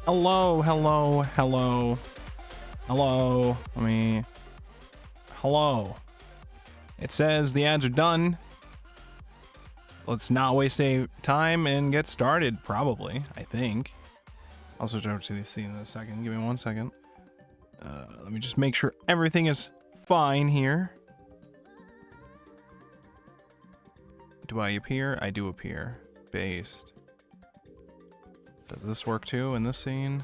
Hello, hello, hello. Hello. Hello. It says the ads are done. Let's not waste any time and get started, probably, I think. I'll switch over to the scene in a second. Give me 1 second. Let me just make sure everything is fine here. Do I appear? I do appear. Based. Does this work too in this scene?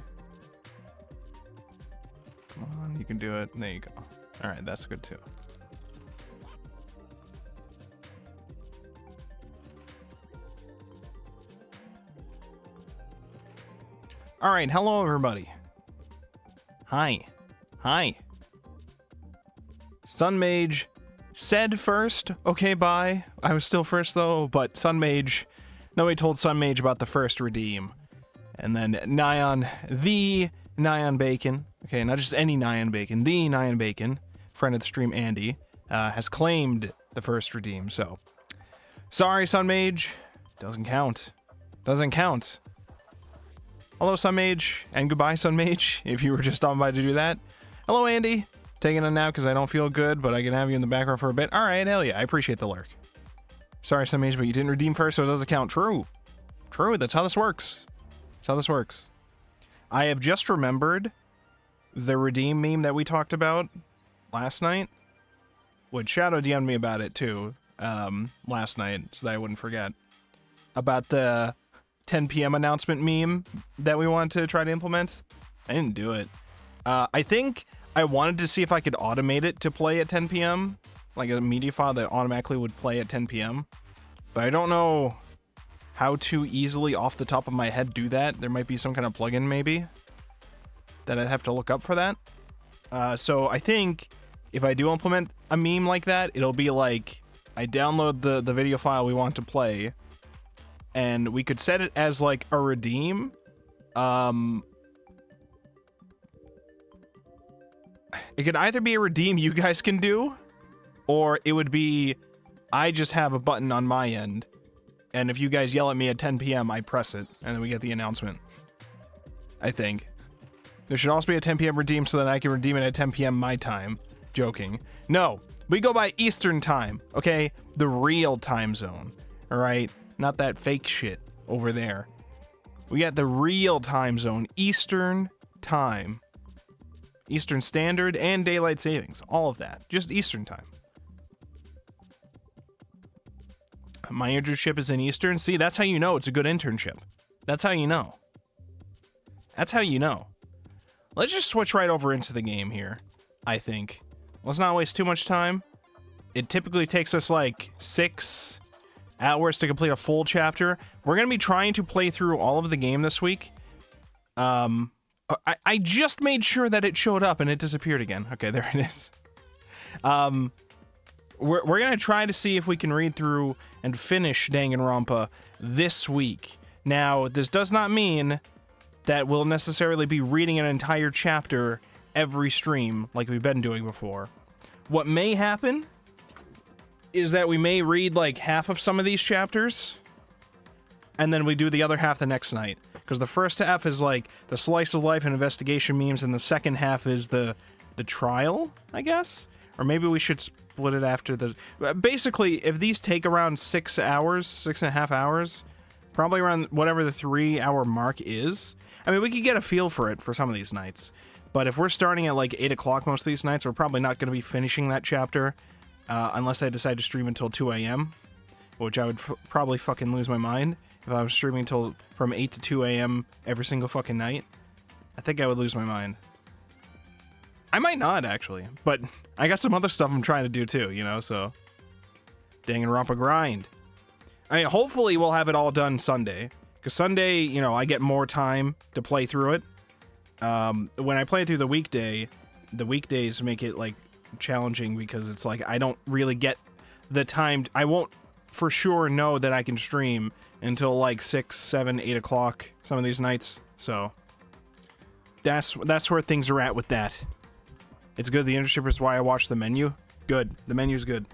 Come on, you can do it. There you go. Alright, that's good too. Alright, hello everybody. Hi. Hi. Sun Mage said first, okay, bye. I was still first though, but Sun Mage, nobody told Sun Mage about the first redeem. And then Nyan, the Nyan Bacon, okay, not just any Nyan Bacon, the Nyan Bacon, friend of the stream Andy, has claimed the first redeem, so. Sorry, Sun Mage. Doesn't count. Doesn't count. Hello, Sun Mage, and goodbye, Sun Mage, if you were just stopping by to do that. Hello, Andy. Taking a nap because I don't feel good, but I can have you in the background for a bit. Alright, hell yeah, I appreciate the lurk. Sorry, Sun Mage, but you didn't redeem first, so it doesn't count. True. True, that's how this works. That's how this works. I have just remembered the redeem meme that we talked about last night. Which Shadow DM'd me about it too, last night, so that I wouldn't forget. About the 10 p.m. announcement meme that we wanted to try to implement. I didn't do it. I think I wanted to see if I could automate it to play at 10 p.m. Like a media file that automatically would play at 10 p.m. But I don't know how to easily off the top of my head do that. There might be some kind of plugin maybe that I'd have to look up for that. So I think if I do implement a meme like that, it'll be like I download the video file we want to play and we could set it as like a redeem. It could either be a redeem you guys can do, or it would be I just have a button on my end, and if you guys yell at me at 10 p.m., I press it, and then we get the announcement. I think. There should also be a 10 p.m. redeem so that I can redeem it at 10 p.m. my time. Joking. No, we go by Eastern time, okay? The real time zone, all right? Not that fake shit over there. We got the real time zone, Eastern time. Eastern Standard and Daylight Savings, all of that. Just Eastern time. My internship is in Eastern. See, that's how you know it's a good internship. That's how you know. That's how you know. Let's just switch right over into the game here, I think. Let's not waste too much time. It typically takes us like 6 hours to complete a full chapter. We're going to be trying to play through all of the game this week. I just made sure that it showed up and it disappeared again. Okay, there it is. We're going to try to see if we can read through and finish Danganronpa this week. Now, this does not mean that we'll necessarily be reading an entire chapter every stream like we've been doing before. What may happen is that we may read like half of some of these chapters, and then we do the other half the next night. Because the first half is like the slice of life and investigation memes, and the second half is the trial, I guess? Or maybe we should split it after the... Basically, if these take around 6 hours, 6.5 hours, probably around whatever the 3-hour mark is. I mean, we could get a feel for it for some of these nights. But if we're starting at like 8 o'clock most of these nights, we're probably not going to be finishing that chapter unless I decide to stream until 2 a.m., which I would probably fucking lose my mind. If I was streaming till from 8 to 2 a.m. every single fucking night, I think I would lose my mind. I might not, actually, but I got some other stuff I'm trying to do too, you know, so... Danganronpa grind. I mean, hopefully we'll have it all done Sunday, because Sunday, you know, I get more time to play through it. When I play it through the weekdays make it, like, challenging, because it's like, I don't really get the time... I won't for sure know that I can stream until like 6, 7, 8 o'clock some of these nights, so that's where things are at with that. It's good. The internship is why I watch the menu. Good. The menu's good.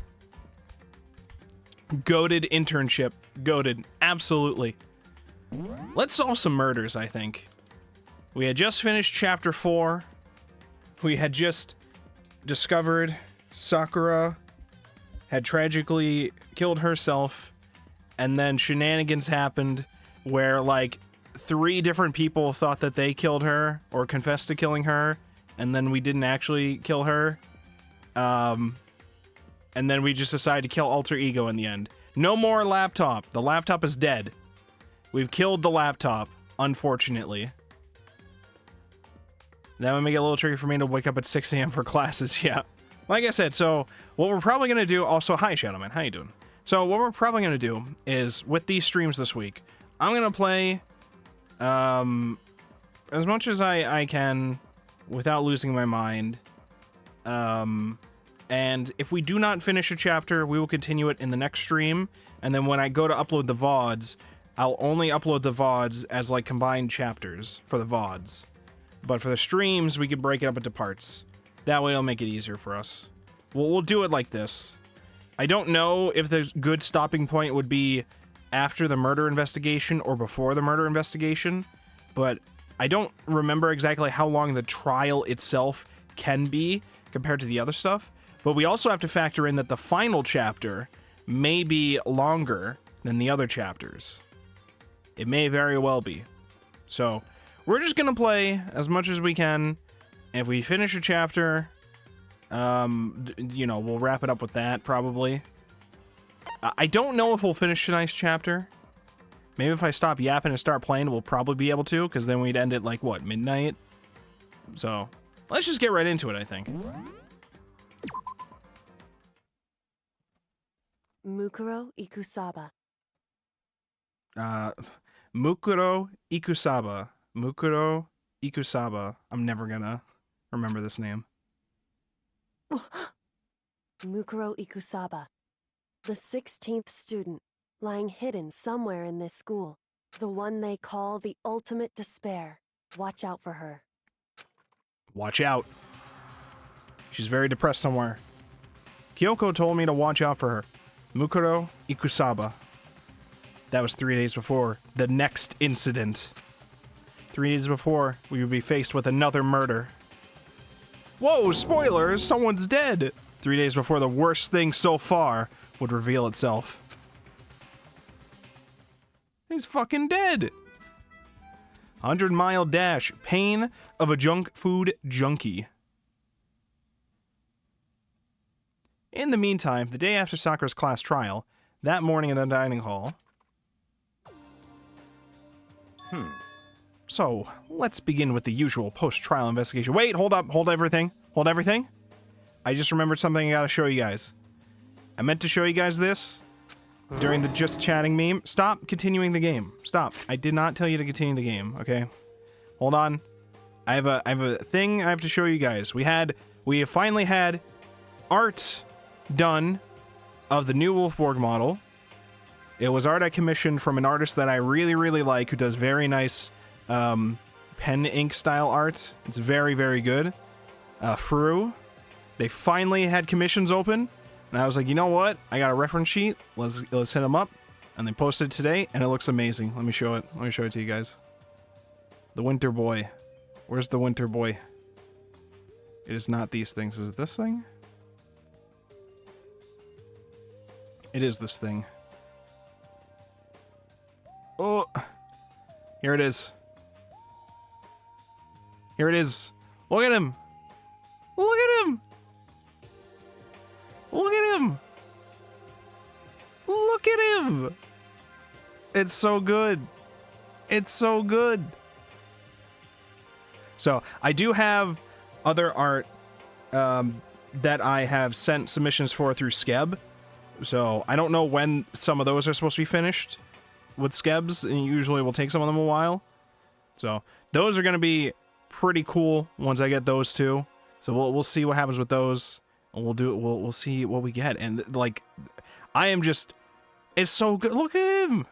Goated internship. Goated. Absolutely. Let's solve some murders, I think. We had just finished chapter 4. We had just discovered Sakura had tragically killed herself, and then shenanigans happened where, like, 3 different people thought that they killed her, or confessed to killing her, and then we didn't actually kill her. And then we just decided to kill Alter Ego in the end. No more laptop. The laptop is dead. We've killed the laptop, unfortunately. That would make it a little tricky for me to wake up at 6 a.m. for classes, yeah. Like I said, so what we're probably going to do... Also, hi, Shadowman. How you doing? So what we're probably going to do is, with these streams this week, I'm going to play as much as I can without losing my mind. And if we do not finish a chapter, we will continue it in the next stream. And then when I go to upload the VODs, I'll only upload the VODs as, like, combined chapters for the VODs. But for the streams, we can break it up into parts. That way it'll make it easier for us. We'll do it like this. I don't know if the good stopping point would be after the murder investigation or before the murder investigation, but I don't remember exactly how long the trial itself can be compared to the other stuff. But we also have to factor in that the final chapter may be longer than the other chapters. It may very well be. So, we're just gonna play as much as we can. If we finish a chapter, you know, we'll wrap it up with that, probably. I don't know if we'll finish tonight's chapter. Maybe if I stop yapping and start playing, we'll probably be able to, because then we'd end at, like, what, midnight? So, let's just get right into it, I think. Mukuro Ikusaba. Mukuro Ikusaba. Mukuro Ikusaba. I'm never gonna remember this name. Mukuro Ikusaba. The 16th student, lying hidden somewhere in this school. The one they call the ultimate despair. Watch out for her. Watch out. She's very depressed somewhere. Kyoko told me to watch out for her. Mukuro Ikusaba. That was 3 days before the next incident. 3 days before, we would be faced with another murder. Whoa, spoilers! Someone's dead! 3 days before the worst thing so far would reveal itself. He's fucking dead! 100-mile dash. Pain of a junk food junkie. In the meantime, the day after Sakura's class trial, that morning in the dining hall... So, let's begin with the usual post-trial investigation. Wait, hold up, hold everything. Hold everything. I just remembered something I gotta show you guys. I meant to show you guys this during the just chatting meme. Stop continuing the game. Stop. I did not tell you to continue the game, okay? Hold on. I have a thing I have to show you guys. We have finally had art done of the new Wolfborg model. It was art I commissioned from an artist that I really, really like, who does very nice pen ink style art. It's very, very good. Fru. They finally had commissions open, and I was like, you know what? I got a reference sheet. Let's hit them up. And they posted it today, and it looks amazing. Let me show it. Let me show it to you guys. The Winter Boy. Where's the Winter Boy? It is not these things. Is it this thing? It is this thing. Oh, here it is. Here it is. Look at him. Look at him. Look at him. Look at him. It's so good. It's so good. So I do have other art that I have sent submissions for through Skeb. So I don't know when some of those are supposed to be finished with Skebs, and usually will take some of them a while. So those are going to be pretty cool once I get those two. So we'll see what happens with those, and we'll see what we get. And like, I am just, it's so good. Look at him.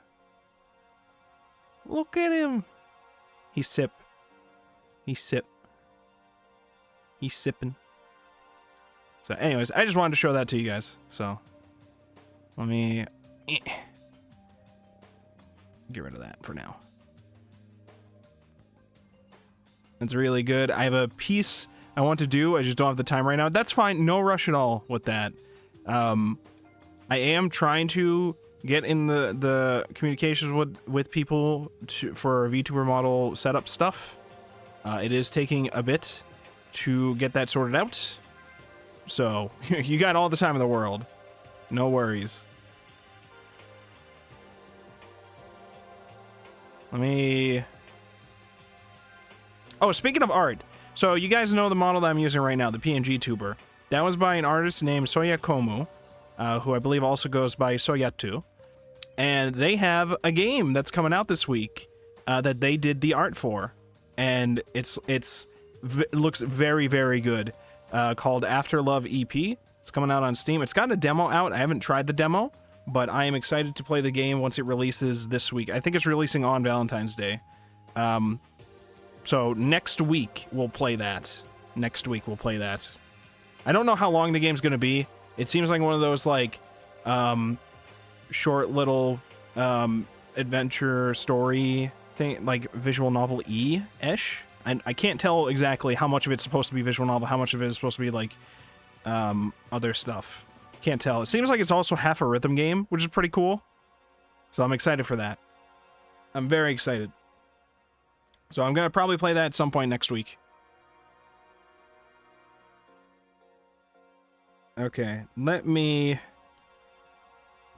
Look at him. He sip. He sip. He's sipping. So anyways, I just wanted to show that to you guys. So let me get rid of that for now. It's really good. I have a piece I want to do. I just don't have the time right now. That's fine. No rush at all with that. I am trying to get in the communications with people for VTuber model setup stuff. It is taking a bit to get that sorted out. So you got all the time in the world. No worries. Let me... Oh, speaking of art. So you guys know the model that I'm using right now, the PNG tuber. That was by an artist named Soya Komu, who I believe also goes by Soyatu. And they have a game that's coming out this week that they did the art for. And it looks very, very good. Called After Love EP. It's coming out on Steam. It's got a demo out. I haven't tried the demo, but I am excited to play the game once it releases this week. I think it's releasing on Valentine's Day. So next week we'll play that. Next week we'll play that. I don't know how long the game's gonna be. It seems like one of those like short little adventure story thing, like visual novel-y-ish. And I can't tell exactly how much of it's supposed to be visual novel, how much of it is supposed to be like other stuff. Can't tell. It seems like it's also half a rhythm game, which is pretty cool. So I'm excited for that. I'm very excited. So I'm gonna probably play that at some point next week. Okay, let me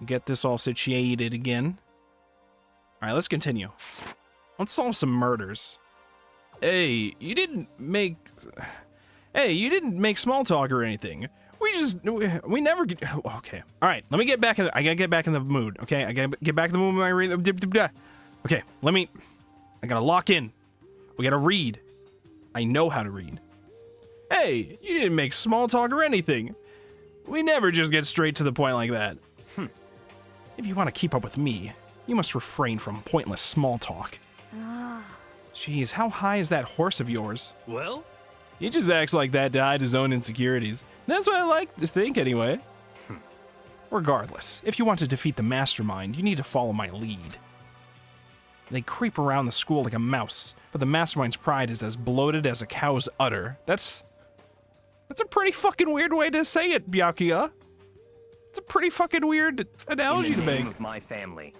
get this all situated again. Alright, let's continue. Let's solve some murders. Hey, you didn't make small talk or anything. We never get... Okay. Alright, let me get back in I gotta get back in the mood, okay? I gotta get back in the mood with my... Okay, I gotta lock in. We gotta read. I know how to read. Hey, you didn't make small talk or anything. We never just get straight to the point like that. If you want to keep up with me, you must refrain from pointless small talk. Jeez, how high is that horse of yours? Well, He just acts like that to hide his own insecurities. That's what I like to think, anyway. Regardless, if you want to defeat the mastermind, you need to follow my lead. They creep around the school like a mouse, but the mastermind's pride is as bloated as a cow's udder. That's a pretty fucking weird way to say it, Byakuya. It's a pretty fucking weird analogy to make. In the name of my family.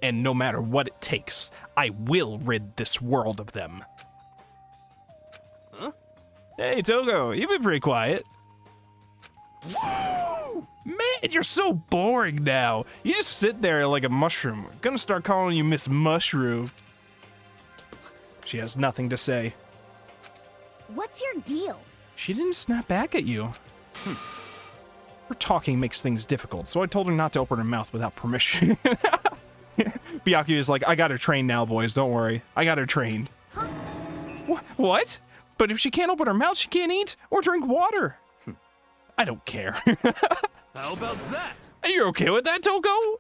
And no matter what it takes, I will rid this world of them. Huh? Hey, Togo, you've been pretty quiet. Whoa! Man, you're so boring now. You just sit there like a mushroom. I'm gonna start calling you Miss Mushroom. She has nothing to say. What's your deal? She didn't snap back at you. Her talking makes things difficult, so I told her not to open her mouth without permission. Byakuya is like, I got her trained now, boys. Don't worry. I got her trained. Huh? What? But if she can't open her mouth, she can't eat or drink water. I don't care. How about that? Are you okay with that, Toko?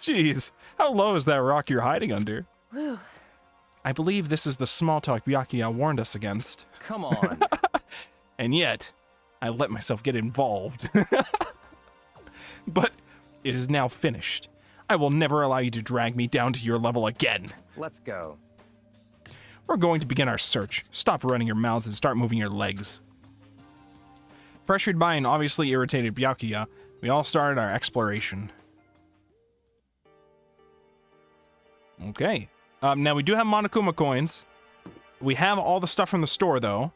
Jeez, how low is that rock you're hiding under? Whew. I believe this is the small talk Byakuya warned us against. Come on. And yet, I let myself get involved. But it is now finished. I will never allow you to drag me down to your level again. Let's go. We're going to begin our search. Stop running your mouths and start moving your legs. Pressured by an obviously irritated Byakuya, we all started our exploration. Okay. Now we do have monokuma coins. We have all the stuff from the store, though.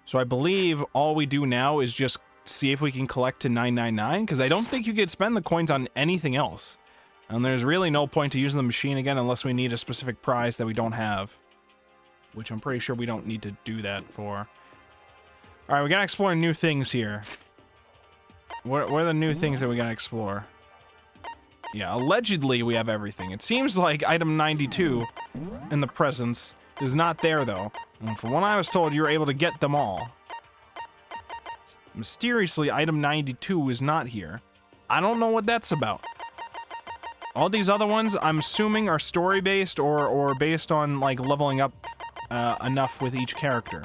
So I believe all we do now is just see if we can collect to 999, because I don't think you could spend the coins on anything else. And there's really no point to using the machine again unless we need a specific prize that we don't have. Which I'm pretty sure we don't need to do that for. Alright, we gotta explore new things here. What are the new things that we gotta explore? Yeah, allegedly we have everything. It seems like item 92 in the presence is not there, though. And from what I was told, you were able to get them all. Mysteriously, item 92 is not here. I don't know what that's about. All these other ones, I'm assuming, are story-based or based on, like, leveling up enough with each character.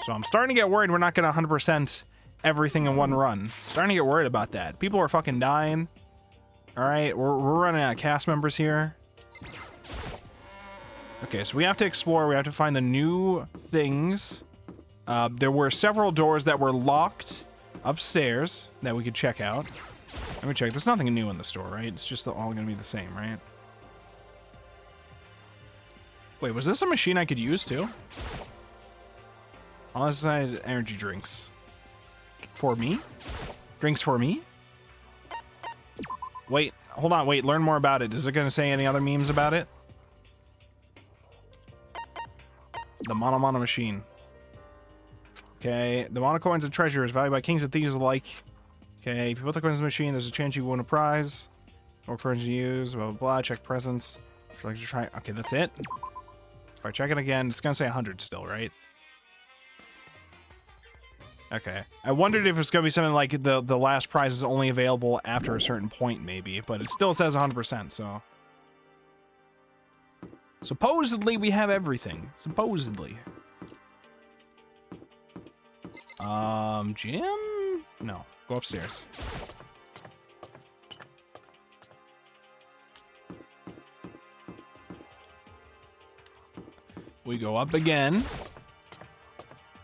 So I'm starting to get worried we're not gonna 100% everything in one run. Starting to get worried about that. People are fucking dying. Alright, we're running out of cast members here. Okay, so we have to explore. We have to find the new things. There were several doors that were locked upstairs that we could check out. Let me check. There's nothing new in the store, right? It's just all gonna be the same, right? Wait, was this a machine I could use too? On this side, energy drinks. For me? Drinks for me? Wait, hold on, wait, learn more about it. Is it gonna say any other memes about it? The mono machine. Okay, the mono coins and treasure is valued by kings and thieves alike. Okay, if you put the coins in the machine, there's a chance you win a prize. More coins to use, blah, blah, blah. Check presents. Would you like to try? Okay, that's it. If I check it again, it's gonna say 100 still, right? Okay. I wondered if it's gonna be something like the last prize is only available after a certain point, maybe, but it still says 100%, so. Supposedly we have everything. Supposedly. Gym? No. Go upstairs. We go up again.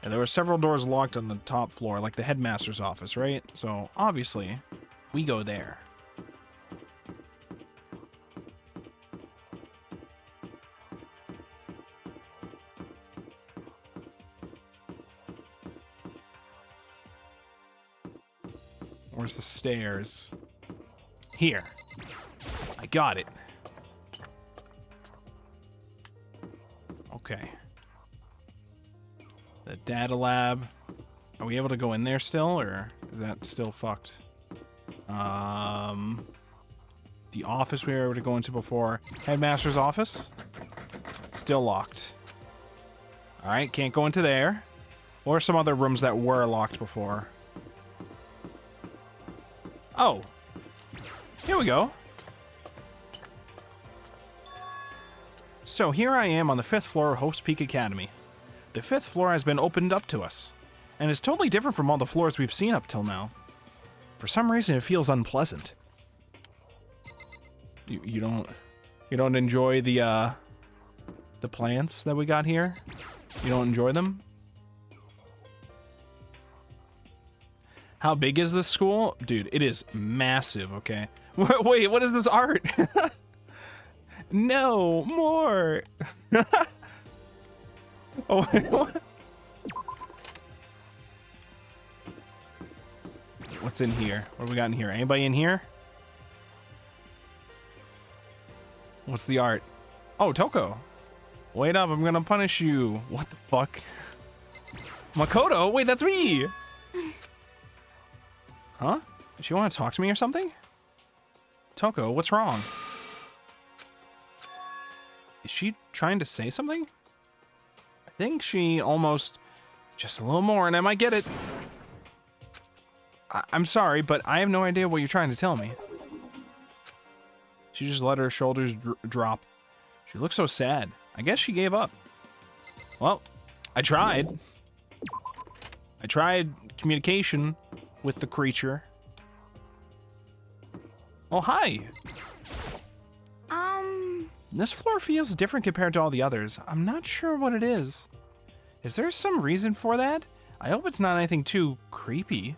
And there were several doors locked on the top floor, like the headmaster's office, right? So, obviously, we go there. Where's the stairs? Here. I got it. Okay. The data lab. Are we able to go in there still, or is that still fucked? The office we were able to go into before. Headmaster's office? Still locked. Alright, can't go into there. Or some other rooms that were locked before. Oh. Here we go. So here I am on the 5th floor of Hope's Peak Academy. The 5th floor has been opened up to us, and is totally different from all the floors we've seen up till now. For some reason, it feels unpleasant. You don't enjoy the plants that we got here? You don't enjoy them? How big is this school? Dude, it is massive, okay? Wait, what is this art? No, more! Oh, wait, what? What's in here? What do we got in here? Anybody in here? What's the art? Oh, Toko. Wait up, I'm gonna punish you. What the fuck? Makoto? Wait, that's me! Huh? Does she want to talk to me or something? Toko, what's wrong? Is she trying to say something? I think she almost... Just a little more and I might get it. I'm sorry, but I have no idea what you're trying to tell me. She just let her shoulders drop. She looks so sad. I guess she gave up. Well, I tried. I tried communication with the creature. Oh, hi. This floor feels different compared to all the others. I'm not sure what it is. Is there some reason for that? I hope it's not anything too creepy.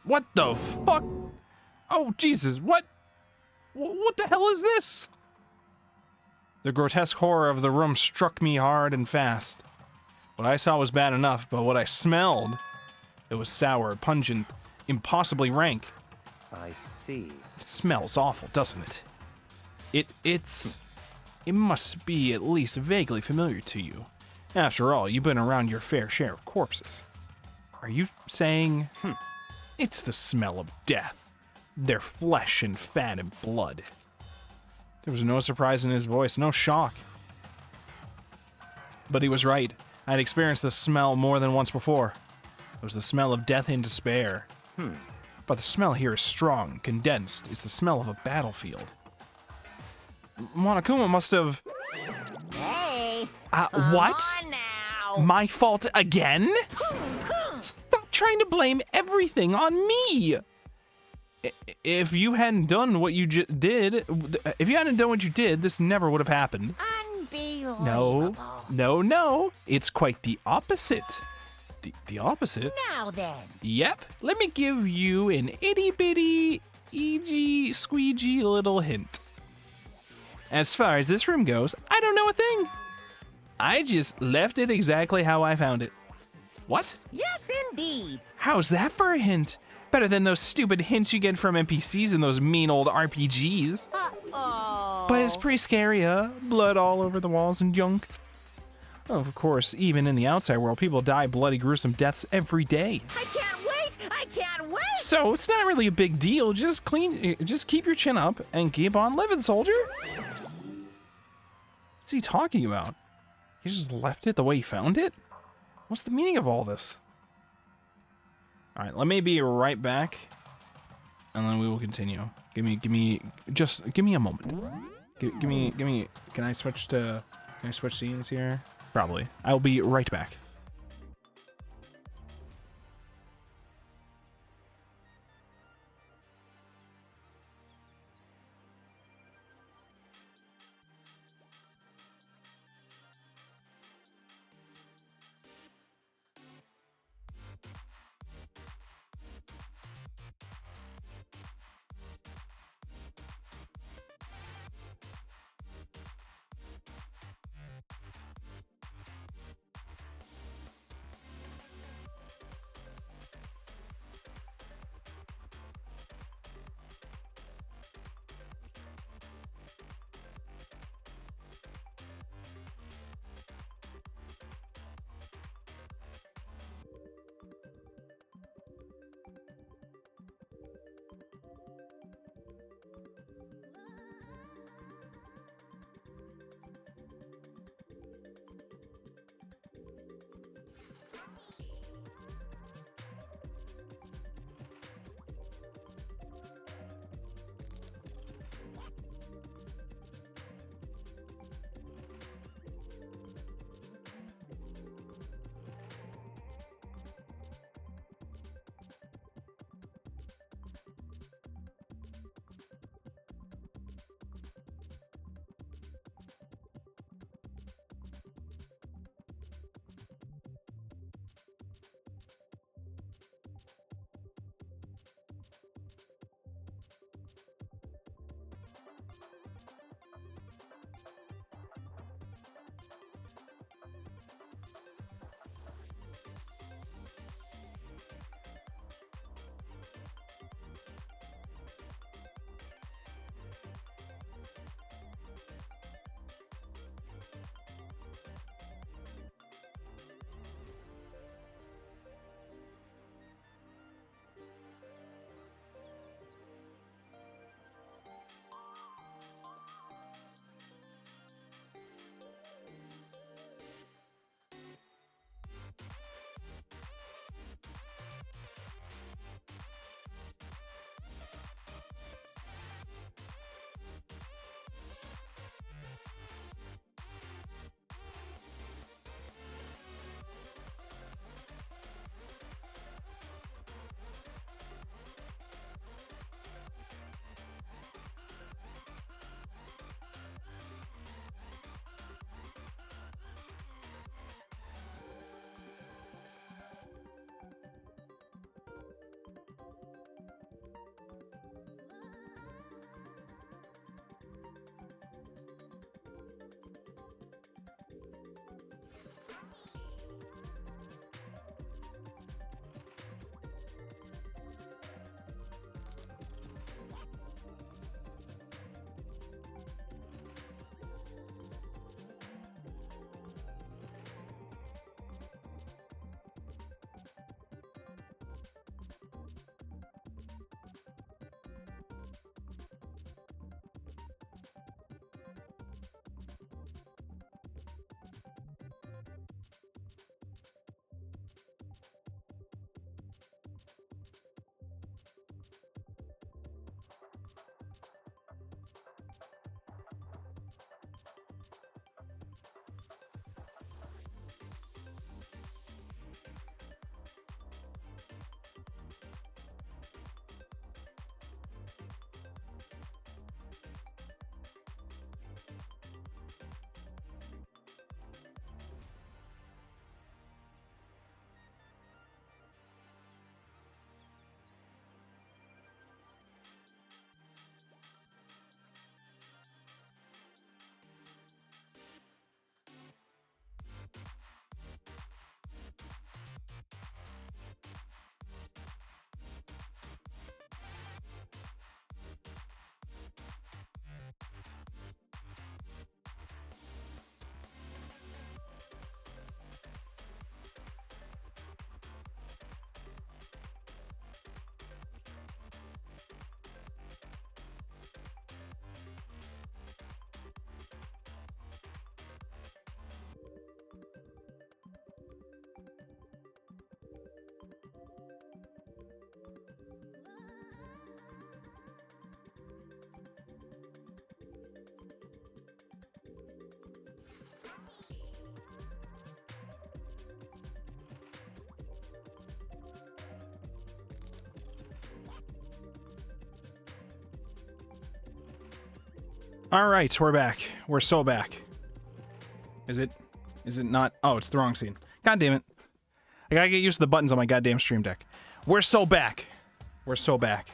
What the fuck? Oh, Jesus, what? What the hell is this? The grotesque horror of the room struck me hard and fast. What I saw was bad enough, but what I smelled, it was sour, pungent, impossibly rank. I see. It smells awful, doesn't it? It must be at least vaguely familiar to you. After all, you've been around your fair share of corpses. Are you saying, it's the smell of death, their flesh and fat and blood? There was no surprise in his voice, no shock. But he was right. I'd experienced this smell more than once before. It was the smell of death and despair. But the smell here is strong, condensed. It's the smell of a battlefield. Monokuma must have... Hey! What? On now! My fault again? Stop trying to blame everything on me! If you hadn't done what you did, this never would have happened. Unbelievable. No. It's quite the opposite. The opposite? Now then. Yep. Let me give you an itty-bitty, squeegee little hint. As far as this room goes, I don't know a thing. I just left it exactly how I found it. What? Yes, indeed. How's that for a hint? Better than those stupid hints you get from NPCs in those mean old RPGs. Uh-oh. But it's pretty scary, huh? Blood all over the walls and junk. Of course, even in the outside world, people die bloody, gruesome deaths every day. I can't wait! I can't wait! So it's not really a big deal. Just keep your chin up and keep on living, soldier. What's he talking about? He just left it the way he found it? What's the meaning of all this? All right, let me be right back, and then we will continue. Give me a moment. Give me. Can I switch scenes here? Probably. I'll be right back. All right, we're back. We're so back. Is it not? Oh, it's the wrong scene. God damn it. I gotta get used to the buttons on my goddamn stream deck. We're so back. We're so back.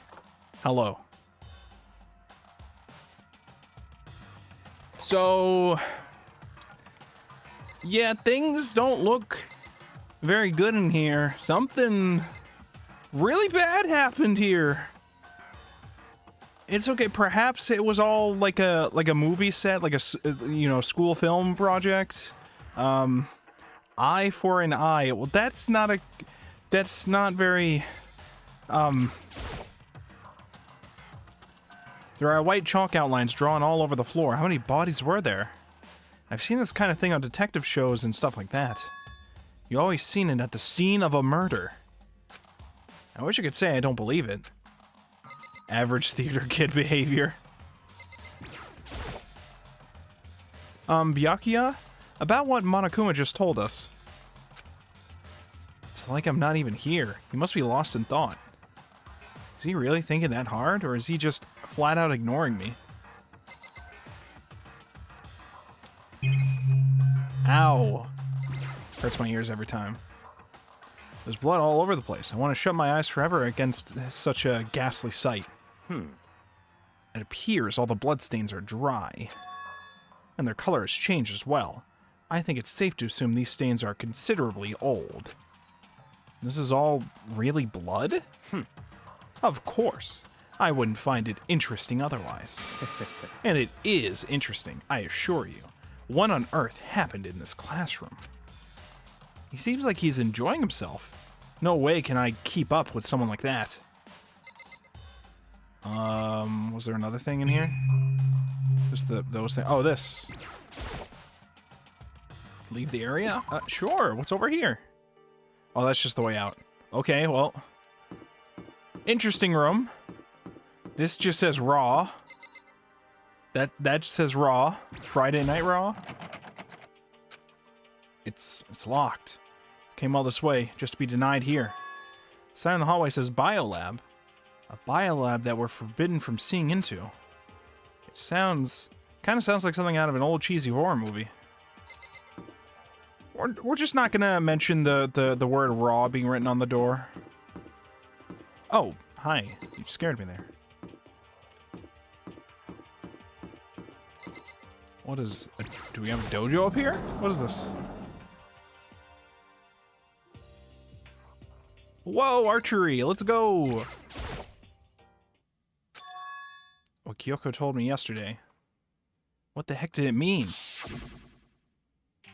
Hello. So, yeah, things don't look very good in here. Something really bad happened here. It's okay. Perhaps it was all like a movie set, like a school film project. Eye for an eye. Well, that's not very. There are white chalk outlines drawn all over the floor. How many bodies were there? I've seen this kind of thing on detective shows and stuff like that. You always seen it at the scene of a murder. I wish I could say I don't believe it. Average theater kid behavior. Byakuya? About what Monokuma just told us. It's like I'm not even here. He must be lost in thought. Is he really thinking that hard, or is he just flat out ignoring me? Ow. Hurts my ears every time. There's blood all over the place. I want to shut my eyes forever against such a ghastly sight. It appears all the bloodstains are dry. And their color has changed as well. I think it's safe to assume these stains are considerably old. This is all really blood? Of course. I wouldn't find it interesting otherwise. And it is interesting, I assure you. What on earth happened in this classroom? He seems like he's enjoying himself. No way can I keep up with someone like that. Was there another thing in here? Just those things. Oh, this. Leave the area? Sure. What's over here? Oh, that's just the way out. Okay, well. Interesting room. This just says Raw. That just says Raw. Friday Night Raw. It's locked. Came all this way just to be denied here. Sign in the hallway says Biolab. A biolab that we're forbidden from seeing into. It kind of sounds like something out of an old cheesy horror movie. We're just not gonna mention the word raw being written on the door. Oh, hi. You scared me there. What is... do we have a dojo up here? What is this? Whoa, archery! Let's go! What Kyoko told me yesterday. What the heck did it mean?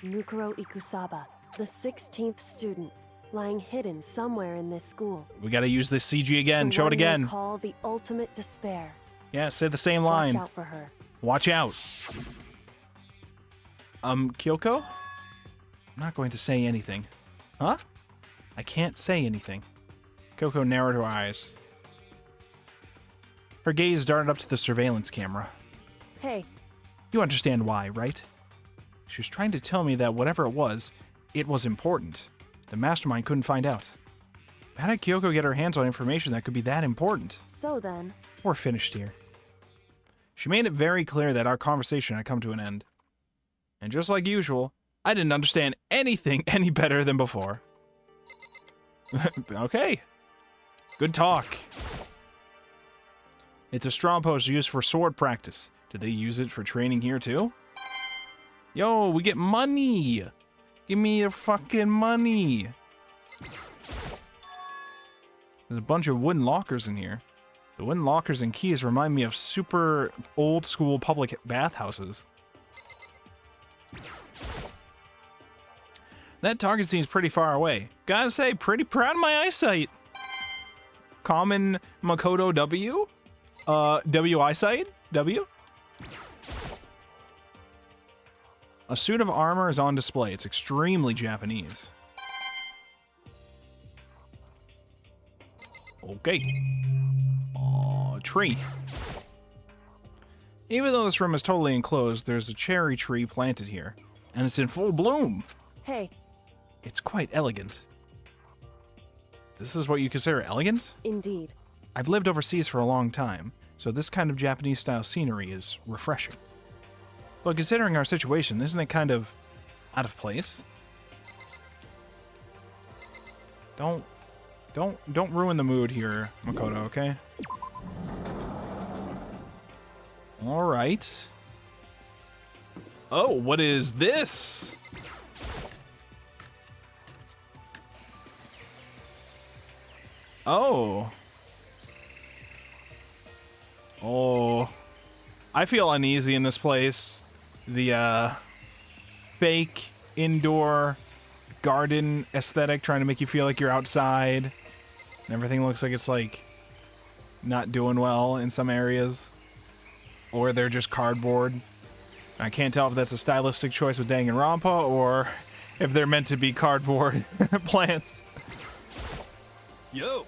Mukuro Ikusaba, the 16th student, lying hidden somewhere in this school. We gotta use this CG again. The Show it one they again. call the ultimate despair. Yeah, say the same line. Watch out for her. Watch out. Kyoko? I'm not going to say anything. Huh? I can't say anything. Kyoko narrowed her eyes. Her gaze darted up to the surveillance camera. Hey. You understand why, right? She was trying to tell me that whatever it was important. The mastermind couldn't find out. How did Kyoko get her hands on information that could be that important? So then... We're finished here. She made it very clear that our conversation had come to an end. And just like usual, I didn't understand anything any better than before. Okay. Good talk. It's a strong post used for sword practice. Did they use it for training here too? Yo, we get money! Give me your fucking money! There's a bunch of wooden lockers in here. The wooden lockers and keys remind me of super old school public bathhouses. That target seems pretty far away. Gotta say, pretty proud of my eyesight. Common Makoto W? W eyesight? W? A suit of armor is on display. It's extremely Japanese. Okay. Tree. Even though this room is totally enclosed, there's a cherry tree planted here. And it's in full bloom. Hey. It's quite elegant. This is what you consider elegant? Indeed. I've lived overseas for a long time, so this kind of Japanese-style scenery is refreshing. But considering our situation, isn't it kind of out of place? Don't ruin the mood here, Makoto, okay? All right. Oh, what is this? Oh. Oh. I feel uneasy in this place. The fake indoor garden aesthetic trying to make you feel like you're outside. And everything looks like it's like not doing well in some areas. Or they're just cardboard. I can't tell if that's a stylistic choice with Danganronpa or if they're meant to be cardboard plants. Yo,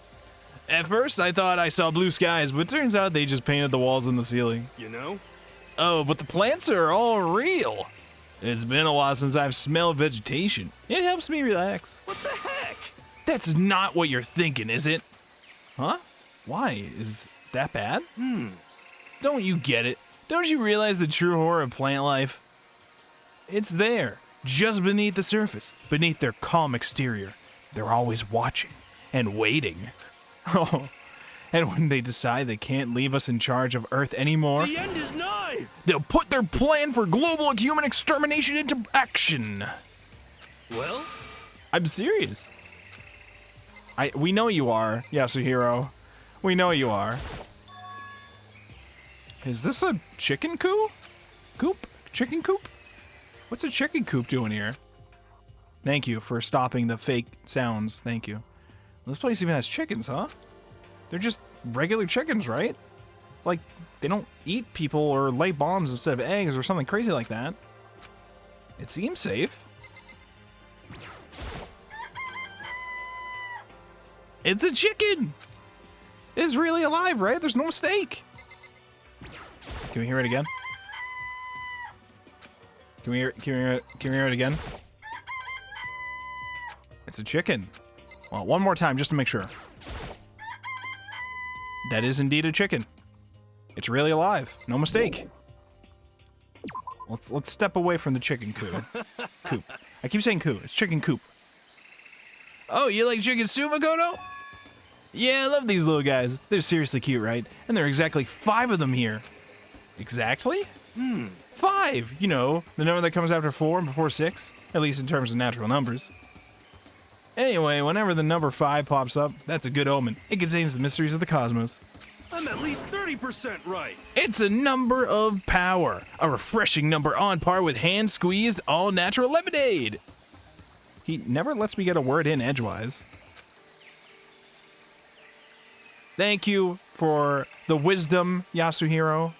At first, I thought I saw blue skies, but turns out they just painted the walls and the ceiling. you know? Oh, but the plants are all real. It's been a while since I've smelled vegetation. It helps me relax. What the heck? That's not what you're thinking, is it? Huh? Why? Is that bad? Don't you get it? Don't you realize the true horror of plant life? It's there, just beneath the surface, beneath their calm exterior. They're always watching and waiting. Oh, and when they decide they can't leave us in charge of Earth anymore, The end is nigh! they'll put their plan for global human extermination into action. Well, I'm serious. We know you are, Yasuhiro. We know you are. Is this a chicken coop? Chicken coop? What's a chicken coop doing here? Thank you for stopping the fake sounds. Thank you. This place even has chickens, huh? They're just regular chickens, right? Like, they don't eat people or lay bombs instead of eggs or something crazy like that. It seems safe. It's a chicken! It's really alive, right? There's no mistake. Can we hear it again? Can we hear it again? It's a chicken. Well, one more time just to make sure. That is indeed a chicken. It's really alive. No mistake. Let's step away from the chicken coop. Coop. I keep saying coop. It's chicken coop. Oh, you like chickens too, Makoto? Yeah, I love these little guys. They're seriously cute, right? And there are exactly 5 of them here. Exactly? 5. You know, the number that comes after 4 and before 6. At least in terms of natural numbers. Anyway, whenever the number 5 pops up, that's a good omen. It contains the mysteries of the cosmos. I'm at least 30% right. It's a number of power. A refreshing number on par with hand-squeezed, all-natural lemonade. He never lets me get a word in edgewise. Thank you for the wisdom, Yasuhiro.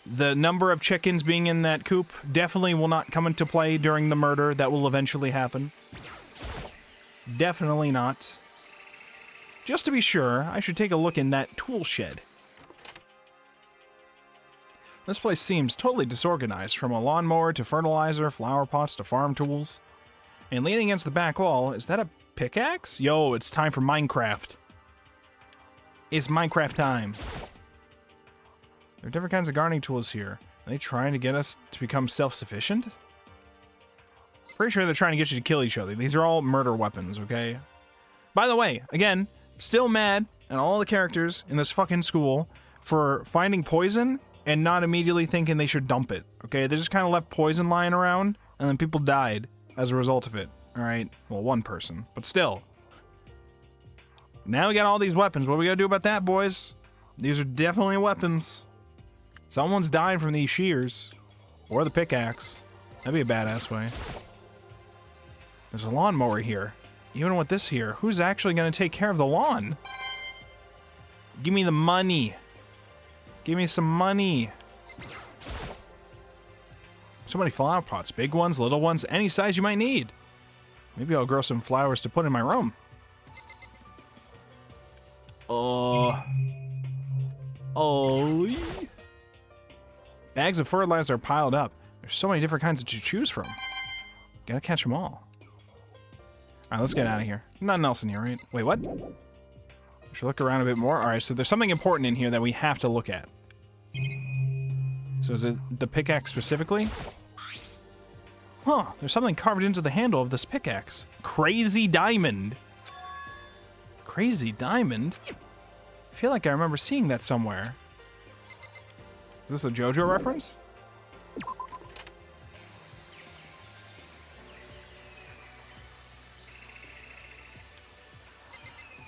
The number of chickens being in that coop definitely will not come into play during the murder that will eventually happen. Definitely not. Just to be sure, I should take a look in that tool shed. This place seems totally disorganized, from a lawnmower to fertilizer, flower pots to farm tools. And leaning against the back wall, is that a pickaxe? Yo, it's time for Minecraft. It's Minecraft time. There are different kinds of gardening tools here. Are they trying to get us to become self-sufficient? Pretty sure they're trying to get you to kill each other. These are all murder weapons, okay? By the way, again, still mad at all the characters in this fucking school for finding poison and not immediately thinking they should dump it, okay? They just kind of left poison lying around, and then people died as a result of it, alright? Well, one person, but still. Now we got all these weapons. What are we gonna do about that, boys? These are definitely weapons. Someone's dying from these shears. Or the pickaxe. That'd be a badass way. There's a lawnmower here. Even with this here, who's actually going to take care of the lawn? Give me the money. Give me some money. So many flower pots. Big ones, little ones, any size you might need. Maybe I'll grow some flowers to put in my room. Oh. Bags of fertilizer are piled up. There's so many different kinds to choose from. Gotta catch them all. Alright, let's get out of here. Nothing else in here, right? Wait, what? Should look around a bit more. Alright, so there's something important in here that we have to look at. So is it the pickaxe specifically? Huh, there's something carved into the handle of this pickaxe. Crazy diamond. Crazy diamond? I feel like I remember seeing that somewhere. Is this a JoJo reference?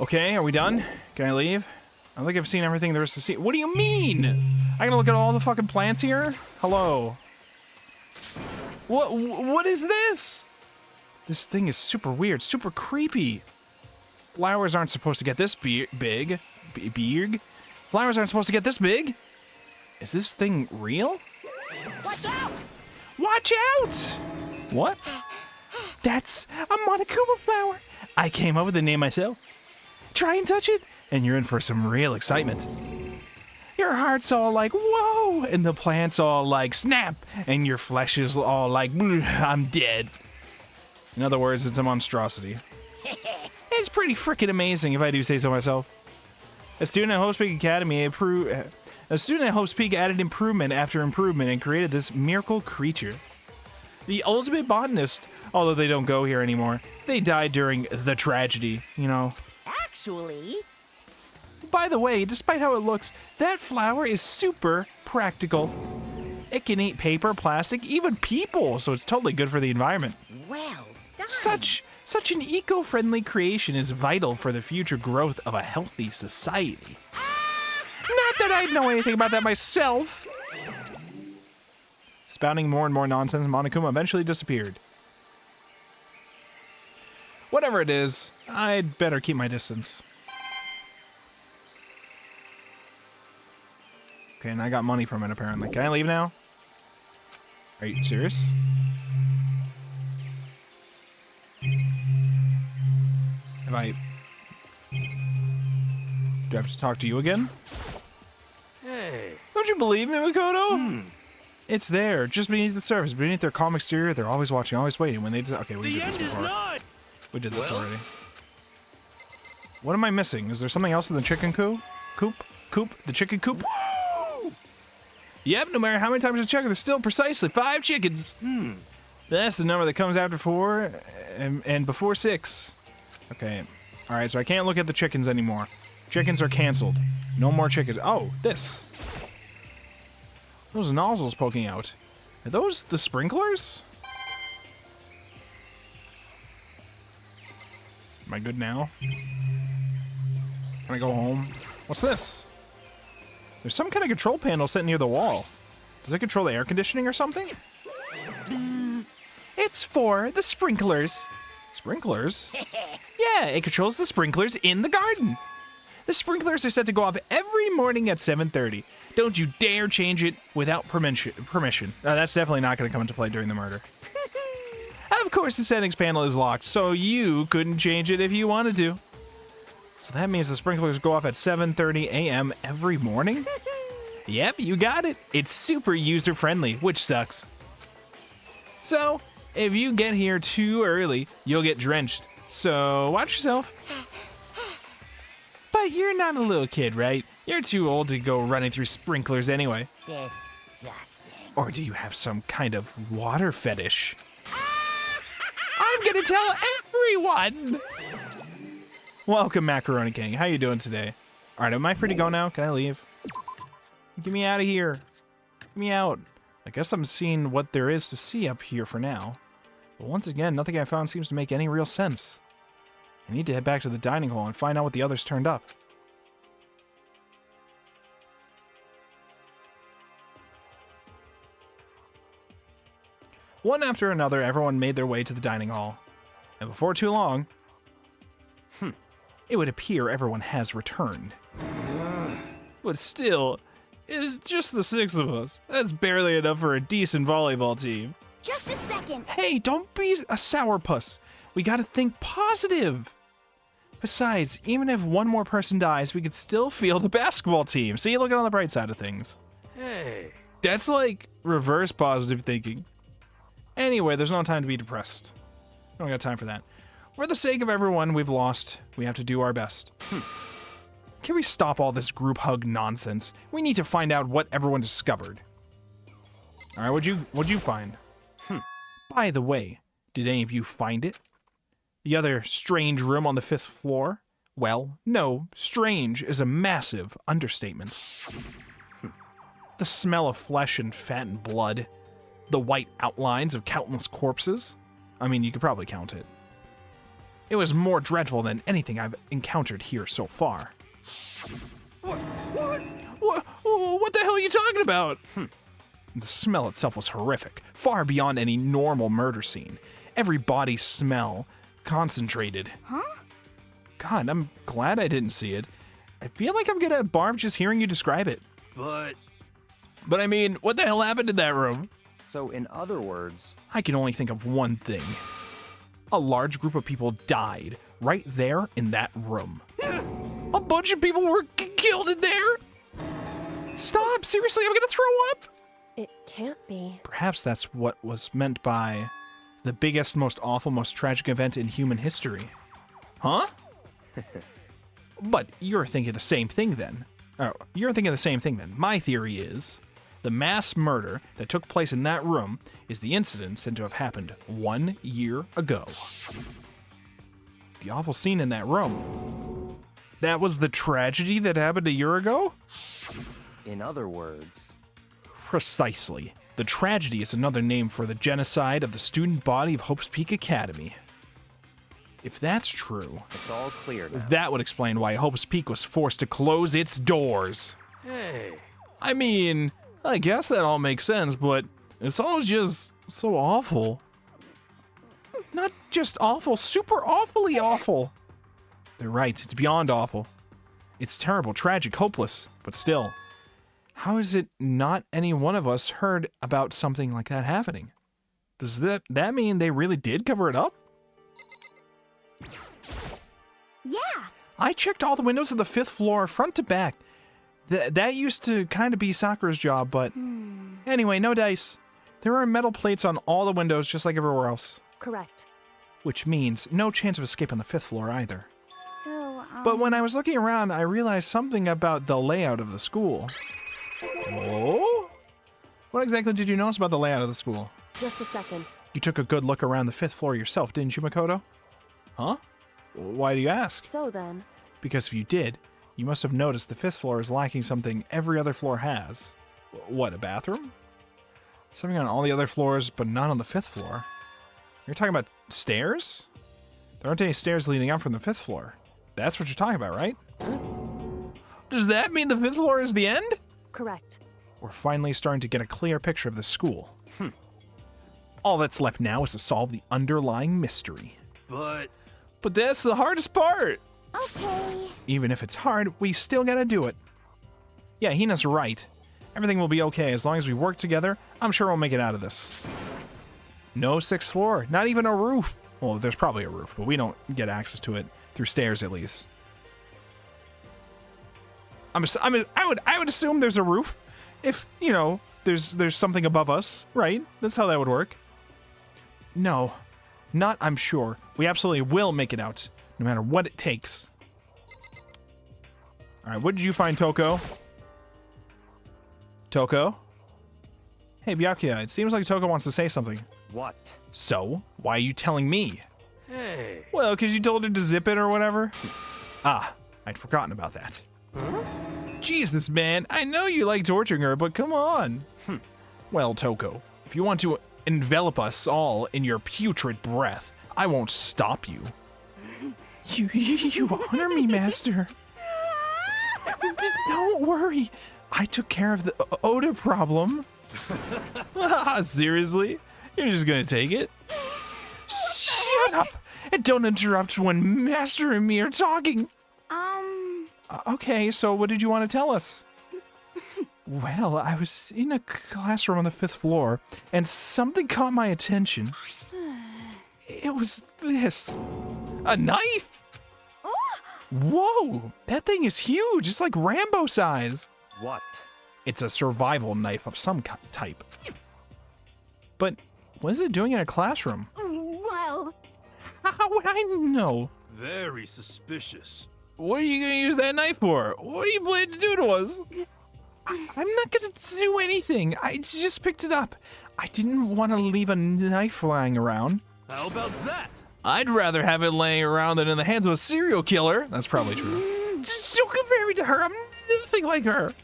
Okay, are we done? Can I leave? I don't think I've seen everything there is to see. What do you mean? I gotta look at all the fucking plants here? Hello. What is this? This thing is super weird, super creepy. Flowers aren't supposed to get this big. Big? Flowers aren't supposed to get this big? Is this thing real? Watch out! Watch out! What? That's a monokuma flower. I came up with the name myself. Try and touch it, and you're in for some real excitement. Your heart's all like, whoa, and the plant's all like, snap, and your flesh is all like, I'm dead. In other words, it's a monstrosity. It's pretty freaking amazing, if I do say so myself. A student at Hope's Peak Academy added improvement after improvement and created this miracle creature. The ultimate botanist, although they don't go here anymore, they died during the tragedy, you know. Actually, By the way, despite how it looks, that flower is super practical. It can eat paper, plastic, even people, so it's totally good for the environment. well done. Such an eco-friendly creation is vital for the future growth of a healthy society. Not that I know anything about that myself. Spouting more and more nonsense, Monokuma eventually disappeared. Whatever it is, I'd better keep my distance. Okay, and I got money from it apparently. Can I leave now? Are you serious? Do I have to talk to you again? Hey. Don't you believe me, Makoto? It's there, just beneath the surface. Beneath their calm exterior, they're always watching, always waiting. When they okay, we The did this end is before. not. We did this Well? already. What am I missing? Is there something else in the chicken coop? The chicken coop? Whoa! Yep, no matter how many times you check, there's still precisely 5 chickens. That's the number that comes after 4 and before 6. Okay. Alright, so I can't look at the chickens anymore. Chickens are canceled. No more chickens. Oh, this. Those nozzles poking out. Are those the sprinklers? Am I good now? Can I go home? What's this? There's some kind of control panel set near the wall. Does it control the air conditioning or something? Bzzz. It's for the sprinklers. Sprinklers? Yeah, it controls the sprinklers in the garden. The sprinklers are set to go off every morning at 7:30. Don't you dare change it without permission. That's definitely not going to come into play during the murder. Of course, the settings panel is locked, so you couldn't change it if you wanted to. So that means the sprinklers go off at 7:30 a.m. every morning? Yep, you got it. It's super user-friendly, which sucks. So, if you get here too early, you'll get drenched. So, watch yourself. But you're not a little kid, right? You're too old to go running through sprinklers anyway. Disgusting. Or do you have some kind of water fetish? I'm gonna tell everyone! Welcome, Macaroni King. How you doing today? Alright, am I free to go now? Can I leave? Get me out of here. Get me out. I guess I'm seeing what there is to see up here for now. But once again, nothing I found seems to make any real sense. I need to head back to the dining hall and find out what the others turned up. One after another, everyone made their way to the dining hall. And before too long, it would appear everyone has returned. But still, it's just the 6 of us. That's barely enough for a decent volleyball team. Just a second. Hey, don't be a sourpuss. We gotta think positive. Besides, even if one more person dies, we could still field a basketball team. So you look on the bright side of things. Hey. That's like reverse positive thinking. Anyway, there's no time to be depressed. Don't got time for that. For the sake of everyone we've lost, we have to do our best. Can we stop all this group hug nonsense? We need to find out what everyone discovered. All right, what'd you find? By the way, did any of you find it? The other strange room on the 5th floor? Well, no, strange is a massive understatement. The smell of flesh and fat and blood, the white outlines of countless corpses. I mean, you could probably count it. It was more dreadful than anything I've encountered here so far. What the hell are you talking about? The smell itself was horrific, far beyond any normal murder scene. Every body smell concentrated. Huh? God, I'm glad I didn't see it. I feel like I'm gonna barf just hearing you describe it. But I mean, what the hell happened in that room? So, in other words, I can only think of one thing. A large group of people died right there in that room. A bunch of people were killed in there? Stop, seriously, I'm gonna throw up. It can't be. Perhaps that's what was meant by the biggest, most awful, most tragic event in human history. Huh? But you're thinking the same thing then. Oh, you're thinking the same thing then. My theory is the mass murder that took place in that room is the incident said to have happened 1 year ago. The awful scene in that room. That was the tragedy that happened a year ago? in other words, Precisely. The tragedy is another name for the genocide of the student body of Hope's Peak Academy. If that's true, it's all clear now. that would explain why Hope's Peak was forced to close its doors. hey, I mean, I guess that all makes sense, but it's all just so awful. Not just awful, super awfully awful. They're right, it's beyond awful. It's terrible, tragic, hopeless, but still. How is it not any one of us heard about something like that happening? Does that mean they really did cover it up? Yeah. I checked all the windows of the 5th floor, front to back. That used to kind of be Sakura's job, but anyway, no dice. There are metal plates on all the windows, just like everywhere else. Correct. Which means no chance of escape on the 5th floor either. So, But when I was looking around, I realized something about the layout of the school. Oh? What exactly did you notice about the layout of the school? Just a second. You took a good look around the 5th floor yourself, didn't you, Makoto? Huh? Why do you ask? So then, Because if you did, you must have noticed the 5th floor is lacking something every other floor has. What, a bathroom? Something on all the other floors, but not on the 5th floor. You're talking about stairs? There aren't any stairs leading up from the 5th floor. That's what you're talking about, right? Does that mean the 5th floor is the end? correct. We're finally starting to get a clear picture of the school. All that's left now is to solve the underlying mystery. but But that's the hardest part. okay. Even if it's hard, we still gotta do it. Yeah, Hina's right. Everything will be okay as long as we work together. I'm sure we'll make it out of this. No 6th floor, not even a roof. Well, there's probably a roof, but we don't get access to it through stairs at least. I would assume there's a roof. If, you know, there's something above us, right? That's how that would work. No, not I'm sure. We absolutely will make it out, no matter what it takes. Alright, what did you find, Toko? Toko? Hey, Byakuya, it seems like Toko wants to say something. what? So, why are you telling me? hey, Well, because you told her to zip it or whatever? Ah, I'd forgotten about that. Jesus, man, I know you like torturing her, but come on. Well, Toko, if you want to envelop us all in your putrid breath, I won't stop you. You honor me, Master. Don't worry. I took care of the odor problem. Seriously? You're just gonna take it? Shut up! And don't interrupt when Master and me are talking. Okay, so what did you want to tell us? Well, I was in a classroom on the 5th floor, and something caught my attention. It was this. A knife? Whoa, that thing is huge. It's like Rambo size. What? It's a survival knife of some type. But what is it doing in a classroom? Well, How would I know? very suspicious. What are you going to use that knife for? What are you planning to do to us? I'm not gonna do anything. I just picked it up. I didn't want to leave a knife lying around. How about that? I'd rather have it laying around than in the hands of a serial killer. That's probably true. Just don't compare me to her. I'm nothing like her.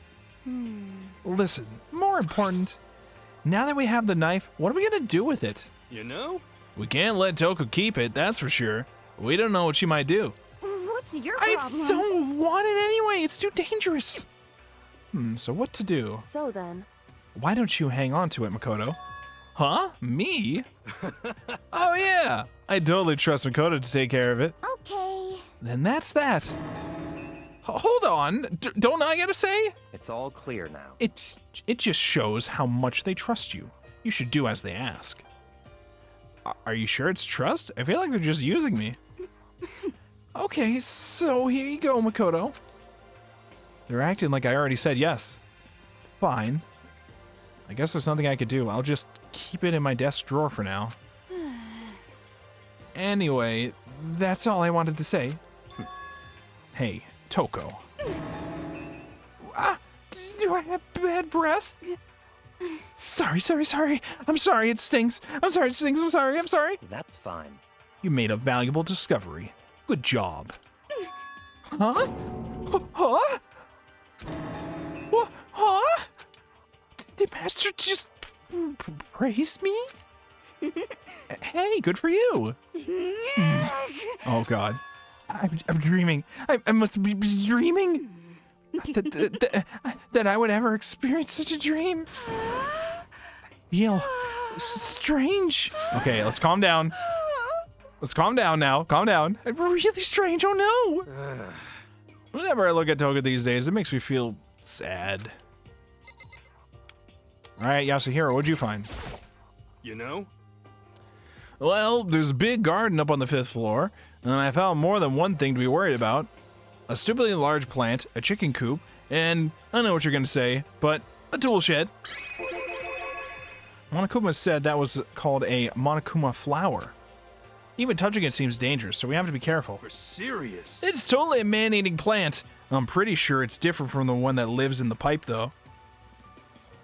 Listen, more important, now that we have the knife, what are we gonna do with it? You know? We can't let Toko keep it, that's for sure. We don't know what she might do. What's your I problem? don't want it anyway. It's too dangerous. So what to do? So then, Why don't you hang on to it, Makoto? Huh? Me? Oh yeah, I totally trust Makoto to take care of it. Okay. Then that's that. Hold on, don't I gotta say? It's all clear now. It just shows how much they trust you. You should do as they ask. Are you sure it's trust? I feel like they're just using me. Okay, so here you go, Makoto. They're acting like I already said yes. Fine. I guess there's nothing I could do. I'll just keep it in my desk drawer for now. Anyway, that's all I wanted to say. Hey, Toko. Do I have bad breath? Sorry. I'm sorry, it stinks. I'm sorry, it stinks. I'm sorry. That's fine. You made a valuable discovery. Good job. Huh? Huh? Huh? Did the master just praise me? Hey, good for you. Oh, God. I'm dreaming. I must be dreaming. That I would ever experience such a dream. Feel strange. Okay, let's calm down. Let's calm down now. Calm down. Really strange. Oh no. Whenever I look at Toga these days, it makes me feel sad. All right, Yasuhiro, what'd you find? You know? Well, there's a big garden up on the 5th floor, and I found more than one thing to be worried about. A stupidly large plant, a chicken coop, and I know what you're gonna say, but a tool shed. Monokuma said that was called a monokuma flower. Even touching it seems dangerous, so we have to be careful. We're serious. It's totally a man-eating plant. I'm pretty sure it's different from the one that lives in the pipe, though.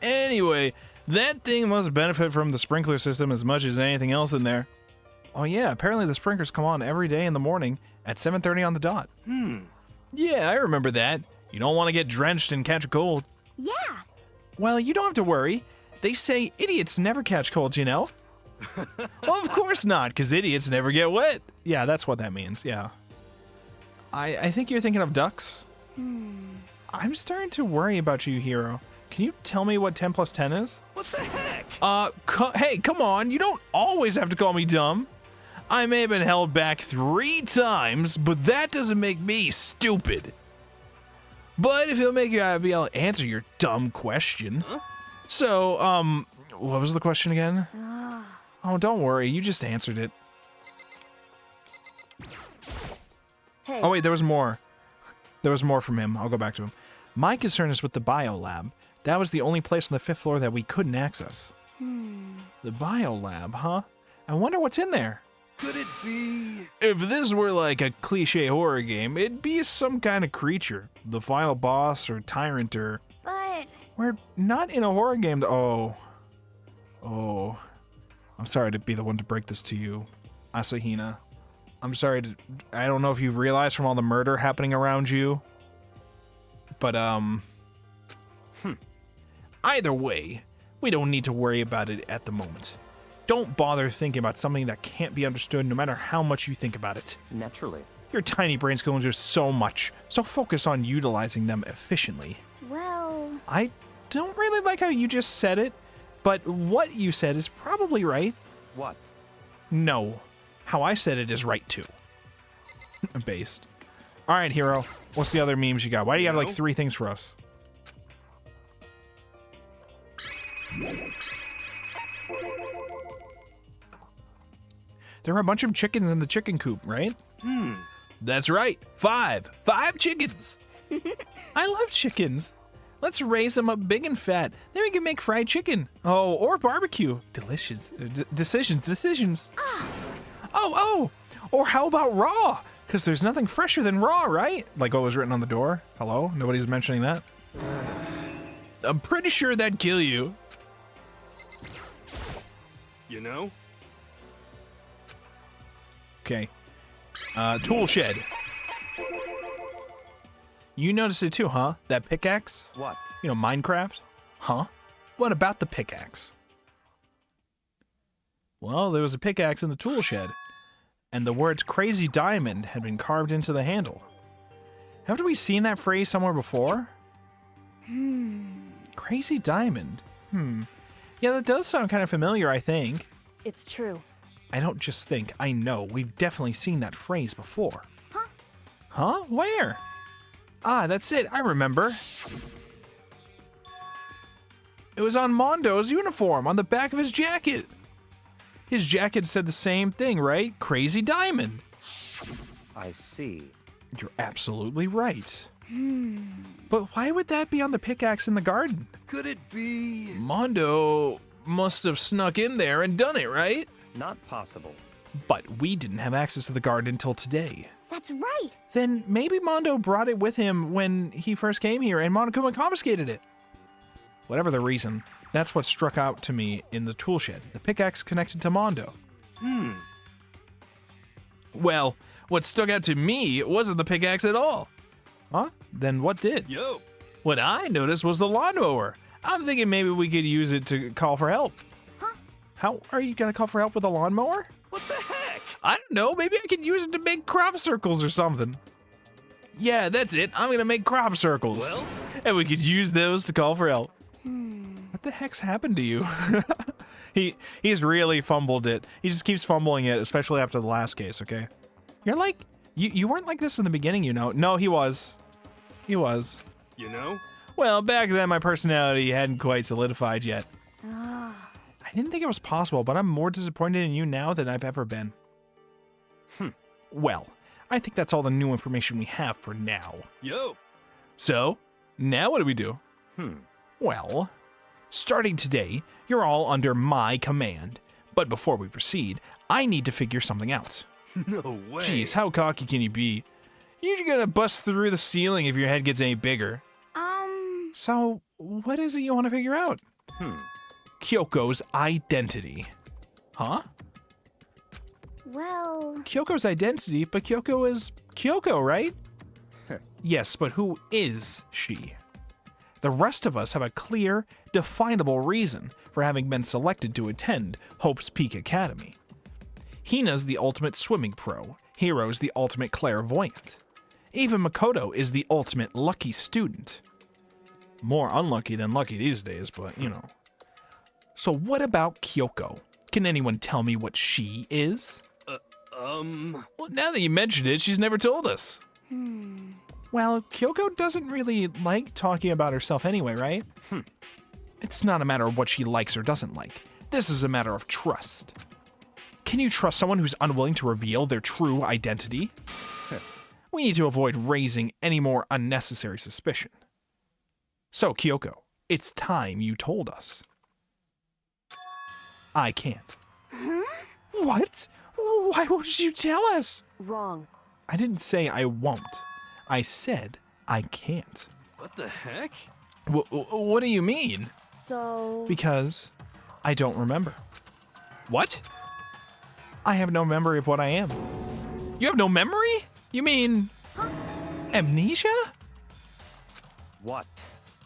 Anyway, that thing must benefit from the sprinkler system as much as anything else in there. Oh yeah, apparently the sprinklers come on every day in the morning at 7:30 on the dot. Yeah, I remember that. You don't want to get drenched and catch a cold. Yeah. Well, you don't have to worry. They say idiots never catch colds, you know? Well, of course not, because idiots never get wet. Yeah, that's what that means, yeah. I think you're thinking of ducks. I'm starting to worry about you, Hiro. Can you tell me what 10 plus 10 is? What the heck? Hey, come on. You don't always have to call me dumb. I may have been held back 3 times, but that doesn't make me stupid. But if it'll make you be able to answer your dumb question. Huh? So, what was the question again? Oh, don't worry. You just answered it. hey, Oh, wait, there was more. There was more from him. I'll go back to him. My concern is with the bio lab. That was the only place on the 5th floor that we couldn't access. The bio lab, huh? I wonder what's in there. Could it be? If this were like a cliche horror game, it'd be some kind of creature. The final boss or tyrant or... But We're not in a horror game. Oh. I'm sorry to be the one to break this to you, Asahina. I'm sorry to... I don't know if you've realized from all the murder happening around you. But, Either way, we don't need to worry about it at the moment. Don't bother thinking about something that can't be understood no matter how much you think about it. Naturally. Your tiny brains can only do so much, so focus on utilizing them efficiently. well, I don't really like how you just said it, but what you said is probably right. What? No, how I said it is right too. Based. All right, Hiro, what's the other memes you got? Why do you have like 3 things for us? There are a bunch of chickens in the chicken coop, right? That's right. 5 chickens. I love chickens. Let's raise them up big and fat. Then we can make fried chicken. Oh, or barbecue. Delicious. Decisions. Oh. Or how about raw? Because there's nothing fresher than raw, right? Like what was written on the door. Hello? Nobody's mentioning that. I'm pretty sure that'd kill you. You know? Okay. Tool shed. You noticed it too, huh? That pickaxe? What? You know, Minecraft? Huh? What about the pickaxe? Well, there was a pickaxe in the tool shed, and the words Crazy Diamond had been carved into the handle. Haven't we seen that phrase somewhere before? Crazy Diamond. Yeah, that does sound kind of familiar, I think. It's true. I don't just think, I know. We've definitely seen that phrase before. Huh? Where? Ah, that's it. I remember. It was on Mondo's uniform, on the back of his jacket. His jacket said the same thing, right? Crazy Diamond. I see. You're absolutely right. But why would that be on the pickaxe in the garden? Could it be? Mondo must have snuck in there and done it, right? Not possible. But we didn't have access to the garden until today. That's right. Then maybe Mondo brought it with him when he first came here and Monokuma confiscated it. Whatever the reason, that's what struck out to me in the tool shed. The pickaxe connected to Mondo. Well, what stuck out to me wasn't the pickaxe at all. Huh? Then what did? Yo. What I noticed was the lawnmower. I'm thinking maybe we could use it to call for help. How are you gonna call for help with a lawnmower? What the heck? I don't know, maybe I could use it to make crop circles or something. Yeah, that's it. I'm gonna make crop circles. Well? And we could use those to call for help. What the heck's happened to you? He's really fumbled it. He just keeps fumbling it, especially after the last case, okay? You're like, you weren't like this in the beginning, you know. No, he was. He was. You know? Well, back then my personality hadn't quite solidified yet. I didn't think it was possible, but I'm more disappointed in you now than I've ever been. Well, I think that's all the new information we have for now. Yo. So, now what do we do? Well, starting today, you're all under my command. But before we proceed, I need to figure something out. No way. Jeez, how cocky can you be? You're gonna bust through the ceiling if your head gets any bigger. So, what is it you want to figure out? Kyoko's identity. Huh? Well, Kyoko's identity, but Kyoko is Kyoko, right? Yes, but who is she? The rest of us have a clear, definable reason for having been selected to attend Hope's Peak Academy. Hina's the ultimate swimming pro. Hiro's the ultimate clairvoyant. Even Makoto is the ultimate lucky student. More unlucky than lucky these days, but you know. So what about Kyoko? Can anyone tell me what she is? Well, now that you mentioned it, she's never told us. Well, Kyoko doesn't really like talking about herself anyway, right? It's not a matter of what she likes or doesn't like. This is a matter of trust. Can you trust someone who's unwilling to reveal their true identity? We need to avoid raising any more unnecessary suspicion. So, Kyoko, it's time you told us. I can't. What? Why won't you tell us? Wrong. I didn't say I won't. I said I can't. What the heck? What do you mean? So, Because I don't remember. What? I have no memory of what I am. You have no memory? You mean amnesia? What?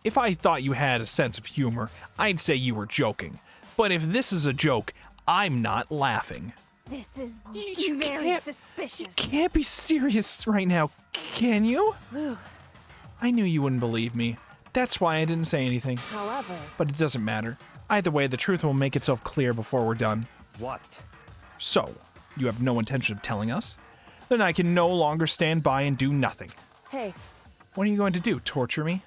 If I thought you had a sense of humor, I'd say you were joking. But if this is a joke, I'm not laughing. this is You very can't- suspicious. Can't be serious right now, can you? I knew you wouldn't believe me. That's why I didn't say anything. however, But it doesn't matter. Either way, the truth will make itself clear before we're done. What? So, you have no intention of telling us? Then I can no longer stand by and do nothing. hey, What are you going to do, torture me?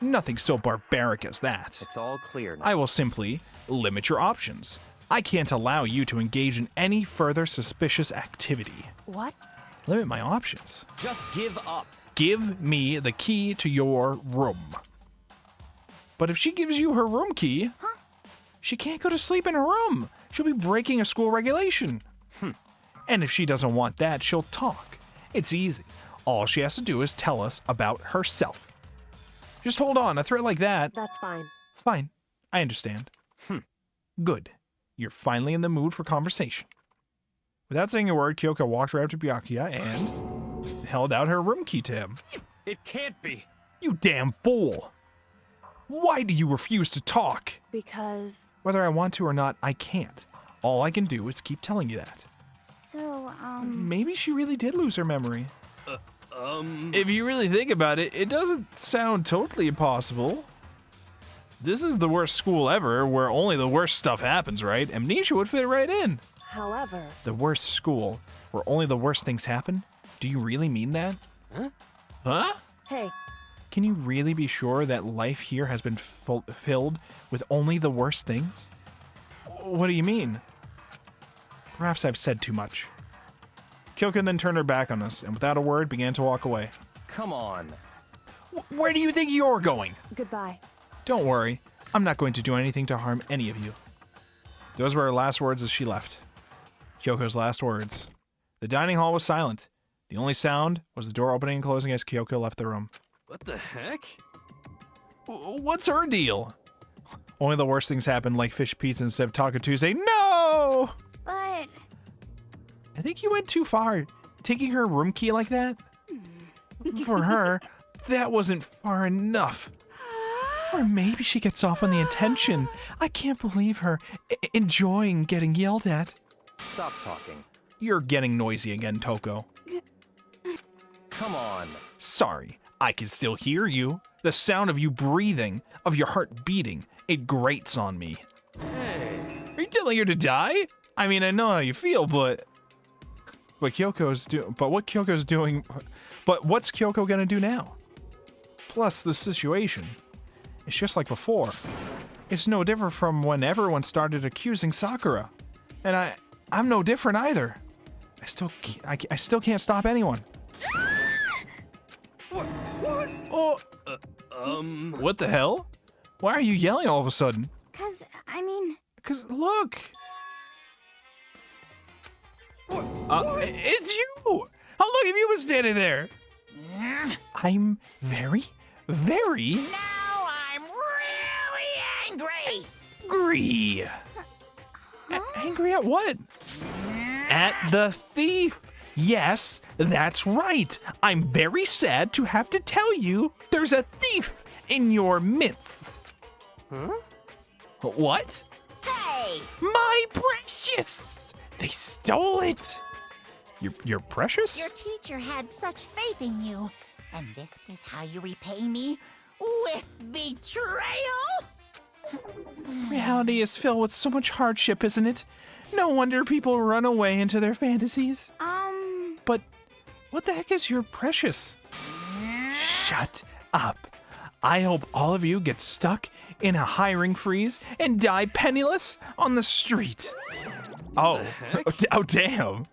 Nothing so barbaric as that. It's all clear now. I will simply limit your options. I can't allow you to engage in any further suspicious activity. what? Limit my options. Just give up. Give me the key to your room. But if she gives you her room key, she can't go to sleep in her room. She'll be breaking a school regulation. And if she doesn't want that, she'll talk. It's easy. All she has to do is tell us about herself. Just hold on. A threat like that. That's fine. Fine. I understand. Good. You're finally in the mood for conversation. Without saying a word, Kyoko walked right up to Byakuya and held out her room key to him. It can't be. You damn fool! Why do you refuse to talk? Because Whether I want to or not, I can't. All I can do is keep telling you that. So, Maybe she really did lose her memory. If you really think about it, it doesn't sound totally impossible. This is the worst school ever, where only the worst stuff happens, right? Amnesia would fit right in. however, The worst school, where only the worst things happen? Do you really mean that? Huh? hey, Can you really be sure that life here has been filled with only the worst things? What do you mean? Perhaps I've said too much. Kyoko then turned her back on us, and without a word began to walk away. Come on. Where do you think you're going? goodbye. Don't worry, I'm not going to do anything to harm any of you. Those were her last words as she left. Kyoko's last words. The dining hall was silent. The only sound was the door opening and closing as Kyoko left the room. What the heck? What's her deal? Only the worst things happen, like fish pizza instead of Taco Tuesday. No! but I think you went too far. Taking her room key like that? For her, that wasn't far enough. Or maybe she gets off on the intention. I can't believe her enjoying getting yelled at. Stop talking. You're getting noisy again, Toko. Come on. Sorry, I can still hear you. The sound of you breathing, of your heart beating, it grates on me. Are you telling her to die? I mean, I know how you feel, but what's Kyoko's gonna do now? Plus, the situation, it's just like before. It's no different from when everyone started accusing Sakura, and I'm no different either. I still can't stop anyone. What? Oh, what the hell? Why are you yelling all of a sudden? 'cause, I mean, Cause look. It's you. How long have you been standing there? I'm very, very Now I'm really angry. angry. Angry at what? At the thief. Yes, that's right. I'm very sad to have to tell you there's a thief in your midst. Huh? What? Hey, My precious! They stole it. You're precious? your teacher had such faith in you, and this is how you repay me with betrayal? Reality is filled with so much hardship, isn't it? No wonder people run away into their fantasies. But what the heck is your precious? Shut up. I hope all of you get stuck in a hiring freeze and die penniless on the street. Oh, oh damn.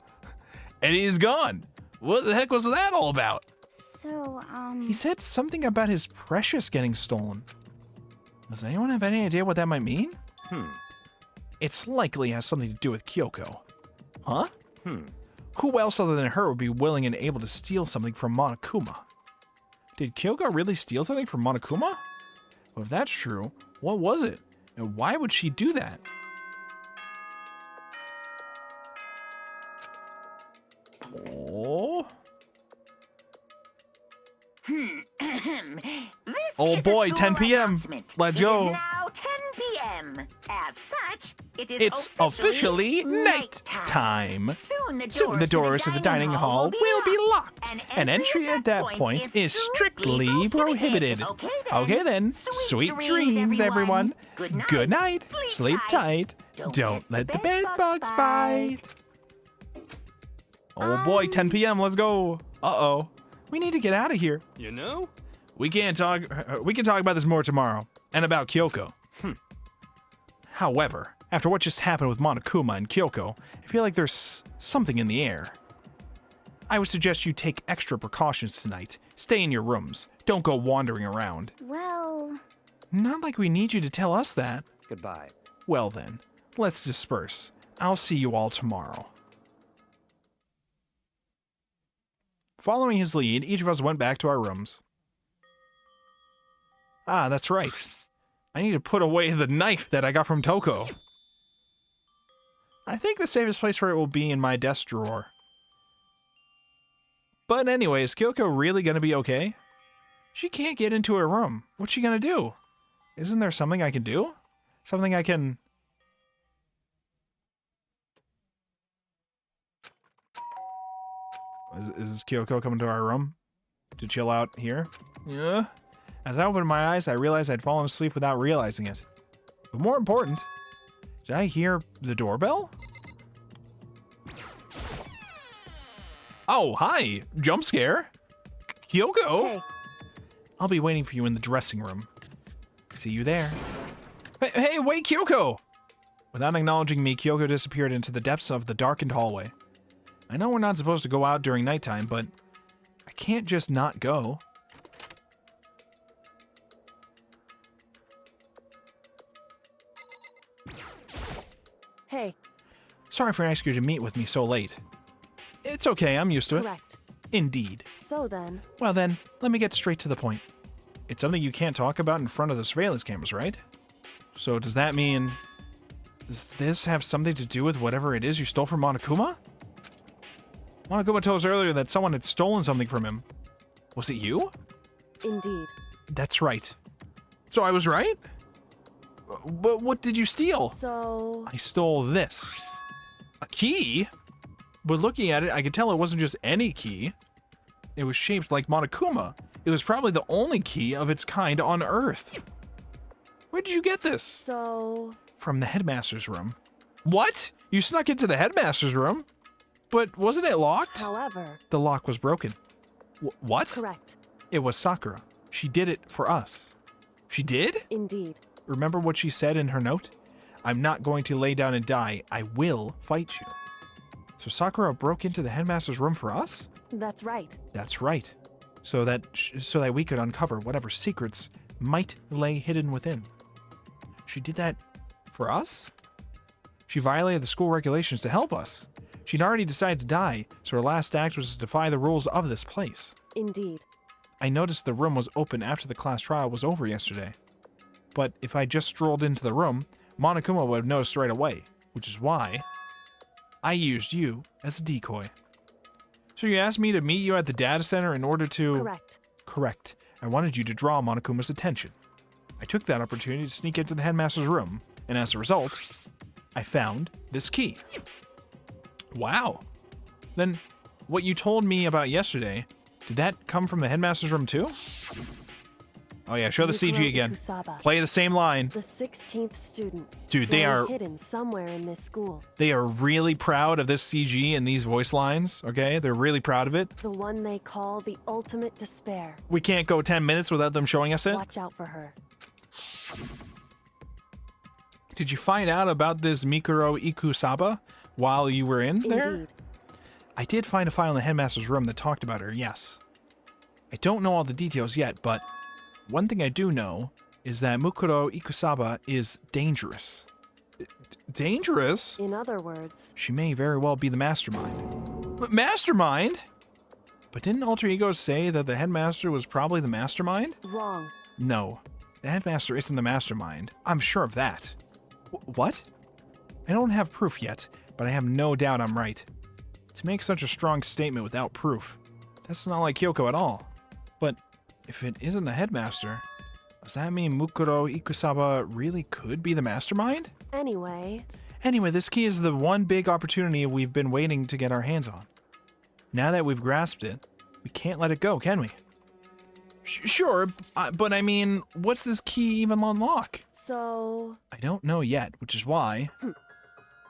Eddie's gone. What the heck was that all about? so, He said something about his precious getting stolen. Does anyone have any idea what that might mean? It's likely has something to do with Kyoko. Huh? Who else other than her would be willing and able to steal something from Monokuma? Did Kyoko really steal something from Monokuma? Well, if that's true, what was it? And why would she do that? Oh. Oh boy, 10 p.m. Let's go. Now 10 p.m. As such, It's officially night time. Soon the doors of the dining hall will be locked, and entry at that point is strictly prohibited. Okay then, sweet dreams, everyone. Good night, sleep tight, don't let the bed bugs bite. Oh boy, 10 p.m., let's go. Uh-oh, we need to get out of here. You know? We can talk about this more tomorrow, and about Kyoko. However, after what just happened with Monokuma and Kyoko, I feel like there's something in the air. I would suggest you take extra precautions tonight. Stay in your rooms. Don't go wandering around. well, Not like we need you to tell us that. Goodbye. Well then, let's disperse. I'll see you all tomorrow. Following his lead, each of us went back to our rooms. Ah, that's right. I need to put away the knife that I got from Toko. I think the safest place for it will be in my desk drawer. But anyway, is Kyoko really gonna be okay? She can't get into her room. What's she gonna do? Isn't there something I can do? Something I can... Is this Kyoko coming to our room? To chill out here? Yeah. As I opened my eyes, I realized I'd fallen asleep without realizing it. But more important, did I hear the doorbell? Oh, hi! Jump scare! Kyoko! Hey, I'll be waiting for you in the dressing room. See you there. Hey, wait, Kyoko! Without acknowledging me, Kyoko disappeared into the depths of the darkened hallway. I know we're not supposed to go out during nighttime, but I can't just not go. hey, Sorry for asking you to meet with me so late. It's okay, I'm used to it. correct. Indeed. So then, Well then, let me get straight to the point. It's something you can't talk about in front of the surveillance cameras, right? So does that mean... Does this have something to do with whatever it is you stole from Monokuma? Monokuma told us earlier that someone had stolen something from him. Was it you? indeed. That's right. So I was right? But what did you steal? So, I stole this. A key? But looking at it, I could tell it wasn't just any key. It was shaped like Monokuma. It was probably the only key of its kind on Earth. Where did you get this? so, From the headmaster's room. What? You snuck into the headmaster's room? But wasn't it locked? however, The lock was broken. What? correct. It was Sakura. She did it for us. She did? Indeed. Remember what she said in her note? I'm not going to lay down and die. I will fight you. So Sakura broke into the headmaster's room for us? That's right. That's right. So that we could uncover whatever secrets might lay hidden within. She did that for us? She violated the school regulations to help us. She'd already decided to die, so her last act was to defy the rules of this place. Indeed. I noticed the room was open after the class trial was over yesterday. But if I just strolled into the room, Monokuma would have noticed right away, which is why I used you as a decoy. So you asked me to meet you at the data center in order to... Correct. Correct. I wanted you to draw Monokuma's attention. I took that opportunity to sneak into the headmaster's room, and as a result, I found this key. Wow. Then, what you told me about yesterday, did that come from the headmaster's room too? Oh yeah, show the CG again. Ikusaba, Play the same line. the 16th student. Dude, they lying are hidden somewhere in this school. they are really proud of this CG and these voice lines, okay? They're really proud of it. The one they call the ultimate despair. We can't go 10 minutes without them showing us it. Watch out for her. Did you find out about this Mikuro Ikusaba while you were in there? Indeed. I did find a file in the headmaster's room that talked about her, yes. I don't know all the details yet, but one thing I do know is that Mikuro Ikusaba is dangerous. Dangerous? In other words, She may very well be the mastermind. But mastermind? But didn't Alter Ego say that the headmaster was probably the mastermind? wrong. No, the headmaster isn't the mastermind. I'm sure of that. What? I don't have proof yet, but I have no doubt I'm right. To make such a strong statement without proof, that's not like Kyoko at all. But if it isn't the headmaster, does that mean Mukuro Ikusaba really could be the mastermind? Anyway, Anyway, this key is the one big opportunity we've been waiting to get our hands on. Now that we've grasped it, we can't let it go, can we? Sure, but I mean, what's this key even unlock? so, I don't know yet, which is why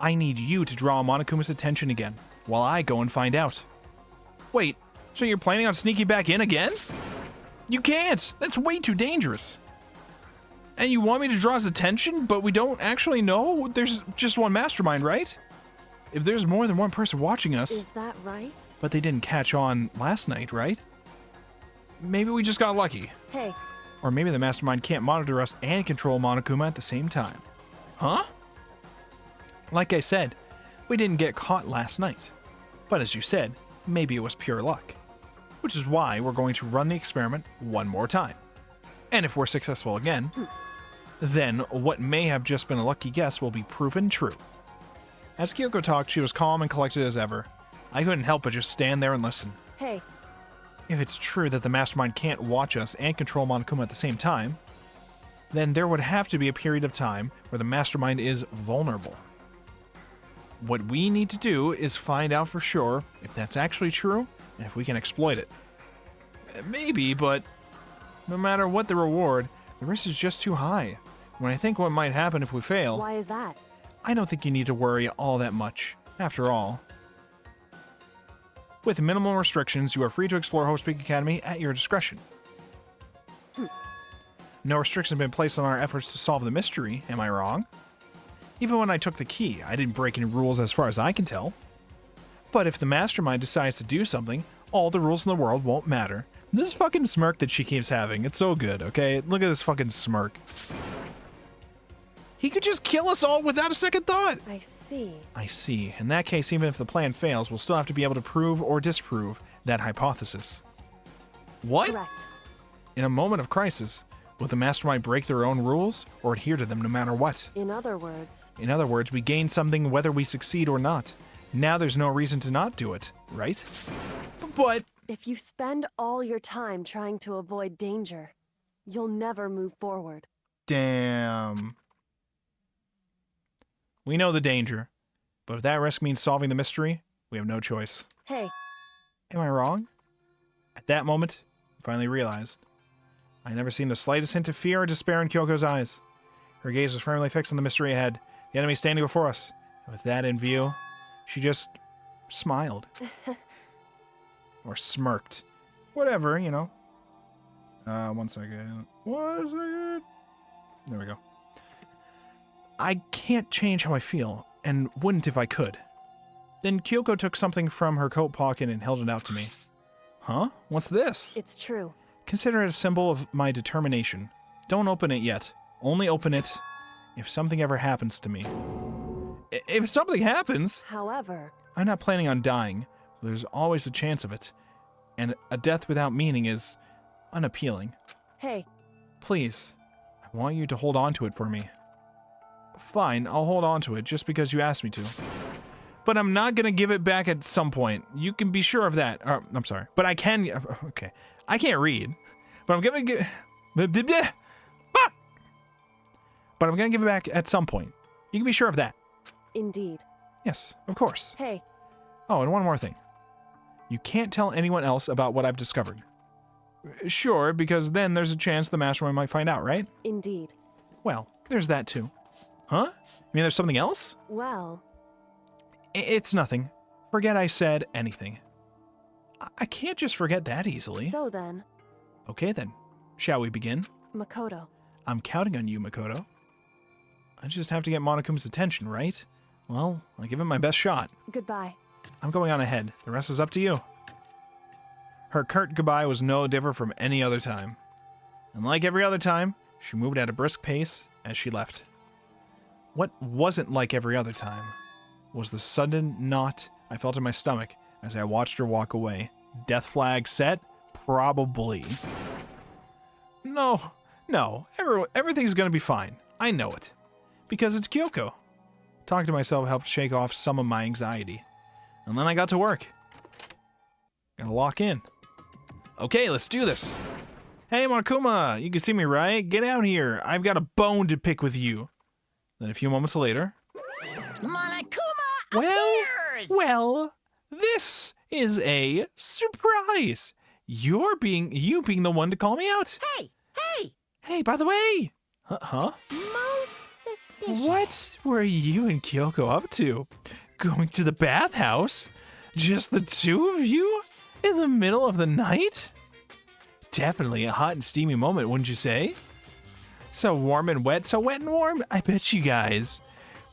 I need you to draw Monokuma's attention again, while I go and find out. Wait, so you're planning on sneaking back in again? You can't! That's way too dangerous! And you want me to draw his attention, but we don't actually know? There's just one mastermind, right? If there's more than one person watching us... is that right? But they didn't catch on last night, right? Maybe we just got lucky. Hey, Or maybe the mastermind can't monitor us and control Monokuma at the same time. Huh? Like I said, we didn't get caught last night. But as you said, maybe it was pure luck. Which is why we're going to run the experiment one more time. And if we're successful again, then what may have just been a lucky guess will be proven true. As Kyoko talked, she was calm and collected as ever. I couldn't help but just stand there and listen. Hey, If it's true that the mastermind can't watch us and control Monokuma at the same time, then there would have to be a period of time where the mastermind is vulnerable. What we need to do is find out for sure if that's actually true and if we can exploit it. Maybe, but no matter what the reward, the risk is just too high. When I think what might happen if we fail, why is that? I don't think you need to worry all that much. After all, with minimal restrictions, you are free to explore Hope's Peak Academy at your discretion. No restrictions have been placed on our efforts to solve the mystery, am I wrong? Even when I took the key, I didn't break any rules as far as I can tell. But if the mastermind decides to do something, all the rules in the world won't matter. This fucking smirk that she keeps having, it's so good, okay? Look at this fucking smirk. He could just kill us all without a second thought. I see. I see. In that case, even if the plan fails, we'll still have to be able to prove or disprove that hypothesis. What? Correct. In a moment of crisis, will the mastermind break their own rules or adhere to them no matter what? In other words, We gain something whether we succeed or not. Now there's no reason to not do it, right? But if you spend all your time trying to avoid danger, you'll never move forward. damn. We know the danger, but if that risk means solving the mystery, we have no choice. Hey, Am I wrong? At that moment, I finally realized. I had never seen the slightest hint of fear or despair in Kyoko's eyes. Her gaze was firmly fixed on the mystery ahead, the enemy standing before us. And with that in view, she just smiled. Or smirked. Whatever, you know. 1 second. 1 second. There we go. I can't change how I feel, and wouldn't if I could. Then Kyoko took something from her coat pocket and held it out to me. Huh? What's this? it's true. Consider it a symbol of my determination. Don't open it yet. Only open it if something ever happens to me. If something happens, However, I'm not planning on dying. There's always a chance of it. And a death without meaning is unappealing. hey, Please, I want you to hold on to it for me. Fine, I'll hold on to it just because you asked me to. But I'm not going to give it back at some point. You can be sure of that. I'm sorry. But I can... Okay. I can't read. But I'm going to give... But I'm going to give it back at some point. You can be sure of that. indeed. Yes, of course. Hey, Oh, and one more thing. You can't tell anyone else about what I've discovered. Sure, because then there's a chance the mastermind might find out, right? indeed. Well, there's that too. Huh? You mean there's something else? Well, It's nothing. Forget I said anything. I can't just forget that easily. so then, Okay then. Shall we begin? Makoto. I'm counting on you, Makoto. I just have to get Monokuma's attention, right? Well, I'll give him my best shot. Goodbye. I'm going on ahead. The rest is up to you. Her curt goodbye was no different from any other time. And like every other time, she moved at a brisk pace as she left. What wasn't like every other time was the sudden knot I felt in my stomach as I watched her walk away. Death flag set? Probably. No, everything's gonna be fine. I know it. Because it's Kyoko. Talking to myself helped shake off some of my anxiety. And then I got to work. Gotta lock in. Okay, let's do this. Hey, Monokuma, you can see me, right? Get out here. I've got a bone to pick with you. Then a few moments later... Monokuma Well, appears! well, this is a surprise. You being the one to call me out. Hey! Hey, by the way. Huh? Most suspicious. What were you and Kyoko up to? Going to the bathhouse? Just the two of you? In the middle of the night? Definitely a hot and steamy moment, wouldn't you say? So warm and wet, so wet and warm? I bet you guys.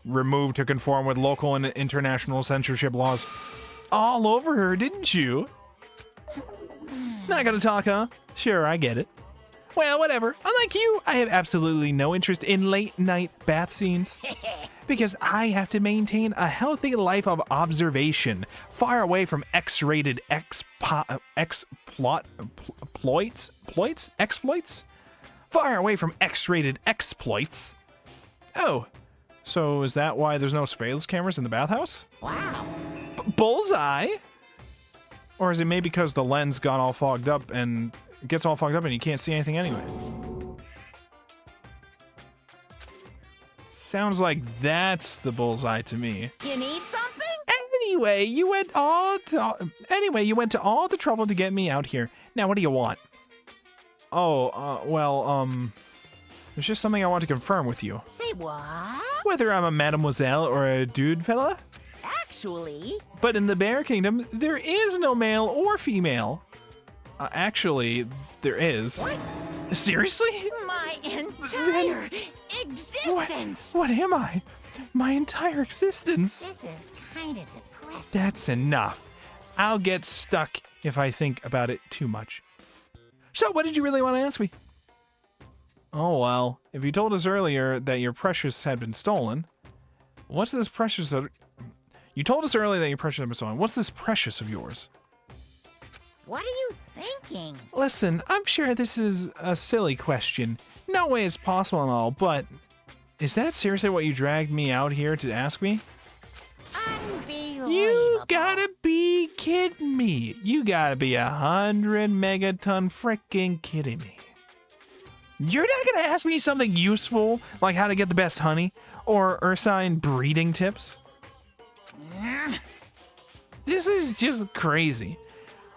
Removed to conform with local and international censorship laws. All over her, didn't you? Not gonna talk, huh? Sure, I get it. Well, whatever. Unlike you, I have absolutely no interest in late-night bath scenes. Because I have to maintain a healthy life of observation, far away from X-rated exploits. far away from X-rated exploits. Oh, so is that why there's no surveillance cameras in the bathhouse? Wow. Bullseye? Or is it maybe because the lens got all fogged up and gets all fogged up and you can't see anything anyway? Sounds like that's the bullseye to me. You need something? Anyway, you went to all the trouble to get me out here. Now, what do you want? Oh, there's just something I want to confirm with you. Say what? Whether I'm a mademoiselle or a dude fella. Actually... But in the Bear Kingdom, there is no male or female. Actually, there is. What? Seriously? My entire existence! What am I? My entire existence? This is kind of depressing. That's enough. I'll get stuck if I think about it too much. So, what did you really want to ask me? Oh, well, if you told us earlier that your precious had been stolen, what's this precious... You told us earlier that your precious had been stolen. What's this precious of yours? What are you thinking? Listen, I'm sure this is a silly question. No way it's possible and all, but... Is that seriously what you dragged me out here to ask me? Unbelievable. You gotta be kidding me. You gotta be 100 megaton frickin' kidding me. You're not gonna ask me something useful, like how to get the best honey, or ursine breeding tips? This is just crazy.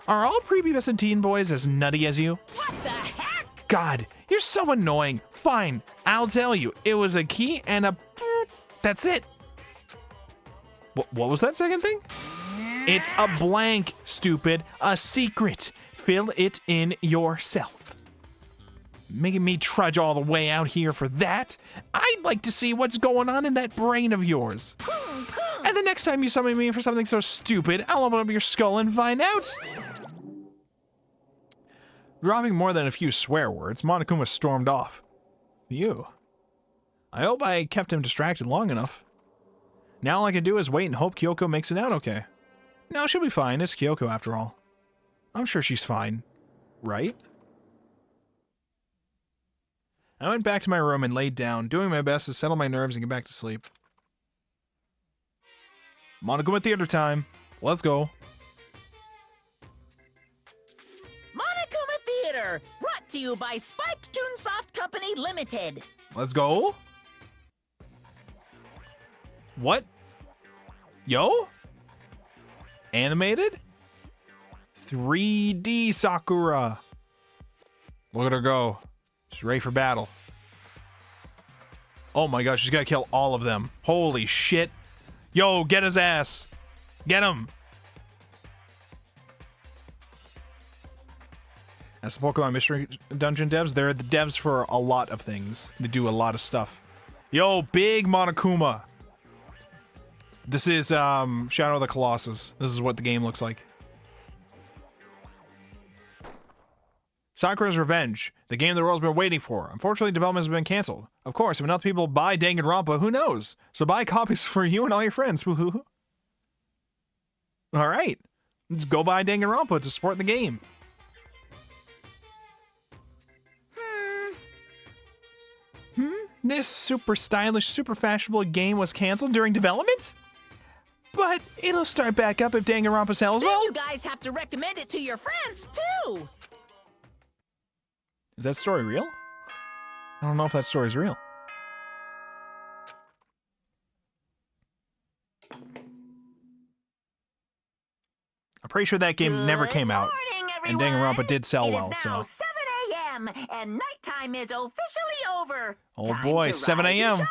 Are all prepubescent teen boys as nutty as you? What the heck? God, you're so annoying. Fine, I'll tell you. It was a key and a... That's it. What was that second thing? It's a blank, stupid. A secret. Fill it in yourself. Making me trudge all the way out here for that? I'd like to see what's going on in that brain of yours. And the next time you summon me for something so stupid, I'll open up your skull and find out. Dropping more than a few swear words, Monokuma stormed off. Phew. I hope I kept him distracted long enough. Now all I can do is wait and hope Kyoko makes it out okay. No, she'll be fine. It's Kyoko after all. I'm sure she's fine. Right? I went back to my room and laid down, doing my best to settle my nerves and get back to sleep. Monokuma theater time. Let's go. Monokuma Theater, brought to you by Spike Toonsoft Company Limited. Let's go. What? Yo? Animated? 3D Sakura. Look at her go. She's ready for battle. Oh my gosh, she's gotta kill all of them. Holy shit. Yo, get his ass. Get him. As the Pokemon Mystery Dungeon devs, they're the devs for a lot of things. They do a lot of stuff. Yo, big Monokuma. This is Shadow of the Colossus. This is what the game looks like. Sakura's Revenge, the game the world's been waiting for. Unfortunately, development has been canceled. Of course, if enough people buy Danganronpa, who knows? So buy copies for you and all your friends. Woohoo. Alright. Let's go buy Danganronpa to support the game. This super stylish, super fashionable game was canceled during development? But it'll start back up if Danganronpa sells well. Then you guys have to recommend it to your friends, too. Is that story real? I don't know if that story's real. I'm pretty sure that game never came out. And Danganronpa did sell well, so. 7 a.m. and nighttime is officially over. Oh Time boy, to 7 rise and a.m. shine.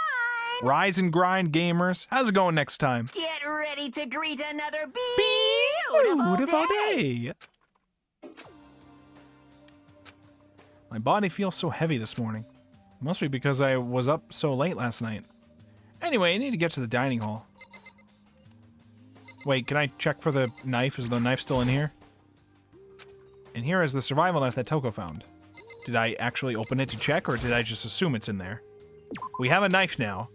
Rise and grind, gamers. How's it going next time? Get ready to greet another Beautiful day. My body feels so heavy this morning. Must be because I was up so late last night. Anyway, I need to get to the dining hall. Wait, can I check for the knife? Is the knife still in here? And here is the survival knife that Toko found. Did I actually open it to check, or did I just assume it's in there? We have a knife now,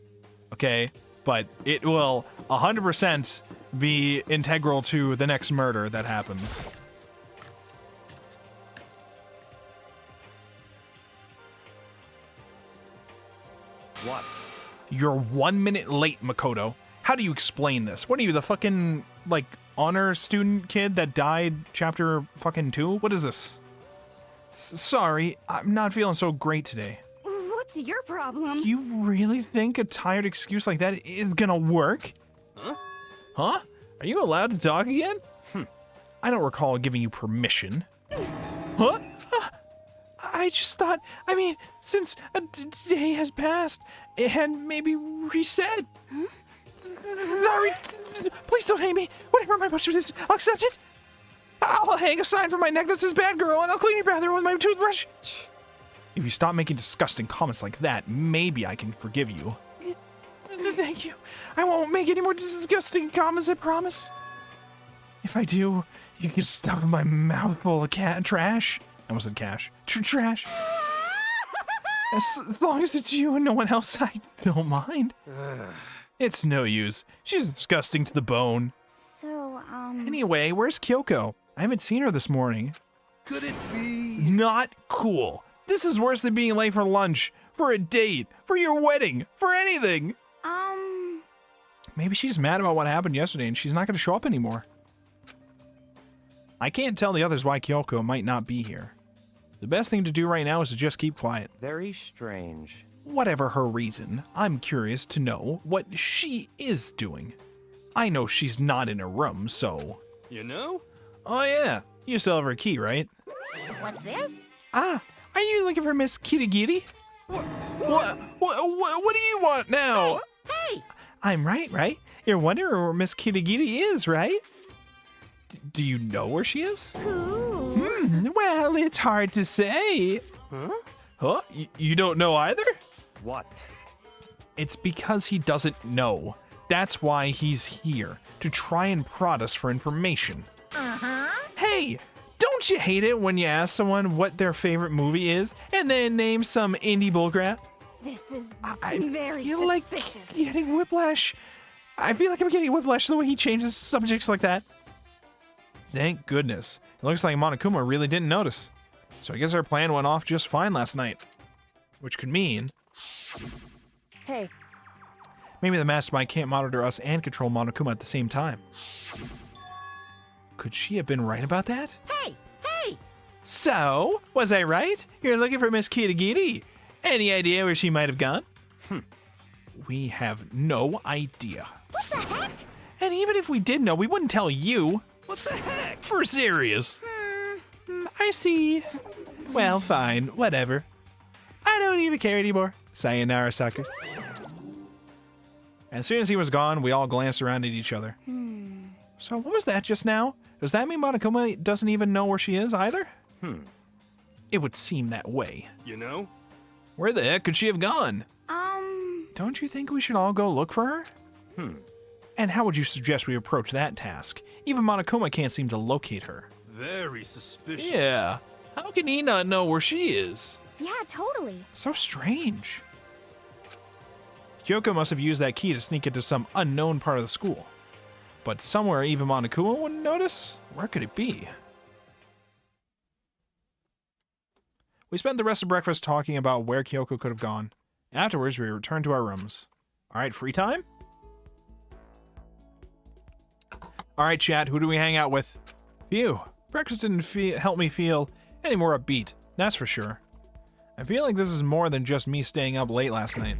okay? But it will 100% be integral to the next murder that happens. What? You're 1 minute late, Makoto. How do you explain this? What are you, the fucking, like, honor student kid that died chapter fucking 2? What is this? Sorry, I'm not feeling so great today. What's your problem? You really think a tired excuse like that is gonna work? Huh? Huh? Are you allowed to talk again? I don't recall giving you permission. Huh? I just thought, I mean, since a day has passed, it had maybe reset. Sorry, please don't hate me. Whatever my punishment is, I'll accept it. I'll hang a sign from my neck that says bad girl, and I'll clean your bathroom with my toothbrush. If you stop making disgusting comments like that, maybe I can forgive you. Thank you. I won't make any more disgusting comments, I promise. If I do, you can stuff my mouth full of trash. I almost said cash. Trash. As long as it's you and no one else, I don't mind. It's no use. She's disgusting to the bone. So, Anyway, where's Kyoko? I haven't seen her this morning. Could it be? Not cool. This is worse than being late for lunch, for a date, for your wedding, for anything. Maybe she's mad about what happened yesterday and she's not going to show up anymore. I can't tell the others why Kyoko might not be here. The best thing to do right now is to just keep quiet. Very strange. Whatever her reason, I'm curious to know what she is doing. I know she's not in her room, so... You know? Oh yeah, you still have her key, right? What's this? Ah, are you looking for Miss Kirigiri? What do you want now? Hey! I'm right? You're wondering where Miss Kirigiri is, right? Do you know where she is? Well, it's hard to say. Huh? You don't know either? What? It's because he doesn't know. That's why he's here, to try and prod us for information. Hey, don't you hate it when you ask someone what their favorite movie is and then name some indie bullcrap? This is I very feel like suspicious. getting whiplash. I feel like I'm getting whiplash the way he changes subjects like that. Thank goodness. It looks like Monokuma really didn't notice. So I guess our plan went off just fine last night. Which could mean... Hey, maybe the mastermind can't monitor us and control Monokuma at the same time. Could she have been right about that? Hey! Hey! So, was I right? You're looking for Miss Kirigiri. Any idea where she might have gone? We have no idea. what the heck? And even if we did know, we wouldn't tell you. What the heck? For serious. I see. Well, fine. Whatever. I don't even care anymore. Sayonara, suckers. As soon as he was gone, we all glanced around at each other. So what was that just now? Does that mean Monokuma doesn't even know where she is either? It would seem that way. You know? Where the heck could she have gone? Don't you think we should all go look for her? And how would you suggest we approach that task? Even Monokuma can't seem to locate her. Very suspicious. Yeah. How can he not know where she is? Yeah, totally. So strange. Kyoko must have used that key to sneak into some unknown part of the school. But somewhere even Monokuma wouldn't notice? Where could it be? We spent the rest of breakfast talking about where Kyoko could have gone. Afterwards, we returned to our rooms. Alright, free time? Alright, chat, who do we hang out with? Phew. Breakfast didn't help me feel any more upbeat, that's for sure. I feel like this is more than just me staying up late last night.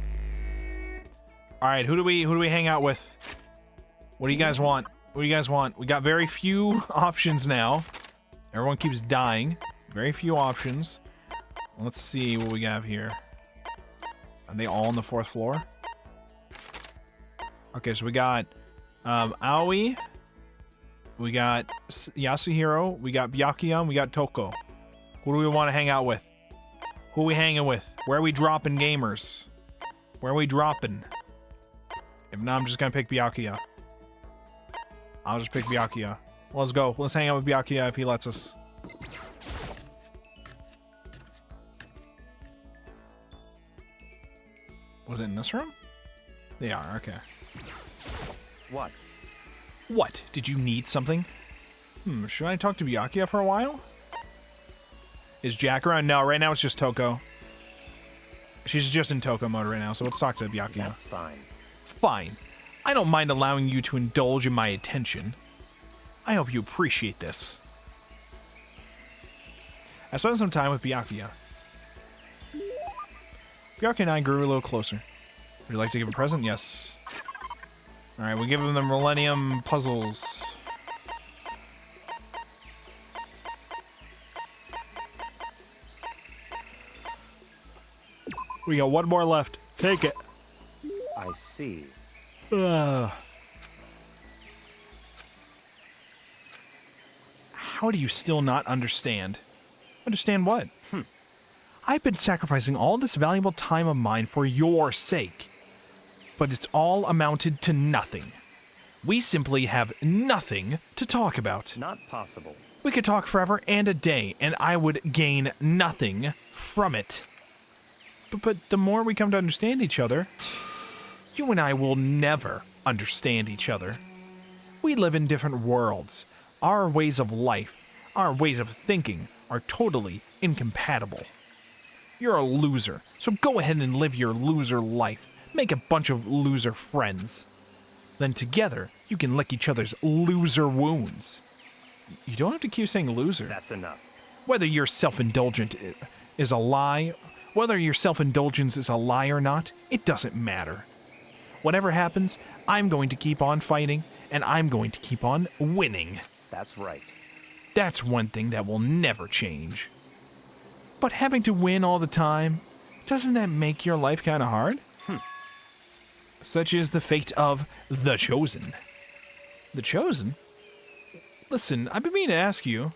Alright, who do we hang out with? What do you guys want? What do you guys want? We got very few options now. Everyone keeps dying. Very few options. Let's see what we have here. Are they all on the 4th floor? Okay, so we got Aoi. We got Yasuhiro. We got Byakuya. We got Toko. Who do we want to hang out with? Who are we hanging with? Where are we dropping gamers? Where are we dropping? If not, I'm just gonna pick Byakuya. I'll just pick Byakuya. Let's go. Let's hang out with Byakuya if he lets us. Was it in this room? They are, okay. What? What? Did you need something? Should I talk to Byakuya for a while? Is Jack around? No, right now it's just Toko. She's just in Toko mode right now, so let's talk to Byakuya. That's fine. Fine. I don't mind allowing you to indulge in my attention. I hope you appreciate this. I spent some time with Byakuya. Byakuya and I grew a little closer. Would you like to give a present? Yes. Alright, we'll give him the Millennium Puzzles. We got one more left. Take it. I see. How do you still not understand? Understand what? I've been sacrificing all this valuable time of mine for your sake. But it's all amounted to nothing. We simply have nothing to talk about. Not possible. We could talk forever and a day, and I would gain nothing from it. But the more we come to understand each other, you and I will never understand each other. We live in different worlds. Our ways of life, our ways of thinking are totally incompatible. You're a loser, so go ahead and live your loser life. Make a bunch of loser friends. Then together, you can lick each other's loser wounds. You don't have to keep saying loser. That's enough. Whether your self-indulgent is a lie, whether your self-indulgence is a lie or not, it doesn't matter. Whatever happens, I'm going to keep on fighting, and I'm going to keep on winning. That's right. That's one thing that will never change. But having to win all the time, doesn't that make your life kind of hard? Such is the fate of The Chosen. The Chosen? Listen, I've been meaning to ask you,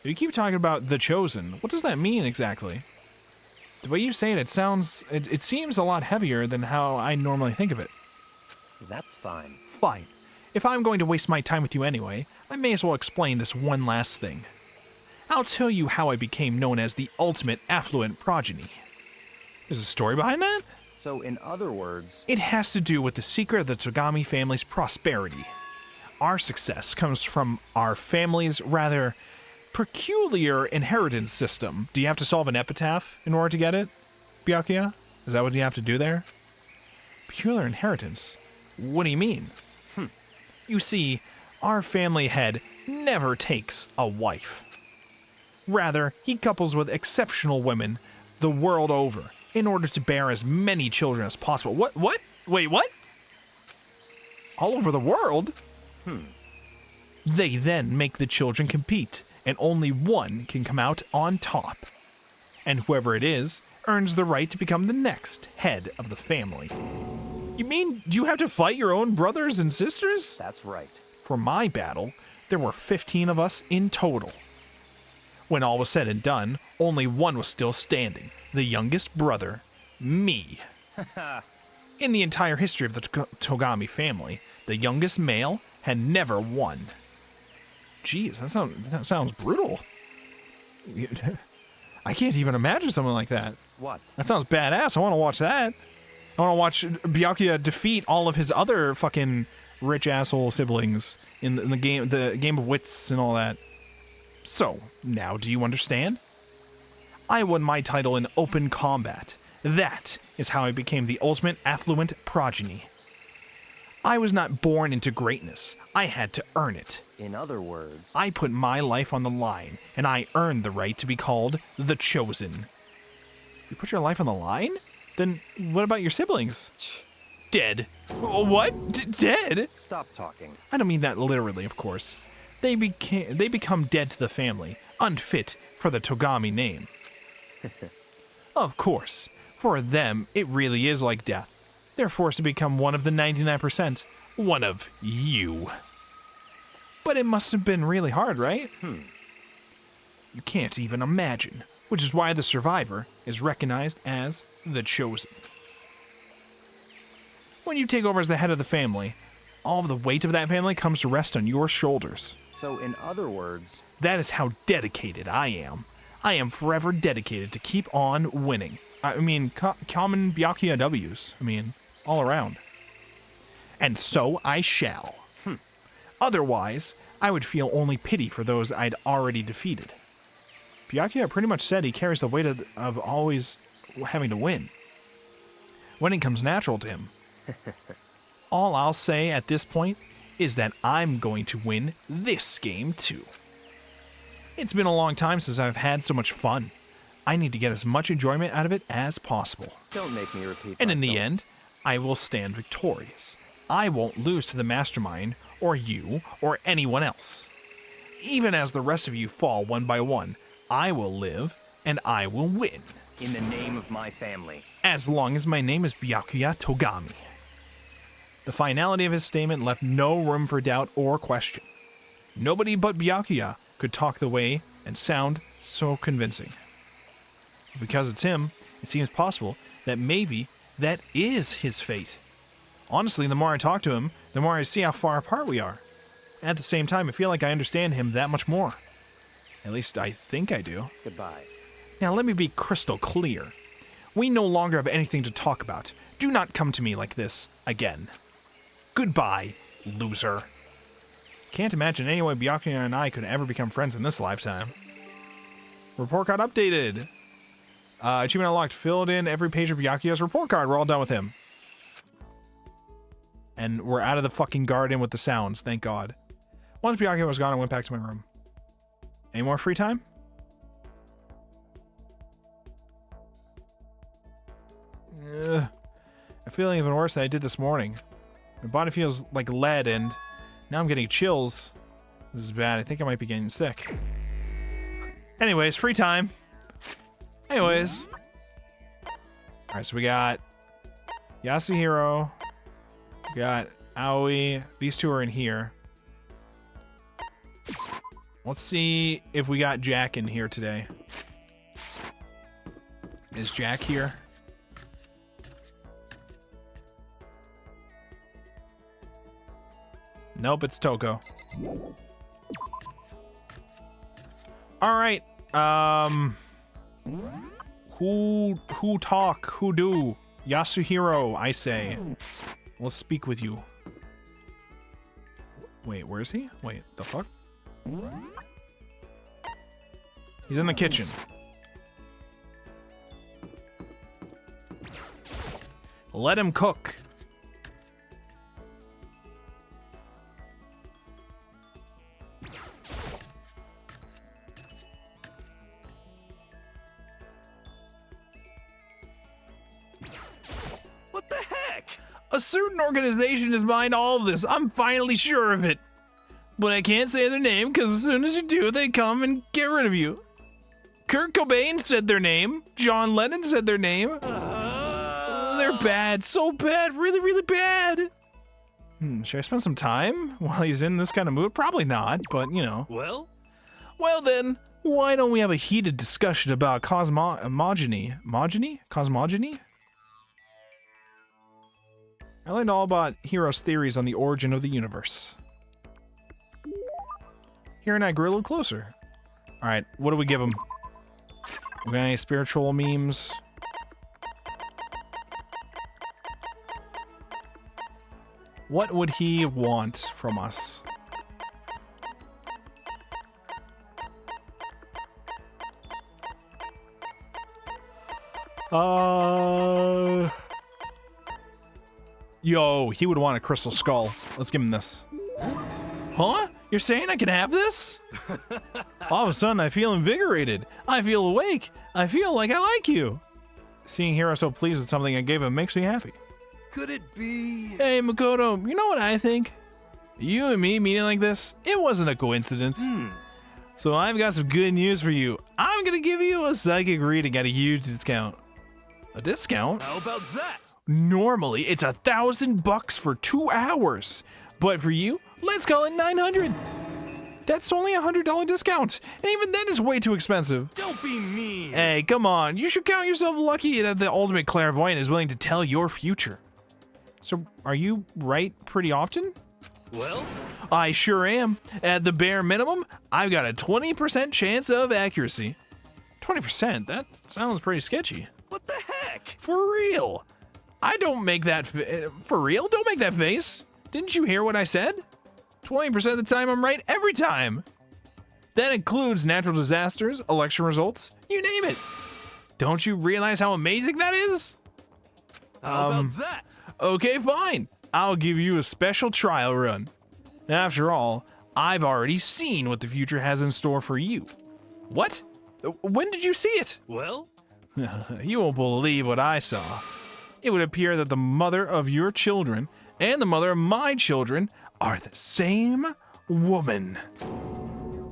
if you keep talking about The Chosen, what does that mean exactly? The way you say it, it seems a lot heavier than how I normally think of it. That's fine. Fine. If I'm going to waste my time with you anyway, I may as well explain this one last thing. I'll tell you how I became known as the ultimate affluent progeny. There's a story behind that? So, in other words, It has to do with the secret of the Togami family's prosperity. Our success comes from our family's rather peculiar inheritance system. Do you have to solve an epitaph in order to get it, Byakuya? Is that what you have to do there? Peculiar inheritance? What do you mean? You see, our family head never takes a wife. Rather, he couples with exceptional women the world over in order to bear as many children as possible. What? Wait, what? All over the world? They then make the children compete, and only one can come out on top. And whoever it is earns the right to become the next head of the family. You mean you have to fight your own brothers and sisters? that's right. For my battle, there were 15 of us in total. When all was said and done, only one was still standing, the youngest brother, me. In the entire history of the Togami family, the youngest male had never won. Jeez, that sounds brutal. I can't even imagine something like that. What? That sounds badass. I want to watch that. I want to watch Byakuya defeat all of his other fucking rich asshole siblings in the game of wits and all that. So, now do you understand? I won my title in open combat. That is how I became the ultimate affluent progeny. I was not born into greatness. I had to earn it. In other words, I put my life on the line, and I earned the right to be called The Chosen. You put your life on the line? Then what about your siblings? Dead. What? Dead? stop talking. I don't mean that literally, of course. They become dead to the family, unfit for the Togami name. Of course, for them, it really is like death. They're forced to become one of the 99%, one of you. But it must have been really hard, right? You can't even imagine, which is why the survivor is recognized as the Chosen. When you take over as the head of the family, all of the weight of that family comes to rest on your shoulders. So, in other words, That is how dedicated I am. I am forever dedicated to keep on winning. I mean, common Byakuya W's. I mean, all around. And so I shall. Otherwise, I would feel only pity for those I'd already defeated. Byakuya pretty much said he carries the weight of always having to win. when it comes natural to him. All I'll say at this point is that I'm going to win this game too. It's been a long time since I've had so much fun. I need to get as much enjoyment out of it as possible. Don't make me repeat And in the myself. end, I will stand victorious. I won't lose to the mastermind, or you, or anyone else. Even as the rest of you fall one by one, I will live, and I will win. In the name of my family. As long as my name is Byakuya Togami. The finality of his statement left no room for doubt or question. Nobody but Byakuya could talk the way and sound so convincing. Because it's him, it seems possible that maybe that is his fate. Honestly, the more I talk to him, the more I see how far apart we are. At the same time, I feel like I understand him that much more. At least I think I do. Goodbye. Now let me be crystal clear. We no longer have anything to talk about. Do not come to me like this again. Goodbye, loser. Can't imagine any way Byakuya and I could ever become friends in this lifetime. Report card updated. Achievement unlocked. Filled in every page of Byakuya's report card. We're all done with him. And we're out of the fucking garden with the sounds, thank God. Once Byakuya was gone, I went back to my room. Any more free time? I'm feeling even worse than I did this morning. My body feels like lead, and now I'm getting chills. This is bad. I think I might be getting sick. Anyways, free time. Anyways. Alright, so we got Yasuhiro. We got Aoi. These two are in here. Let's see if we got Jack in here today. Is Jack here? Nope, it's Toko. Alright, who talk, who do? Yasuhiro, I say. Let's speak with you. Wait, where is he? Wait, the fuck? He's in the kitchen. Let him cook. What the heck? A certain organization is behind all of this. I'm finally sure of it. But I can't say their name because as soon as you do, they come and get rid of you. Kurt Cobain said their name. John Lennon said their name. They're bad. So bad. Really, really bad. Should I spend some time while he's in this kind of mood? Probably not, but you know. Well? Well then, why don't we have a heated discussion about cosmogony? Cosmogony? I learned all about Hiro's theories on the origin of the universe. Hiro and I grew a little closer. Alright, what do we give him? We got any spiritual memes? What would he want from us? Yo, he would want a crystal skull. Let's give him this. Huh? You're saying I can have this? All of a sudden, I feel invigorated. I feel awake. I feel like I like you. Seeing Hiro so pleased with something I gave him makes me happy. Could it be? Hey, Makoto, you know what I think? You and me meeting like this, it wasn't a coincidence. So I've got some good news for you. I'm gonna give you a psychic reading at a huge discount. A discount? How about that? Normally, it's $1,000 for 2 hours. But for you, let's call it $900. That's only $100 discount. And even then is way too expensive. Don't be mean. Hey, come on. You should count yourself lucky that the ultimate clairvoyant is willing to tell your future. So, are you right pretty often? Well? I sure am. At the bare minimum, I've got a 20% chance of accuracy. 20%? That sounds pretty sketchy. What the heck? For real. I don't make that for real? Don't make that face. Didn't you hear what I said? 20% of the time I'm right every time. That includes natural disasters, election results, you name it. Don't you realize how amazing that is? How about that? Okay, fine. I'll give you a special trial run. After all, I've already seen what the future has in store for you. What? When did you see it? Well, You won't believe what I saw. It would appear that the mother of your children and the mother of my children are the same woman.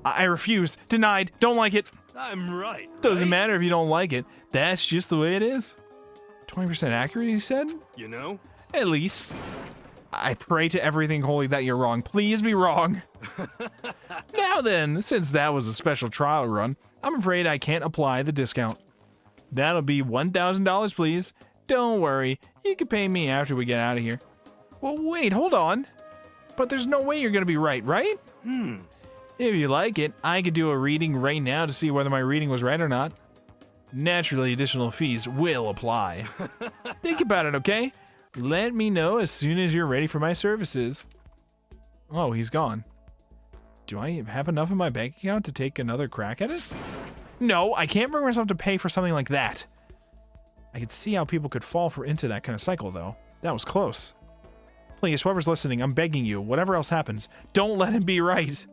I refuse. Denied. Don't like it. I'm right. Doesn't right? matter if you don't like it. That's just the way it is. 20% accurate, he said? You know? At least. I pray to everything holy that you're wrong. Please be wrong. Now then, since that was a special trial run, I'm afraid I can't apply the discount. That'll be $1,000, please. Don't worry. You can pay me after we get out of here. Well, wait, hold on. But there's no way you're going to be right? If you like it, I could do a reading right now to see whether my reading was right or not. Naturally, additional fees will apply. Think about it, okay? Let me know as soon as you're ready for my services. Oh, he's gone. Do I have enough in my bank account to take another crack at it? No, I can't bring myself to pay for something like that. I could see how people could fall into that kind of cycle, though. That was close. Please, whoever's listening, I'm begging you, whatever else happens, don't let him be right.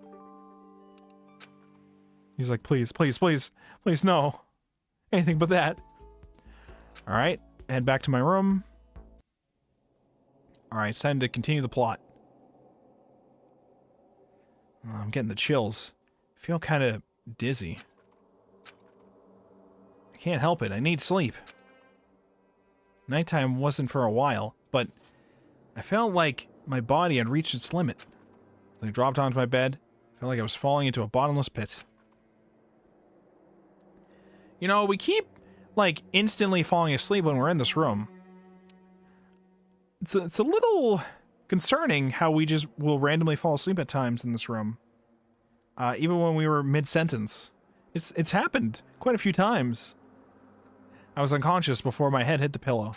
He's like, please, please, please, please, no. Anything but that. All right, head back to my room. All right, it's time to continue the plot. Oh, I'm getting the chills. I feel kind of dizzy. I can't help it. I need sleep. Nighttime wasn't for a while, but I felt like my body had reached its limit. As I dropped onto my bed, I felt like I was falling into a bottomless pit. You know, we keep, like, instantly falling asleep when we're in this room. It's a little concerning how we just will randomly fall asleep at times in this room. Even when we were mid-sentence. It's happened quite a few times. I was unconscious before my head hit the pillow.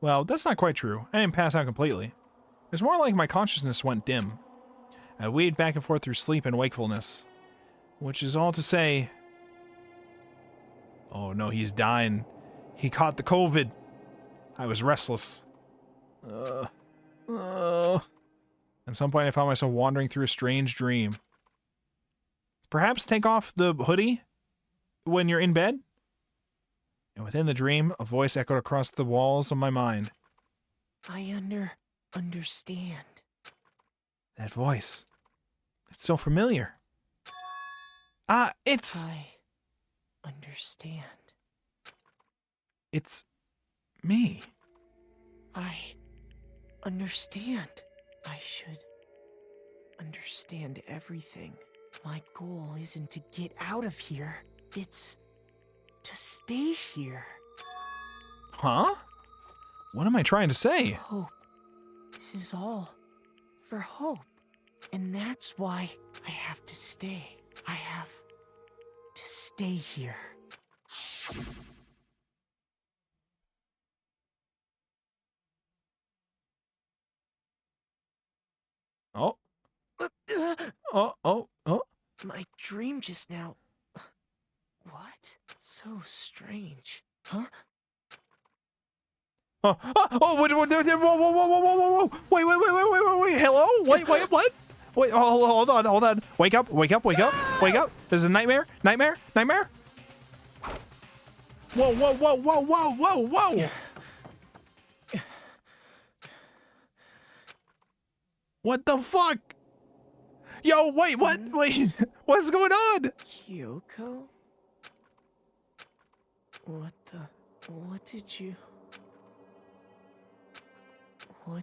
Well, that's not quite true. I didn't pass out completely. It was more like my consciousness went dim. I weaved back and forth through sleep and wakefulness. Which is all to say... Oh no, he's dying. He caught the COVID. I was restless. At some point I found myself wandering through a strange dream. Perhaps take off the hoodie when you're in bed? And within the dream, a voice echoed across the walls of my mind. I understand. That voice. It's so familiar. It's... I understand. It's... me. I understand. I should understand everything. My goal isn't to get out of here. It's to stay here. Huh? What am I trying to say? Hope. This is all for hope. And that's why I have to stay. I have to stay here. Oh. Oh. My dream just now. What? So strange. Huh? Wait, whoa, wait, hello? Wait, what? Wait, hold on. Wake up. There's a nightmare. Whoa. What the fuck? Yo, wait, what? Wait, what's going on? Kyoko? What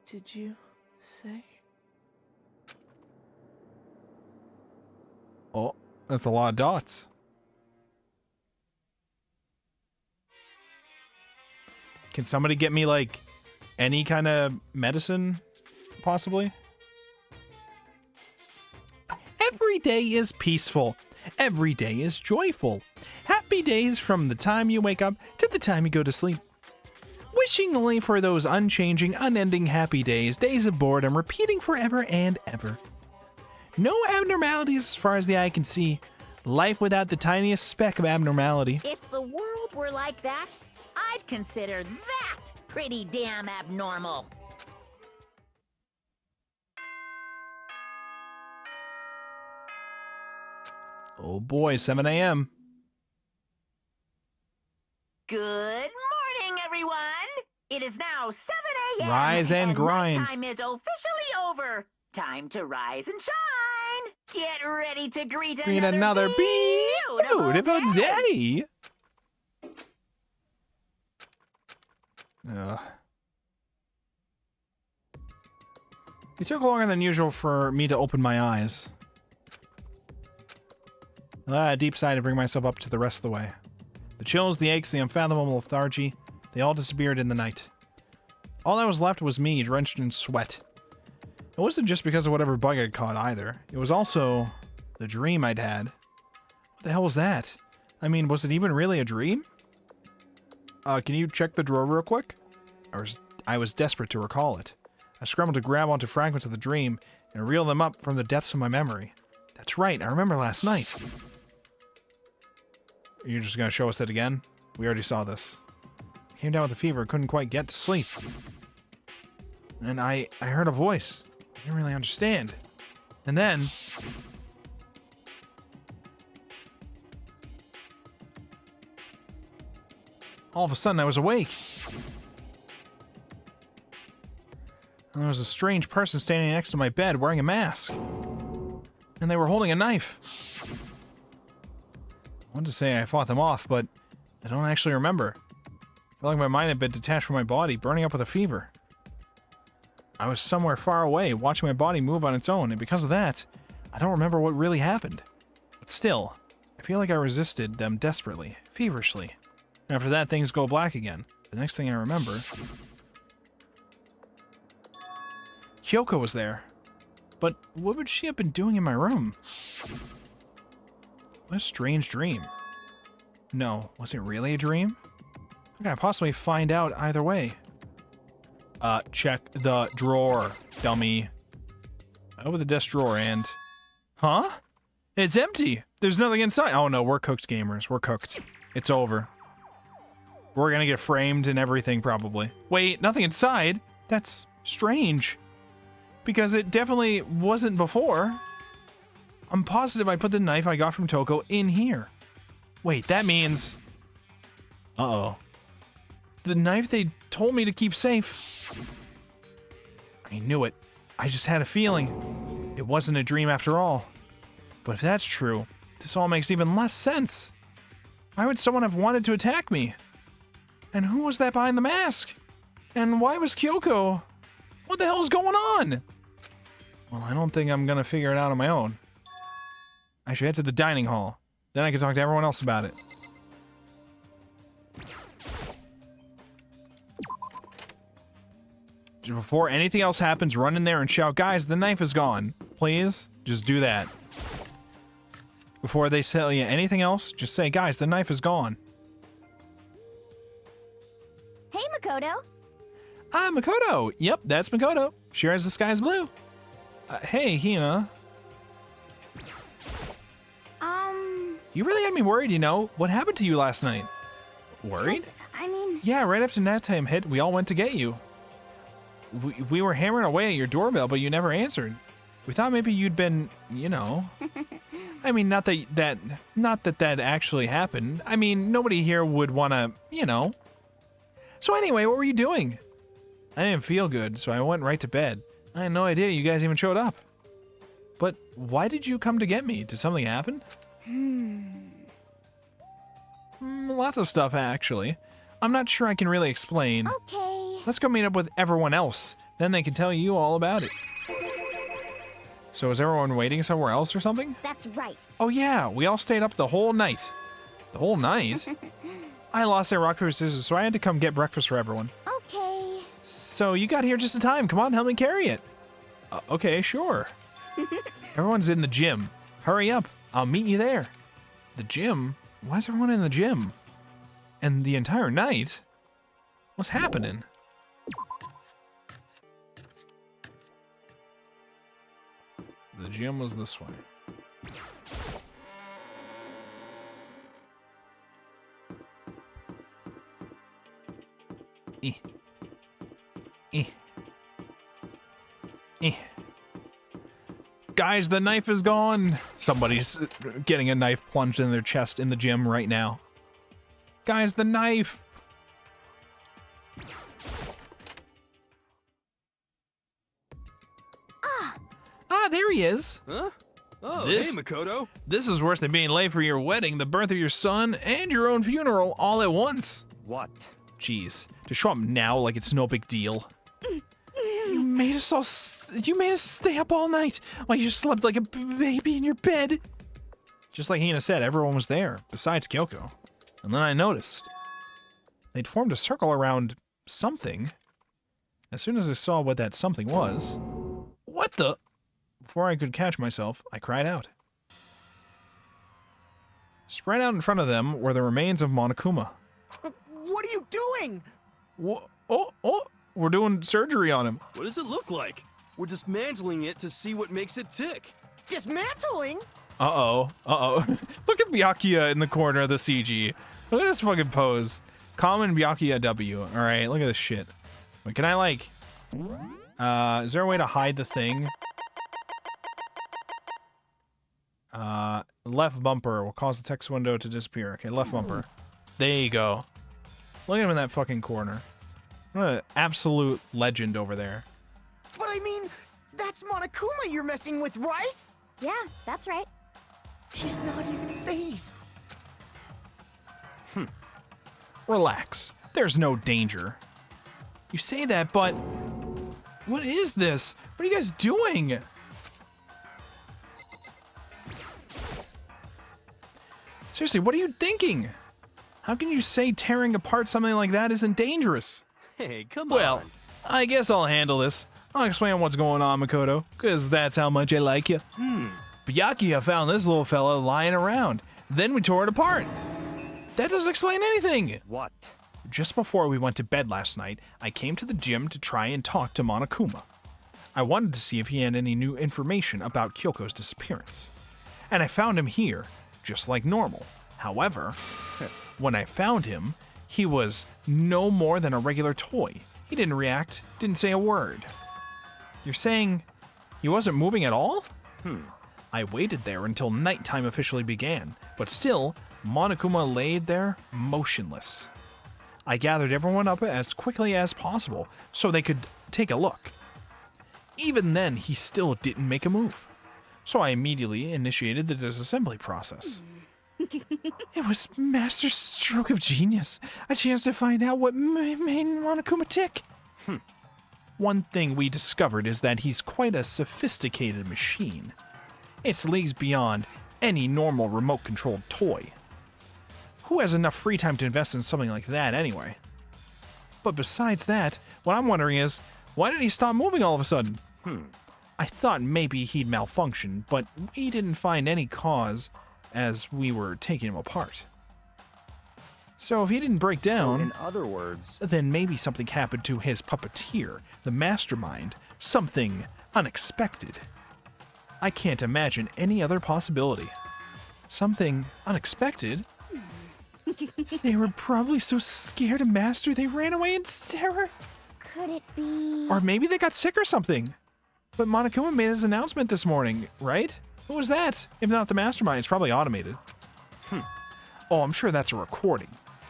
did you say? Oh, that's a lot of dots. Can somebody get me, like, any kind of medicine, possibly? Every day is peaceful. Every day is joyful. Happy days from the time you wake up to the time you go to sleep. Wishing only for those unchanging, unending happy days, days of boredom, repeating forever and ever. No abnormalities as far as the eye can see. Life without the tiniest speck of abnormality. If the world were like that, I'd consider that pretty damn abnormal. Oh boy, 7 a.m. Good morning, everyone. It is now 7 a.m. Rise and grind. Nighttime is officially over. Time to rise and shine. Get ready to greet Another beautiful day. It took longer than usual for me to open my eyes. A deep sigh to bring myself up to the rest of the way. The chills, the aches, the unfathomable lethargy, they all disappeared in the night. All that was left was me, drenched in sweat. It wasn't just because of whatever bug I'd caught either. It was also the dream I'd had. What the hell was that? I mean, was it even really a dream? Can you check the drawer real quick? I was desperate to recall it. I scrambled to grab onto fragments of the dream and reel them up from the depths of my memory. That's right, I remember last night. You're just gonna show us that again? We already saw this. I came down with a fever, couldn't quite get to sleep. And I heard a voice. I didn't really understand. And then... all of a sudden, I was awake. And there was a strange person standing next to my bed wearing a mask. And they were holding a knife. I wanted to say I fought them off, but I don't actually remember. I felt like my mind had been detached from my body, burning up with a fever. I was somewhere far away, watching my body move on its own, and because of that, I don't remember what really happened. But still, I feel like I resisted them desperately, feverishly. And after that, things go black again. The next thing I remember... Kyoko was there. But what would she have been doing in my room? What a strange dream. No, was it really a dream? How can I possibly find out either way? Check the drawer, dummy. I open the desk drawer and... Huh? It's empty! There's nothing inside! Oh no, we're cooked, gamers. We're cooked. It's over. We're gonna get framed and everything, probably. Wait, nothing inside? That's strange. Because it definitely wasn't before. I'm positive I put the knife I got from Toko in here. Wait, that means... Uh-oh. The knife they told me to keep safe. I knew it. I just had a feeling. It wasn't a dream after all. But if that's true, this all makes even less sense. Why would someone have wanted to attack me? And who was that behind the mask? And why was Kyoko? What the hell's going on? Well, I don't think I'm gonna figure it out on my own. I should head to the dining hall. Then I can talk to everyone else about it. Before anything else happens, run in there and shout, guys, the knife is gone. Please, just do that. Before they tell you anything else, just say, guys, the knife is gone. Hey, Makoto. Makoto. Yep, that's Makoto. Sure as the sky's blue. Hey, Hina. You really had me worried, you know. What happened to you last night? Worried? I mean... Yeah, right after nap time hit, we all went to get you. We were hammering away at your doorbell, but you never answered. We thought maybe you'd been, you know... I mean, not that actually happened. I mean, nobody here would want to, you know... So anyway, what were you doing? I didn't feel good, so I went right to bed. I had no idea you guys even showed up. But why did you come to get me? Did something happen? Lots of stuff, actually. I'm not sure I can really explain. Okay. Let's go meet up with everyone else. Then they can tell you all about it. So is everyone waiting somewhere else or something? That's right. Oh yeah, we all stayed up the whole night. The whole night? I lost at rock, paper, scissors, so I had to come get breakfast for everyone. Okay. So you got here just in time. Come on, help me carry it. Okay, sure. Everyone's in the gym. Hurry up. I'll meet you there. The gym? Why is everyone in the gym? And the entire night? What's happening? The gym was this way. Eh. Eh. Guys, the knife is gone. Somebody's getting a knife plunged in their chest in the gym right now. Guys, the knife. Ah, there he is. Huh? Oh, This- hey, Makoto. This is worse than being late for your wedding, the birth of your son, and your own funeral all at once. What? Jeez, to show up now like it's no big deal. You made us all. You made us stay up all night while you slept like a baby in your bed. Just like Hina said, everyone was there besides Kyoko. And then I noticed they'd formed a circle around something. As soon as I saw what that something was, what the? Before I could catch myself, I cried out. Spread out in front of them were the remains of Monokuma. What are you doing? Oh, we're doing surgery on him. What does it look like? We're dismantling it to see what makes it tick. Dismantling? Uh-oh. Look at Byakuya in the corner of the CG. Look at this fucking pose. Common Byakuya W. Alright, look at this shit. Wait, can I like... is there a way to hide the thing? Left bumper will cause the text window to disappear. Okay, left bumper. There you go. Look at him in that fucking corner. What an absolute legend over there. But I mean, that's Monokuma you're messing with, right? Yeah, that's right. She's not even phased. Relax. There's no danger. You say that, but... What is this? What are you guys doing? Seriously, what are you thinking? How can you say tearing apart something like that isn't dangerous? Hey, come Well, on. I guess I'll handle this. I'll explain what's going on, Makoto, because that's how much I like you. Byakuya found this little fella lying around. Then we tore it apart. That doesn't explain anything. What? Just before we went to bed last night, I came to the gym to try and talk to Monokuma. I wanted to see if he had any new information about Kyoko's disappearance. And I found him here, just like normal. However, when I found him, he was no more than a regular toy. He didn't react, didn't say a word. You're saying he wasn't moving at all? I waited there until nighttime officially began, but still, Monokuma laid there motionless. I gathered everyone up as quickly as possible so they could take a look. Even then, he still didn't make a move. So I immediately initiated the disassembly process. It was master stroke of genius. A chance to find out what made Monokuma tick. One thing we discovered is that he's quite a sophisticated machine. It's leagues beyond any normal remote-controlled toy. Who has enough free time to invest in something like that anyway? But besides that, what I'm wondering is, why did he stop moving all of a sudden? I thought maybe he'd malfunctioned, but we didn't find any cause as we were taking him apart. So if he didn't break down, In other words, then maybe something happened to his puppeteer, the mastermind, something unexpected. I can't imagine any other possibility. Something unexpected? They were probably so scared of Master they ran away in terror. Could it be? Or maybe they got sick or something. But Monokuma made his announcement this morning, right? What was that? If not the mastermind, it's probably automated. Oh, I'm sure that's a recording.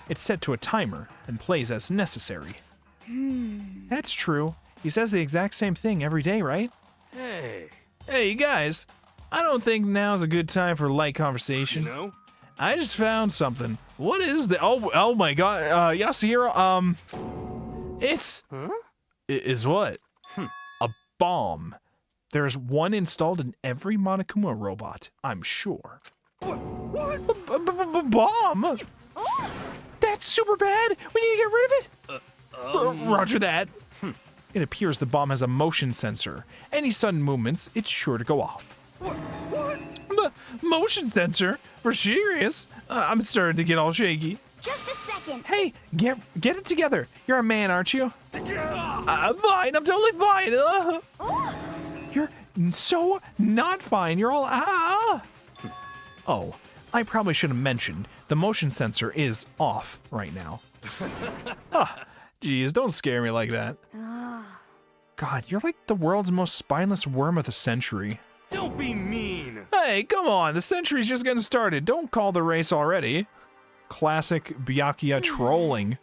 It's set to a timer and plays as necessary. That's true. He says the exact same thing every day, right? Hey, Hey, you guys. I don't think now's a good time for light you conversation. know? I just found something. What is the? Oh my God, Yasuhiro. It's is what? A bomb. There's one installed in every Monokuma robot, I'm sure. What? Bomb? That's super bad. We need to get rid of it. Roger that. It appears the bomb has a motion sensor. Any sudden movements, it's sure to go off. What? Motion sensor? For serious? I'm starting to get all shaky. Just a second. Hey, get it together. You're a man, aren't you? I'm fine. I'm totally fine. You're so not fine. You're all Oh, I probably should have mentioned the motion sensor is off right now. Geez, don't scare me like that. God, you're like the world's most spineless worm of the century. Don't be mean. Hey, come on, the century's just getting started. Don't call the race already. Classic Byakuya trolling.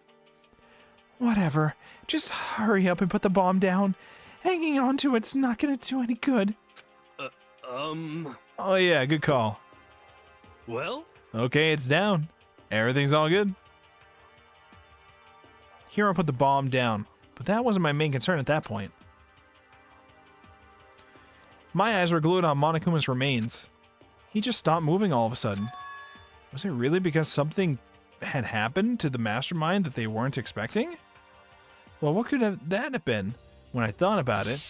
Whatever, just hurry up and put the bomb down. Hanging on to it's not gonna do any good. Oh yeah, good call. Well? Okay, it's down. Everything's all good. Hero put the bomb down, but that wasn't my main concern at that point. My eyes were glued on Monokuma's remains. He just stopped moving all of a sudden. Was it really because something had happened to the mastermind that they weren't expecting? Well, what could that have been? When I thought about it,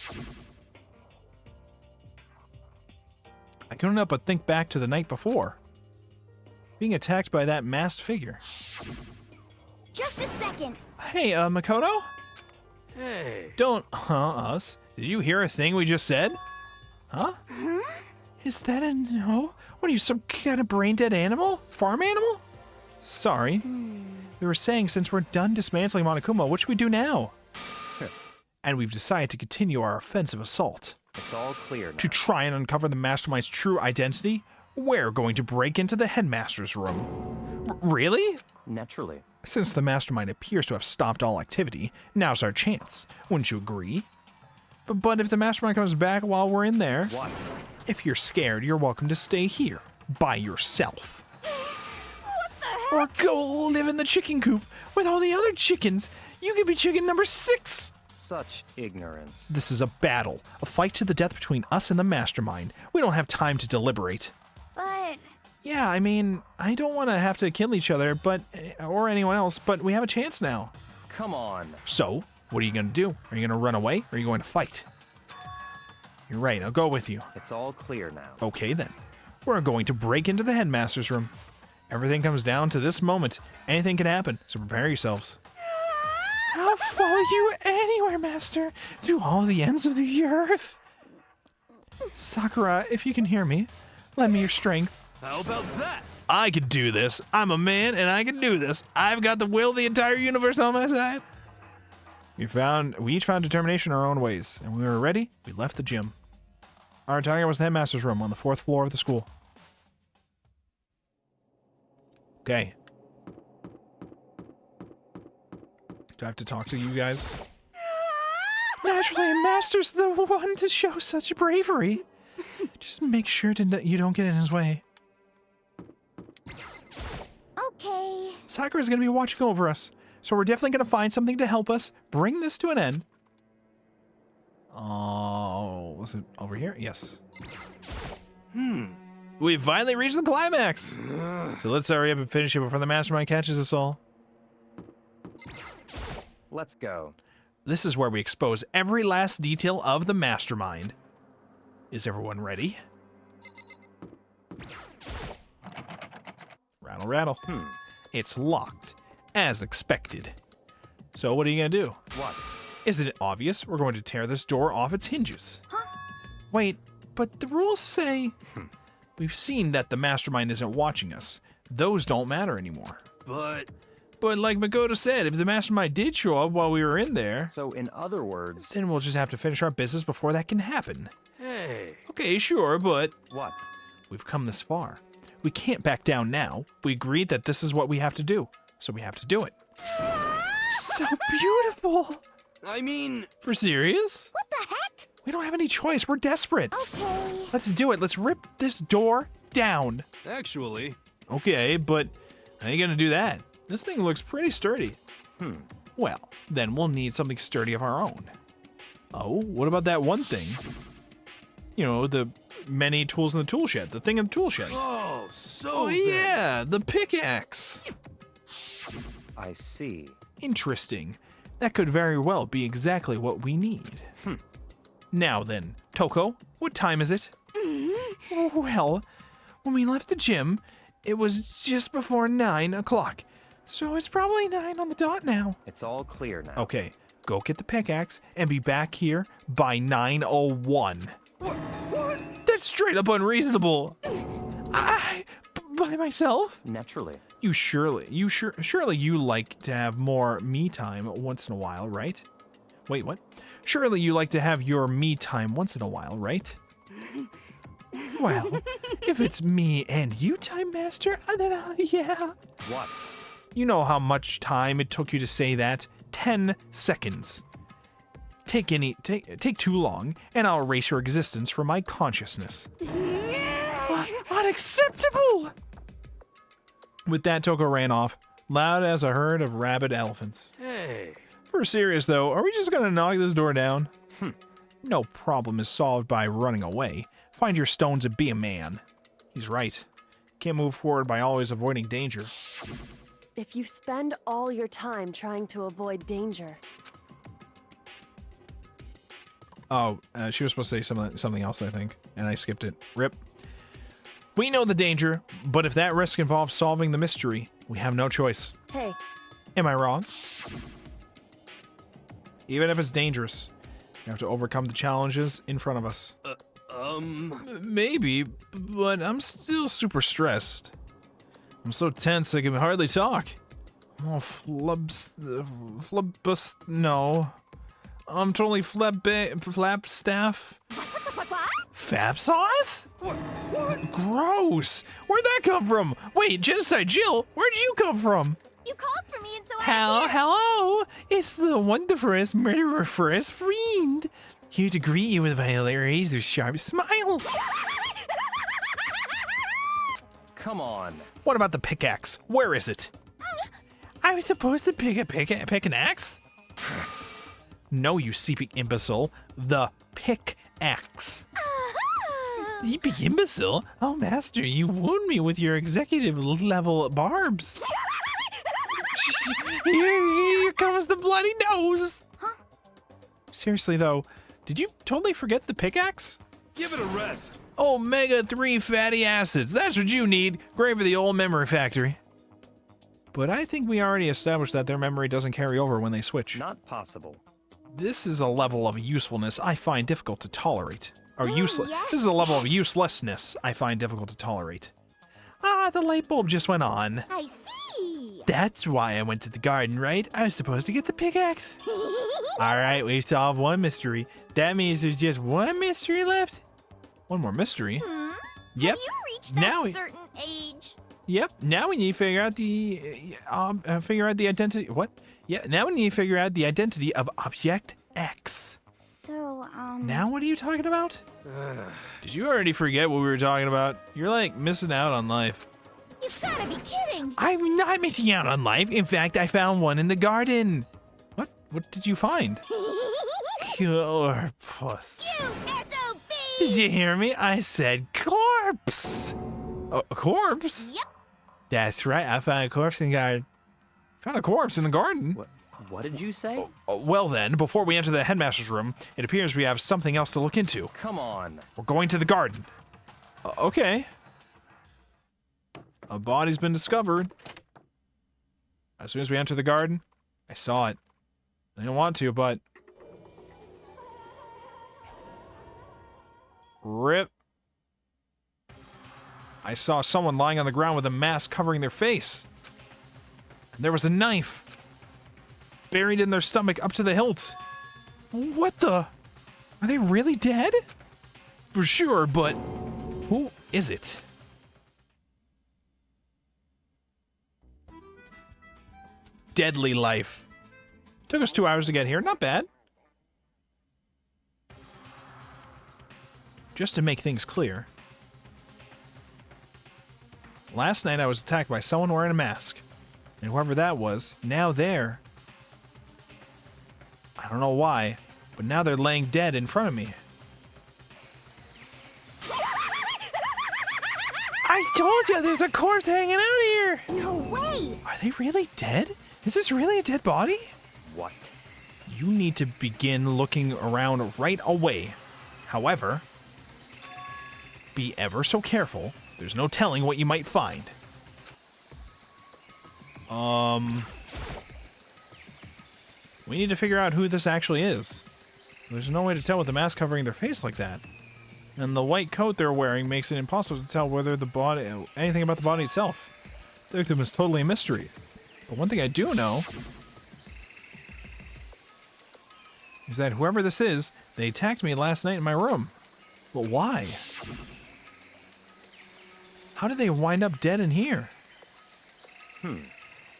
I couldn't help but think back to the night before. Being attacked by that masked figure. Just a second. Hey, Makoto? Hey. Don't us. Did you hear a thing we just said? Huh? Is that a no? What are you, some kind of brain-dead animal? Farm animal? Sorry. We were saying since we're done dismantling Monokuma, what should we do now? And we've decided to continue our offensive assault. It's all clear now. To try and uncover the mastermind's true identity, we're going to break into the headmaster's room. Really? Naturally. Since the mastermind appears to have stopped all activity, now's our chance. Wouldn't you agree? But if the mastermind comes back while we're in there... What? If you're scared, you're welcome to stay here. By yourself. What the heck? Or go live in the chicken coop with all the other chickens. You could be chicken number 6. Such ignorance. This is a battle. A fight to the death between us and the mastermind. We don't have time to deliberate. But Yeah, I mean, I don't want to have to kill each other, or anyone else, but we have a chance now. Come on. So, what are you going to do? Are you going to run away, or are you going to fight? You're right, I'll go with you. It's all clear now. Okay then. We're going to break into the headmaster's room. Everything comes down to this moment. Anything can happen, so prepare yourselves. I'll follow you anywhere, Master, to all the ends of the earth. Sakura, if you can hear me, lend me your strength. How about that? I can do this. I'm a man, and I can do this. I've got the will of the entire universe on my side. We each found determination in our own ways, and when we were ready, we left the gym. Our target was the headmaster's room on the 4th floor of the school. Okay. Do I have to talk to you guys? Naturally, Master's the one to show such bravery. Just make sure you don't get in his way. okay. Sakura's gonna be watching over us, so we're definitely gonna find something to help us bring this to an end. Oh, was it over here? Yes. We've finally reached the climax. So let's hurry up and finish it before the mastermind catches us all. Let's go. This is where we expose every last detail of the mastermind. Is everyone ready? Rattle, rattle. It's locked, as expected. So what are you gonna do? What? Isn't it obvious? We're going to tear this door off its hinges. Wait, but the rules say... We've seen that the mastermind isn't watching us. Those don't matter anymore. But like Makoto said, if the mastermind did show up while we were in there, So in other words, then we'll just have to finish our business before that can happen. hey, Okay, sure, but what? we've come this far. We can't back down now. We agreed that this is what we have to do, so we have to do it. So beautiful! I mean, For serious? What the heck? We don't have any choice. We're desperate. Okay. Let's do it. Let's rip this door down. actually, Okay, but how are you gonna do that? This thing looks pretty sturdy. Well, then we'll need something sturdy of our own. Oh, what about that one thing? You know, the many tools in the tool shed. The thing in the tool shed. oh, so Oh, then- yeah, the pickaxe. I see. Interesting. That could very well be exactly what we need. Now then, Toko, what time is it? Well, when we left the gym, it was just before 9 o'clock. So it's probably 9 on the dot now. It's all clear now. Okay, go get the pickaxe and be back here by 9:01. What? That's straight up unreasonable. By myself? Naturally. Surely you like to have more me time once in a while, right? Wait, what? Surely you like to have your me time once in a while, right? Well, if it's me and you time, Master, then yeah. What? You know how much time it took you to say that? 10 seconds. Take too long, and I'll erase your existence from my consciousness. Unacceptable! With that, Toko ran off, loud as a herd of rabid elephants. Hey. For serious, though, are we just gonna knock this door down? No problem is solved by running away. Find your stones and be a man. He's right. Can't move forward by always avoiding danger. If you spend all your time trying to avoid danger, Oh, she was supposed to say something else, I think, and I skipped it. Rip. We know the danger, but if that risk involves solving the mystery, we have no choice. hey, Am I wrong? Even if it's dangerous, we have to overcome the challenges in front of us. Maybe, but I'm still super stressed. I'm so tense I can hardly talk. Oh, no. I'm totally flap staff. Fab sauce? What? Gross. Where'd that come from? Wait, Genocide Jill, where'd you come from? You called for me and so I Hello. It's the wonderfulest murderous friend. Here to greet you with my razor sharp smile. Come on. What about the pickaxe? Where is it? I was supposed to pick an axe? No, you sleepy imbecile. The pickaxe. Sleepy imbecile? Oh, master, you wound me with your executive level barbs. Here comes the bloody nose. Seriously, though, did you totally forget the pickaxe? Give it a rest. Omega-3 fatty acids. That's what you need. Great for the old memory factory. But I think we already established that their memory doesn't carry over when they switch. Not possible. This is a level of usefulness I find difficult to tolerate. Or useless. yes, This is a level of uselessness I find difficult to tolerate. Ah, the light bulb just went on. I see. That's why I went to the garden, right? I was supposed to get the pickaxe. Alright, we've solved one mystery. That means there's just one mystery left. One more mystery? Yep. Have you reached that Now we- certain age? Yep. Now we need to figure out the identity. What? Yeah. Now we need to figure out the identity of Object X. So, Now what are you talking about? Did you already forget what we were talking about? You're like missing out on life. You've gotta be kidding. I'm not missing out on life. In fact, I found one in the garden. What? What did you find? Corpus. You SOB! Did you hear me? I said corpse. Oh, a corpse? Yep. That's right. I found a corpse in the garden. Found a corpse in the garden. What did you say? Well then, before we enter the headmaster's room, it appears we have something else to look into. Come on. We're going to the garden. Okay. A body's been discovered. As soon as we enter the garden, I saw it. I didn't want to, but... Rip. I saw someone lying on the ground with a mask covering their face. And there was a knife buried in their stomach up to the hilt. What the? Are they really dead? For sure, but who is it? Deadly life. Took us 2 hours to get here. Not bad. Just to make things clear. Last night I was attacked by someone wearing a mask. And whoever that was, now they're... I don't know why, but now they're laying dead in front of me. I told you there's a corpse hanging out here! No way. Are they really dead? Is this really a dead body? What? You need to begin looking around right away. However, be ever so careful. There's no telling what you might find. We need to figure out who this actually is. There's no way to tell with the mask covering their face like that. And the white coat they're wearing makes it impossible to tell whether the body, anything about the body itself. The victim is totally a mystery. But one thing I do know is that whoever this is, they attacked me last night in my room. But why? How did they wind up dead in here?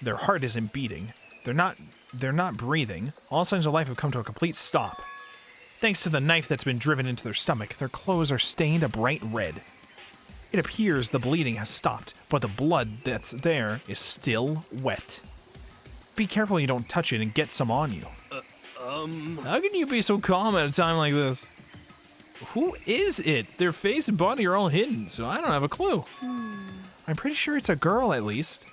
Their heart isn't beating. They're not breathing. All signs of life have come to a complete stop. Thanks to the knife that's been driven into their stomach, their clothes are stained a bright red. It appears the bleeding has stopped, but the blood that's there is still wet. Be careful you don't touch it and get some on you. How can you be so calm at a time like this? Who is it? Their face and body are all hidden, so I don't have a clue. I'm pretty sure it's a girl, at least.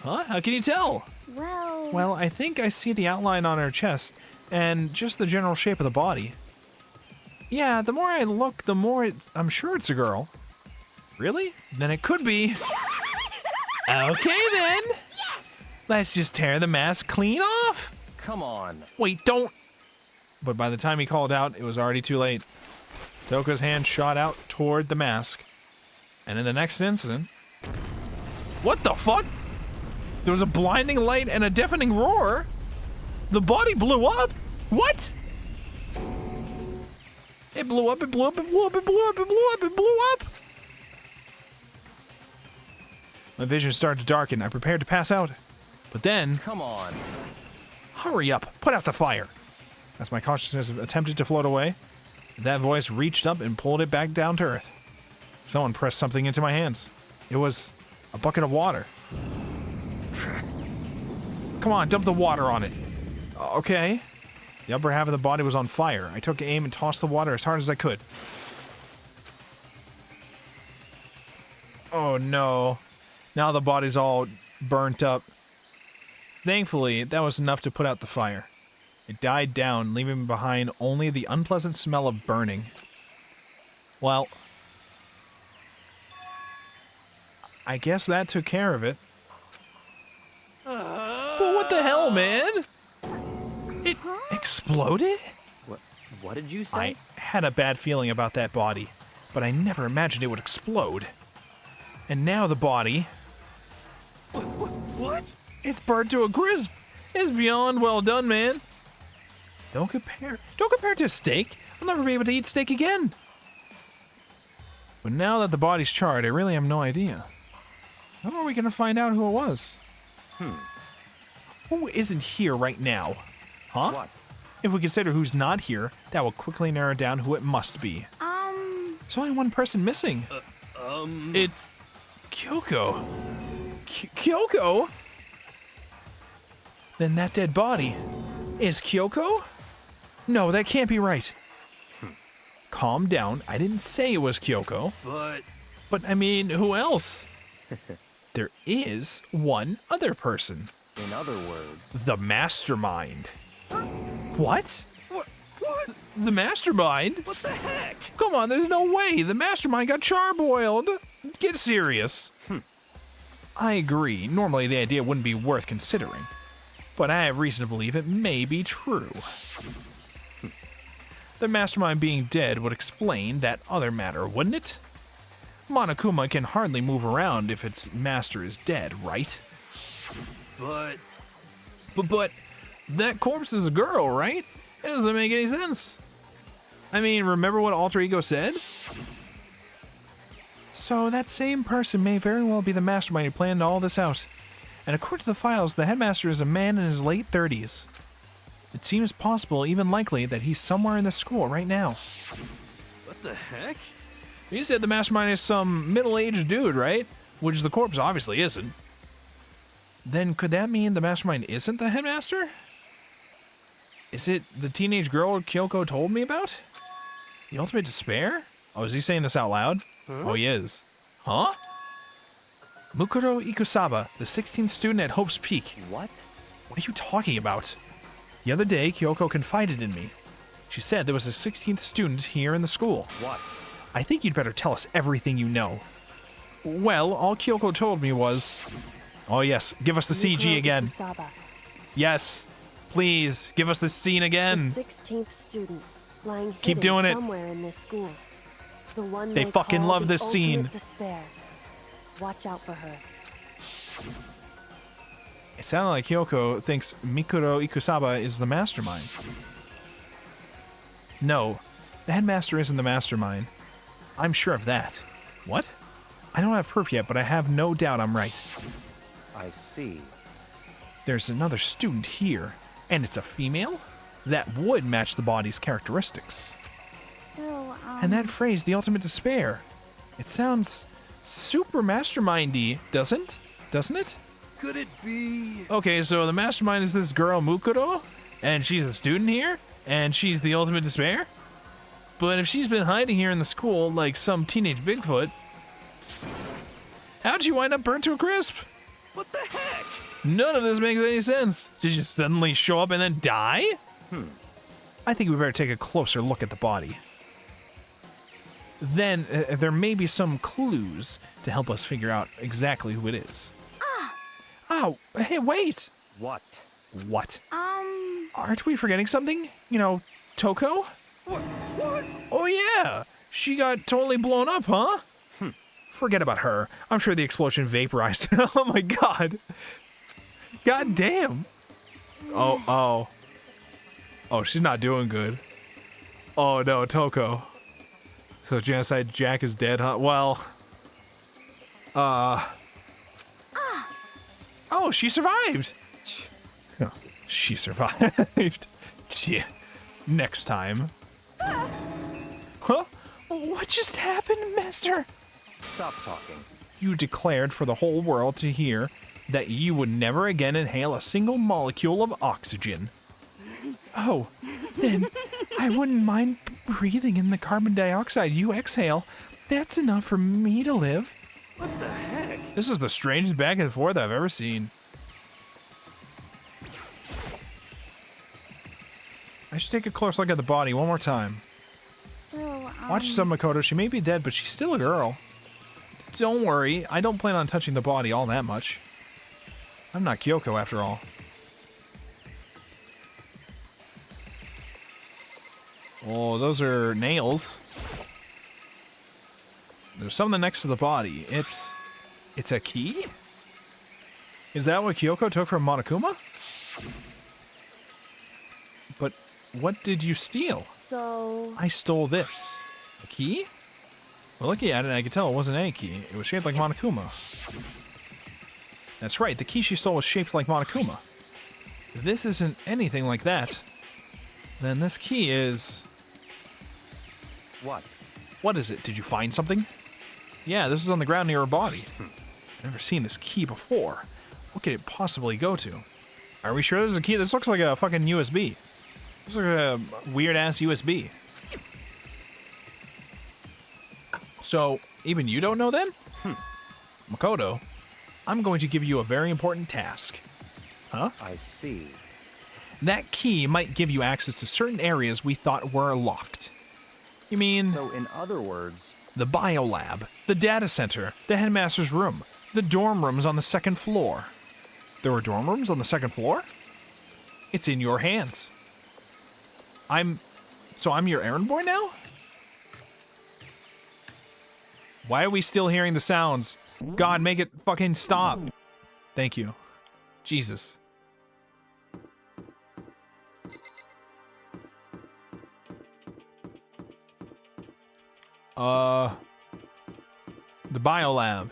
Huh? How can you tell? Well, I think I see the outline on her chest, and just the general shape of the body. Yeah, the more I look, the more I'm sure it's a girl. Really? Then it could be. Okay, then. Yes! Let's just tear the mask clean off. Come on. Wait, don't. But by the time he called out, it was already too late. Toka's hand shot out toward the mask. And in the next instant... What the fuck? There was a blinding light and a deafening roar. The body blew up? What? It blew up, it blew up, it blew up, it blew up, it blew up, it blew up! My vision started to darken. I prepared to pass out. But then... Come on. Hurry up. Put out the fire. As my consciousness attempted to float away, that voice reached up and pulled it back down to earth. Someone pressed something into my hands. It was a bucket of water. Come on, dump the water on it. Okay. The upper half of the body was on fire. I took aim and tossed the water as hard as I could. Oh no. Now the body's all burnt up. Thankfully, that was enough to put out the fire. It died down, leaving behind only the unpleasant smell of burning. Well, I guess that took care of it. But what the hell, man? It exploded? What did you say? I had a bad feeling about that body, but I never imagined it would explode. And now the body... What? It's burnt to a crisp. It's beyond well done, man. Don't compare it to steak. I'll never be able to eat steak again. But now that the body's charred, I really have no idea. How are we gonna find out who it was? Who isn't here right now? Huh? What? If we consider who's not here, that will quickly narrow down who it must be. There's only one person missing. It's Kyoko. Kyoko? Then that dead body is Kyoko? No, that can't be right. Calm down. I didn't say it was Kyoko. But I mean, who else? There is one other person. In other words... The mastermind. What? What? The mastermind? What the heck? Come on, there's no way. The mastermind got charboiled. Get serious. I agree. Normally the idea wouldn't be worth considering. But I have reason to believe it may be true. The mastermind being dead would explain that other matter, wouldn't it? Monokuma can hardly move around if its master is dead, right? But that corpse is a girl, right? It doesn't make any sense. I mean, remember what Alter Ego said? So that same person may very well be the mastermind who planned all this out. And according to the files, the headmaster is a man in his late 30s. It seems possible, even likely, that he's somewhere in the school right now. What the heck? You said the mastermind is some middle-aged dude, right? Which the corpse obviously isn't. Then could that mean the mastermind isn't the headmaster? Is it the teenage girl Kyoko told me about? The ultimate despair? Oh, is he saying this out loud? Oh, he is. Huh? Mukuro Ikusaba, the 16th student at Hope's Peak. What? What are you talking about? The other day, Kyoko confided in me. She said there was a 16th student here in the school. What? I think you'd better tell us everything you know. Well, all Kyoko told me was... Oh yes, give us the CG again. Ikusaba, Yes, please, give us this scene again. the 16th student, lying Keep hidden doing it. somewhere in this school. The one They fucking call love the this scene. ultimate Despair. Watch out for her. It sounded like Kyoko thinks Mikuro Ikusaba is the mastermind. No, the headmaster isn't the mastermind. I'm sure of that. What? I don't have proof yet, but I have no doubt I'm right. I see. There's another student here, and it's a female? That would match the body's characteristics. So, And that phrase, the ultimate despair. It sounds super mastermindy, doesn't it? Could it be? Okay, so the mastermind is this girl Mukuro, and she's a student here, and she's the ultimate despair? But if she's been hiding here in the school like some teenage Bigfoot, how'd she wind up burnt to a crisp? What the heck? None of this makes any sense. Did you suddenly show up and then die? I think we better take a closer look at the body. Then there may be some clues to help us figure out exactly who it is. Oh, hey, wait! What? What? Aren't we forgetting something? You know, Toko? What? Oh yeah! She got totally blown up, huh? Forget about her. I'm sure the explosion vaporized her. Oh my god. God damn. Oh, she's not doing good. Oh no, Toko. So Genocide Jack is dead, huh? Well. Oh, she survived. Oh, she survived. Yeah. Next time. Huh? What just happened, Master? Stop talking. You declared for the whole world to hear that you would never again inhale a single molecule of oxygen. Oh, then I wouldn't mind breathing in the carbon dioxide you exhale. That's enough for me to live. What the heck? This is the strangest back and forth I've ever seen. I should take a close look at the body one more time. So, Watch some Makoto. She may be dead, but she's still a girl. Don't worry. I don't plan on touching the body all that much. I'm not Kyoko after all. Oh, those are nails. There's something next to the body. It's a key? Is that what Kyoko took from Monokuma? But what did you steal? So, I stole this. A key? Well, looking at it, I could tell it wasn't any key. It was shaped like Monokuma. That's right, the key she stole was shaped like Monokuma. If this isn't anything like that, then this key is... What? What is it? Did you find something? Yeah, this is on the ground near her body. I've never seen this key before. What could it possibly go to? Are we sure this is a key? This looks like a fucking USB. This looks like a weird-ass USB. So, even you don't know then? Makoto, I'm going to give you a very important task. Huh? I see. That key might give you access to certain areas we thought were locked. You mean... So, in other words... The biolab, the data center, the headmaster's room, the dorm rooms on the second floor. There were dorm rooms on the second floor? It's in your hands. So I'm your errand boy now? Why are we still hearing the sounds? God, make it fucking stop. Thank you. Jesus. The biolab.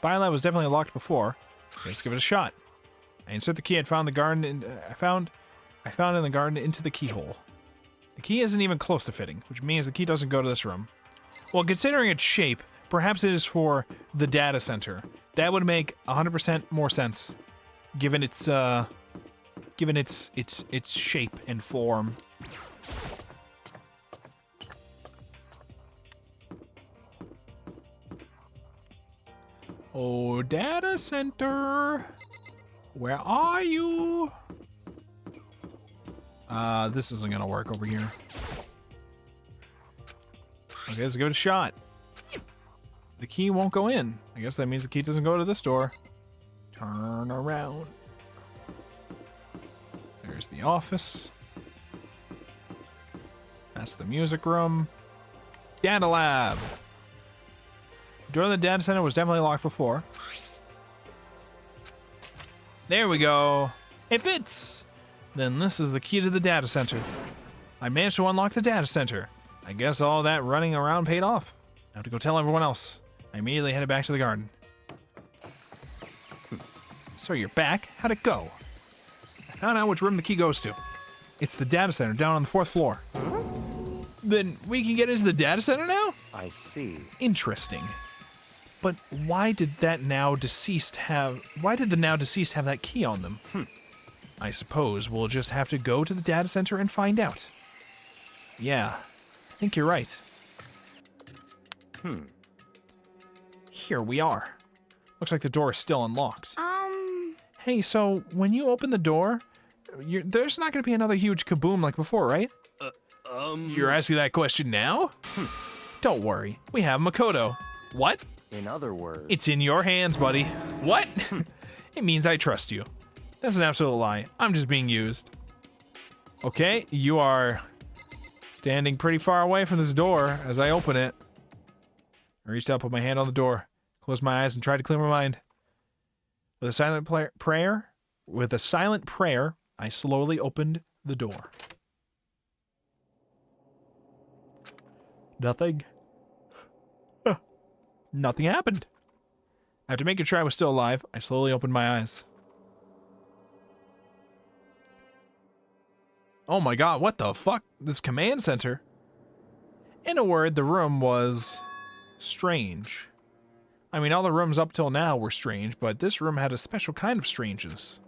Biolab was definitely locked before. Let's give it a shot. I insert the key I found in the garden. I found in the garden into the keyhole. The key isn't even close to fitting, which means the key doesn't go to this room. Well, considering its shape, perhaps it is for the data center. That would make 100% more sense, given its shape and form. Oh, data center, where are you? This isn't gonna work over here. Okay, let's give it a shot. The key won't go in. I guess that means the key doesn't go to this door. Turn around. There's the office. That's the music room. Data lab. The door to the data center was definitely locked before. There we go. It fits. Then this is the key to the data center. I managed to unlock the data center. I guess all that running around paid off. Now to go tell everyone else. I immediately headed back to the garden. So you're back? How'd it go? I found out which room the key goes to. It's the data center down on the 4th floor. Then we can get into the data center now? I see. Interesting. But why did the now deceased have that key on them? I suppose we'll just have to go to the data center and find out. Yeah, I think you're right. Here we are. Looks like the door is still unlocked. Hey, so when you open the door, there's not going to be another huge kaboom like before, right? You're asking that question now? Don't worry, we have Makoto. What? In other words... It's in your hands, buddy. What? It means I trust you. That's an absolute lie. I'm just being used. Okay, you are standing pretty far away from this door as I open it. I reached out, put my hand on the door, closed my eyes, and tried to clear my mind. With a silent prayer, I slowly opened the door. Nothing. Nothing happened. After making sure I was still alive, I slowly opened my eyes. Oh my god, what the fuck? This command center? In a word, the room was strange. I mean, all the rooms up till now were strange, but this room had a special kind of strangeness.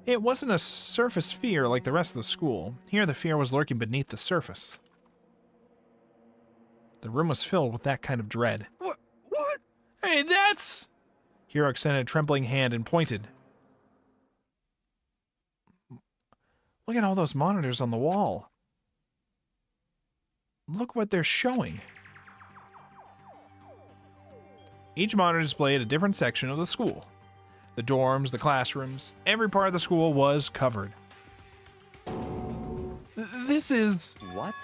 It wasn't a surface fear like the rest of the school. Here, the fear was lurking beneath the surface. The room was filled with that kind of dread. What? Hey, that's... Hiro extended a trembling hand and pointed. Look at all those monitors on the wall. Look what they're showing. Each monitor displayed a different section of the school. The dorms, the classrooms, every part of the school was covered. This is... What?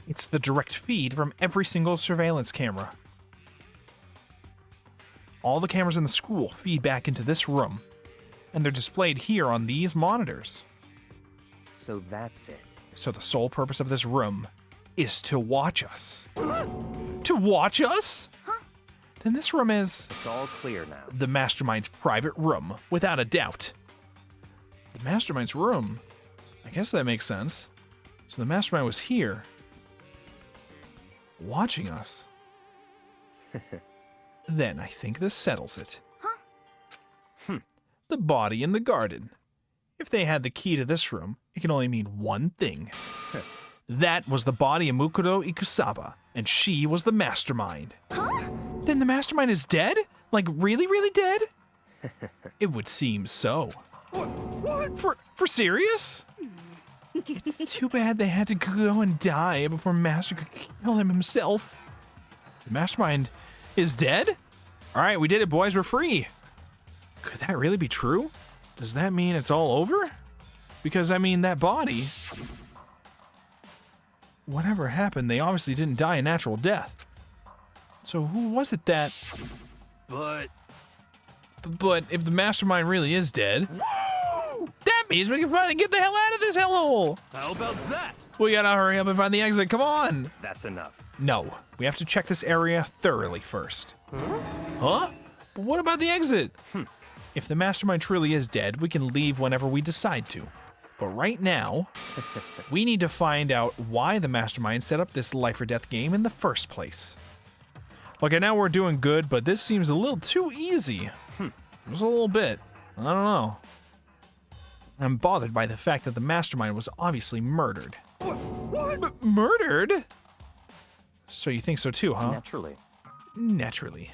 It's the direct feed from every single surveillance camera. All the cameras in the school feed back into this room, and they're displayed here on these monitors. So that's it. So the sole purpose of this room is to watch us. To watch us? Then this room is... It's all clear now. The Mastermind's private room, without a doubt. The Mastermind's room? I guess that makes sense. So the Mastermind was here, watching us. Then I think this settles it. The body in the garden. If they had the key to this room, it can only mean one thing. That was the body of Mukuro Ikusaba, and she was the Mastermind. Then the Mastermind is dead? Like, really, really dead? It would seem so. What? For serious? It's too bad they had to go and die before Master could kill him himself. The Mastermind is dead? Alright, we did it, boys. We're free. Could that really be true? Does that mean it's all over? Because, I mean, that body... Whatever happened, they obviously didn't die a natural death. So who was it that... But if the Mastermind really is dead... Whoa! That means we can finally get the hell out of this hellhole! How about that? We gotta hurry up and find the exit, come on! That's enough. No, we have to check this area thoroughly first. Huh? But what about the exit? If the Mastermind truly is dead, we can leave whenever we decide to. But right now, we need to find out why the Mastermind set up this life or death game in the first place. Look, I know we're doing good, but this seems a little too easy. Just a little bit. I don't know. I'm bothered by the fact that the Mastermind was obviously murdered. What? Murdered? So you think so too, huh? Naturally. Naturally.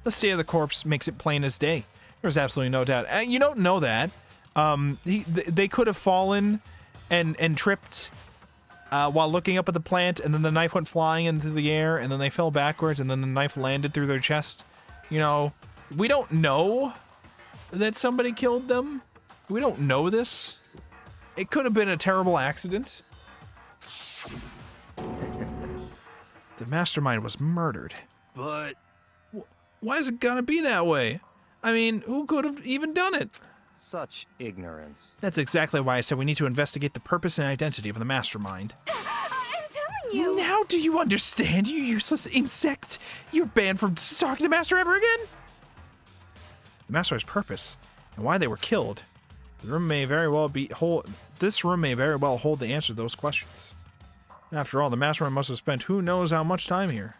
The state of the corpse makes it plain as day. There's absolutely no doubt. You don't know that. They could have fallen and tripped while looking up at the plant, and then the knife went flying into the air, and then they fell backwards, and then the knife landed through their chest. You know, we don't know that somebody killed them. We don't know this. It could have been a terrible accident. The Mastermind was murdered. But... Why is it gonna be that way? I mean, who could have even done it? Such ignorance. That's exactly why I said we need to investigate the purpose and identity of the mastermind. I'm telling you! Now do you understand, you useless insect? You're banned from talking to Master ever again? The Master's purpose and why they were killed. This room may very well hold the answer to those questions. After all, the Mastermind must have spent who knows how much time here.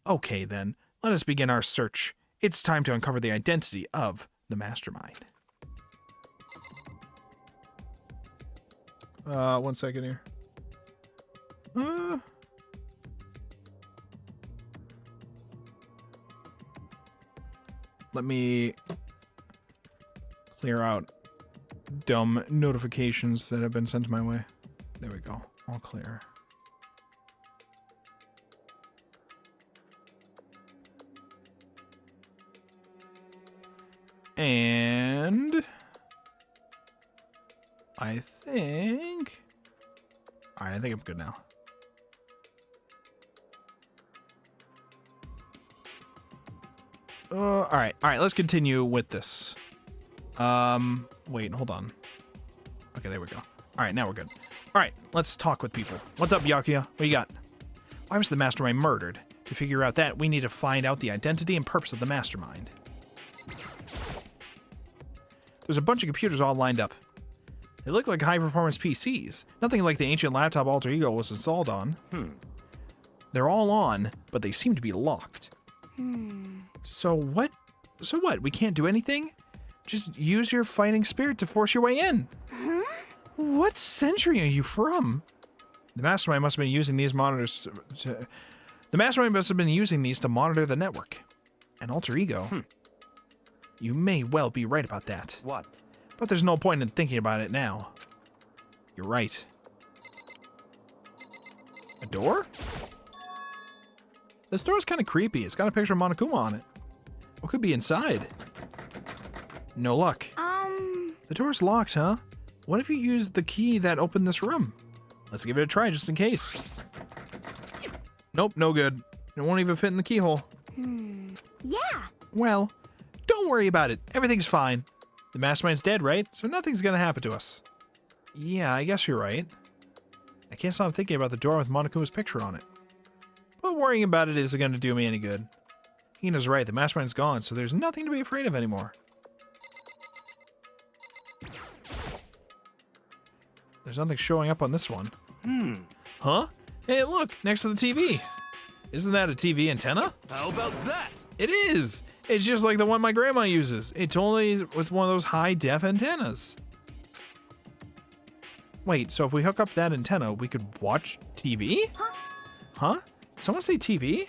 Okay then, let us begin our search. It's time to uncover the identity of the Mastermind. 1 second here. Let me clear out dumb notifications that have been sent my way. There we go. All clear. And I think... Alright, I think I'm good now. Alright, let's continue with this. Wait, hold on. Okay, there we go. Alright, now we're good. Alright, let's talk with people. What's up, Yakuya? What you got? Why was the mastermind murdered? To figure out that, we need to find out the identity and purpose of the mastermind. There's a bunch of computers all lined up. They look like high-performance PCs. Nothing like the ancient laptop Alter Ego was installed on. They're all on, but they seem to be locked. So what? So what? We can't do anything? Just use your fighting spirit to force your way in. Huh? What century are you from? The mastermind must have been using these monitors the mastermind must have been using these to monitor the network. An alter ego? You may well be right about that. What? But there's no point in thinking about it now. You're right. A door? This door's kind of creepy. It's got a picture of Monokuma on it. What could be inside? No luck. The door's locked, huh? What if you used the key that opened this room? Let's give it a try just in case. Nope, no good. It won't even fit in the keyhole. Yeah. Well, don't worry about it. Everything's fine. The mastermind's dead, right? So nothing's gonna happen to us. Yeah, I guess you're right. I can't stop thinking about the door with Monokuma's picture on it. But worrying about it isn't gonna do me any good. Hina's right, the mastermind's gone, so there's nothing to be afraid of anymore. There's nothing showing up on this one. Huh? Hey, look, next to the TV. Isn't that a TV antenna? How about that? It is! It's just like the one my grandma uses. It totally was one of those high-def antennas. Wait, so if we hook up that antenna, we could watch TV? Huh? Did someone say TV?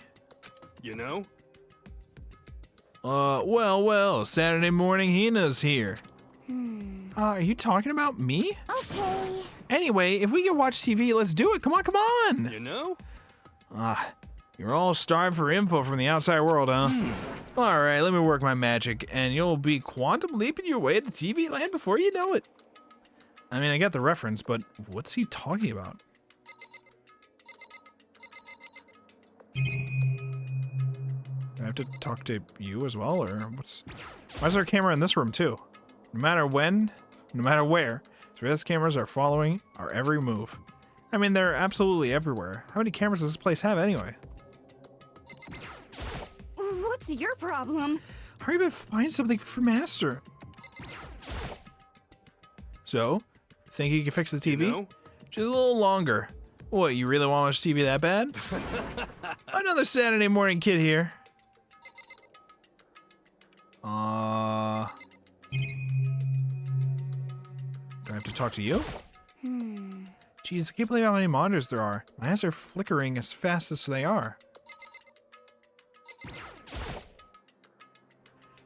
You know? Well, Saturday morning Hina's here. Are you talking about me? Okay. Anyway, if we can watch TV, let's do it. Come on! You know? You're all starved for info from the outside world, huh? Alright, let me work my magic, and you'll be quantum leaping your way to TV land before you know it. I mean, I get the reference, but what's he talking about? Do I have to talk to you as well, or what's... Why is there a camera in this room, too? No matter when, no matter where, surveillance cameras are following our every move. I mean, they're absolutely everywhere. How many cameras does this place have, anyway? What's your problem? Hurry up and find something for Master. So, think you can fix the TV? You know? Just a little longer. What, you really want to watch TV that bad? Another Saturday morning kid here. Do I have to talk to you? Jeez, I can't believe how many monitors there are. My eyes are flickering as fast as they are.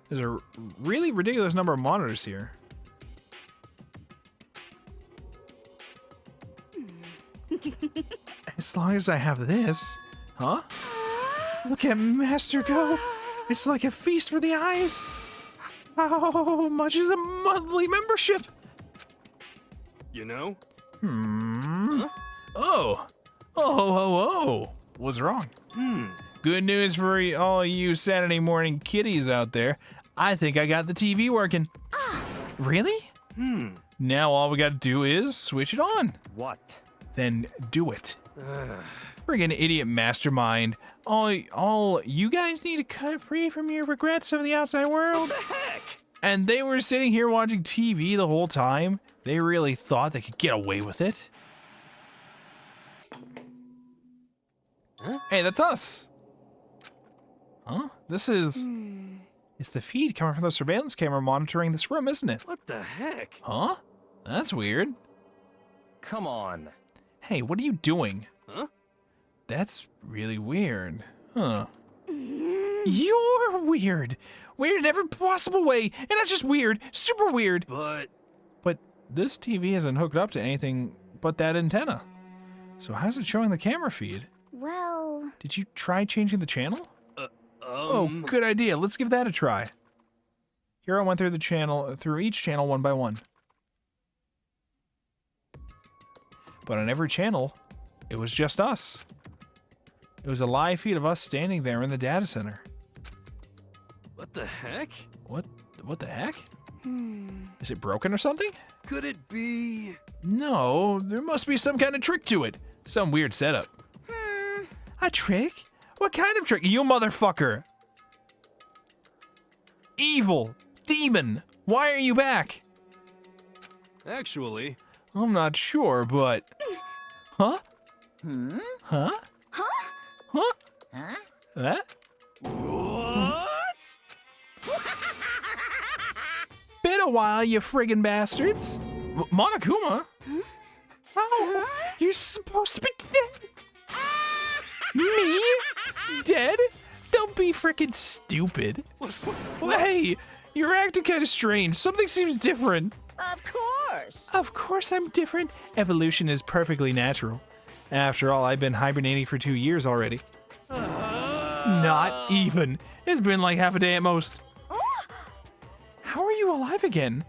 There's a really ridiculous number of monitors here. As long as I have this. Huh? Look at Master go. It's like a feast for the eyes. How much is a monthly membership? You know? Oh. What's wrong? Good news for all you Saturday morning kiddies out there. I think I got the TV working. Really? Now all we gotta do is switch it on. What? Then do it. Friggin' idiot mastermind. All you guys need to cut free from your regrets of the outside world. What the heck? And they were sitting here watching TV the whole time. They really thought they could get away with it. Huh? Hey, that's us. Huh? This is... It's the feed coming from the surveillance camera monitoring this room, isn't it? What the heck? Huh? That's weird. Come on. Hey, what are you doing? Huh? That's really weird. Huh. You're weird. Weird in every possible way. And not just weird, super weird. But But this TV isn't hooked up to anything but that antenna. So how's it showing the camera feed? Well, Did you try changing the channel? Oh, good idea. Let's give that a try. Hero went through each channel one by one. But on every channel, it was just us. It was a live feed of us standing there in the data center. what the heck? What the heck? Is it broken or something? Could it be? No, there must be some kind of trick to it. Some weird setup. A trick? What kind of trick? You motherfucker! Evil! Demon! Why are you back? Actually, I'm not sure, but... Huh? Huh? Huh? That? what? Been a while, you friggin' bastards! Monokuma? Oh, you're supposed to be dead! Me? Dead? Don't be frickin' stupid. Hey, you're acting kinda strange. Something seems different. Of course. Of course I'm different. Evolution is perfectly natural. After all, I've been hibernating for 2 years already. Not even. It's been like half a day at most. How are you alive again?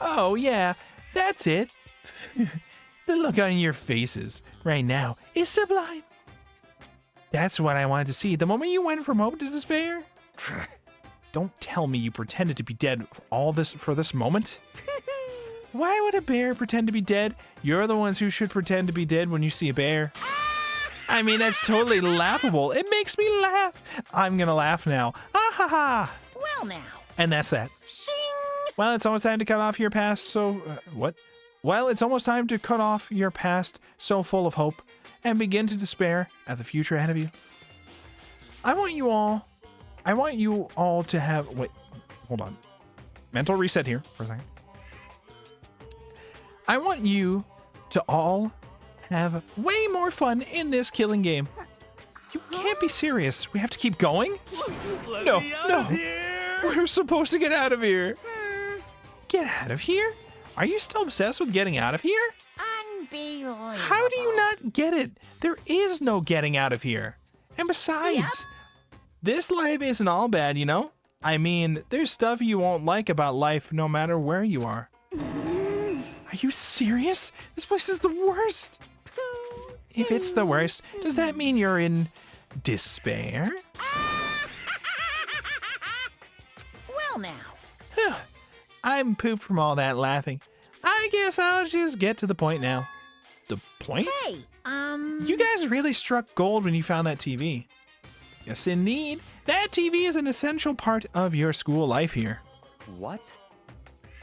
Oh, yeah, that's it. The look on your faces right now is sublime. That's what I wanted to see the moment you went from hope to despair. Don't tell me you pretended to be dead for this moment. Why would a bear pretend to be dead? You're the ones who should pretend to be dead when you see a bear. I mean, that's totally laughable. It makes me laugh. I'm gonna laugh now. Ah ha ha. Well now. And that's that. Shing! Well, it's almost time to cut off your past what? Well, it's almost time to cut off your past so full of hope and begin to despair at the future ahead of you. I want you all to have... Wait, hold on. Mental reset here for a second. I want you to all have way more fun in this killing game. You can't be serious. We have to keep going? Let No, me out no. of here! We're supposed to get out of here. Get out of here? Are you still obsessed with getting out of here? Unbelievable. How do you not get it? There is no getting out of here. And besides, this life isn't all bad, you know? I mean, there's stuff you won't like about life no matter where you are. Are you serious? This place is the worst. If it's the worst, does that mean you're in despair? Well now. I'm pooped from all that laughing. I guess I'll just get to the point now. The point? Hey, You guys really struck gold when you found that TV. Yes, indeed. That TV is an essential part of your school life here. What?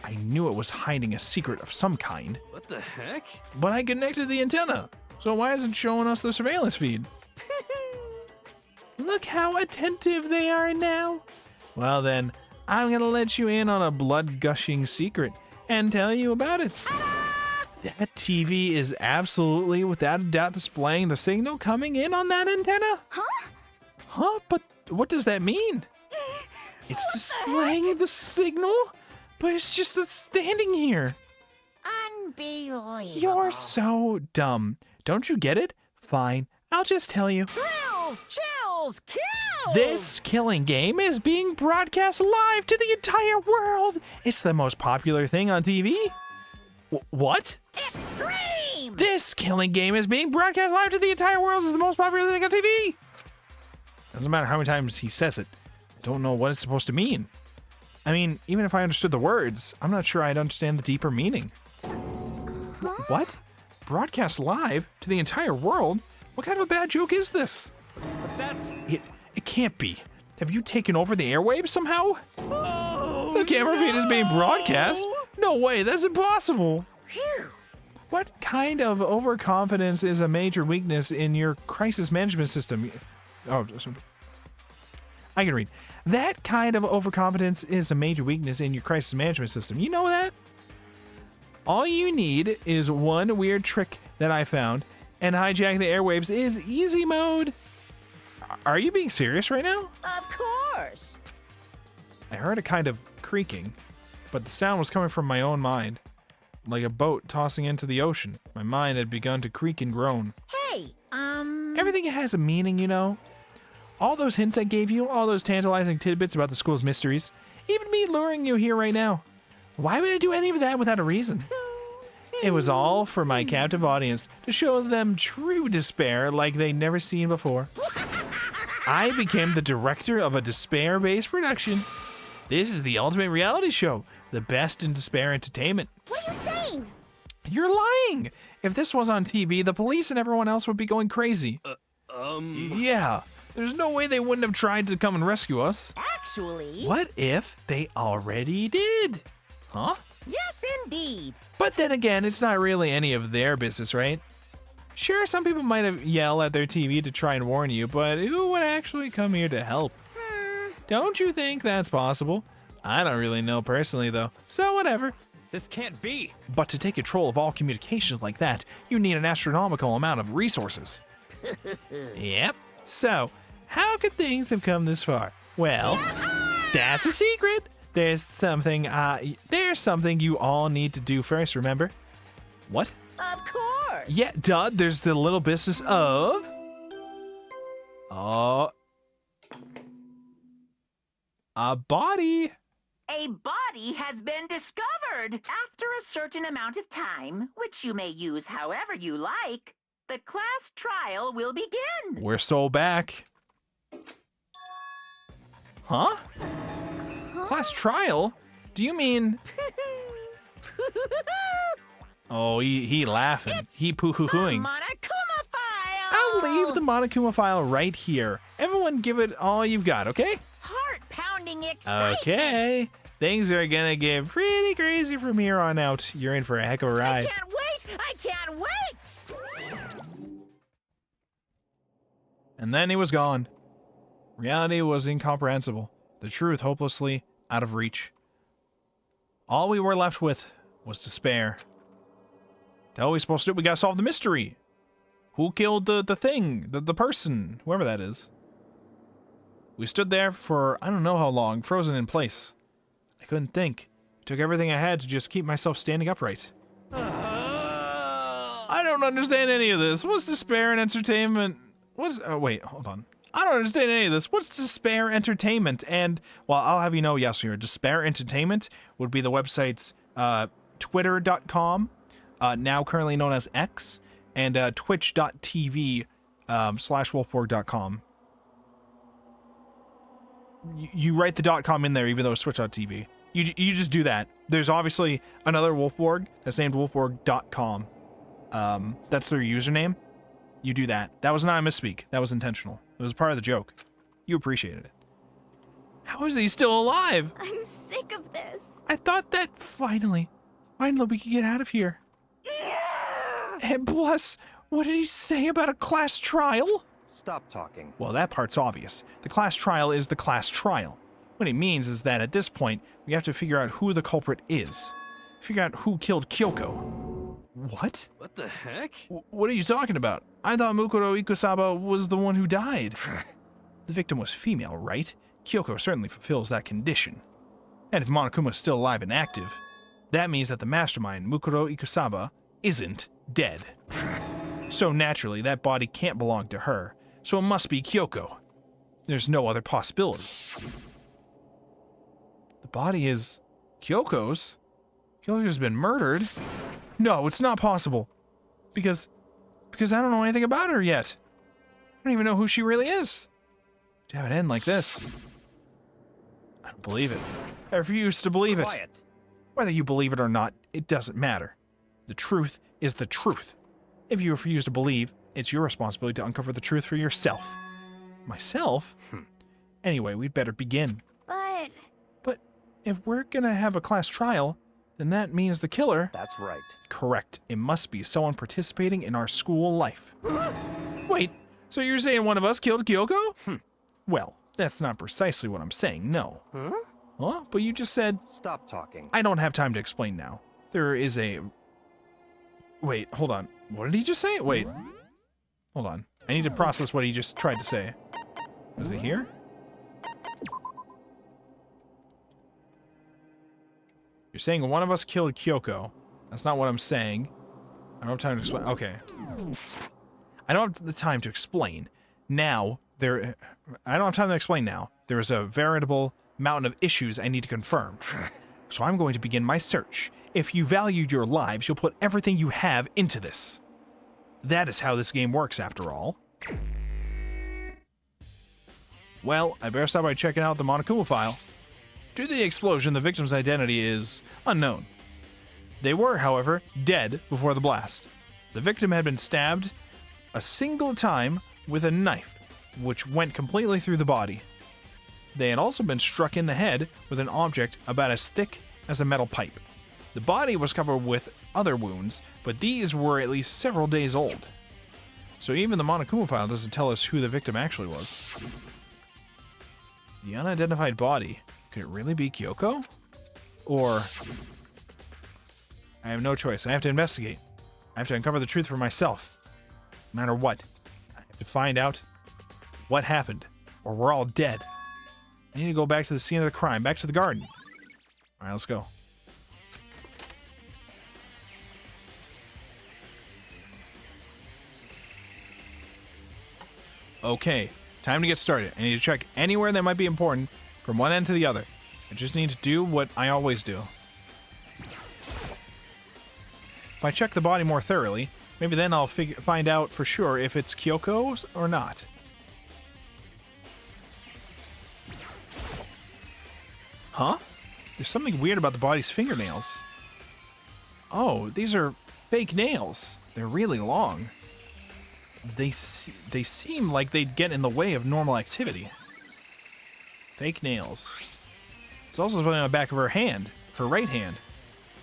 I knew it was hiding a secret of some kind, What the heck? but I connected the antenna. So why isn't it showing us the surveillance feed? Look how attentive they are now. Well then, I'm gonna let you in on a blood-gushing secret and tell you about it. That TV is absolutely, without a doubt, displaying the signal coming in on that antenna. Huh? But what does that mean? It's displaying the signal, but it's just standing here. unbelievable. You're so dumb. Don't you get it? Fine, I'll just tell you. Thrills, chills, kills! This killing game is being broadcast live to the entire world. It's the most popular thing on TV. What? Extreme! This killing game is being broadcast live to the entire world. It's the most popular thing on TV. Doesn't matter how many times he says it. I don't know what it's supposed to mean. I mean, even if I understood the words, I'm not sure I'd understand the deeper meaning. What? Broadcast live to the entire world? What kind of a bad joke is this? But that's... It can't be. Have you taken over the airwaves somehow? Oh, The camera feed is being broadcast? No way, that's impossible. Phew. What kind of overconfidence is a major weakness in your crisis management system? Oh, I can read. That kind of overconfidence is a major weakness in your crisis management system. You know that? All you need is one weird trick that I found, and hijack the airwaves is easy mode. Are you being serious right now? Of course. I heard a kind of creaking, but the sound was coming from my own mind. Like a boat tossing into the ocean, my mind had begun to creak and groan. Hey, Everything has a meaning, you know. All those hints I gave you, all those tantalizing tidbits about the school's mysteries, even me luring you here right now. Why would I do any of that without a reason? It was all for my captive audience, to show them true despair like they'd never seen before. I became the director of a despair-based production. This is the ultimate reality show, the best in despair entertainment. What are you saying? You're lying! If this was on TV, the police and everyone else would be going crazy. Yeah, there's no way they wouldn't have tried to come and rescue us. actually... What if they already did? Huh? Yes, indeed. But then again, it's not really any of their business, right? Sure, some people might have yelled at their TV to try and warn you, but who would actually come here to help? Don't you think that's possible? I don't really know personally, though, so whatever. This can't be. But to take control of all communications like that, you need an astronomical amount of resources. Yep. So, how could things have come this far? Well, that's a secret. There's something you all need to do first, remember? What? Of course. Yeah, duh, there's the little business of... a body. A body has been discovered. After a certain amount of time, which you may use however you like, the class trial will begin. We're so back. Huh? Class trial? Do you mean... Oh, he laughing. He poo-hoo-hooing. Monokuma file. I'll leave the monokuma file right here. Everyone give it all you've got, okay? Heart-pounding excitement. Okay. Things are gonna get pretty crazy from here on out. You're in for a heck of a I ride. can't wait. I can't wait. And then he was gone. Reality was incomprehensible. The truth hopelessly out of reach. All we were left with was despair. The hell are we supposed to do? We gotta solve the mystery. Who killed the thing? The person? Whoever that is. We stood there for I don't know how long, frozen in place. I couldn't think. It took everything I had to just keep myself standing upright. I don't understand any of this. What's despair and entertainment? Oh, wait, hold on. I don't understand any of this. What's despair entertainment? And, well, I'll have you know, yes, here, despair entertainment would be the website's twitter.com, now currently known as X, and twitch.tv /wolfborg.com. You write the .com in there, even though it's twitch.tv. You just do that. There's obviously another Wolfborg that's named wolfborg.com. That's their username. You do that. That was not a misspeak. That was intentional. It was part of the joke. You appreciated it. How is he still alive? I'm sick of this. I thought that finally we could get out of here. And plus, what did he say about a class trial? Stop talking. Well, that part's obvious. The class trial is the class trial. What he means is that at this point, we have to figure out who the culprit is. Figure out who killed Kyoko. What? What the heck? What are you talking about? I thought Mukuro Ikusaba was the one who died. The victim was female, right? Kyoko certainly fulfills that condition. And if Monokuma's still alive and active, that means that the mastermind, Mukuro Ikusaba, isn't dead. So naturally, that body can't belong to her, so it must be Kyoko. There's no other possibility. The body is Kyoko's? Kyoko's been murdered? No, it's not possible. Because I don't know anything about her yet. I don't even know who she really is. To have it end like this. I don't believe it. I refuse to believe it. Quiet. Whether you believe it or not, it doesn't matter. The truth is the truth. If you refuse to believe, it's your responsibility to uncover the truth for yourself. Myself? Anyway, we'd better begin. But But if we're gonna have a class trial, then that means the killer... That's right. Correct. It must be someone participating in our school life. Wait, so you're saying one of us killed Kyoko? Well, that's not precisely what I'm saying, no. Huh? But you just said... Stop talking. I don't have time to explain now. There is a... Wait, hold on. What did he just say? Wait. Hold on. I need to process what he just tried to say. Was it here? You're saying one of us killed Kyoko. That's not what I'm saying. I don't have time to explain. Okay. I don't have the time to explain. Now, I don't have time to explain now. There is a veritable mountain of issues I need to confirm. So I'm going to begin my search. If you valued your lives, you'll put everything you have into this. That is how this game works, after all. Well, I better start by checking out the monokuma file. Due to the explosion, the victim's identity is unknown. They were, however, dead before the blast. The victim had been stabbed a single time with a knife, which went completely through the body. They had also been struck in the head with an object about as thick as a metal pipe. The body was covered with other wounds, but these were at least several days old. So even the monokuma file doesn't tell us who the victim actually was. The unidentified body. Could it really be Kyoko? Or... I have no choice. I have to investigate. I have to uncover the truth for myself. No matter what. I have to find out what happened, or we're all dead. I need to go back to the scene of the crime, back to the garden. Alright, let's go. Okay, time to get started. I need to check anywhere that might be important from one end to the other. I just need to do what I always do. If I check the body more thoroughly, maybe then I'll find out for sure if it's Kyoko's or not. Huh? There's something weird about the body's fingernails. Oh, these are fake nails. They're really long. They seem like they'd get in the way of normal activity. Fake nails. There's also something on the back of her hand. Her right hand.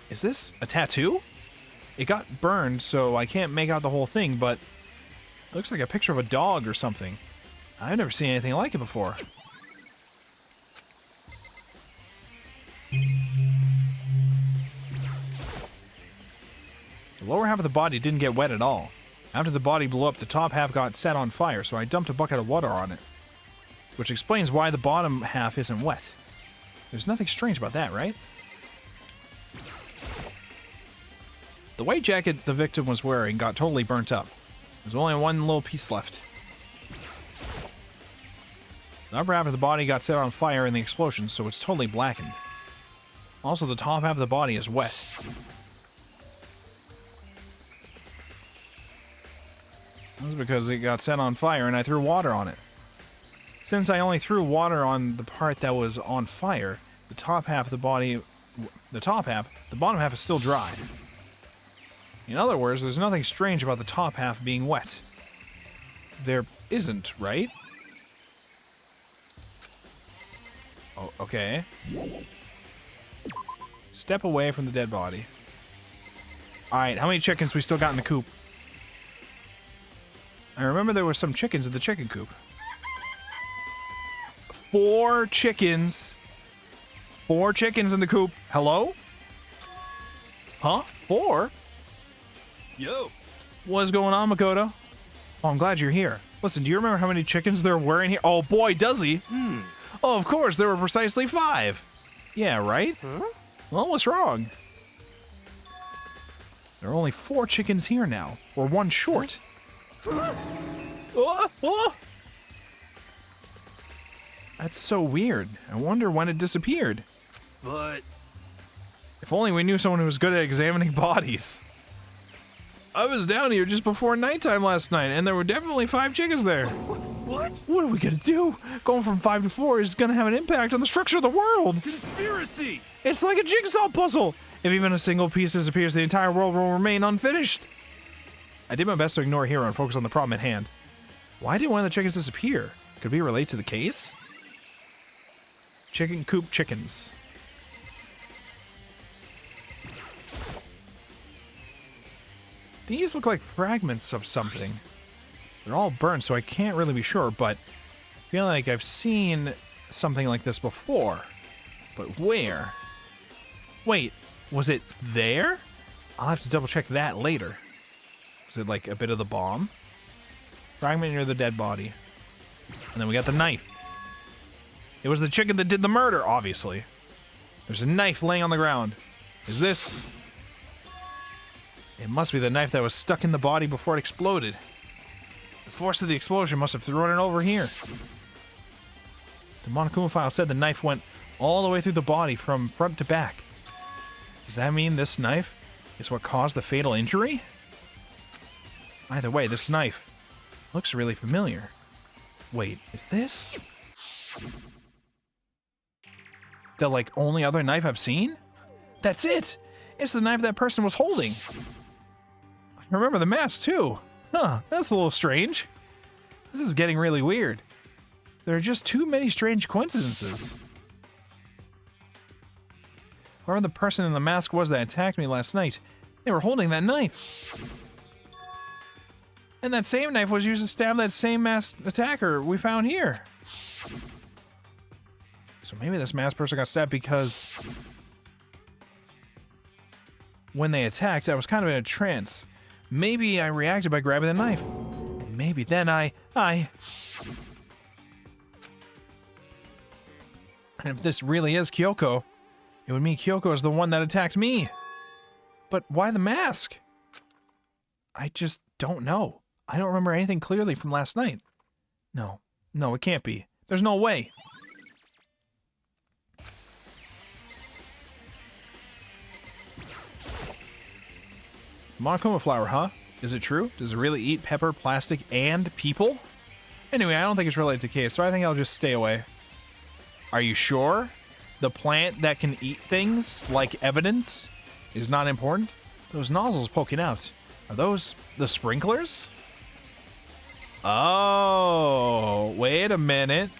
Is this a tattoo? It got burned, so I can't make out the whole thing, but it looks like a picture of a dog or something. I've never seen anything like it before. The lower half of the body didn't get wet at all. After the body blew up, the top half got set on fire, so I dumped a bucket of water on it. Which explains why the bottom half isn't wet. There's nothing strange about that, right? The white jacket the victim was wearing got totally burnt up. There's only one little piece left. The upper half of the body got set on fire in the explosion, so it's totally blackened. Also, the top half of the body is wet. That's because it got set on fire and I threw water on it. Since I only threw water on the part that was on fire, the top half of the body... the bottom half is still dry. In other words, there's nothing strange about the top half being wet. There isn't, right? Oh, okay. Step away from the dead body. Alright, how many chickens we still got in the coop? I remember there were some chickens in the chicken coop. 4 chickens. 4 chickens in the coop. Hello? Huh? 4? Yo. What's going on, Makoto? Oh, I'm glad you're here. Listen, do you remember how many chickens there were in here? Oh boy, does he? Oh, of course, there were precisely 5. Yeah, right? Huh? Well, what's wrong? There are only 4 chickens here now. We're 1 short. That's so weird. I wonder when it disappeared. But If only we knew someone who was good at examining bodies. I was down here just before nighttime last night, and there were definitely 5 chickens there. What? What are we gonna do? Going from 5 to 4 is gonna have an impact on the structure of the world. Conspiracy! It's like a jigsaw puzzle. If even a single piece disappears, the entire world will remain unfinished. I did my best to ignore Hero and focus on the problem at hand. Why did one of the chickens disappear? Could we relate to the case? Chicken coop chickens. These look like fragments of something. They're all burnt, so I can't really be sure, but I feel like I've seen something like this before. But where? Wait, was it there? I'll have to double check that later. Was it like a bit of the bomb? Fragment near the dead body. And then we got the knife. It was the chicken that did the murder, obviously. There's a knife laying on the ground. Is this... It must be the knife that was stuck in the body before it exploded. The force of the explosion must have thrown it over here. The monokuma file said the knife went all the way through the body from front to back. Does that mean this knife is what caused the fatal injury? Either way, this knife looks really familiar. Wait, is this the, like, only other knife I've seen? That's it! It's the knife that person was holding. I remember the mask, too. Huh, that's a little strange. This is getting really weird. There are just too many strange coincidences. Whoever the person in the mask was that attacked me last night, they were holding that knife. And that same knife was used to stab that same masked attacker we found here. So maybe this masked person got stabbed because when they attacked, I was kind of in a trance. Maybe I reacted by grabbing the knife. And maybe then I... And if this really is Kyoko, it would mean Kyoko is the one that attacked me. But why the mask? I just don't know. I don't remember anything clearly from last night. No, it can't be. There's no way. Monokuma flower, huh? Is it true? Does it really eat pepper, plastic, and people? Anyway, I don't think it's related to case, so I think I'll just stay away. Are you sure? The plant that can eat things, like evidence, is not important? Those nozzles poking out. Are those the sprinklers? Oh, wait a minute.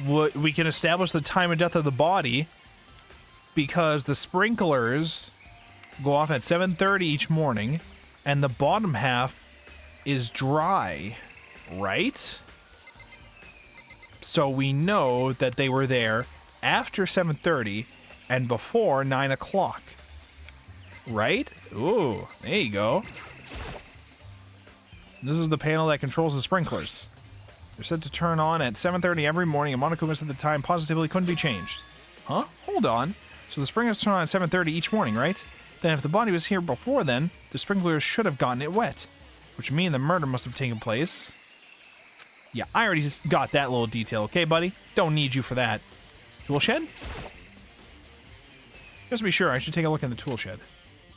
We can establish the time of death of the body because the sprinklers go off at 7:30 each morning, and the bottom half is dry, right? So we know that they were there after 7:30 and before 9 o'clock, right? Ooh, there you go. This is the panel that controls the sprinklers. They're set to turn on at 7:30 every morning, and Monokuma said the time positively couldn't be changed. Huh? Hold on. So the sprinklers turn on at 7:30 each morning, right? Then if the body was here before then, the sprinklers should have gotten it wet, which means the murder must have taken place. Yeah, I already just got that little detail, okay, buddy? Don't need you for that. Tool shed? Just to be sure, I should take a look in the tool shed.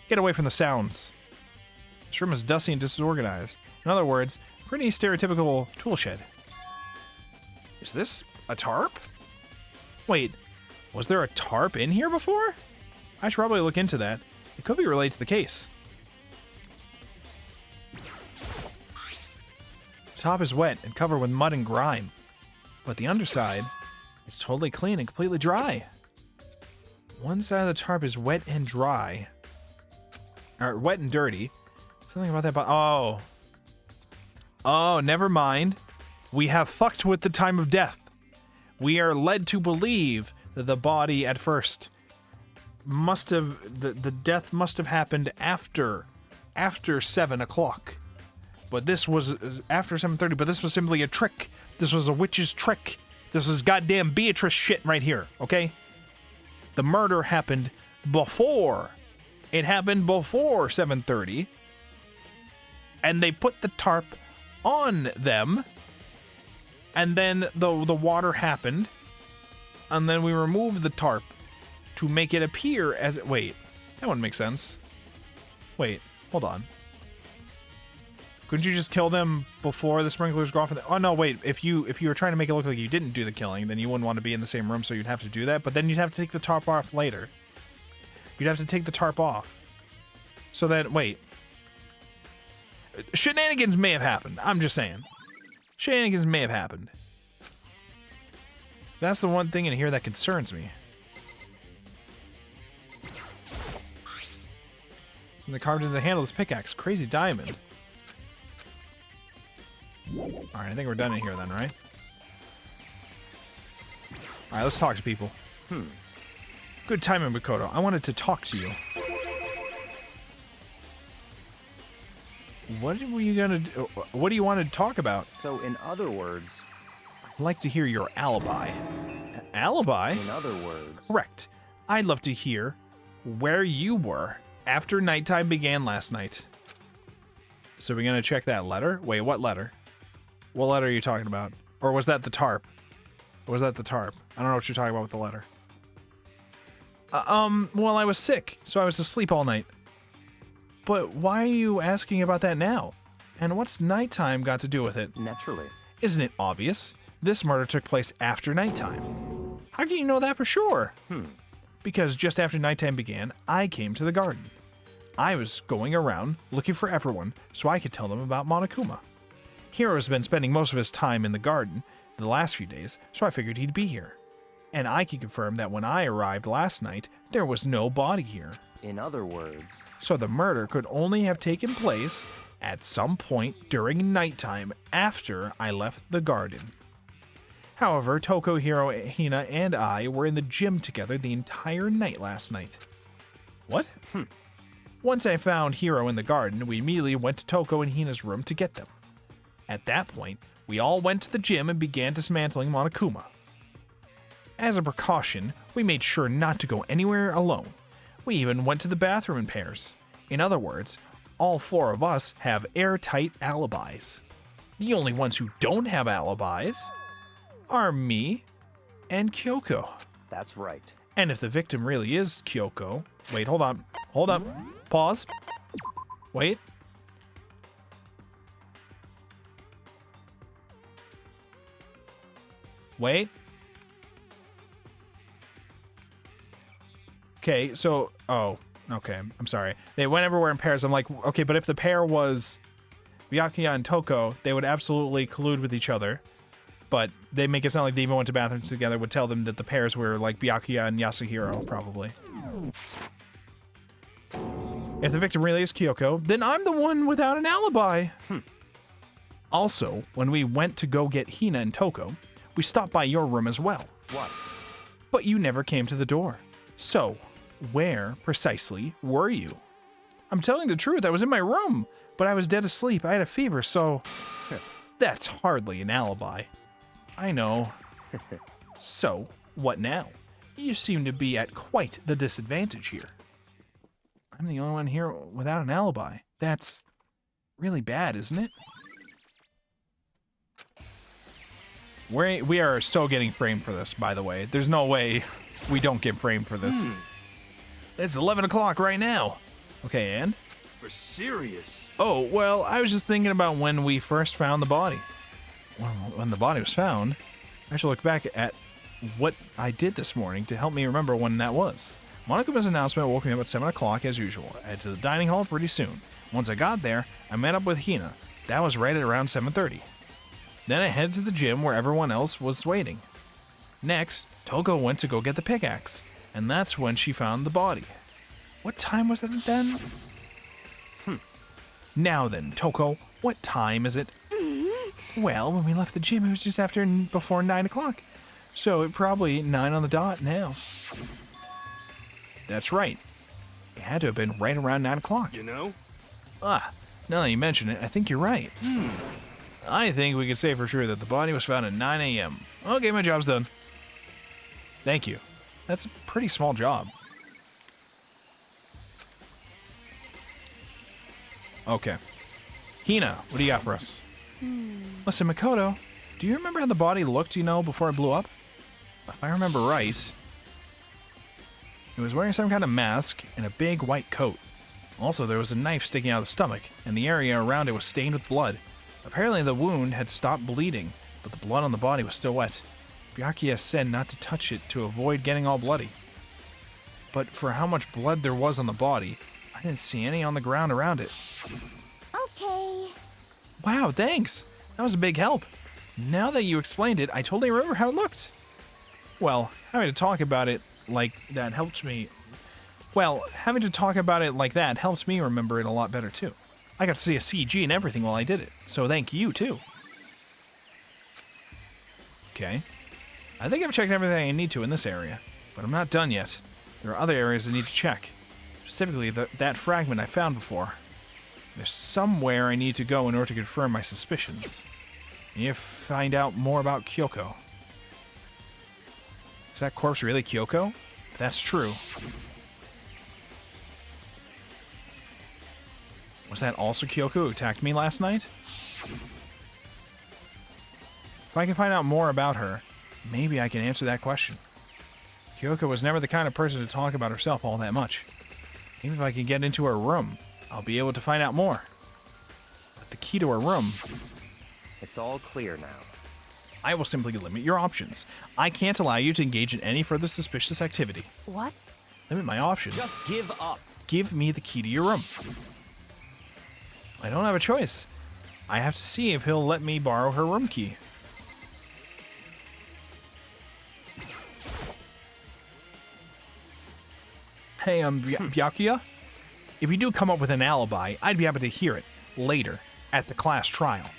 Get away from the sounds. This room is dusty and disorganized. In other words, pretty stereotypical tool shed. Is this a tarp? Wait, was there a tarp in here before? I should probably look into that. It could be related to the case. The top is wet and covered with mud and grime, but the underside is totally clean and completely dry. One side of the tarp is wet and dry. Or wet and dirty. Something about that, but oh, never mind. We have fucked with the time of death. We are led to believe that the body at first must have, the death must have happened after 7 o'clock. But this was after 7:30, but this was simply a trick. This was a witch's trick. This was goddamn Beatrice shit right here, okay? The murder happened before. It happened before 7:30. And they put the tarp on them. And then the water happened. And then we removed the tarp to make it appear as... Wait, that wouldn't make sense. Wait, hold on. Couldn't you just kill them before the sprinklers go off? Oh no, wait. If you were trying to make it look like you didn't do the killing, then you wouldn't want to be in the same room, so you'd have to do that. But then you'd have to take the tarp off later. You'd have to take the tarp off. So that, wait. Shenanigans may have happened. I'm just saying. Shenanigans may have happened. That's the one thing in here that concerns me. And the carved into the handle of this pickaxe. Crazy diamond. Alright, I think we're done in here then, right? Alright, let's talk to people. Good timing, Makoto. I wanted to talk to you. What were you gonna do? What do you want to talk about? So, in other words... I'd like to hear your alibi. Alibi? In other words... Correct. I'd love to hear where you were after nighttime began last night. So we're gonna check that letter? Wait, what letter? What letter are you talking about? Or was that the tarp? Or was that the tarp? I don't know what you're talking about with the letter. Well, I was sick, so I was asleep all night. But why are you asking about that now? And what's nighttime got to do with it? Naturally. Isn't it obvious? This murder took place after nighttime. How can you know that for sure? Because just after nighttime began, I came to the garden. I was going around looking for everyone so I could tell them about Monokuma. Hiro's been spending most of his time in the garden the last few days, so I figured he'd be here. And I can confirm that when I arrived last night, there was no body here. In other words... So the murder could only have taken place at some point during nighttime after I left the garden. However, Toko, Hiro, Hina, and I were in the gym together the entire night last night. What? Once I found Hiro in the garden, we immediately went to Toko and Hina's room to get them. At that point, we all went to the gym and began dismantling Monokuma. As a precaution, we made sure not to go anywhere alone. We even went to the bathroom in pairs. In other words, all four of us have airtight alibis. The only ones who don't have alibis are me and Kyoko. That's right. And if the victim really is Kyoko... Wait, hold on. Hold up. Pause. Wait. Wait. Okay, so... Oh, okay. I'm sorry. They went everywhere in pairs. I'm like, okay, but if the pair was Byakuya and Toko, they would absolutely collude with each other. But they make it sound like they even went to bathrooms together, would tell them that the pairs were like Byakuya and Yasuhiro, probably. If the victim really is Kyoko, then I'm the one without an alibi. Also, when we went to go get Hina and Toko, we stopped by your room as well. What? But you never came to the door. So, where precisely were you? I'm telling the truth, I was in my room, but I was dead asleep. I had a fever, so... That's hardly an alibi. I know. So, what now? You seem to be at quite the disadvantage here. I'm the only one here without an alibi. That's really bad, isn't it? We are so getting framed for this, by the way. There's no way we don't get framed for this. It's 11 o'clock right now. Okay, and? For serious. Oh, well, I was just thinking about when we first found the body. Well, when the body was found, I should look back at what I did this morning to help me remember when that was. Monokuma's announcement woke me up at 7 o'clock as usual. I headed to the dining hall pretty soon. Once I got there, I met up with Hina. That was right at around 7:30. Then I headed to the gym where everyone else was waiting. Next, Toko went to go get the pickaxe, and that's when she found the body. What time was it then? Now then, Toko, what time is it? Well, when we left the gym, it was just before 9 o'clock. So it probably 9 on the dot now. That's right. It had to have been right around 9 o'clock. You know? Ah, now that you mention it, I think you're right. I think we can say for sure that the body was found at 9 a.m. Okay, my job's done. Thank you. That's a pretty small job. Okay. Hina, what do you got for us? Listen, Makoto, do you remember how the body looked, before it blew up? If I remember right, it was wearing some kind of mask and a big white coat. Also, there was a knife sticking out of the stomach, and the area around it was stained with blood. Apparently the wound had stopped bleeding, but the blood on the body was still wet. Byakuya said not to touch it to avoid getting all bloody. But for how much blood there was on the body, I didn't see any on the ground around it. Okay. Wow, thanks! That was a big help. Now that you explained it, I totally remember how it looked. Well, having to talk about it like that helped me... Well, having to talk about it like that helped me remember it a lot better, too. I got to see a CG and everything while I did it, so thank you, too. Okay. I think I've checked everything I need to in this area, but I'm not done yet. There are other areas I need to check. Specifically, that fragment I found before. There's somewhere I need to go in order to confirm my suspicions. I need to find out more about Kyoko. Is that corpse really Kyoko? If that's true. Was that also Kyoko who attacked me last night? If I can find out more about her, maybe I can answer that question. Kyoko was never the kind of person to talk about herself all that much. Maybe if I can get into her room, I'll be able to find out more. But the key to her room... It's all clear now. I will simply limit your options. I can't allow you to engage in any further suspicious activity. What? Limit my options. Just give up. Give me the key to your room. I don't have a choice. I have to see if he'll let me borrow her room key. Hey, Byakuya? If you do come up with an alibi, I'd be happy to hear it later at the class trial.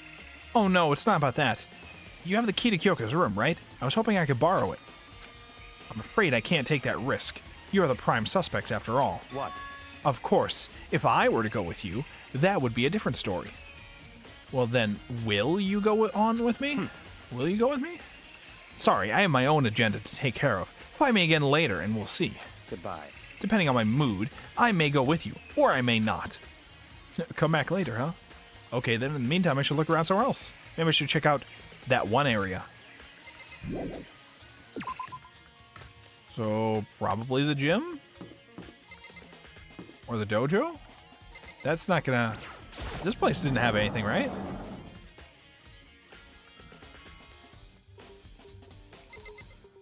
Oh no, it's not about that. You have the key to Kyoko's room, right? I was hoping I could borrow it. I'm afraid I can't take that risk. You're the prime suspect after all. What? Of course, if I were to go with you, that would be a different story. Well then, will you go on with me? Will you go with me? Sorry, I have my own agenda to take care of. Find me again later and we'll see. Goodbye. Depending on my mood, I may go with you, or I may not. Come back later, huh? Okay, then in the meantime, I should look around somewhere else. Maybe I should check out that one area. So, probably the gym? Or the dojo? That's not gonna... This place didn't have anything, right?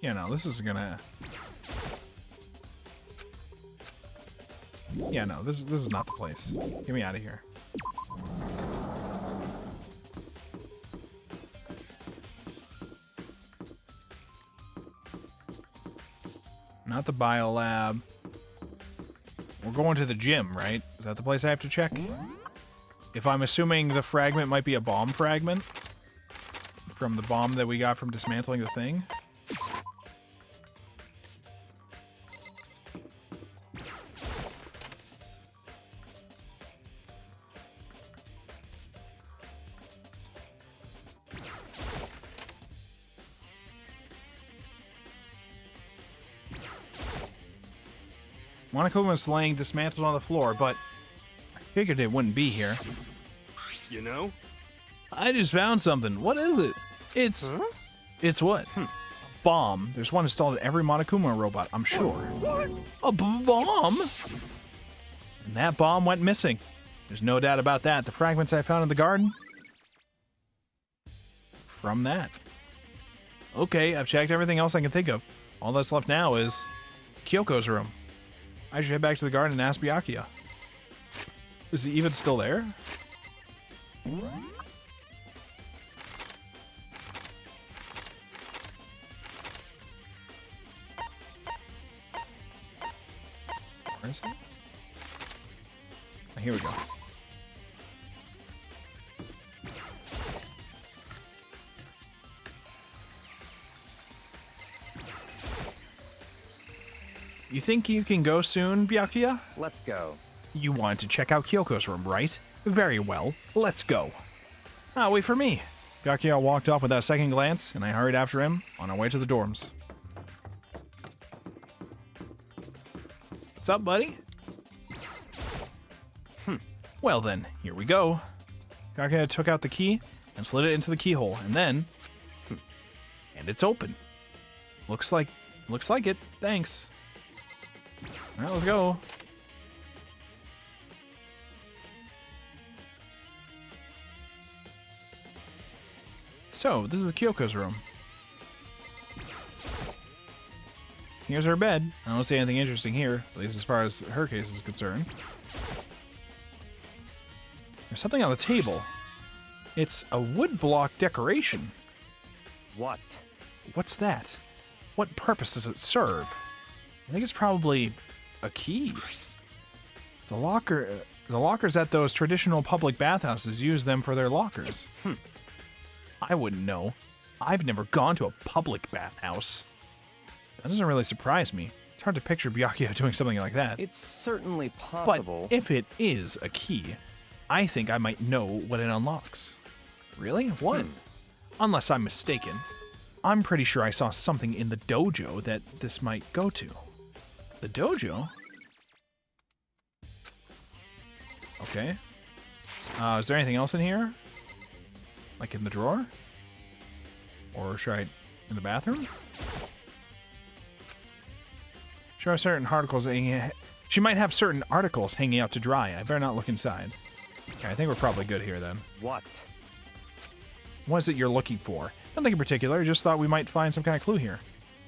Yeah, no, this is gonna... Yeah, no, this is not the place. Get me out of here. Not the biolab. We're going to the gym, right? Is that the place I have to check? If I'm assuming the fragment might be a bomb fragment from the bomb that we got from dismantling the thing. Monokuma was laying dismantled on the floor, but I figured it wouldn't be here. You know? I just found something. What is it? It's... Huh? It's what? A bomb. There's one installed in every Monokuma robot, I'm sure. What? A bomb? And that bomb went missing. There's no doubt about that. The fragments I found in the garden? From that. Okay, I've checked everything else I can think of. All that's left now is Kyoko's room. I should head back to the garden and ask Byakuya. Is he even still there? Where is he? Oh, here we go. You think you can go soon, Byakuya? Let's go. You wanted to check out Kyoko's room, right? Very well. Let's go. Ah, wait for me. Byakuya walked off without a second glance, and I hurried after him on our way to the dorms. What's up, buddy? Well then, here we go. Byakuya took out the key and slid it into the keyhole, and then... And it's open. Looks like it. Thanks. Alright, let's go. So, this is Kyoko's room. Here's her bed. I don't see anything interesting here, at least as far as her case is concerned. There's something on the table. It's a wood block decoration. What? What's that? What purpose does it serve? I think it's probably a key. The lockers at those traditional public bathhouses use them for their lockers. I wouldn't know. I've never gone to a public bathhouse. That doesn't really surprise me. It's hard to picture Byakuya doing something like that. It's certainly possible. But if it is a key, I think I might know what it unlocks. Really? What? Unless I'm mistaken. I'm pretty sure I saw something in the dojo that this might go to. The dojo? Okay. Is there anything else in here? Like in the drawer? Or should I... in the bathroom? She might have certain articles hanging out to dry. I better not look inside. Okay, I think we're probably good here then. What? What is it you're looking for? Nothing in particular. I just thought we might find some kind of clue here.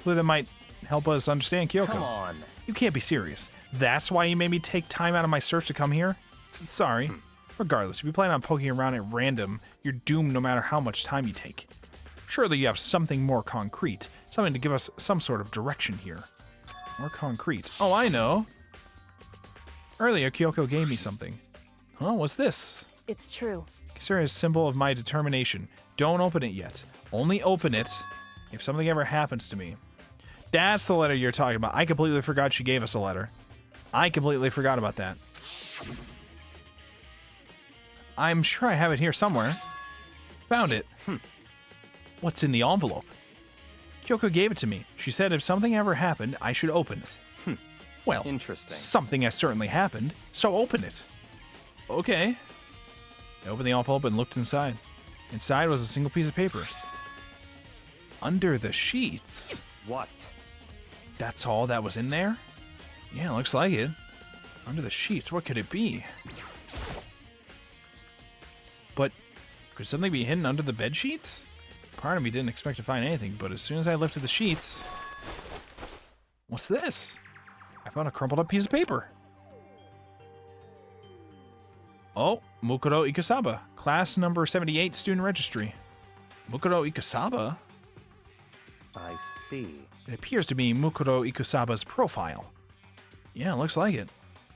Clue that might help us understand Kyoko. Come on. You can't be serious. That's why you made me take time out of my search to come here? Sorry. Regardless, if you plan on poking around at random, you're doomed no matter how much time you take. Surely you have something more concrete. Something to give us some sort of direction here. More concrete. Oh, I know. Earlier, Kyoko gave me something. Huh? What's this? It's true. Consider it a symbol of my determination. Don't open it yet. Only open it if something ever happens to me. That's the letter you're talking about. I completely forgot she gave us a letter. I completely forgot about that. I'm sure I have it here somewhere. Found it. What's in the envelope? Kyoko gave it to me. She said if something ever happened, I should open it. Well, Interesting. something has certainly happened, so open it. Okay. I opened the envelope and looked inside. Inside was a single piece of paper. Under the sheets. What? That's all that was in there? Yeah, looks like it. Under the sheets, what could it be? But could something be hidden under the bed sheets? Part of me didn't expect to find anything, but as soon as I lifted the sheets... What's this? I found a crumpled up piece of paper. Oh, Mukuro Ikusaba, class number 78, student registry. Mukuro Ikusaba? I see. It appears to be Mukuro Ikusaba's profile. Yeah, looks like it.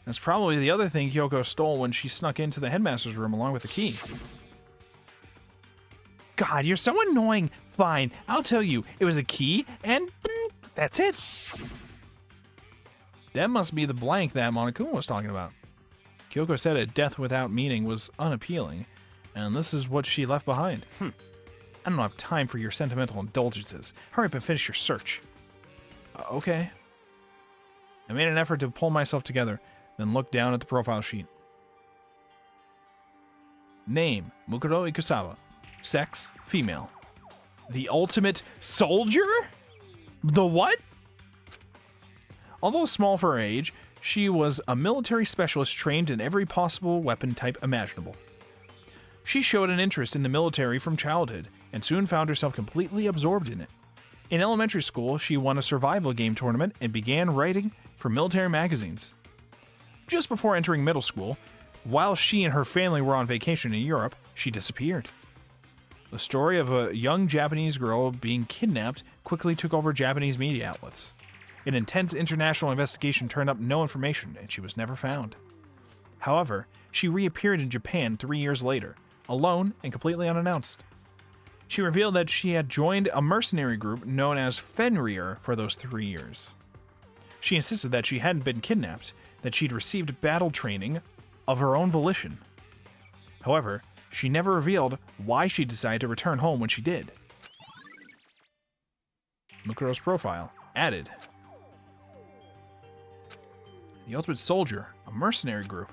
That's probably the other thing Kyoko stole when she snuck into the headmaster's room along with the key. God, you're so annoying. Fine, I'll tell you. It was a key, and that's it. That must be the blank that Monokuma was talking about. Kyoko said a death without meaning was unappealing, and this is what she left behind. I don't have time for your sentimental indulgences. Hurry up and finish your search. Okay. I made an effort to pull myself together, then looked down at the profile sheet. Name, Mukuro Ikusawa. Sex, female. The ultimate soldier? The what? Although small for her age, she was a military specialist trained in every possible weapon type imaginable. She showed an interest in the military from childhood, and soon found herself completely absorbed in it. In elementary school, she won a survival game tournament and began writing for military magazines. Just before entering middle school, while she and her family were on vacation in Europe, she disappeared. The story of a young Japanese girl being kidnapped quickly took over Japanese media outlets. An intense international investigation turned up no information, and she was never found. However, she reappeared in Japan 3 years later, alone and completely unannounced. She revealed that she had joined a mercenary group known as Fenrir for those 3 years. She insisted that she hadn't been kidnapped, that she'd received battle training of her own volition. However, she never revealed why she decided to return home when she did. Mukuro's profile. Added. The Ultimate Soldier, a mercenary group.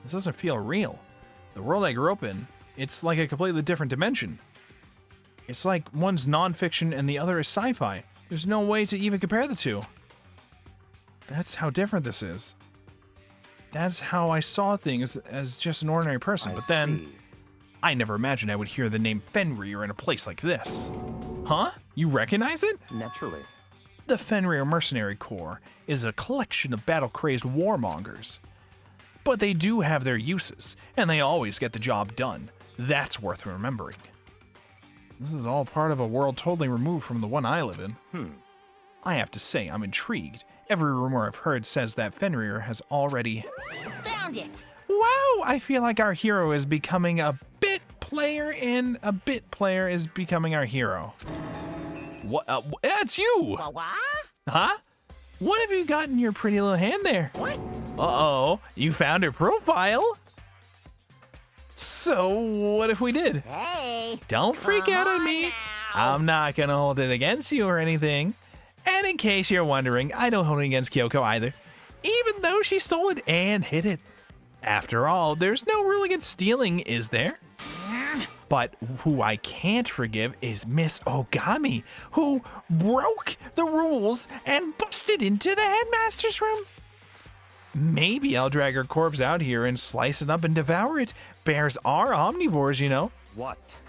This doesn't feel real. The world I grew up in, it's like a completely different dimension. It's like one's non-fiction and the other is sci-fi. There's no way to even compare the two. That's how different this is. That's how I saw things as just an ordinary person, but then... I never imagined I would hear the name Fenrir in a place like this. Huh? You recognize it? Naturally. The Fenrir Mercenary Corps is a collection of battle-crazed warmongers. But they do have their uses, and they always get the job done. That's worth remembering. This is all part of a world totally removed from the one I live in. I have to say, I'm intrigued. Every rumor I've heard says that Fenrir has already... Found it! Wow! I feel like our hero is becoming a bit player, and a bit player is becoming our hero. What? That's you! What? Huh? What have you got in your pretty little hand there? What? Uh-oh, you found her profile? So, what if we did? Hey! Don't freak out on me. now. I'm not gonna hold it against you or anything. And in case you're wondering, I don't hold it against Kyoko either. Even though she stole it and hid it. After all, there's no rule against stealing, is there? But who I can't forgive is Miss Ogami, who broke the rules and busted into the headmaster's room. Maybe I'll drag her corpse out here and slice it up and devour it. Bears are omnivores, you know. What?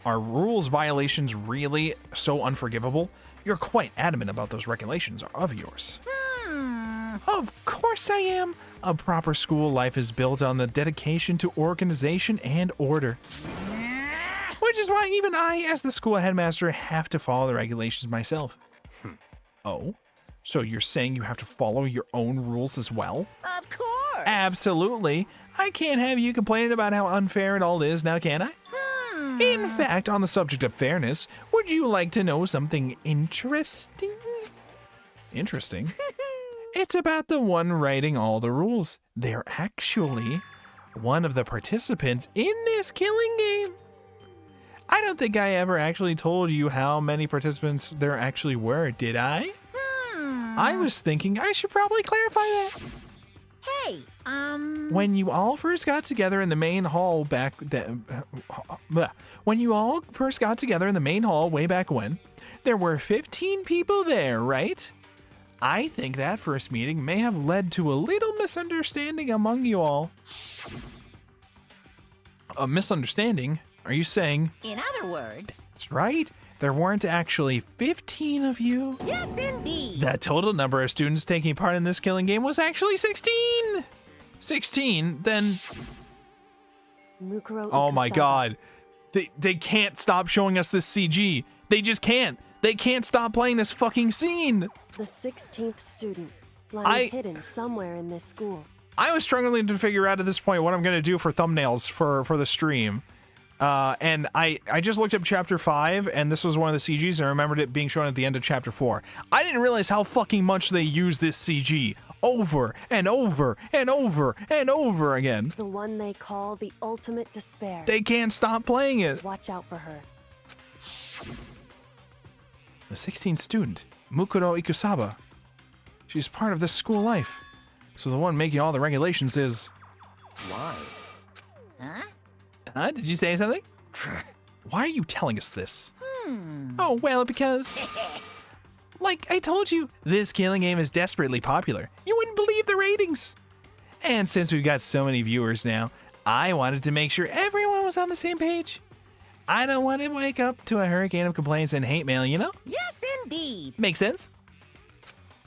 Are rules violations really so unforgivable? You're quite adamant about those regulations of yours. Of course I am. A proper school life is built on the dedication to organization and order. Which is why even I, as the school headmaster, have to follow the regulations myself. Oh? So you're saying you have to follow your own rules as well? Of course! Absolutely. I can't have you complaining about how unfair it all is now, can I? In fact, on the subject of fairness, would you like to know something interesting? Interesting? It's about the one writing all the rules. They're actually one of the participants in this killing game. I don't think I ever actually told you how many participants there actually were, did I? I was thinking I should probably clarify that. Hey, When you all first got together in the main hall when you all first got together in the main hall way back when, there were 15 people there, right? I think that first meeting may have led to a little misunderstanding among you all. A misunderstanding? Are you saying? in other words, That's right. There weren't actually 15 of you. yes indeed! The total number of students taking part in this killing game was actually 16. 16? Then, Mukuro oh my Ikusaba. god. They can't stop showing us this CG. They just can't. They can't stop playing this fucking scene. The 16th student, lying I- hidden somewhere in this school. I was struggling to figure out at this point what I'm going to do for thumbnails for the stream. And I just looked up chapter 5, and this was one of the CGs, and I remembered it being shown at the end of chapter 4. I didn't realize how fucking much they use this CG over and over and over and over again. The one they call the ultimate despair. They can't stop playing it. Watch out for her. The 16th student, Mukuro Ikusaba. She's part of this school life. So the one making all the regulations is... Why? Huh? Huh? Did you say something? Why are you telling us this? Oh, well, because... Like I told you, this killing game is desperately popular. You wouldn't believe the ratings. And since we've got so many viewers now, I wanted to make sure everyone was on the same page. I don't want to wake up to a hurricane of complaints and hate mail, you know? Yes indeed! Makes sense?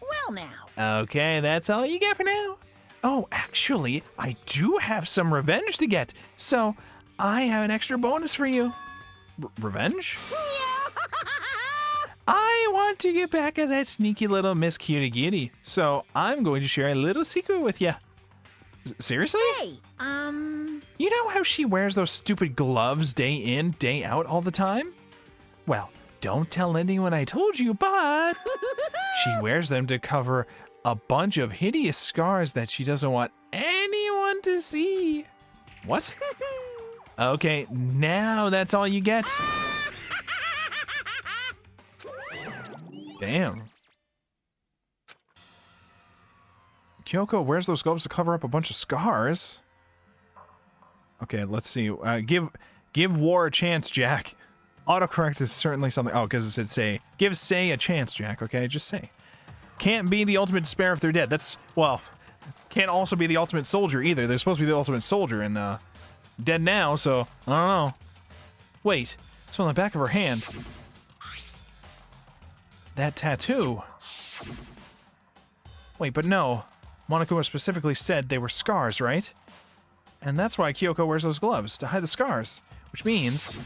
Well now, Okay, that's all you get for now. Oh, actually, I do have some revenge to get, so I have an extra bonus for you. Revenge? I want to get back at that sneaky little Miss Cutie Kitty, so I'm going to share a little secret with you. Seriously? hey, You know how she wears those stupid gloves day in, day out all the time? Well, don't tell anyone I told you, but she wears them to cover a bunch of hideous scars that she doesn't want anyone to see. What? Okay, now that's all you get. Damn. Kyoko wears those gloves to cover up a bunch of scars. Okay, let's see. Give war a chance, Jack. Autocorrect is certainly something. Oh, because it said say. Give say a chance, Jack. Okay, just say. Can't be the ultimate despair if they're dead. That's, well, can't also be the ultimate soldier either. They're supposed to be the ultimate soldier in dead now, so I don't know. Wait, it's on the back of her hand. That tattoo. Wait, but no. Monokuma specifically said they were scars, right? And that's why Kyoko wears those gloves, to hide the scars. Which means...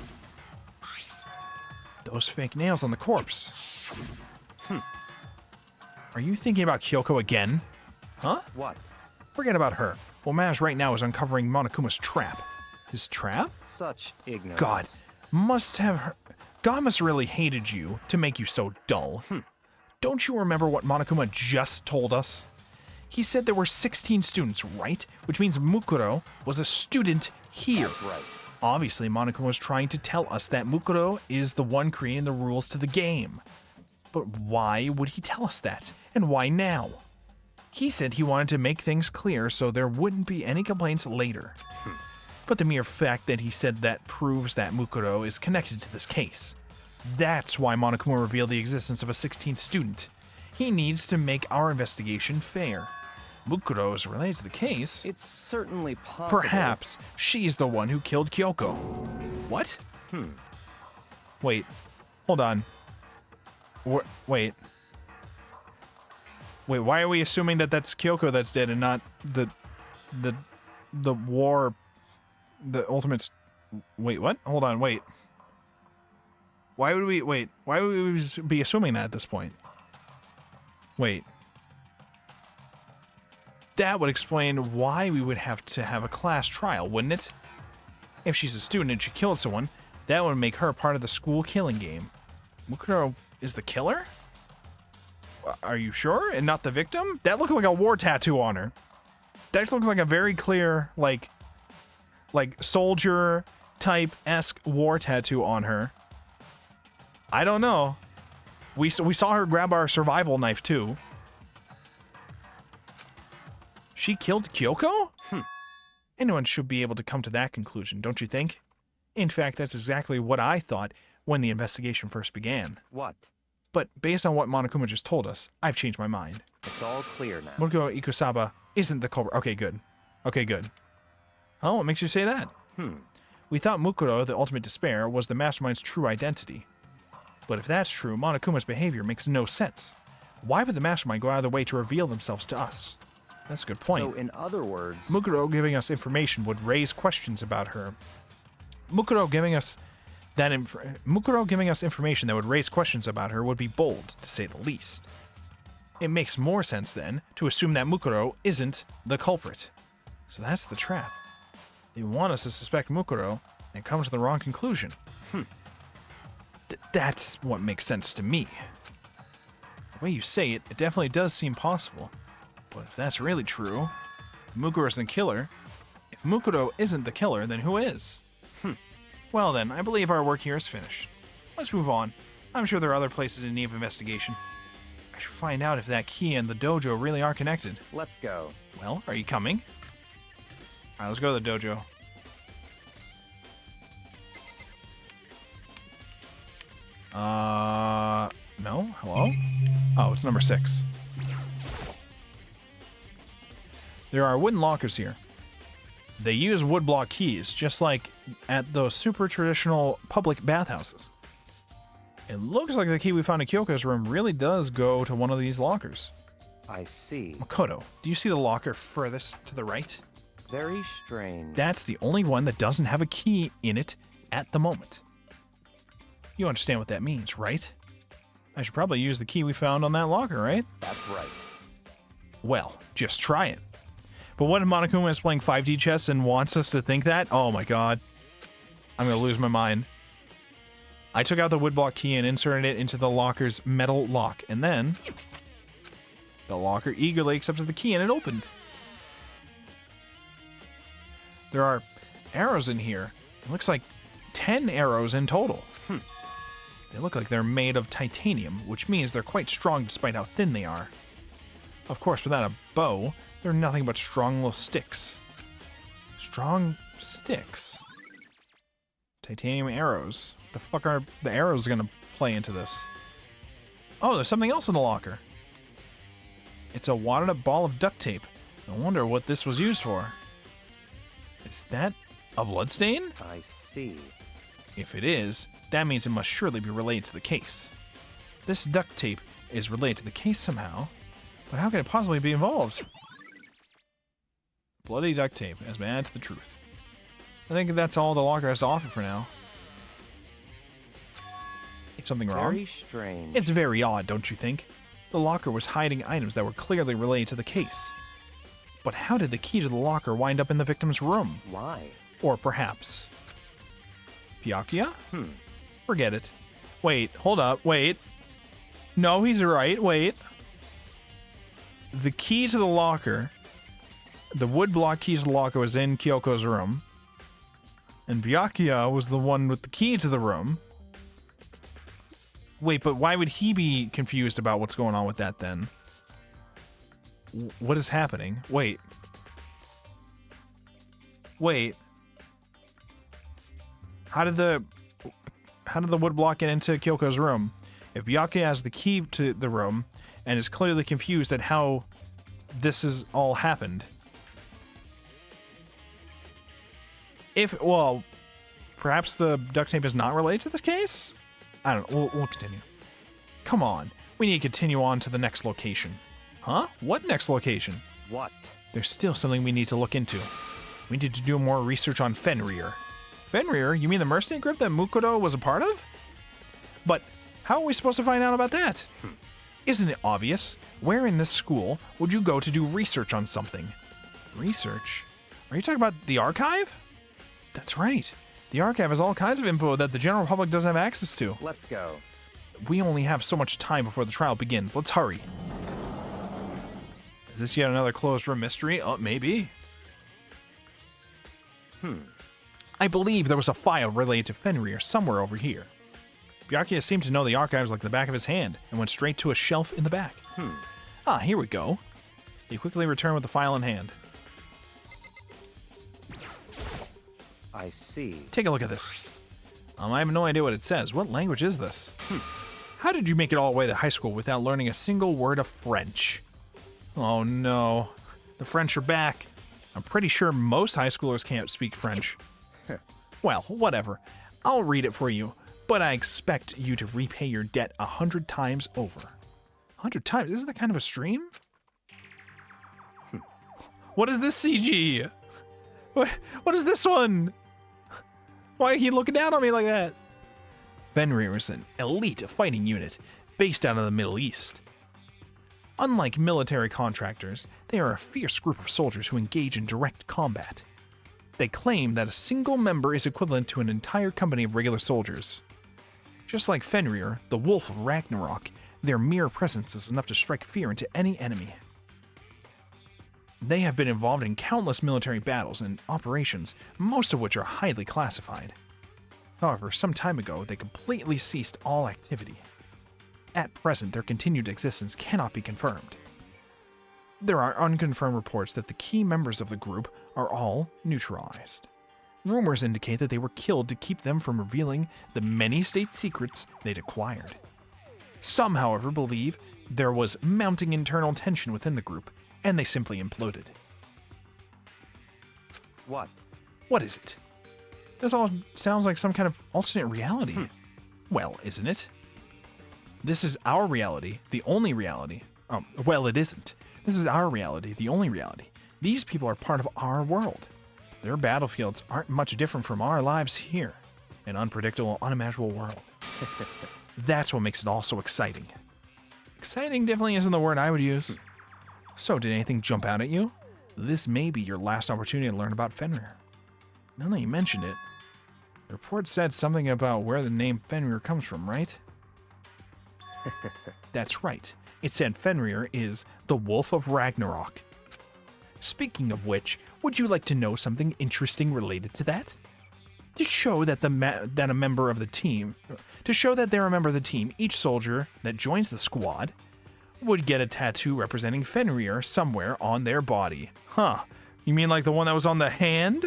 those fake nails on the corpse. Are you thinking about Kyoko again? Huh? What? Forget about her. What matters right now is uncovering Monokuma's trap. His trap? Such ignorance. God must have really hated you to make you so dull. Don't you remember what Monokuma just told us? He said there were 16 students, right? Which means Mukuro was a student here. That's right. Obviously, Monokuma was trying to tell us that Mukuro is the one creating the rules to the game. But why would he tell us that? And why now? He said he wanted to make things clear so there wouldn't be any complaints later. But the mere fact that he said that proves that Mukuro is connected to this case. That's why Monokuma revealed the existence of a 16th student. He needs to make our investigation fair. Mukuro is related to the case. It's certainly possible. Perhaps she's the one who killed Kyoko. What? Wait. Hold on. Wait. Wait, why are we assuming that that's Kyoko that's dead and not the war, the ultimate... Wait, what? Hold on, wait. Why would we be assuming that at this point? Wait. That would explain why we would have to have a class trial, wouldn't it? If she's a student and she killed someone, that would make her part of the school killing game. Mukuro is the killer? Are you sure? And not the victim? That looked like a war tattoo on her. That just looks like a very clear, like soldier type-esque war tattoo on her. I don't know. We saw her grab our survival knife too. She killed Kyoko? Anyone should be able to come to that conclusion, don't you think? In fact, that's exactly what I thought when the investigation first began. What? But based on what Monokuma just told us, I've changed my mind. It's all clear now. Mukuro Ikusaba isn't the culprit. Okay, good. Okay, good. Oh, what makes you say that? We thought Mukuro, the ultimate despair, was the mastermind's true identity. But if that's true, Monokuma's behavior makes no sense. Why would the mastermind go out of their way to reveal themselves to us? That's a good point. So, in other words... Mukuro giving us information would raise questions about her. Mukuro giving us information that would raise questions about her would be bold, to say the least. It makes more sense, then, to assume that Mukuro isn't the culprit. So that's the trap. They want us to suspect Mukuro and come to the wrong conclusion. That's what makes sense to me. The way you say it, it definitely does seem possible. But if that's really true, Mukuro isn't the killer. If Mukuro isn't the killer, then who is? Well then, I believe our work here is finished. Let's move on. I'm sure there are other places in need of investigation. I should find out if that key and the dojo really are connected. Let's go. Well, are you coming? Alright, let's go to the dojo. No? Hello? Oh, it's number 6. There are wooden lockers here. They use woodblock keys, just like at those super traditional public bathhouses. It looks like the key we found in Kyoko's room really does go to one of these lockers. I see. Makoto, do you see the locker furthest to the right? Very strange. That's the only one that doesn't have a key in it at the moment. You understand what that means, right? I should probably use the key we found on that locker, right? That's right. Well, just try it. But what if Monokuma is playing 5D chess and wants us to think that? Oh my god. I'm going to lose my mind. I took out the woodblock key and inserted it into the locker's metal lock, and then the locker eagerly accepted the key and it opened. There are arrows in here. It looks like 10 arrows in total. They look like they're made of titanium, which means they're quite strong despite how thin they are. Of course, without a bow, they're nothing but strong little sticks. Strong sticks? Titanium arrows. What the fuck are the arrows gonna play into this? Oh, there's something else in the locker. It's a wadded up ball of duct tape. I wonder what this was used for. Is that A bloodstain? I see. If it is, that means it must surely be related to the case. This duct tape is related to the case somehow, but how can it possibly be involved? Bloody duct tape has been added to the truth. I think that's all the locker has to offer for now. It's something wrong? Very strange. It's very odd, don't you think? The locker was hiding items that were clearly related to the case. But how did the key to the locker wind up in the victim's room? Why? Or perhaps... Byakuya? Hmm. Forget it. Wait, hold up, wait. No, he's right, wait. The key to the locker, the wood block key to the locker was in Kyoko's room. And Byakuya was the one with the key to the room. Wait, but why would he be confused about what's going on with that then? What is happening? Wait. Wait. How did the wood block get into Kyoko's room? If Byakuya has the key to the room and is clearly confused at how this has all happened. Well, perhaps the duct tape is not related to this case? I don't know. We'll continue. Come on. We need to continue on to the next location. Huh? What next location? What? There's still something we need to look into. We need to do more research on Fenrir. Fenrir? You mean the mercenary group that Mukoto was a part of? But how are we supposed to find out about that? Isn't it obvious? Where in this school would you go to do research on something? Research? Are you talking about the archive? That's right. The archive has all kinds of info that the general public doesn't have access to. Let's go. We only have so much time before the trial begins. Let's hurry. Is this yet another closed room mystery? Oh, maybe. I believe there was a file related to Fenrir somewhere over here. Byakuya seemed to know the archives like the back of his hand and went straight to a shelf in the back. Ah, here we go. He quickly returned with the file in hand. I see. Take a look at this. I have no idea what it says. What language is this? How did you make it all the way to high school without learning a single word of French? Oh no. The French are back. I'm pretty sure most high schoolers can't speak French. Well, whatever. I'll read it for you, but I expect you to repay your debt 100 times over. 100 times? Isn't that kind of a stream? What is this CG? What is this one? Why are he looking down on me like that? Fenrir is an elite fighting unit based out of the Middle East. Unlike military contractors, they are a fierce group of soldiers who engage in direct combat. They claim that a single member is equivalent to an entire company of regular soldiers. Just like Fenrir, the Wolf of Ragnarok, their mere presence is enough to strike fear into any enemy. They have been involved in countless military battles and operations, most of which are highly classified. However, some time ago, they completely ceased all activity. At present, their continued existence cannot be confirmed. There are unconfirmed reports that the key members of the group are all neutralized. Rumors indicate that they were killed to keep them from revealing the many state secrets they'd acquired. Some, however, believe there was mounting internal tension within the group, and they simply imploded. What? What is it? This all sounds like some kind of alternate reality. Well, isn't it? This is our reality, the only reality. Well, it isn't. This is our reality, the only reality. These people are part of our world. Their battlefields aren't much different from our lives here. An unpredictable, unimaginable world. That's what makes it all so exciting. Exciting definitely isn't the word I would use. So, did anything jump out at you? This may be your last opportunity to learn about Fenrir. Now that you mentioned it, the report said something about where the name Fenrir comes from, right? That's right. It said Fenrir is the Wolf of Ragnarok. Speaking of which, would you like to know something interesting related to that? To show that they're a member of the team, each soldier that joins the squad would get a tattoo representing Fenrir somewhere on their body. Huh. You mean like the one that was on the hand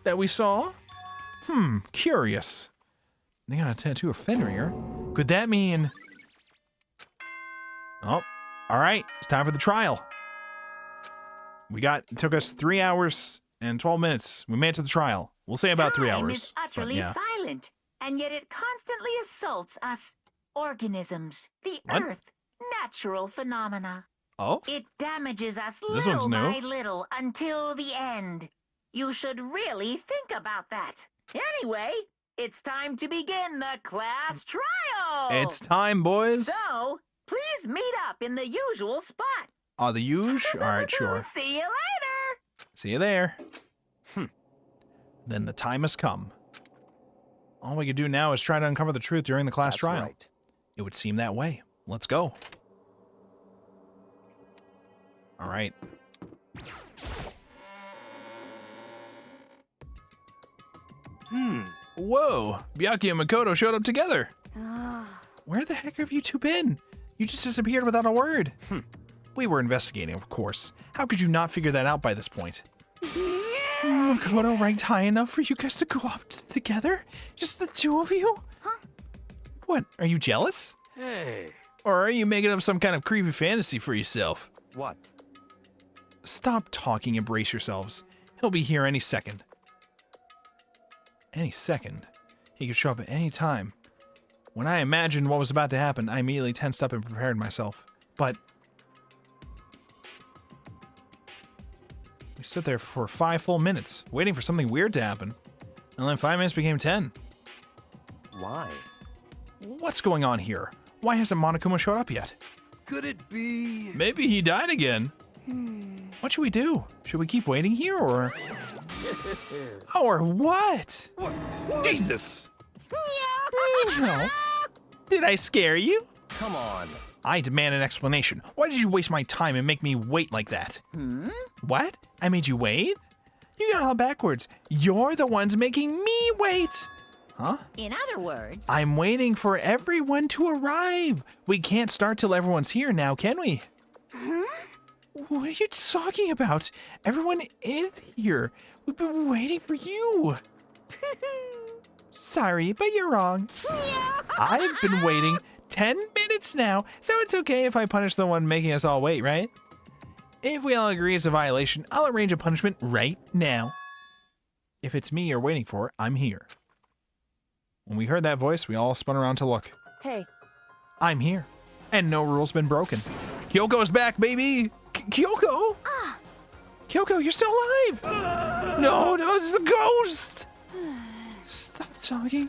that we saw? Curious. They got a tattoo of Fenrir. Could that mean... Oh, all right. It's time for the trial. It took us 3 hours and 12 minutes. We made it to the trial. We'll say about 3 Time hours. is but utterly yeah. silent, and yet it constantly assaults us organisms, the What? Earth, natural phenomena. Oh? It damages us This one's little new. by little until the end. You should really think about that. Anyway, it's time to begin the class trial. It's time, boys. So, please meet up in the usual spot. Oh, the huge? All right, sure. See you later. See you there. Then the time has come. All we can do now is try to uncover the truth during the class That's trial. right. It would seem that way. Let's go. All right. Whoa! Byakuya and Makoto showed up together. Where the heck have you two been? You just disappeared without a word. We were investigating, of course. How could you not figure that out by this point? Makoto ranked high enough for you guys to go off together? Just the two of you? What, are you jealous? Hey. Or are you making up some kind of creepy fantasy for yourself? What? Stop talking and brace yourselves. He'll be here any second. Any second? He could show up at any time. When I imagined what was about to happen, I immediately tensed up and prepared myself. But we stood there for 5 full minutes, waiting for something weird to happen. And then 5 minutes became 10. Why? What's going on here? Why hasn't Monokuma showed up yet? Could it be? Maybe he died again. What should we do? Should we keep waiting here, or... Or what? Jesus! No. Did I scare you? Come on. I demand an explanation. Why did you waste my time and make me wait like that? What? I made you wait? You got it all backwards. You're the ones making me wait. Huh? In other words, I'm waiting for everyone to arrive. We can't start till everyone's here now, can we? What are you talking about? Everyone is here. We've been waiting for you. Sorry, but you're wrong. I've been waiting 10 minutes now, so it's okay if I punish the one making us all wait, right? If we all agree it's a violation, I'll arrange a punishment right now. If it's me you're waiting for, I'm here. When we heard that voice, we all spun around to look. Hey, I'm here, and no rule's been broken. Kyoko's back, baby! Kyoko? Kyoko, you're still alive! No, it's the ghost! Stop talking.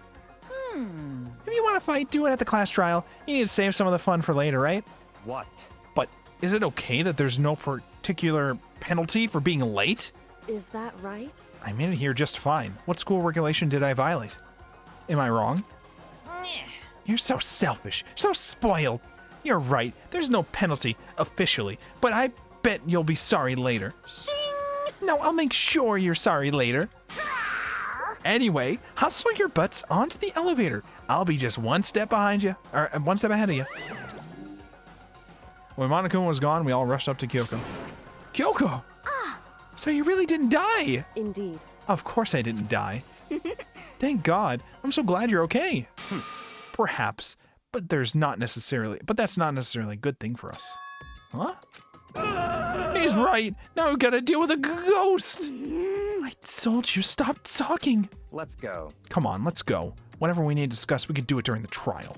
If you want to fight, do it at the class trial. You need to save some of the fun for later, right? What? But is it okay that there's no particular penalty for being late? is that right? I made it here just fine. What school regulation did I violate? Am I wrong? You're so selfish, so spoiled. You're right, there's no penalty, officially, but I bet you'll be sorry later. No, I'll make sure you're sorry later. Anyway, hustle your butts onto the elevator. I'll be just one step behind you, or one step ahead of you. When Monokuma was gone, we all rushed up to Kyoko. Kyoko! So you really didn't die? Indeed. Of course I didn't die. Thank God. I'm so glad you're okay. Perhaps, but that's not necessarily a good thing for us. Huh? He's right. Now we've got to deal with a ghost. I told you, stop talking. Let's go. Come on, let's go. Whatever we need to discuss, we could do it during the trial.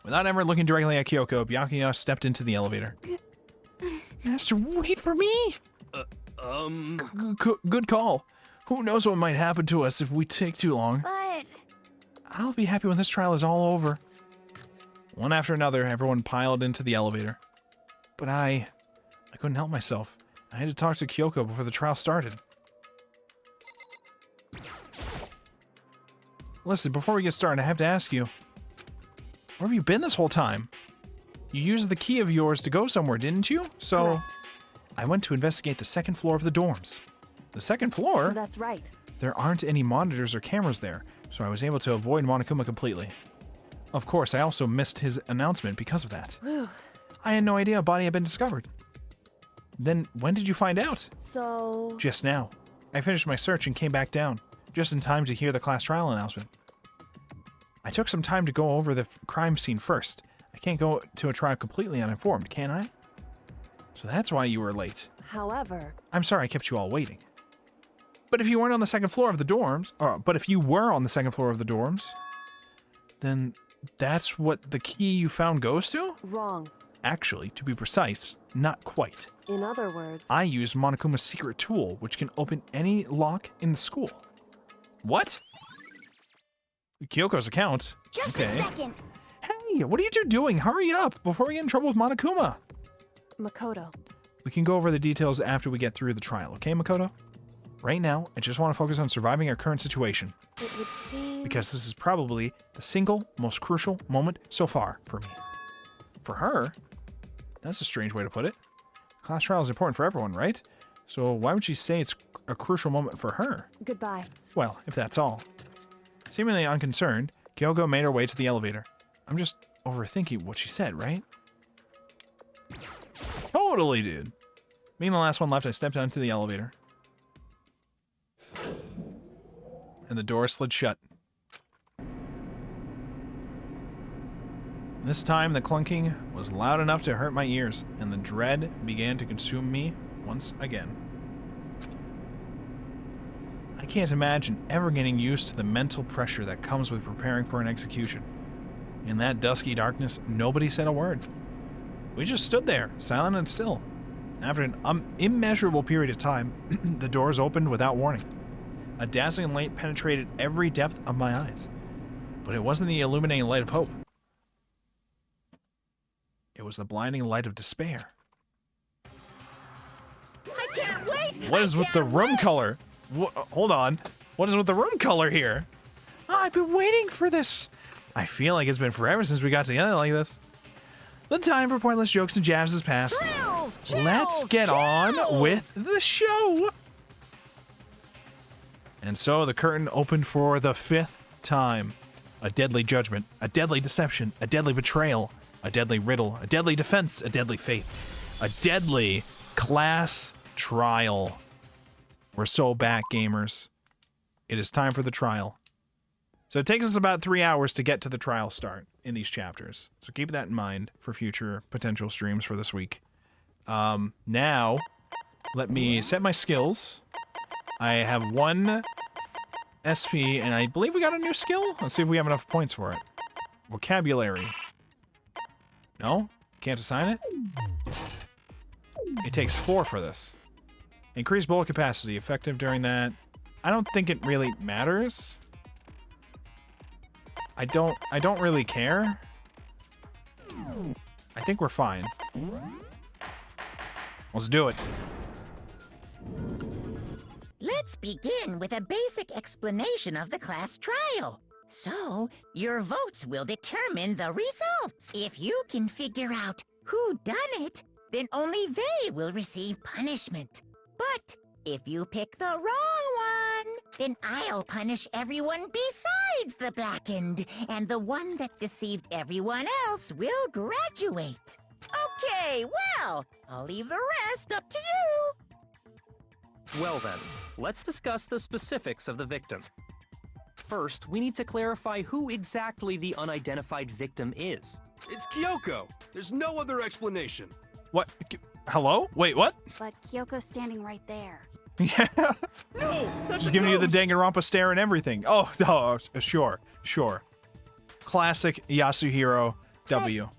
Without ever looking directly at Kyoko, Byakuya stepped into the elevator. Master, wait for me. Good call. Who knows what might happen to us if we take too long. But I'll be happy when this trial is all over. One after another, everyone piled into the elevator. But I couldn't help myself. I had to talk to Kyoko before the trial started. Listen, before we get started, I have to ask you, where have you been this whole time? You used the key of yours to go somewhere, didn't you? So, Correct. I went to investigate the second floor of the dorms. The second floor? That's right. There aren't any monitors or cameras there, so I was able to avoid Monokuma completely. Of course, I also missed his announcement because of that. I had no idea a body had been discovered. Then, when did you find out? So, Just now. I finished my search and came back down, just in time to hear the class trial announcement. I took some time to go over the crime scene first. I can't go to a trial completely uninformed, can I? So that's why you were late. however, I'm sorry I kept you all waiting. But if you weren't on the second floor of the dorms, but if you were on the second floor of the dorms, then that's what the key you found goes to? Wrong. Actually, to be precise, not quite. In other words, I used Monokuma's secret tool, which can open any lock in the school. What? Kyoko's account? Just a second. Hey, what are you two doing? Hurry up before we get in trouble with Monokuma. Makoto. We can go over the details after we get through the trial, okay, Makoto? Right now, I just want to focus on surviving our current situation. It would seem... Because this is probably the single most crucial moment so far for me. For her? That's a strange way to put it. Class trial is important for everyone, right? So why would she say it's a crucial moment for her? Goodbye. Well, if that's all. Seemingly unconcerned, Kyoko made her way to the elevator. I'm just overthinking what she said, right? Totally, dude. Being the last one left, I stepped onto the elevator. And the door slid shut. This time, the clunking was loud enough to hurt my ears, and the dread began to consume me once again. I can't imagine ever getting used to the mental pressure that comes with preparing for an execution. In that dusky darkness, nobody said a word. We just stood there, silent and still. After an immeasurable period of time, the doors opened without warning. A dazzling light penetrated every depth of my eyes. But it wasn't the illuminating light of hope. It was the blinding light of despair. I can't wait! What is with the room color? Hold on. What is with the room color here? Oh, I've been waiting for this. I feel like it's been forever since we got together like this. The time for pointless jokes and jabs has passed. Chills, chills, Let's get on with the show. And so the curtain opened for the 5th time. A deadly judgment, a deadly deception, a deadly betrayal, a deadly riddle, a deadly defense, a deadly faith, a deadly class trial. We're so back, gamers. It is time for the trial. So it takes us about 3 hours to get to the trial start in these chapters. So keep that in mind for future potential streams for this week. Now, let me set my skills. I have 1 SP, and I believe we got a new skill. Let's see if we have enough points for it. Vocabulary. No? Can't assign it? It takes 4 for this. Increase bullet capacity. Effective during that. I don't think it really matters. I don't really care. I think we're fine. Let's do it. Let's begin with a basic explanation of the class trial. So, your votes will determine the results. If you can figure out who done it, then only they will receive punishment. But if you pick the wrong one, then I'll punish everyone besides the blackened, and the one that deceived everyone else will graduate. Okay, well, I'll leave the rest up to you. Well then, let's discuss the specifics of the victim. First, we need to clarify who exactly the unidentified victim is. It's Kyoko. There's no other explanation. What? Hello? Wait, what? But Kyoko's standing right there. Yeah. No, that's She's a giving you the ghost. Danganronpa stare and everything. Oh, sure. Classic Yasuhiro W.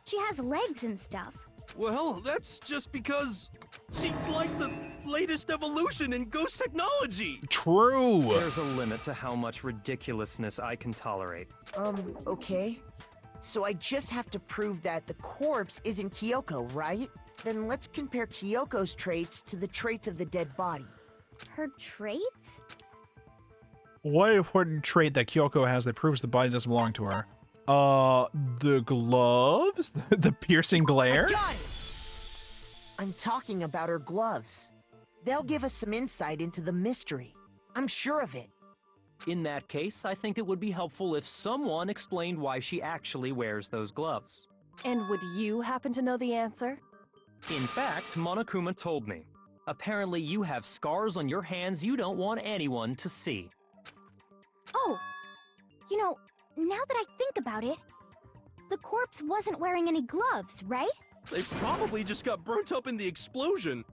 She has legs and stuff. Well, that's just because she's like the latest evolution in ghost technology. True. There's a limit to how much ridiculousness I can tolerate. Okay. So I just have to prove that the corpse isn't Kyoko, right? Then let's compare Kyoko's traits to the traits of the dead body. Her traits? What important trait that Kyoko has that proves the body doesn't belong to her? The gloves? The piercing glare? I got it! I'm talking about her gloves. They'll give us some insight into the mystery. I'm sure of it. In that case, I think it would be helpful if someone explained why she actually wears those gloves. And would you happen to know the answer? In fact, Monokuma told me. Apparently you have scars on your hands you don't want anyone to see. Oh, you know, now that I think about it, the corpse wasn't wearing any gloves, right? They probably just got burnt up in the explosion.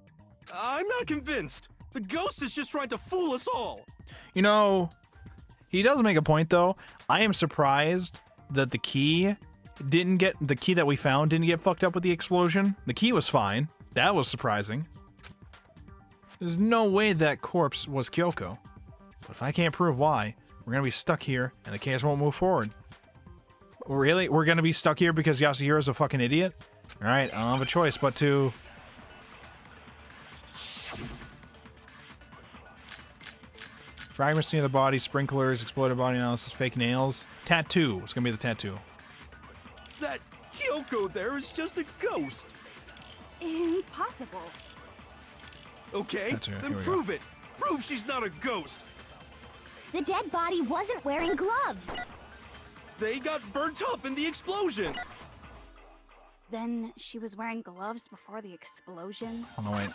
I'm not convinced. The ghost is just trying to fool us all. You know, he does make a point though. I am surprised that the key that we found didn't get fucked up with the explosion. The key was fine. That was surprising. There's no way that corpse was Kyoko. But if I can't prove why, we're gonna be stuck here and the case won't move forward. Really? We're gonna be stuck here because Yasuhiro's a fucking idiot? Alright, I don't have a choice but to... Fragments near the body, sprinklers, exploded body analysis, fake nails. Tattoo. It's gonna be the tattoo. That Kyoko there is just a ghost. Impossible. Okay, Tattoo. Here then we prove it. Prove she's not a ghost. The dead body wasn't wearing gloves. They got burnt up in the explosion. Then she was wearing gloves before the explosion. Oh no, wait.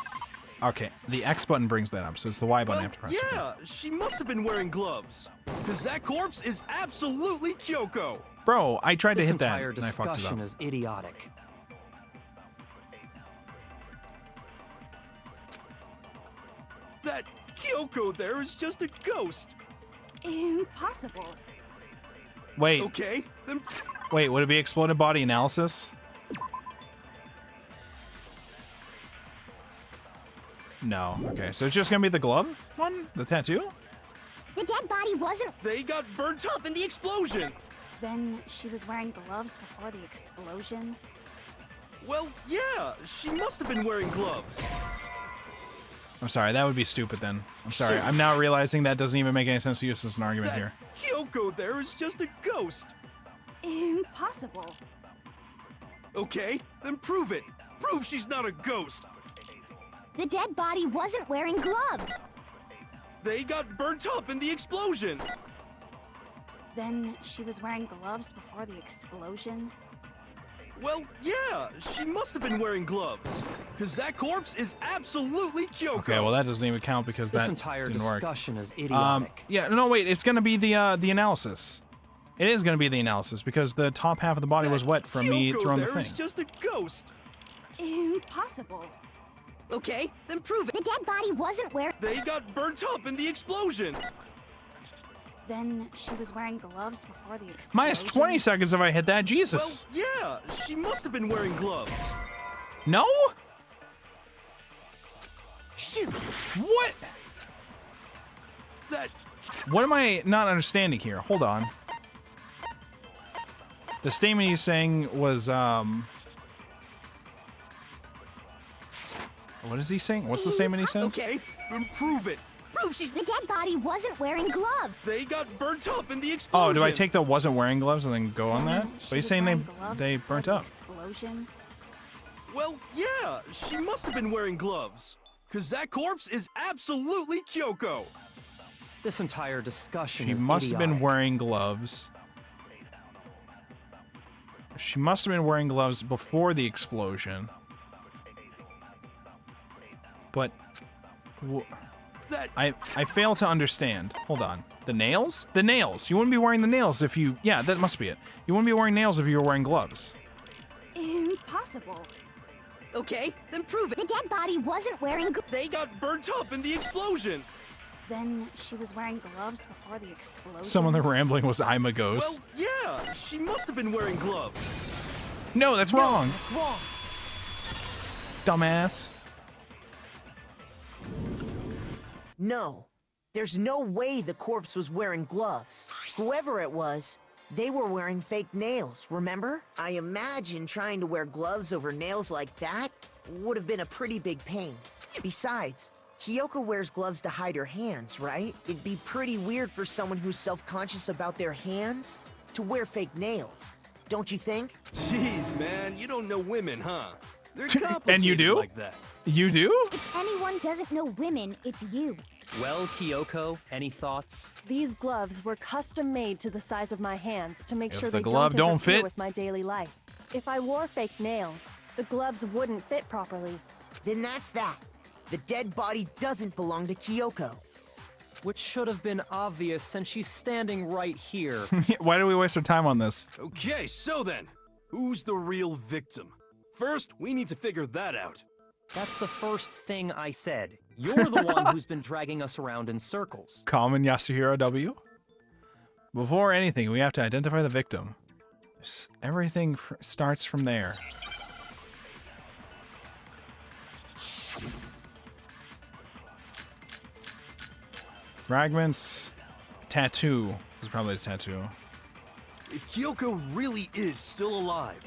Okay, the X button brings that up, so it's the Y button I have to press. Yeah, she must have been wearing gloves. Because that corpse is absolutely Kyoko. Bro, I tried to This hit that entire and I fucked it discussion up. is idiotic. That Kyoko there is just a ghost. Impossible. Wait, Okay, then wait, would it be exploded body analysis? No. Okay, so it's just gonna be the glove one? The tattoo? The dead body wasn't. they got burnt up in the explosion. Then she was wearing gloves before the explosion. Well, yeah, she must have been wearing gloves. I'm sorry, that would be stupid then. I'm sorry. Shit. I'm now realizing that doesn't even make any sense to use as an argument That here. Kyoko there is just a ghost. Impossible. Okay, then prove it. Prove she's not a ghost. The dead body wasn't wearing gloves. They got burnt up in the explosion. Then she was wearing gloves before the explosion. Well, yeah, she must have been wearing gloves. Because that corpse is absolutely Kyoko. Okay, well that doesn't even count because This that entire didn't work. discussion is idiotic. Yeah, no, wait, it's gonna be the analysis. It is gonna be the analysis because the top half of the body was wet from me Kyoko throwing the there is thing. just a ghost. Impossible. Okay, then prove it. The dead body wasn't wearing. They got burnt up in the explosion. Then she was wearing gloves before the explosion. Minus 20 seconds if I hit that. Jesus. Well, yeah, she must have been wearing gloves. No? Shoot! What? That What am I not understanding here? Hold on. The statement he's saying was, what is he saying? What's the statement he says? okay, then prove it. Prove she's. The dead body wasn't wearing gloves. They got burnt up in the explosion. Oh, do I take the wasn't wearing gloves and then go on that? Then she But he's was saying wearing gloves they before burnt the up. Explosion. Well, yeah, she must have been wearing gloves. Because that corpse is absolutely Kyoko. This entire discussion She is must have been idiotic. wearing gloves. She must have been wearing gloves before the explosion. But That I fail to understand. Hold on. The nails? The nails. You wouldn't be wearing the nails if you... Yeah, that must be it. You wouldn't be wearing nails if you were wearing gloves. Impossible. Okay, then prove it. The dead body wasn't wearing. they got burnt up in the explosion. Then she was wearing gloves before the explosion. Some of the rambling was I'm a Well, ghost. yeah, she must have been wearing gloves. No, that's wrong. That's wrong. Dumbass. No. There's no way the corpse was wearing gloves. Whoever it was, they were wearing fake nails, remember? I imagine trying to wear gloves over nails like that would have been a pretty big pain. Besides, Kyoko wears gloves to hide her hands, right? It'd be pretty weird for someone who's self-conscious about their hands to wear fake nails. Don't you think? Jeez, man, you don't know women, huh? They're And you complicated do? like that. You do? If anyone doesn't know women, it's you. Well, Kyoko, any thoughts? These gloves were custom made to the size of my hands to make If sure the they glove don't interfere fit- with my daily life. If I wore fake nails, the gloves wouldn't fit properly. Then that's that. The dead body doesn't belong to Kyoko. Which should have been obvious since she's standing right here. Why do we waste our time on this? Okay, so then, who's the real victim? First, we need to figure that out. That's the first thing I said. You're the one who's been dragging us around in circles. Common Yasuhiro W. Before anything, we have to identify the victim. Everything starts from there. Fragments. Tattoo. This is probably a tattoo. If Kyoko really is still alive,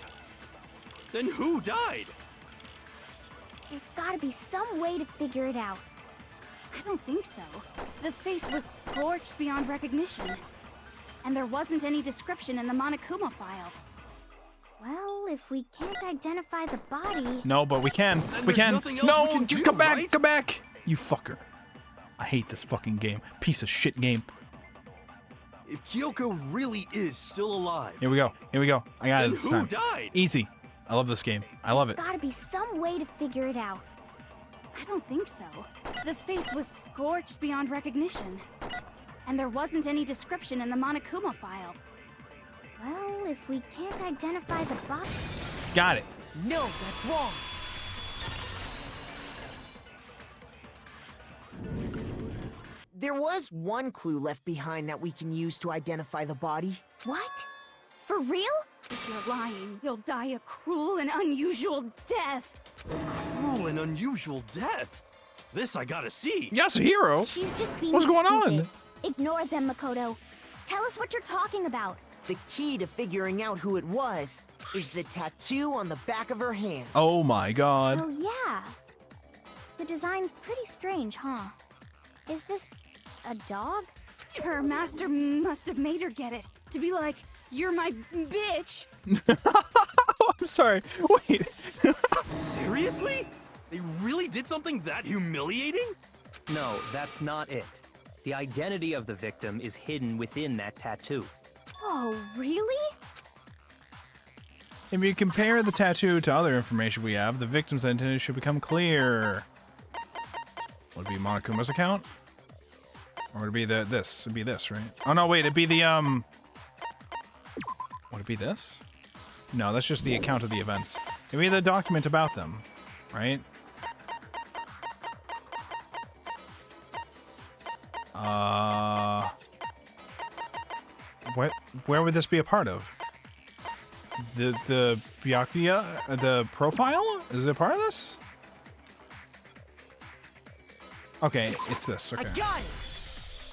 then who died? There's gotta be some way to figure it out. I don't think so. The face was scorched beyond recognition. And there wasn't any description in the monokuma file. Well, if we can't identify the body... No, but we can. Then We there's can. nothing else No, we can you do, come back. right? Come back. You fucker. I hate this fucking game. Piece of shit game. If Kyoko really is still alive, Here we go. Here we go. I got then it this who time. died? Easy. I love this game. I love it. There's gotta be some way to figure it out. I don't think so. The face was scorched beyond recognition. And there wasn't any description in the monokuma file. Well, if we can't identify the body... Got it. No, that's wrong. There was one clue left behind that we can use to identify the body. What? For real? If you're lying, you'll die a cruel and unusual death. Cruel and unusual death. This I gotta see. Yasuhiro? She's just being What's going stupid. on? Ignore them, Makoto. Tell us what you're talking about. The key to figuring out who it was is the tattoo on the back of her hand. Oh my god. Oh, yeah. The design's pretty strange, huh? Is this a dog? Her master must have made her get it. To be like, you're my bitch. Oh, I'm sorry. Wait. Seriously? They really did something that humiliating? No, that's not it. The identity of the victim is hidden within that tattoo. Oh, really? If you compare the tattoo to other information we have, the victim's identity should become clear. Would it be Monokuma's account? Or would it be this? It'd be this, right? Oh no, wait, it'd be the would it be this? No, that's just the account of the events. It'd be the document about them, right? Where would this be a part of? The Byakuya, the profile? Is it a part of this? Okay, it's this. Okay. I got it!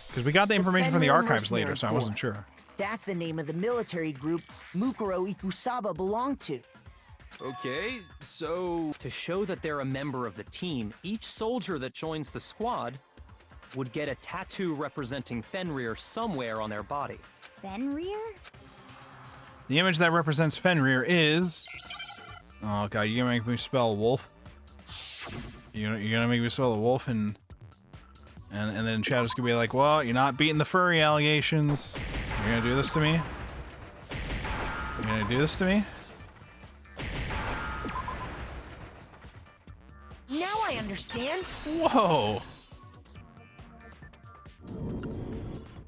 Because we got the information from the Fenrir archives later, Mercenary so I Corps. wasn't sure. That's the name of the military group Mukuro Ikusaba belonged to. Okay, so... To show that they're a member of the team, each soldier that joins the squad would get a tattoo representing Fenrir somewhere on their body. Fenrir? The image that represents Fenrir is... Oh god, you're gonna make me spell wolf? You're gonna make me spell a wolf and then Shadow's gonna be like, well, you're not beating the furry allegations. You're gonna do this to me? You're gonna do this to me? Now I understand. Whoa!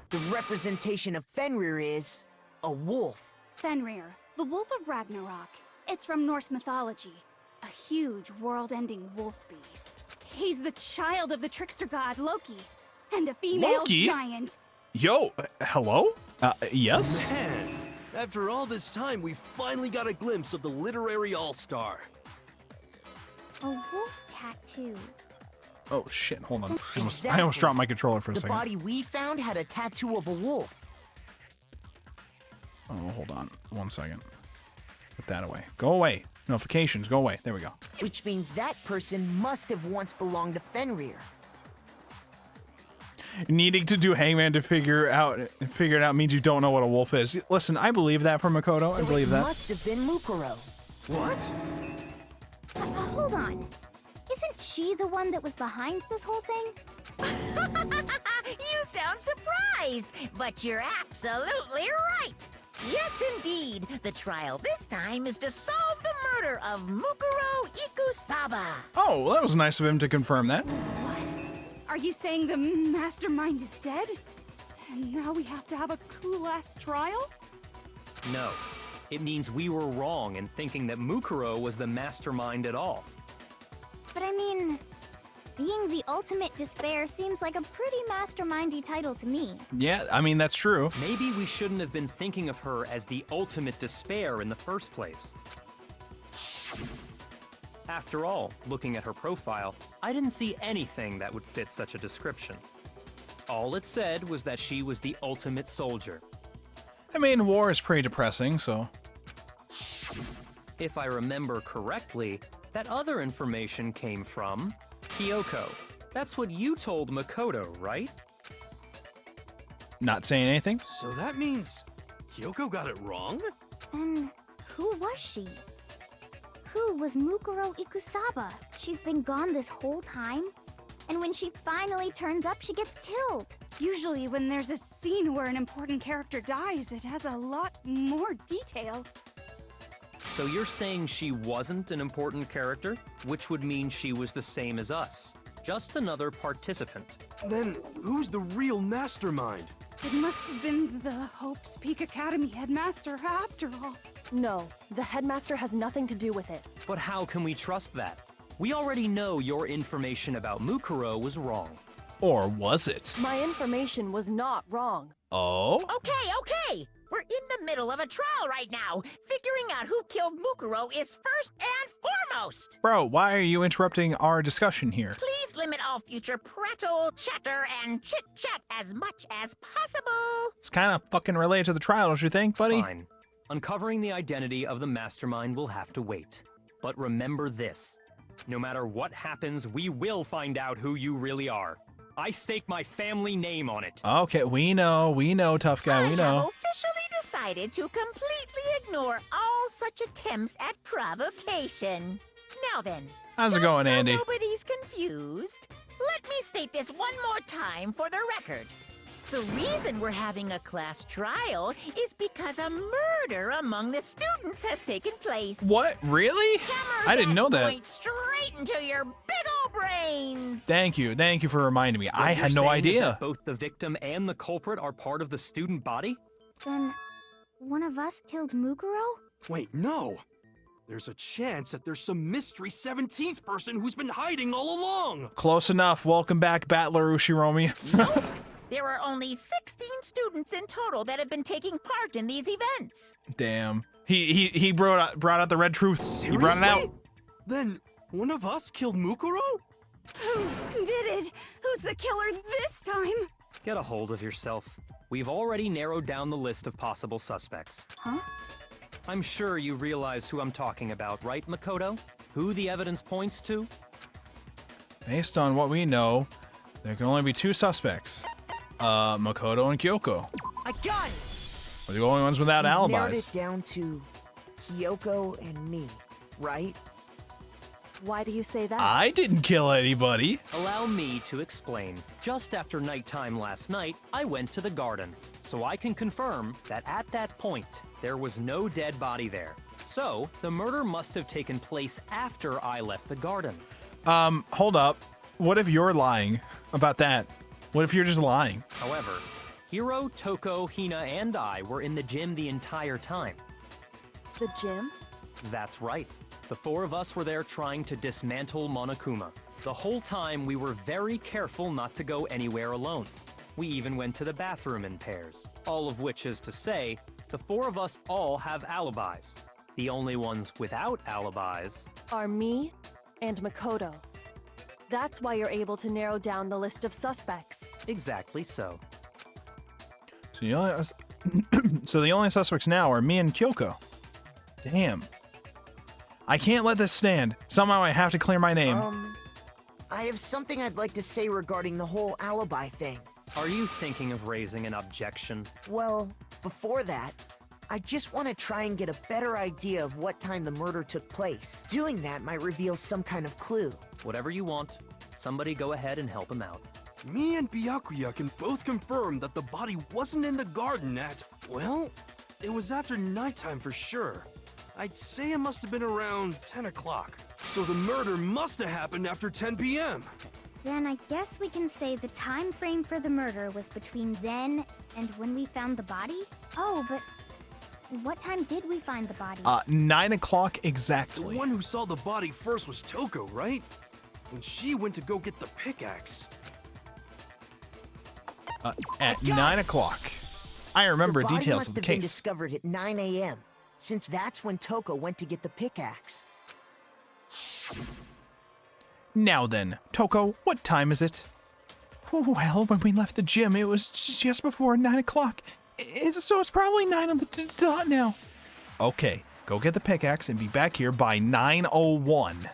The representation of Fenrir is a wolf. Fenrir, the wolf of Ragnarok. It's from Norse mythology. A huge, world-ending wolf beast. He's the child of the trickster god Loki, and a female Loki? giant. Yo, hello? Yes? Man, after all this time, we finally got a glimpse of the literary all-star. A wolf tattoo. Oh shit, hold on. I almost Exactly. dropped my controller for a The second. body we found had a tattoo of a wolf. Oh, hold on. 1 second. Put that away. Go away. Notifications, go away. There we go. Which means that person must have once belonged to Fenrir. Needing to do Hangman to figure it out means you don't know what a wolf is. Listen, I believe that for Makoto. So I believe it that. must have been Mukuro. What? Hold on. Isn't she the one that was behind this whole thing? You sound surprised, but you're absolutely right. Yes, indeed. The trial this time is to solve the murder of Mukuro Ikusaba. Oh, that was nice of him to confirm that. Are you saying the mastermind is dead? And now we have to have a cool-ass trial? No. It means we were wrong in thinking that Mukuro was the mastermind at all. But I mean, Being the ultimate despair seems like a pretty mastermindy title to me. Yeah, I mean, that's true. Maybe we shouldn't have been thinking of her as the ultimate despair in the first place. After all, looking at her profile, I didn't see anything that would fit such a description. All it said was that she was the ultimate soldier. I mean, war is pretty depressing, so... If I remember correctly, that other information came from Kyoko. That's what you told Makoto, right? Not saying anything? So that means Kyoko got it wrong? Then who was she? Who was Mukuro Ikusaba? She's been gone this whole time? And when she finally turns up, she gets killed. Usually when there's a scene where an important character dies, it has a lot more detail. So you're saying she wasn't an important character, which would mean she was the same as us. Just another participant. Then who's the real mastermind? It must have been the Hope's Peak Academy headmaster after all. No, the headmaster has nothing to do with it. But how can we trust that? We already know your information about Mukuro was wrong. Or was it? My information was not wrong. Oh? Okay. We're in the middle of a trial right now. Figuring out who killed Mukuro is first and foremost. Bro, why are you interrupting our discussion here? Please limit all future prattle, chatter, and chit-chat as much as possible. It's kind of fucking related to the trial, don't you think, buddy? Fine. Uncovering the identity of the mastermind will have to wait. But remember this. No matter what happens, we will find out who you really are. I stake my family name on it. Okay, we know, tough guy, we I have know. officially decided to completely ignore all such attempts at provocation. Now then, How's it just going, so Andy? nobody's confused, let me state this one more time for the record. The reason we're having a class trial is because a murder among the students has taken place. What? Really? Hammer I didn't know that. point straight into your big ol' brains. Thank you for reminding me. I What had you're no saying is idea. that both the victim and the culprit are part of the student body? Then one of us killed Mukuro? Wait, no. There's a chance that there's some mystery 17th person who's been hiding all along. Close enough. Welcome back, Battler Ushiromi. Nope. There are only 16 students in total that have been taking part in these events. Damn. He brought out the red truth. He brought it out. Seriously? Then one of us killed Mukuro? Who did it? Who's the killer this time? Get a hold of yourself. We've already narrowed down the list of possible suspects. Huh? I'm sure you realize who I'm talking about, right, Makoto? Who the evidence points to? Based on what we know, there can only be two suspects. Makoto and Kyoko. I got it! We're the only ones without You've narrowed alibis. it down to Kyoko and me, right? Why do you say that? I didn't kill anybody. Allow me to explain. Just after nighttime last night, I went to the garden, so I can confirm that at that point, there was no dead body there. So, the murder must have taken place after I left the garden. Hold up. What if you're lying about that? What if you're just lying? However, Hiro, Toko, Hina, and I were in the gym the entire time. The gym? That's right. The four of us were there trying to dismantle Monokuma. The whole time we were very careful not to go anywhere alone. We even went to the bathroom in pairs. All of which is to say, the four of us all have alibis. The only ones without alibis Are me and Makoto. That's why you're able to narrow down the list of suspects. exactly so. So the only suspects now are me and Kyoko. Damn. I can't let this stand. Somehow I have to clear my name. I have something I'd like to say regarding the whole alibi thing. Are you thinking of raising an objection? Well, before that, I just want to try and get a better idea of what time the murder took place. Doing that might reveal some kind of clue. Whatever you want. Somebody go ahead and help him out. Me and Byakuya can both confirm that the body wasn't in the garden at, well, it was after nighttime for sure. I'd say it must have been around 10 o'clock. So the murder must have happened after 10 p.m. Then I guess we can say the time frame for the murder was between then and when we found the body? Oh, but what time did we find the body? 9 o'clock The exactly. one who saw the body first was Toko, right? when she went to go get the pickaxe. At 9 o'clock. I remember the body details must of the have been case. discovered at 9 a.m., since that's when Toko went to get the pickaxe. Now then, Toko, what time is it? Well, when we left the gym, it was just before 9 o'clock. So it's probably 9 on the dot now. Okay, go get the pickaxe and be back here by 9:01.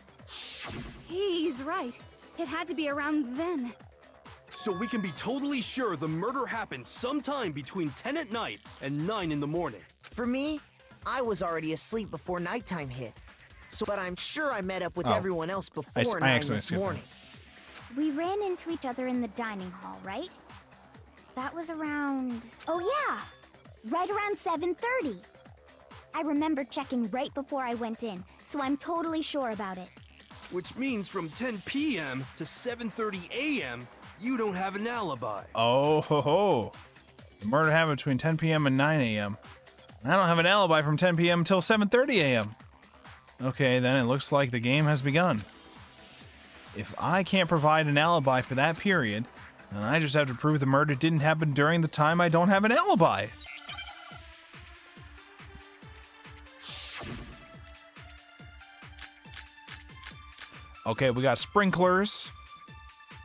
He's right. It had to be around then. So we can be totally sure the murder happened sometime between 10 at night and 9 in the morning. For me, I was already asleep before nighttime hit. But I'm sure I met up with Oh. everyone else before I 9 accidentally this skipped that. morning. We ran into each other in the dining hall, right? That was around... Oh yeah! Right around 7:30. I remember checking right before I went in, so I'm totally sure about it. Which means from 10 p.m. to 7:30 a.m., you don't have an alibi. Oh ho ho. The murder happened between 10 p.m. and 9 a.m. And I don't have an alibi from 10 p.m. until 7:30 a.m. Okay, then it looks like the game has begun. If I can't provide an alibi for that period, then I just have to prove the murder didn't happen during the time I don't have an alibi. Okay, we got sprinklers.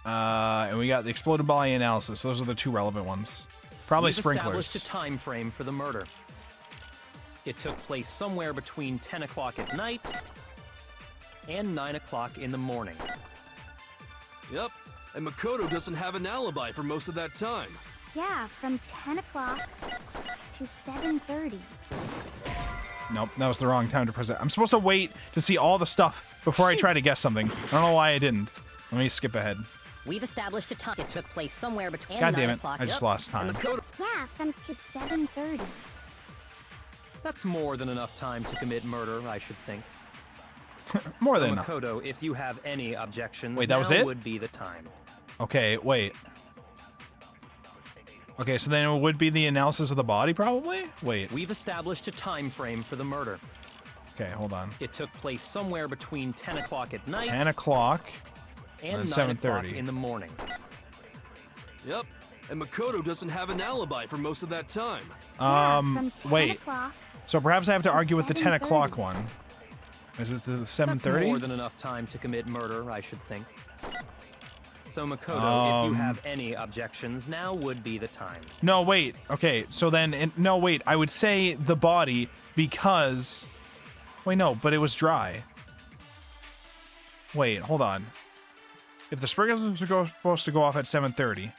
And we got the exploded body analysis. Those are the two relevant ones. Probably We've sprinklers. established a time frame for the murder. It took place somewhere between 10 o'clock at night and 9 o'clock in the morning. Yep, and Makoto doesn't have an alibi for most of that time. Yeah, from 10 o'clock to 7:30. Nope, that was the wrong time to present. I'm supposed to wait to see all the stuff before I try to guess something. I don't know why I didn't. Let me skip ahead. We've established a time. It took place somewhere between God 9 damn it, o'clock. I just lost time. Yeah, from to 7:30. That's more than enough time to commit murder, I should think. More So, than enough. Makoto, if you have any objections, Wait, that was now it? would be the time. Okay, wait. Okay, so then it would be the analysis of the body, probably? Wait. We've established a time frame for the murder. Okay, hold on. It took place somewhere between 10 o'clock at night 10 o'clock and and 9 o'clock 7:30. in the morning. Yep, and Makoto doesn't have an alibi for most of that time. From 10 Wait. o'clock. So perhaps I have to to argue with the 10 o'clock 7:30. one. Is it the That's 7:30? more than enough time to commit murder, I should think. So, Makoto, if you have any objections, now would be the time. No, wait. Okay, so then... no, wait. I would say the body because... Wait, no, but it was dry. Wait, hold on. If the sprinklers are supposed to go off at 7:30,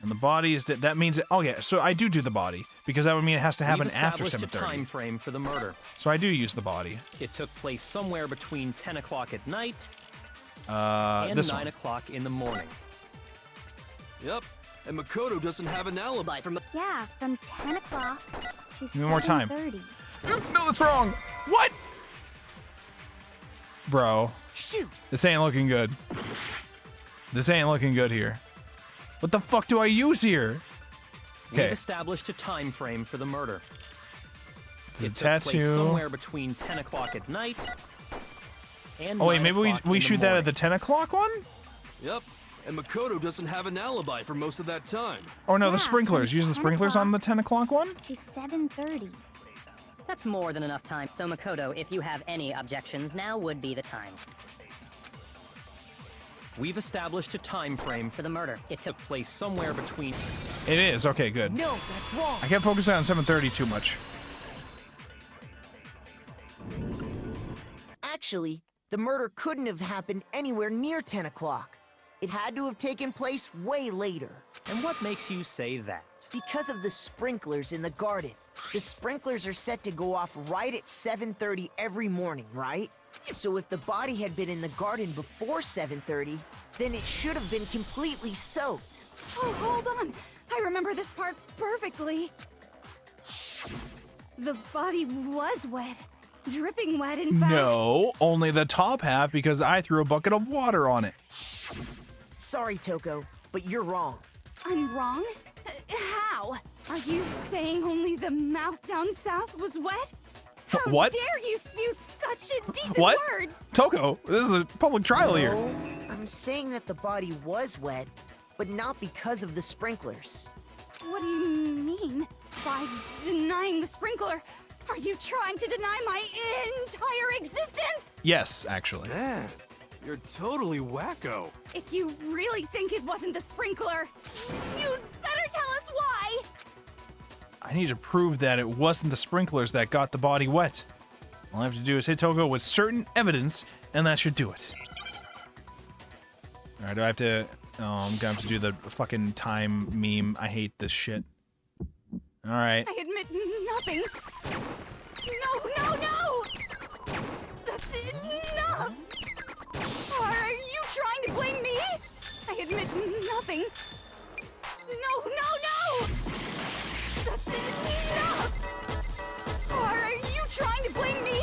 and the body is... that means... oh, yeah, so I do the body, because that would mean it has to happen We've after established a 7:30. time frame for the murder. So I do use the body. It took place somewhere between 10 o'clock at night and this 9 one. o'clock in the morning. Yep, and Makoto doesn't have an alibi for Yeah, from 10 o'clock to 7:30. me one more time. No, that's wrong. What? Bro, Shoot! this ain't looking good. This ain't looking good here. What the fuck do I use here? We've Okay, established a time frame for the murder. the It took place tattoo. somewhere between 10 o'clock at night and Oh wait, 9 maybe o'clock in we the shoot that at the morning. 10 o'clock one? Yep, and Makoto doesn't have an alibi for most of that time. Or no, the Yeah, sprinklers. from Using the 10 sprinklers on the o'clock 10 o'clock one? To 7:30. That's more than enough time. So, Makoto, if you have any objections, now would be the time. We've established a time frame For the murder, it took took place somewhere between... It is. Okay, good. No, that's wrong. I kept focusing on 7:30 too much. Actually, the murder couldn't have happened anywhere near 10 o'clock. It had to have taken place way later. And what makes you say that? Because of the sprinklers in the garden. The sprinklers are set to go off right at 7:30 every morning, right? So if the body had been in the garden before 7:30, then it should have been completely soaked. Oh, hold on. I remember this part perfectly. The body was wet. Dripping wet, in fact. No, only the top half because I threw a bucket of water on it. Sorry, Toko, but you're wrong. I'm wrong? How? Are you saying only the mouth down south was wet? How What? dare you spew such indecent What? words? Toko, this is a public trial here. No, I'm saying that the body was wet, but not because of the sprinklers. What do you mean? By denying the sprinkler, are you trying to deny my entire existence? Yes, actually. Man, you're totally wacko. If you really think it wasn't the sprinkler, you'd better tell us why! I need to prove that it wasn't the sprinklers that got the body wet. All I have to do is hit Toko with certain evidence, and that should do it. Alright, do I have to... Oh, I'm gonna have to do the fucking time meme. I hate this shit. Alright. I admit nothing. No! That's enough! Are you trying to blame me? I admit nothing. No! That's enough! Are you trying to blame me?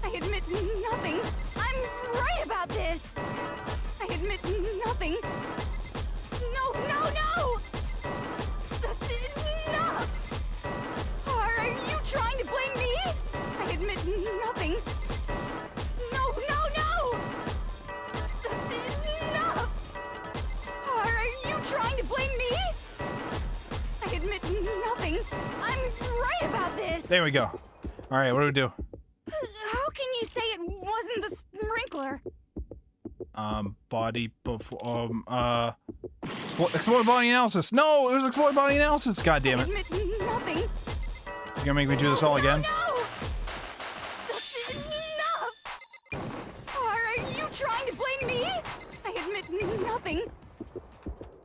I admit nothing. I'm right about this. I admit nothing. No! That's enough! Are you trying to blame me? I admit nothing. No! That's enough! Are you trying to blame me? I admit nothing. I'm right about this. There we go. Alright, what do we do? How can you say it wasn't the sprinkler? Body before... Explore body analysis. No, it was explore body analysis. God damn I it. admit nothing. You gonna make me do this all again? No! That's enough! Are you trying to blame me? I admit nothing.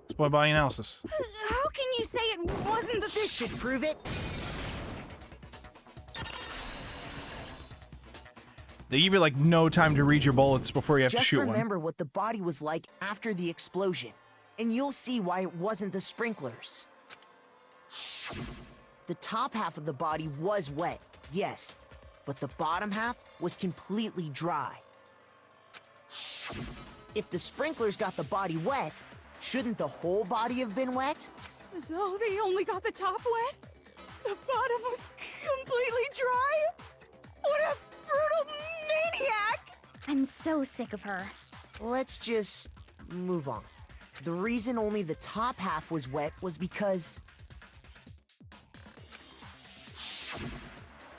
Explore body analysis. How can you say it wasn't the... This should prove it. They give you like no time to read your bullets before you have to Just shoot remember what the body was like after the explosion, and you'll see why it wasn't the sprinklers. The top half of the body was wet, yes, but the bottom half was completely dry. If the sprinklers got the body wet, shouldn't the whole body have been wet? So they only got the top wet? The bottom was completely dry? What a brutal maniac! I'm so sick of her. Let's just move on. The reason only the top half was wet was because...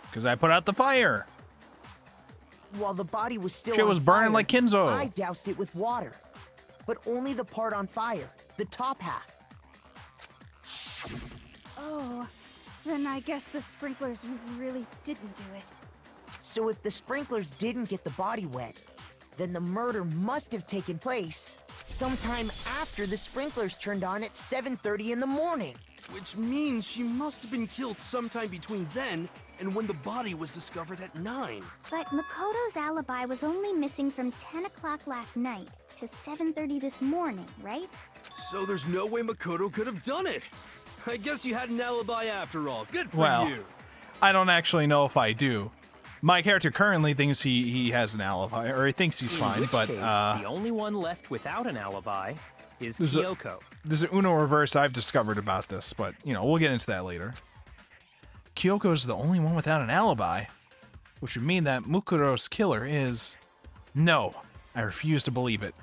Because I put out the fire. while the body was still Shit on was burning fire, like Kinzo. I doused it with water. But only the part on fire, the top half. Oh, then I guess the sprinklers really didn't do it. So if the sprinklers didn't get the body wet, then the murder must have taken place sometime after the sprinklers turned on at 7:30 in the morning. Which means she must have been killed sometime between then and when the body was discovered at 9. But Makoto's alibi was only missing from 10 o'clock last night to 7:30 this morning, right? So there's no way Makoto could have done it. I guess you had an alibi after all. Good for Well, you. I don't actually know if I do. My character currently thinks he has an alibi, or he thinks he's fine, In which but case, the only one left without an alibi is This is a- Kyoko. there's an Uno reverse I've discovered about this, but, you know, we'll get into that later. Kyoko's the only one without an alibi, which would mean that Mukuro's killer is... No, I refuse to believe it.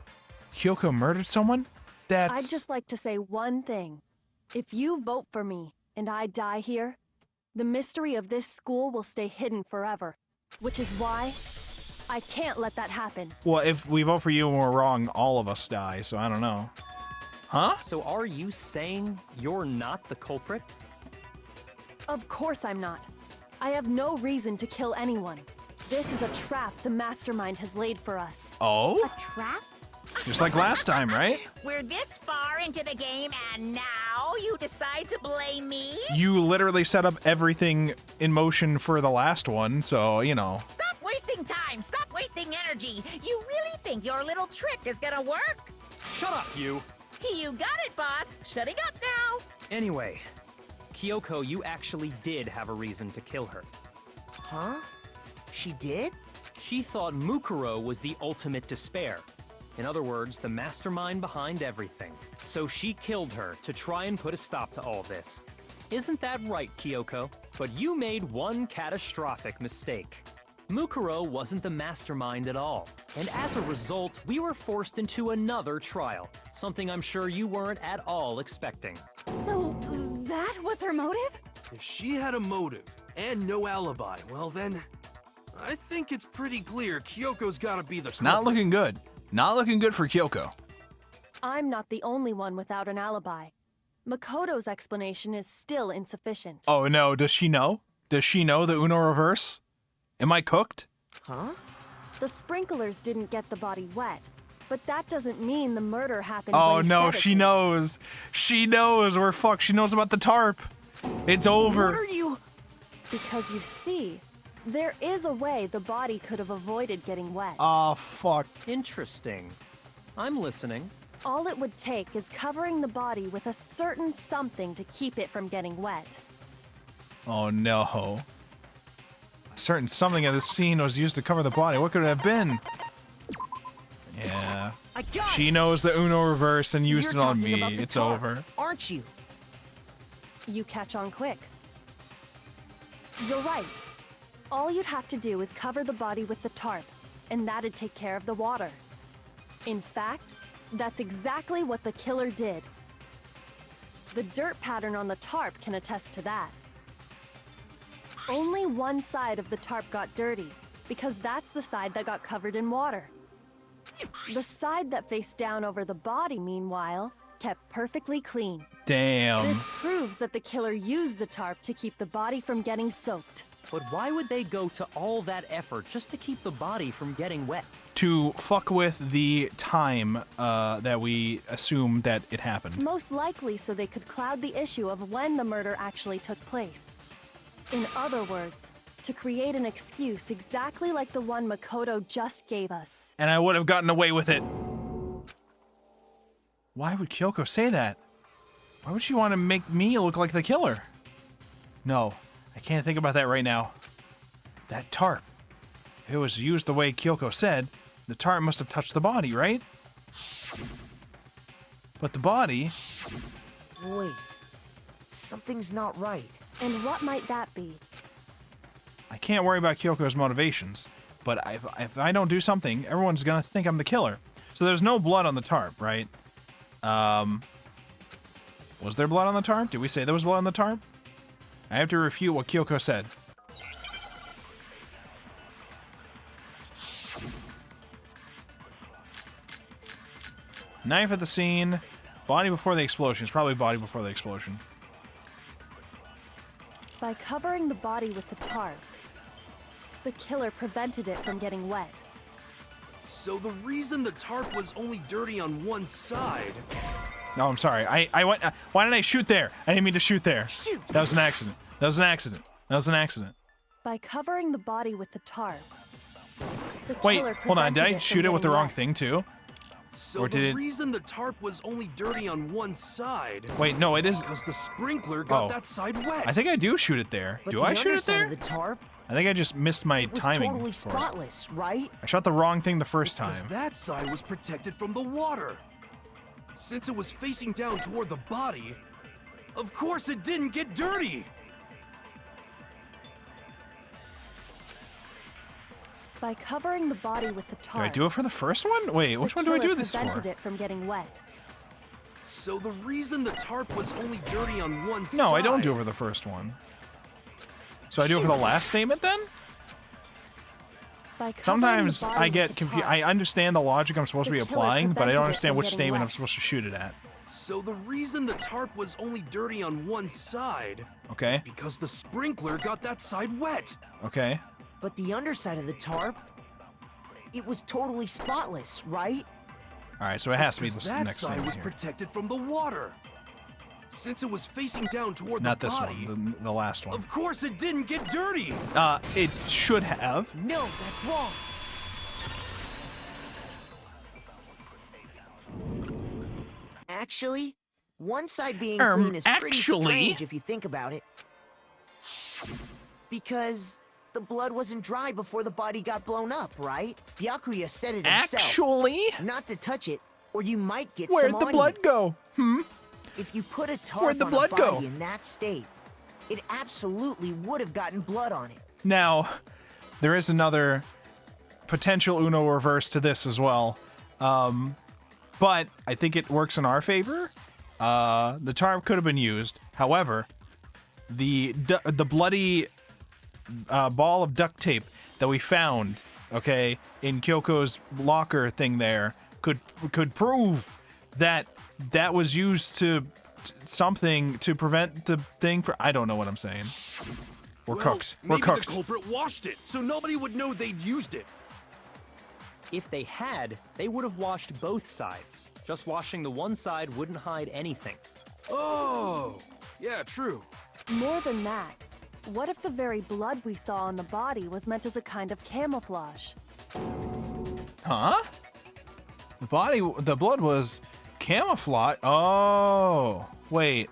Kyoko murdered someone? That's... I'd just like to say one thing. If you vote for me and I die here, the mystery of this school will stay hidden forever, which is why I can't let that happen. Well, if we vote for you and we're wrong, all of us die, so I don't know. Huh? So are you saying you're not the culprit? Of course I'm not. I have no reason to kill anyone. This is a trap the mastermind has laid for us. Oh? A trap? Just like last time, right? We're this far into the game, and now you decide to blame me? You literally set up everything in motion for the last one, so, you know. Stop wasting time! Stop wasting energy! You really think your little trick is gonna work? Shut up, you! You got it, boss! Shutting up now! Anyway, Kyoko, you actually did have a reason to kill her. Huh? She did? She thought Mukuro was the ultimate despair. In other words, the mastermind behind everything. So she killed her to try and put a stop to all this. Isn't that right, Kyoko? But you made one catastrophic mistake. Mukuro wasn't the mastermind at all, and as a result, we were forced into another trial, something I'm sure you weren't at all expecting. So, that was her motive? If she had a motive and no alibi, well then, I think it's pretty clear Kyoko's gotta be the It's not culprit. looking good. Not looking good for Kyoko. I'm not the only one without an alibi. Makoto's explanation is still insufficient. Oh no, does she know? Does she know the Uno reverse? Am I cooked? Huh? The sprinklers didn't get the body wet, but that doesn't mean the murder happened Oh when he no, said it she did. knows. She knows. We're fucked. She knows about the tarp. It's over. What are you? Because you see, there is a way the body could have avoided getting wet. Oh fuck. Interesting. I'm listening. All it would take is covering the body with a certain something to keep it from getting wet. Oh no. A certain something in this scene was used to cover the body. What could it have been? Yeah. I got She it. knows the Uno reverse and used You're it on talking me. about the It's tarp, over. aren't you? You catch on quick. You're right. All you'd have to do is cover the body with the tarp, and that'd take care of the water. In fact, that's exactly what the killer did. The dirt pattern on the tarp can attest to that. Only one side of the tarp got dirty, because that's the side that got covered in water. The side that faced down over the body, meanwhile, kept perfectly clean. Damn. This proves that the killer used the tarp to keep the body from getting soaked. But why would they go to all that effort just to keep the body from getting wet? To fuck with the time that we assume that it happened. Most likely so they could cloud the issue of when the murder actually took place. In other words, to create an excuse exactly like the one Makoto just gave us. And I would have gotten away with it. Why would Kyoko say that? Why would she want to make me look like the killer? No, I can't think about that right now. That tarp. If it was used the way Kyoko said, the tarp must have touched the body, right? But the body... Wait. Something's not right. And what might that be? I can't worry about Kyoko's motivations, but if I don't do something, everyone's gonna think I'm the killer. So there's no blood on the tarp, right? Was there blood on the tarp? Did we say there was blood on the tarp? I have to refute what Kyoko said. Knife at the scene. Body before the explosion. It's probably body before the explosion. By covering the body with the tarp, the killer prevented it from getting wet. So the reason the tarp was only dirty on one side... No, I'm sorry. I went. Why did I shoot there? I didn't mean to shoot there. Shoot! That was an accident. That was an accident. That was an accident. By covering the body with the tarp, the Wait, killer hold on. Did prevented I it shoot from it with the getting wrong wet. thing too? So Or did the it- reason the tarp was only dirty on one side... Wait, no, it is. Because the sprinkler got Oh. that side wet. I think I do shoot it there. But Do the I shoot it underside there? of the tarp, I think I just missed my it was timing. totally for it. spotless, right? I shot the wrong thing the first Because time. that side was protected from the water. Since it was facing down toward the body, of course it didn't get dirty. By covering the body with the Do tarp, I do it for the first one? Wait, which the one do I killer do this prevented for? it from getting wet. So the reason the tarp was only dirty on one side... No, I don't do it for the first one. So I do it for the last statement then? By covering Sometimes the body I with get the confused. tarp, I understand the logic I'm supposed to be The killer applying, but I prevented don't it understand from which getting statement I'm wet. supposed to shoot it at. So the reason the tarp was only dirty on one side... Okay. is because the sprinkler got that side wet. Okay. But the underside of the tarp, it was totally spotless, right? All right, so it has to be Because this that next side statement was here. protected from the water. Since it was facing down toward Not the this body... one, the last one. Of course it didn't get dirty. It should have. No, that's wrong. Actually, one side being clean is pretty actually- strange if you think about it. Because the blood wasn't dry before the body got blown up, right? Byakuya said it himself. Actually, Not to touch it, or you might get where'd some the on blood you. go? If you put a tarp Where'd the on blood a body go? in that state, It absolutely would have gotten blood on it. Now, there is another potential Uno reverse to this as well. But I think it works in our favor. The tarp could have been used. However, the bloody ball of duct tape that we found, okay, in Kyoko's locker thing there could prove that that was used to something to prevent the thing for. I don't know what I'm saying. We're cooks. We're maybe cooks. the culprit washed it, so nobody would know they'd used it. If they had, they would have washed both sides. Just washing the one side wouldn't hide anything. Oh, yeah, true. More than that, what if the very blood we saw on the body was meant as a kind of camouflage? Huh? The blood was camouflage. Oh, wait.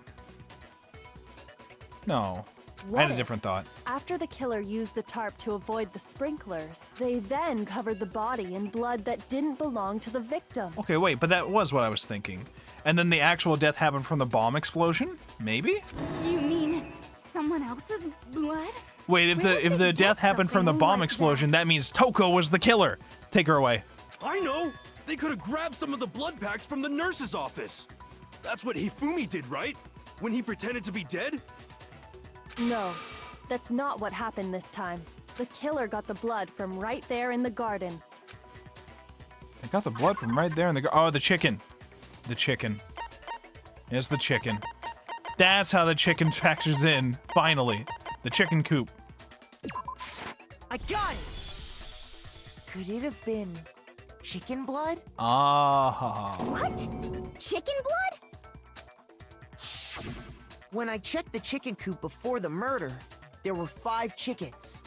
No. I had a different thought. After the killer used the tarp to avoid the sprinklers, they then covered the body in blood that didn't belong to the victim. Okay, wait, but that was what I was thinking. And then the actual death happened from the bomb explosion? Maybe? You mean someone else's blood? Wait, if the death happened from the bomb explosion, that means Toko was the killer. Take her away. I know! They could have grabbed some of the blood packs from the nurse's office. That's what Hifumi did, right? When he pretended to be dead? No, that's not what happened this time. The killer got the blood from right there in the garden. They got the blood from right there in the oh, the chicken. The chicken. It's the chicken. That's how the chicken factors in, finally. The chicken coop. I got it! Could it have been chicken blood? Ah. What? Chicken blood? When I checked the chicken coop before the murder, there were 5 chickens.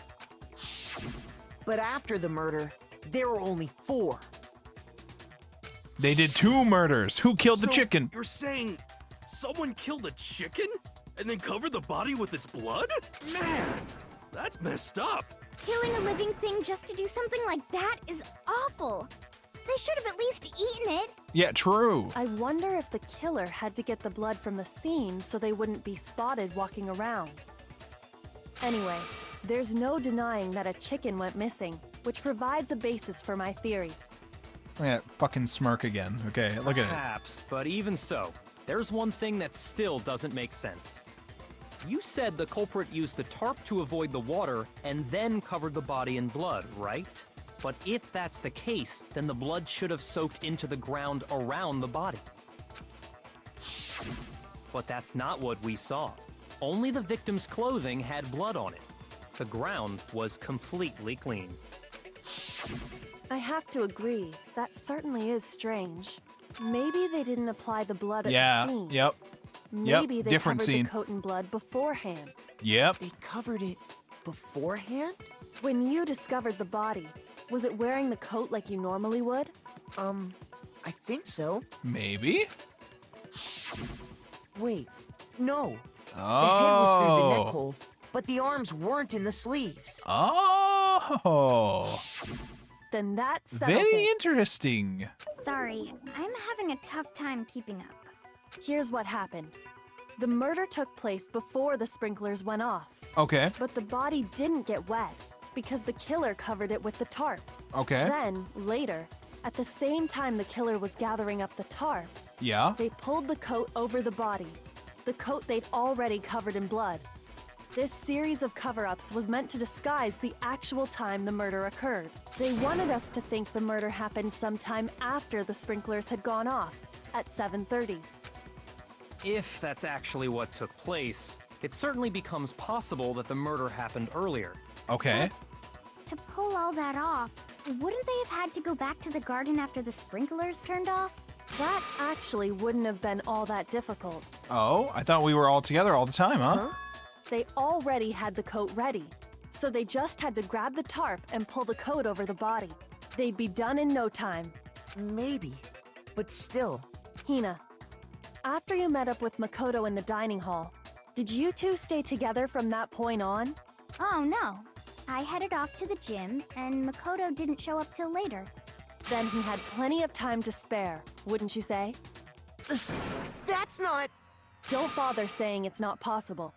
But after the murder, there were only 4. They did 2 murders. Who killed the So, chicken? You're saying someone killed a chicken and then covered the body with its blood? Man, that's messed up. Killing a living thing just to do something like that is awful. They should have at least eaten it. Yeah, true. I wonder if the killer had to get the blood from the scene so they wouldn't be spotted walking around. Anyway, there's no denying that a chicken went missing, which provides a basis for my theory. Look at that fucking smirk again. Okay, look at it. Perhaps, but even so, there's one thing that still doesn't make sense. You said the culprit used the tarp to avoid the water and then covered the body in blood, right? But if that's the case, then the blood should have soaked into the ground around the body. But that's not what we saw. Only the victim's clothing had blood on it. The ground was completely clean. I have to agree, that certainly is strange. Maybe they didn't apply the blood at the scene. Yep. Maybe they different covered scene. the coat in blood beforehand. Yep. They covered it beforehand? When you discovered the body, was it wearing the coat like you normally would? I think so. Maybe? Wait, no. The head was through the neck Oh. hole, but the arms weren't in the sleeves. Oh. Then that settles Very it. interesting. Sorry, I'm having a tough time keeping up. Here's what happened. The murder took place before the sprinklers went off, Okay. but the body didn't get wet because the killer covered it with the tarp. Okay. Then, later, at the same time the killer was gathering up the tarp, Yeah. they pulled the coat over the body, the coat they'd already covered in blood. This series of cover-ups was meant to disguise the actual time the murder occurred. They wanted us to think the murder happened sometime after the sprinklers had gone off, at 7:30. If that's actually what took place, it certainly becomes possible that the murder happened earlier. Okay. To pull all that off, wouldn't they have had to go back to the garden after the sprinklers turned off? That actually wouldn't have been all that difficult. Oh, I thought we were all together all the time, huh? They already had the coat ready, so they just had to grab the tarp and pull the coat over the body. They'd be done in no time. Maybe, but still. Hina, after you met up with Makoto in the dining hall, did you two stay together from that point on? Oh no. I headed off to the gym, and Makoto didn't show up till later. Then he had plenty of time to spare, wouldn't you say? That's not... Don't bother saying it's not possible.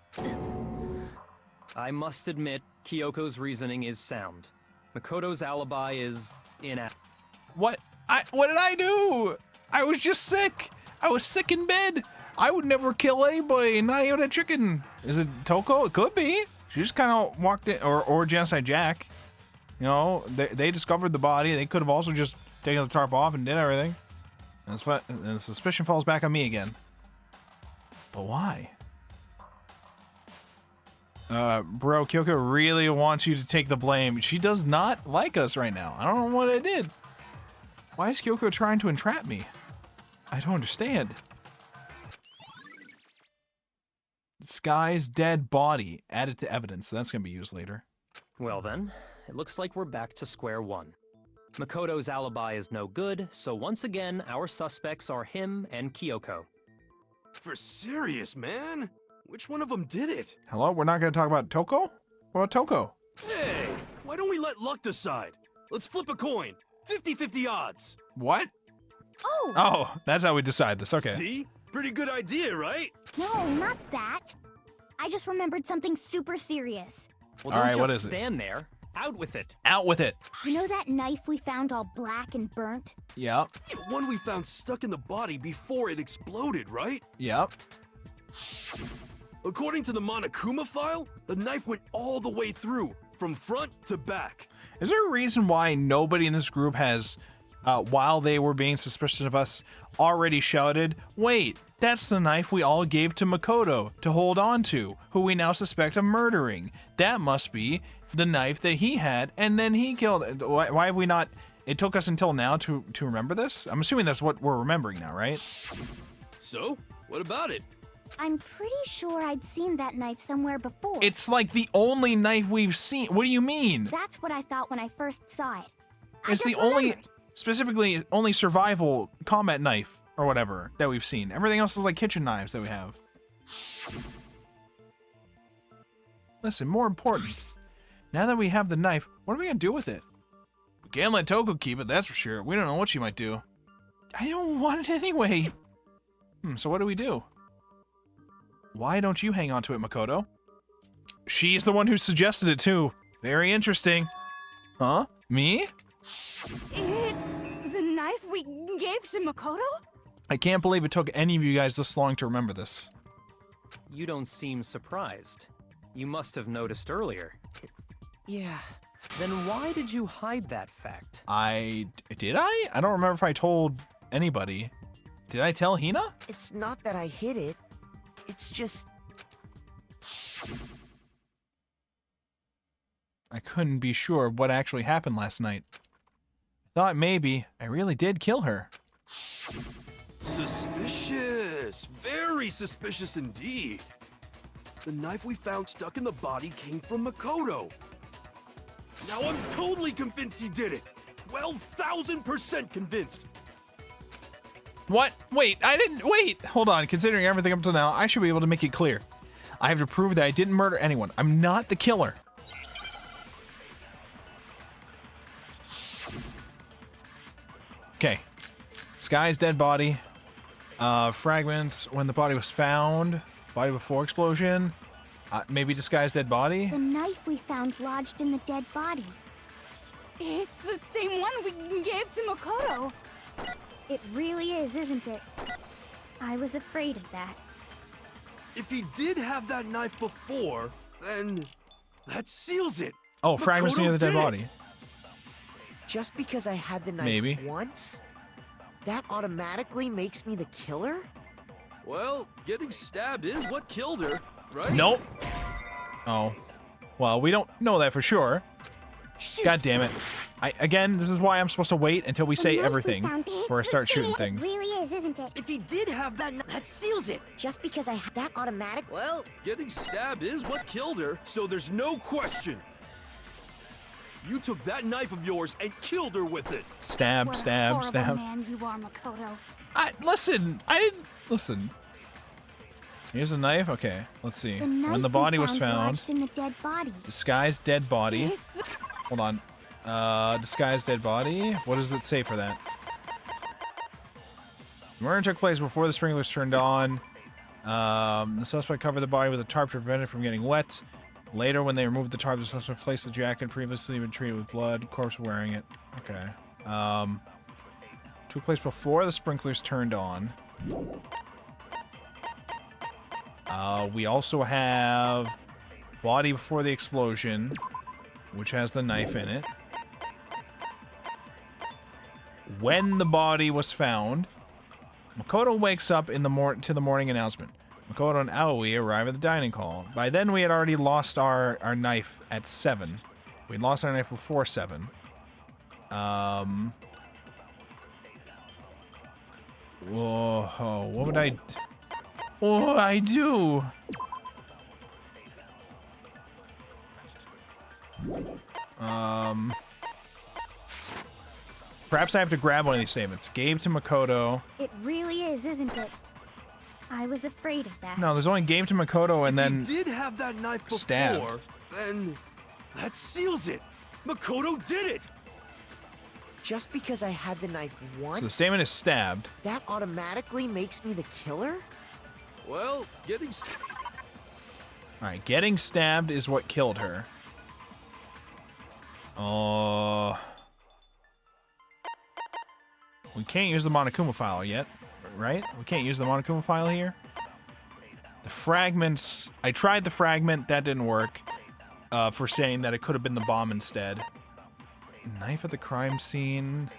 I must admit, Kyoko's reasoning is sound. Makoto's alibi is inapt. What? What did I do? I was just sick. I was sick in bed. I would never kill anybody, not even a chicken. Is it Toko? It could be. She just kind of walked in, or Genocide Jack. You know, they discovered the body. They could have also just taken the tarp off and did everything. And the suspicion falls back on me again. But why? Bro, Kyoko really wants you to take the blame. She does not like us right now. I don't know what I did. Why is Kyoko trying to entrap me? I don't understand. Sky's dead body added to evidence. So that's going to be used later. Well then, it looks like we're back to square one. Makoto's alibi is no good, so once again, our suspects are him and Kyoko. For serious, man? Which one of them did it? Hello? We're not going to talk about Toko? What about Toko? Hey, why don't we let luck decide? Let's flip a coin. 50-50 odds. What? Oh! Oh, that's how we decide this. Okay. See? Pretty good idea, right? No, not that. I just remembered something super serious. Well, All don't right, what just is it? stand there. Out with it. Out with it. You know that knife we found all black and burnt? Yep. The one we found stuck in the body before it exploded, right? Yep. According to the Monokuma file, the knife went all the way through, from front to back. Is there a reason why nobody in this group has, while they were being suspicious of us, already shouted, wait, that's the knife we all gave to Makoto to hold on to, who we now suspect of murdering. That must be the knife that he had, and then he killed. Why have we not? It took us until now to remember this? I'm assuming that's what we're remembering now, right? So, what about it? I'm pretty sure I'd seen that knife somewhere before. It's like the only knife we've seen. What do you mean? That's what I thought when I first saw it. It's the only, specifically, only survival combat knife or whatever that we've seen. Everything else is like kitchen knives that we have. Listen, more important. Now that we have the knife, what are we gonna do with it? We can't let Toko keep it, that's for sure. We don't know what she might do. I don't want it anyway. So what do we do? Why don't you hang on to it, Makoto? She's the one who suggested it too. Very interesting. Huh? Me? It's the knife we gave to Makoto? I can't believe it took any of you guys this long to remember this. You don't seem surprised. You must have noticed earlier. Yeah. Then why did you hide that fact? Did I? I don't remember if I told anybody. Did I tell Hina? It's not that I hid it. It's just... I couldn't be sure of what actually happened last night. I thought maybe I really did kill her. Suspicious. Very suspicious indeed. The knife we found stuck in the body came from Makoto. Now I'm totally convinced he did it. 12,000% convinced. What? Wait, I didn't. Wait, hold on. Considering everything up to now, I should be able to make it clear. I have to prove that I didn't murder anyone. I'm not the killer. Okay. Sky's dead body. Fragments when the body was found. Body before explosion. Maybe Sky's dead body. The knife we found lodged in the dead body. It's the same one we gave to Makoto. It really is, isn't it? I was afraid of that. If he did have that knife before, then that seals it. Oh, fragments Makoto near the dead did it. body. Just because I had the knife Maybe. once, that automatically makes me the killer? Well, getting stabbed is what killed her, right? Nope. Oh. Well, we don't know that for sure. Shoot. God damn it. Again, this is why I'm supposed to wait until we say everything before I start shooting things. It really is, isn't it? If he did have that, that seals it. Just because I had that automatic. Well, getting stabbed is what killed her, so there's no question. You took that knife of yours and killed her with it. Stab, What a stab, horrible stab. man you are, Makoto. Listen. Here's a knife. Okay, let's see. The knife When the we body was found, lodged in the dead body. disguised dead body. It's the Hold on. Disguised dead body. What does it say for that? The murder took place before the sprinklers turned on. The suspect covered the body with a tarp to prevent it from getting wet. Later, when they removed the tarp, the suspect replaced the jacket previously been treated with blood. Corpse wearing it. Okay. Took place before the sprinklers turned on. We also have body before the explosion, which has the knife in it. When the body was found, Makoto wakes up in the to the morning announcement. Makoto and Aoi arrive at the dining hall. By then, we had already lost our knife at 7. We lost our knife before 7. Whoa, what would I... Oh, I do. Perhaps I have to grab one of these statements. Gave to Makoto. It really is, isn't it? I was afraid of that. No, there's only gave to Makoto and then If he did have that knife before, stabbed. then that seals it. Makoto did it. Just because I had the knife once, So the statement is stabbed. that automatically makes me the killer? Well, getting Alright, getting stabbed is what killed her. Oh. We can't use the monokuma file yet, right? We can't use the monokuma file here. The fragments... I tried the fragment, that didn't work. For saying that it could have been the bomb instead. Knife at the crime scene.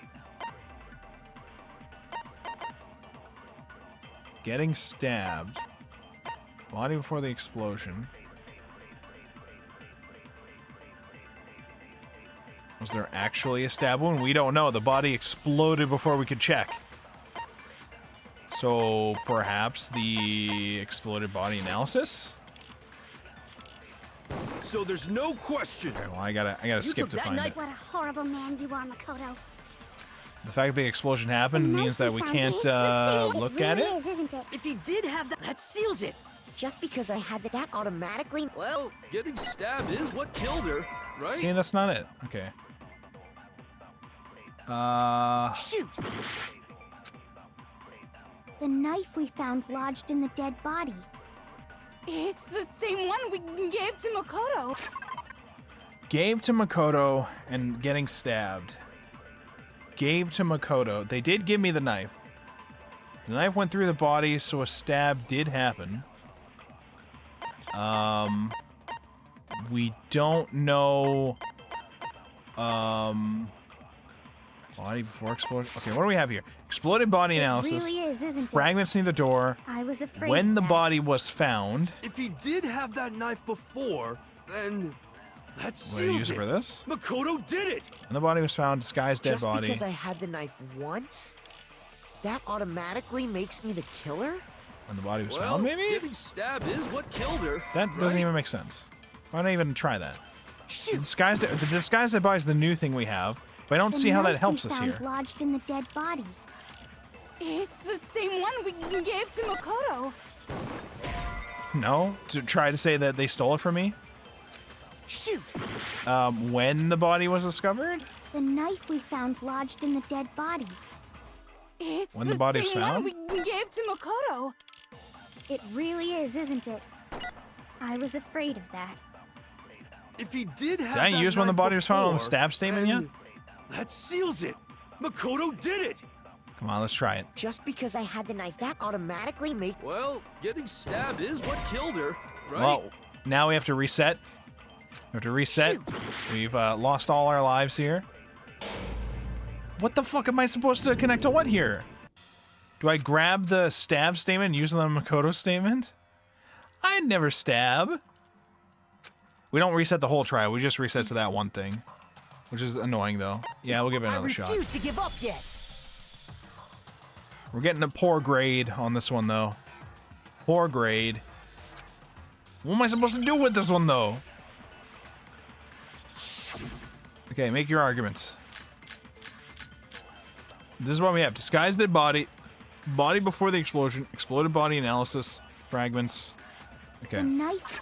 Getting stabbed. Body before the explosion. Was there actually a stab wound? We don't know. The body exploded before we could check. So perhaps the exploded body analysis? So there's no question. Okay, well I gotta skip to find it. What a horrible man you are, Makoto. The fact that the explosion happened means that we can't look at it. Is, isn't it? If he did have that seals it. Just because I had that automatically... Well, getting stabbed is what killed her, right? See, that's not it. Okay. Shoot! The knife we found lodged in the dead body. It's the same one we gave to Makoto. Gave to Makoto and getting stabbed. Gave to Makoto. They did give me the knife. The knife went through the body, so a stab did happen. We don't know... Body before explosion. Okay, what do we have here? Exploded body analysis. Really is, isn't Fragments near the door. I was afraid When of the that. body was found. If he did have that knife before, then that What do you seals use it for this? Makoto did it. When the body was found, disguised dead Just body. because I had the knife once, that automatically makes me the killer? When the body was Well, found, maybe? getting stabbed is what killed her. That doesn't right? even make sense. Why not even try that? Shoot! The disguised dead body is the new thing we have, but I don't see how that helps us here. Lodged in the dead body. It's the same one we gave to Makoto. No? To try to say that they stole it from me? Shoot! When the body was discovered? The knife we found lodged in the dead body. It's When the body was same found? one we gave to Makoto. It really is, isn't it? I was afraid of that. If he did have Did I that use when the knife body was found on the before, stab statement yet? then that seals it. Makoto did it. Come on, let's try it. Just because I had the knife, that automatically make... Well, getting stabbed is what killed her, right? Well, now we have to reset. We have to reset. Shoot. We've lost all our lives here. What the fuck am I supposed to connect to what here? Do I grab the stab statement and use the Makoto statement? I'd never stab. We don't reset the whole trial. We just reset to that one thing. Which is annoying, though. Yeah, we'll give it another shot. I refuse to give up yet. We're getting a poor grade on this one, though. Poor grade. What am I supposed to do with this one, though? Okay, make your arguments. This is what we have. Disguised dead body. Body before the explosion. Exploded body analysis. Fragments. The Okay. knife.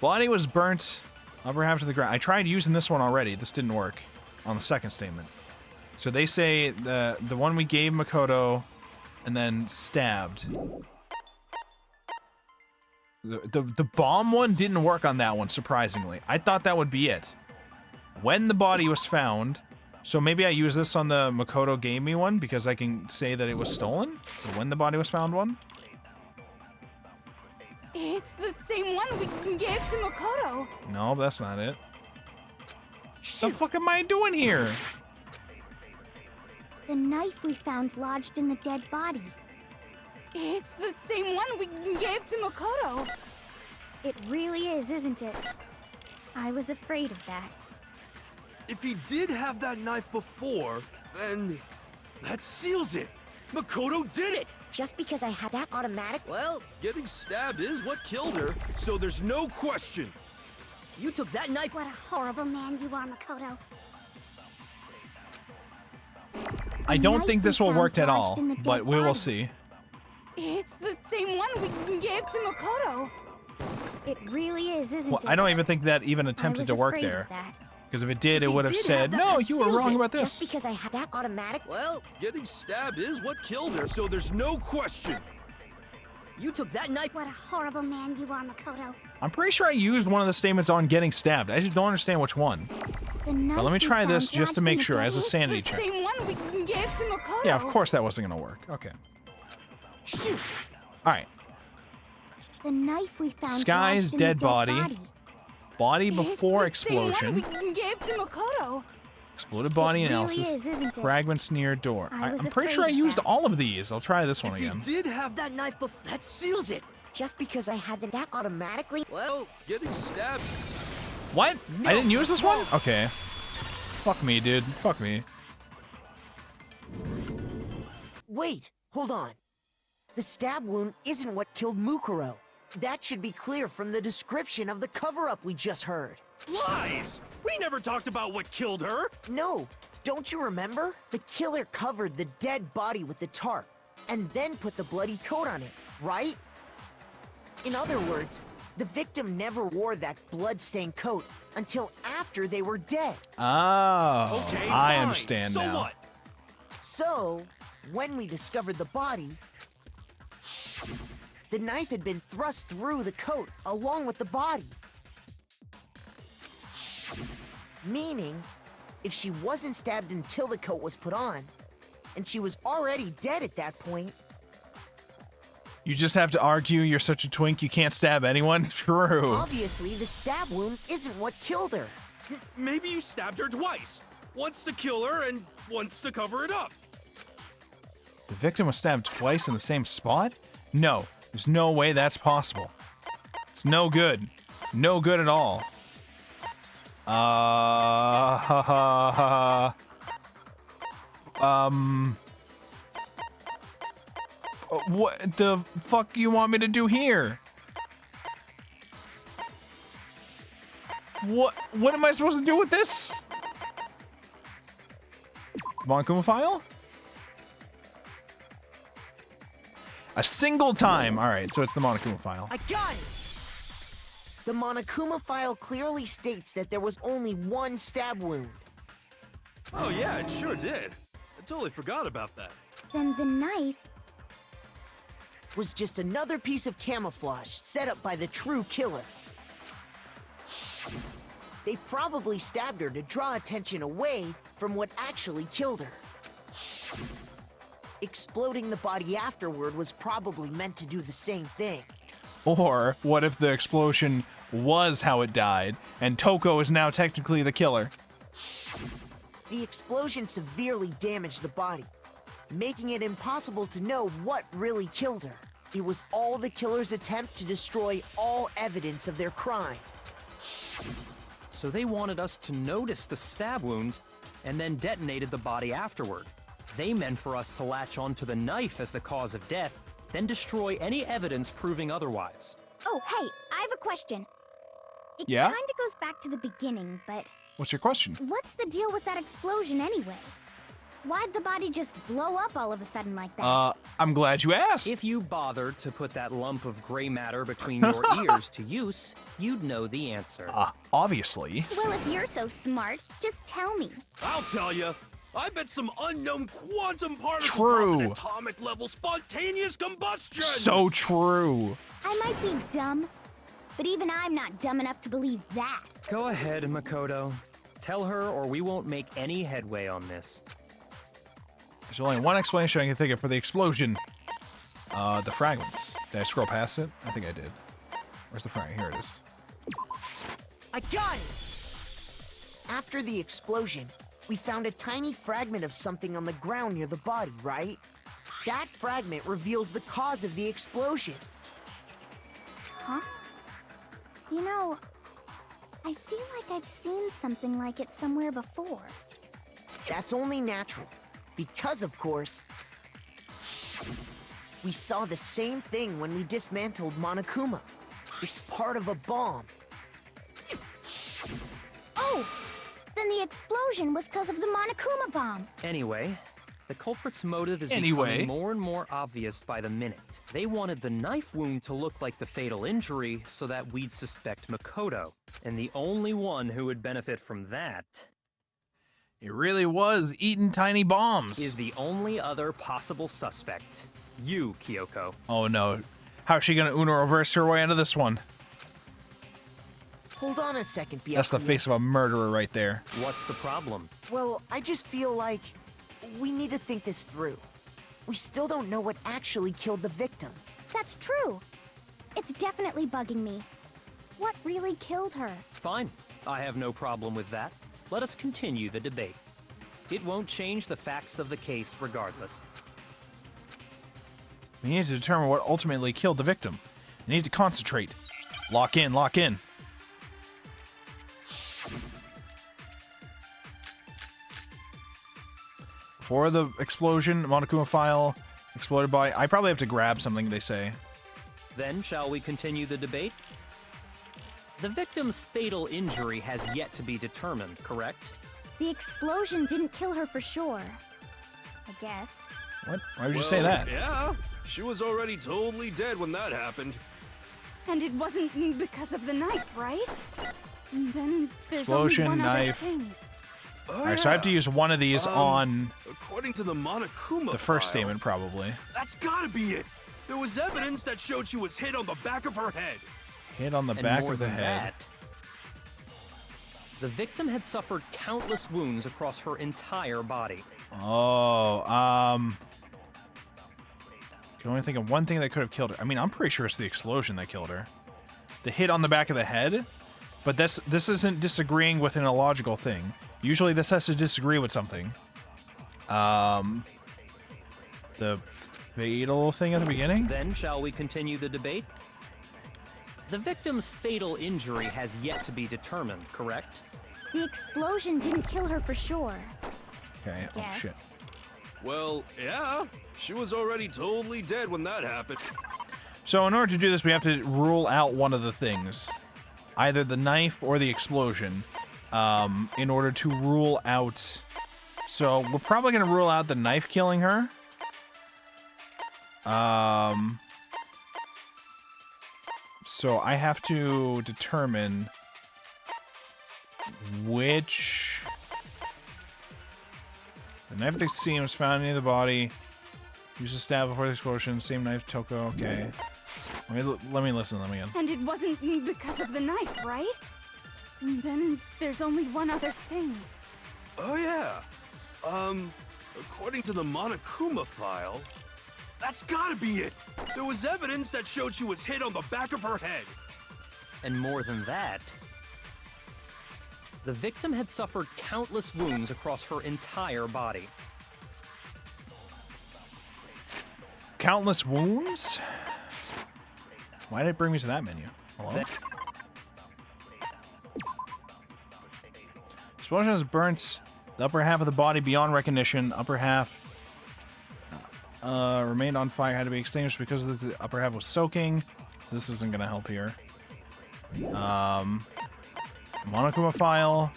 Body was burnt. Upper half to the ground. I tried using this one already. This didn't work on the second statement. So they say the one we gave Makoto and then stabbed. The bomb one didn't work on that one, surprisingly. I thought that would be it. When the body was found, so maybe I use this on the Makoto gave me one because I can say that it was stolen? So when the body was found one? It's the same one we gave to Makoto. No, that's not it. What the fuck am I doing here? The knife we found lodged in the dead body. It's the same one we gave to Makoto. It really is, isn't it? I was afraid of that. If he did have that knife before, then that seals it. Makoto did it. Just because I had that automatic... Well, Getting stabbed is what killed her, so there's no question. you took that knife. What a horrible man you are, Makoto. I don't knife think this we will found work at all, lodged in the dead but we will body. see. It's the same one we gave to Makoto. It really is, isn't Well, it? I don't even think that even I attempted was to work afraid of there. that. Because if it did, If it he would have did said, have that, no, that you were seals wrong it. about Just this. because I had that automatic... Well, Getting stabbed is what killed her, so there's no question. you took that knife. What a horrible man you are, Makoto. I'm pretty sure I used one of the statements on getting stabbed. I just don't understand which one. The knife But let me we try this found just to lodged in make the sure dead as a body. sanity It's the check. same one we gave to Makoto. Yeah, of course that wasn't going to work. Okay. Shoot! All right. The knife we found Sky's lodged in dead the body. Body before It's the same explosion. one we gave to Makoto. Exploded body It really analysis. is, isn't it? Fragments near door. I was I'm pretty sure I afraid of used that. all of these. I'll try this one If he again. did have that knife before, that seals it. Just because I had that automatically... Well, Getting stabbed. What? No, I didn't use this one? no. Okay. Fuck me, dude. Fuck me. Wait, hold on. The stab wound isn't what killed Mukuro. That should be clear from the description of the cover-up we just heard. Lies! We never talked about what killed her. No, don't you remember? The killer covered the dead body with the tarp, and then put the bloody coat on it, right? In other words, the victim never wore that blood-stained coat until after they were dead. Oh, Okay, I fine. understand so now. what? So, when we discovered the body, the knife had been thrust through the coat along with the body. Meaning, if she wasn't stabbed until the coat was put on, and she was already dead at that point, You just have to argue you're such a twink you can't stab anyone? True. obviously the stab wound isn't what killed her. Maybe you stabbed her twice. Once to kill her and once to cover it up. The victim was stabbed twice in the same spot? No, there's no way that's possible. It's no good. No good at all. What the fuck you want me to do here? What am I supposed to do with this? Monokuma file? A single time. All right, so it's the Monokuma file. I got it! The Monokuma file clearly states that there was only one stab wound. Oh yeah, it sure did. I totally forgot about that. Then the knife... Was just another piece of camouflage set up by the true killer. They probably stabbed her to draw attention away from what actually killed her. Exploding the body afterward was probably meant to do the same thing. Or what if the explosion was how it died, and Toko is now technically the killer? The explosion severely damaged the body, making it impossible to know what really killed her. It was all the killer's attempt to destroy all evidence of their crime. So they wanted us to notice the stab wound and then detonated the body afterward. They meant for us to latch onto the knife as the cause of death, then destroy any evidence proving otherwise. Oh, hey, I have a question. It Yeah? kinda goes back to the beginning, but What's your question? what's the deal with that explosion anyway? Why'd the body just blow up all of a sudden like that? I'm glad you asked. If you bothered to put that lump of gray matter between your ears to use, you'd know the answer. Obviously. Well, if you're so smart, just tell me. I'll tell you. I bet some unknown quantum particle True. caused an atomic level spontaneous combustion. So true. I might be dumb, but even I'm not dumb enough to believe that. Go ahead, Makoto. Tell her or we won't make any headway on this. There's only one explanation I can think of for the explosion. The fragments. Did I scroll past it? I think I did. Where's the fragment? Here it is. I got it! After the explosion, we found a tiny fragment of something on the ground near the body, right? That fragment reveals the cause of the explosion. Huh? You know, I feel like I've seen something like it somewhere before. That's only natural. Because, of course, we saw the same thing when we dismantled Monokuma. It's part of a bomb. Oh! Then the explosion was because of the Monokuma bomb. Anyway, the culprit's motive is Anyway. becoming more and more obvious by the minute. They wanted the knife wound to look like the fatal injury so that we'd suspect Makoto. And the only one who would benefit from that It really was eating tiny bombs. is the only other possible suspect. You, Kyoko. Oh no. How's she gonna Uno reverse her way into this one? Hold on a second, Byakuya. That's the face of a murderer right there. What's the problem? Well, I just feel like we need to think this through. We still don't know what actually killed the victim. That's true. It's definitely bugging me. What really killed her? Fine. I have no problem with that. Let us continue the debate. It won't change the facts of the case regardless. We need to determine what ultimately killed the victim. We need to concentrate. Lock in, lock in. For the explosion, Monokuma file exploded by... I probably have to grab something they say. Then, shall we continue the debate? The victim's fatal injury has yet to be determined, correct? The explosion didn't kill her for sure. I guess. What? Why would you say that? Yeah, she was already totally dead when that happened. And it wasn't because of the knife, right? And then there's Explosion, only one knife. other thing. Oh, Alright, so I have to use one of these on According to the Monokuma the first file, statement, probably. That's gotta be it. There was evidence that showed she was hit on the back of her head. Hit on the And back more of the than head. that, the victim had suffered countless wounds across her entire body. Oh, can only think of one thing that could have killed her. I mean, I'm pretty sure it's the explosion that killed her. The hit on the back of the head, but this isn't disagreeing with an illogical thing. Usually this has to disagree with something. The fatal thing at the beginning? Then, shall we continue the debate? The victim's fatal injury has yet to be determined, correct? The explosion didn't kill her for sure. Okay, oh Yes. shit. Well, yeah, she was already totally dead when that happened. So in order to do this, we have to rule out one of the things. Either the knife or the explosion. In order to rule out... So we're probably going to rule out the knife killing her. So I have to determine which... The knife at the scene was found near the body. Use a stab before the explosion. Same knife, Toko. Okay. Let me listen to them again. And it wasn't because of the knife, right? And then there's only one other thing. Oh yeah. According to the Monokuma file, that's gotta be it. There was evidence that showed she was hit on the back of her head. And more than that, the victim had suffered countless wounds across her entire body. Countless wounds? Why did it bring me to that menu? Hello? Explosion has burnt the upper half of the body beyond recognition. Upper half remained on fire, had to be extinguished because the upper half was soaking. So this isn't going to help here. Monokuma file.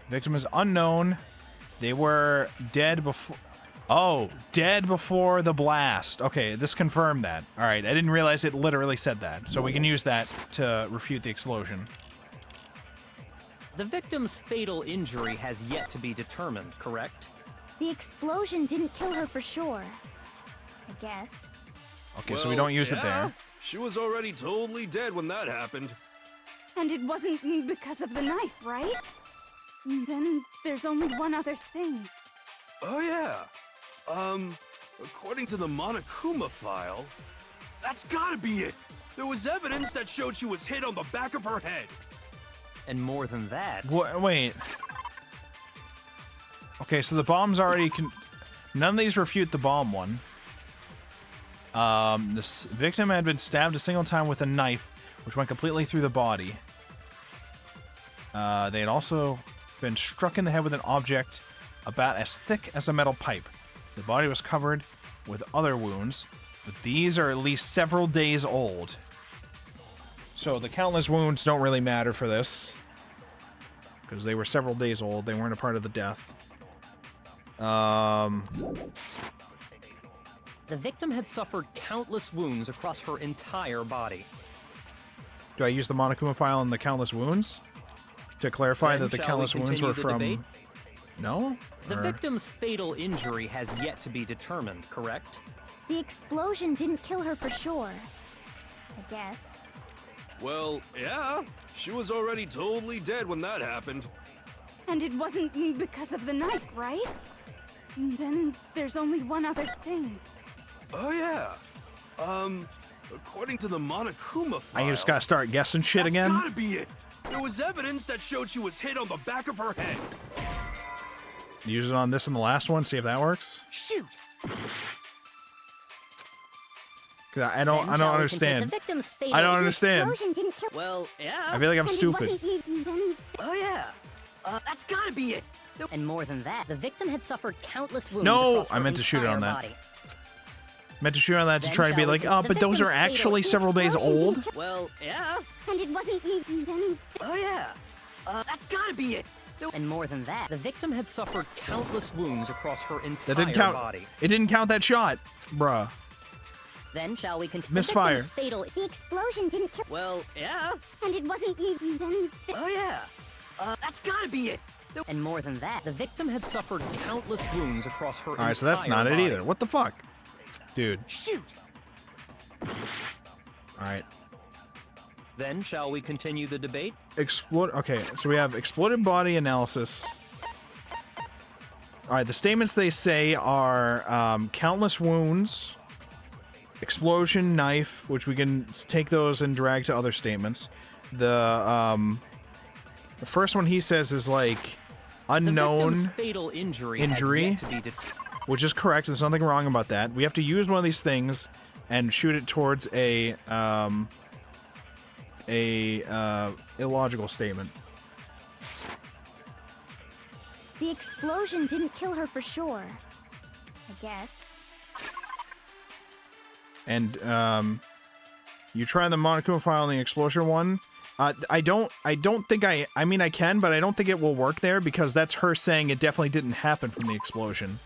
Victim is unknown. They were dead before... Oh, dead before the blast. Okay, this confirmed that. All right, I didn't realize it literally said that. So we can use that to refute the explosion. The victim's fatal injury has yet to be determined, correct? The explosion didn't kill her for sure. I guess. Okay, so we don't use it there. She was already totally dead when that happened. And it wasn't because of the knife, right? Then there's only one other thing. Oh yeah. According to the Monokuma file, that's gotta be it. There was evidence that showed she was hit on the back of her head. And more than that... Wait. Okay, so the bomb's already... None of these refute the bomb one. This victim had been stabbed a single time with a knife, which went completely through the body. They had also been struck in the head with an object about as thick as a metal pipe. The body was covered with other wounds, but these are at least several days old. So the countless wounds don't really matter for this, because they were several days old. They weren't a part of the death. The victim had suffered countless wounds across her entire body. Do I use the Monokuma file on the countless wounds to clarify Then that the shall countless we wounds were continue the debate? from... No? The Or- victim's fatal injury has yet to be determined, correct? The explosion didn't kill her for sure. I guess. Well, yeah. She was already totally dead when that happened. And it wasn't because of the knife, right? Then there's only one other thing. Oh yeah. According to the Monokuma file, I just gotta start guessing shit that's again? gotta be it. There was evidence that showed she was hit on the back of her head. Use it on this and the last one, see if that works? Shoot! 'Cause I don't Then shall we continue? understand. The victim's fatal... I don't understand. Explosion didn't kill. Well, yeah. I feel like I'm And it stupid. wasn't then. Oh, yeah. That's gotta be it. And more than that, the victim had suffered countless wounds No, across her I meant to shoot it on entire that. body. Meant to shoot on that to Then try to be shall we like, continue? oh, The but those are victim's fatal- actually several days explosion old? didn't kill- Well, yeah. And it wasn't then. Oh, yeah. That's gotta be it. And more than that, the victim had suffered countless wounds across her entire That didn't count. body. It didn't count that shot, bruh. Then shall we continue? Misfire. The victim's fatal... The explosion didn't kill. Well, yeah. And it wasn't then. Oh, yeah. That's gotta be it. And more than that, the victim had suffered countless wounds across her entire Alright, so that's not it body. either. What the fuck? Dude. Shoot! Alright. Then shall we continue the debate? Okay, so we have exploded body analysis. Alright, the statements they say are countless wounds, explosion, knife, which we can take those and drag to other statements. The first one he says is like The unknown, victim's fatal injury, injury? has yet to be which is correct. There's nothing wrong about that. We have to use one of these things and shoot it towards a illogical statement. The explosion didn't kill her for sure. I guess. And you try the Monokuma file on the explosion one. I don't think I mean I can, but I don't think it will work there because that's her saying it definitely didn't happen from the explosion.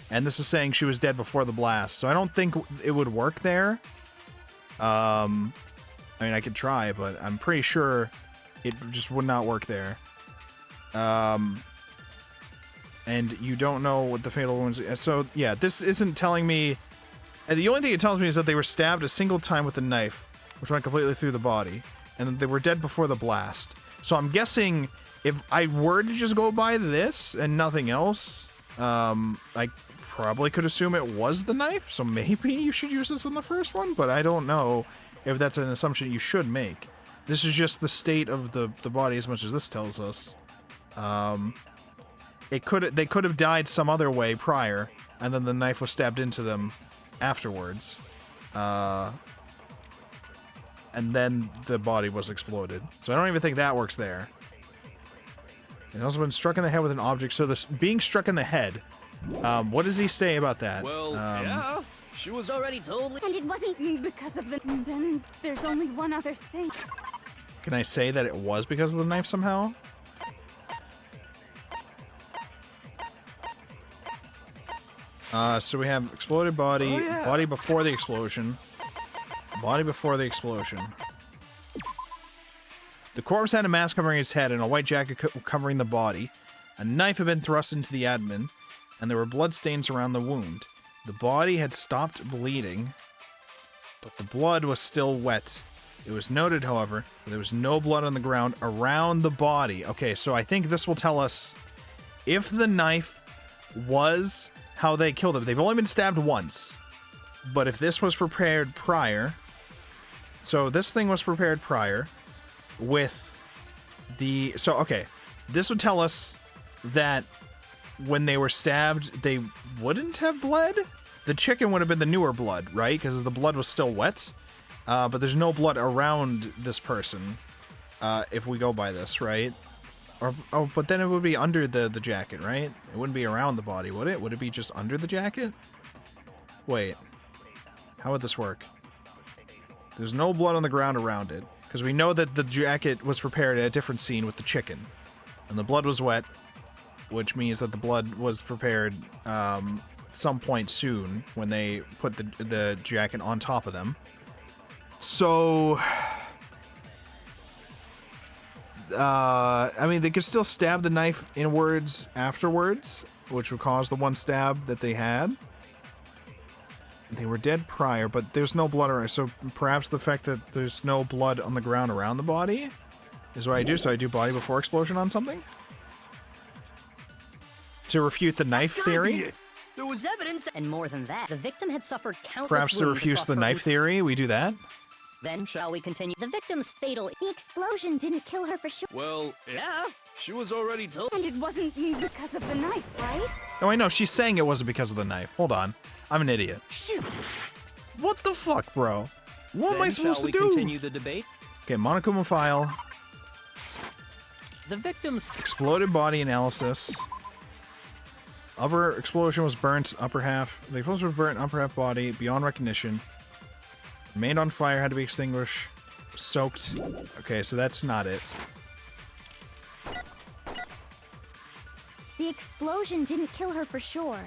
And this is saying she was dead before the blast. So I don't think it would work there. I mean I could try, but I'm pretty sure it just would not work there. And you don't know what the fatal wounds. So yeah, this isn't telling me. The only thing it tells me is that they were stabbed a single time with a knife, which went completely through the body, and that they were dead before the blast. So I'm guessing if I were to just go by this and nothing else, I probably could assume it was the knife. So maybe you should use this in the first one, but I don't know if that's an assumption you should make. This is just the state of the body as much as this tells us. They could have died some other way prior, and then the knife was stabbed into them afterwards. And then the body was exploded. So I don't even think that works there. It also been struck in the head with an object. So this being struck in the head, what does he say about that? Well, yeah. She was already told. And it wasn't because of the... Then there's only one other thing. Can I say that it was because of the knife somehow? So we have exploded body, Oh, yeah. body before the explosion, body before the explosion. The corpse had a mask covering his head and a white jacket covering the body. A knife had been thrust into the abdomen, and there were blood stains around the wound. The body had stopped bleeding, but the blood was still wet. It was noted, however, that there was no blood on the ground around the body. Okay, so I think this will tell us if the knife was how they killed him. They've only been stabbed once, but if this was prepared prior... So this thing was prepared prior with the... So, okay, this would tell us that when they were stabbed, they wouldn't have bled? The chicken would have been the newer blood, right? Because the blood was still wet. But there's no blood around this person, if we go by this, right? Or, oh, but then it would be under the jacket, right? It wouldn't be around the body, would it? Would it be just under the jacket? Wait. How would this work? There's no blood on the ground around it, because we know that the jacket was prepared at a different scene with the chicken. And the blood was wet, which means that the blood was prepared some point soon when they put the jacket on top of them. So, I mean, they could still stab the knife inwards afterwards, which would cause the one stab that they had. They were dead prior, but there's no blood around. So perhaps the fact that there's no blood on the ground around the body is what I do. So I do body before explosion on something? To refute the knife theory? There was evidence that, and more than that, the victim had suffered countless Perhaps to wounds refute across the her knife theory, we do that? Then shall we continue? The victim's fatal... The explosion didn't kill her for sure. Well, yeah, she was already told. And it wasn't because of the knife, right? No, I know. She's saying it wasn't because of the knife. Hold on. I'm an idiot. Shoot! What the fuck, bro? What am I supposed to do? Shall we continue the debate? Okay, monokuma file. The victim's... Exploded body analysis. Upper explosion was burnt, upper half. The explosion was burnt, upper half body, beyond recognition. Remained on fire, had to be extinguished. Soaked. Okay, so that's not it. The explosion didn't kill her for sure.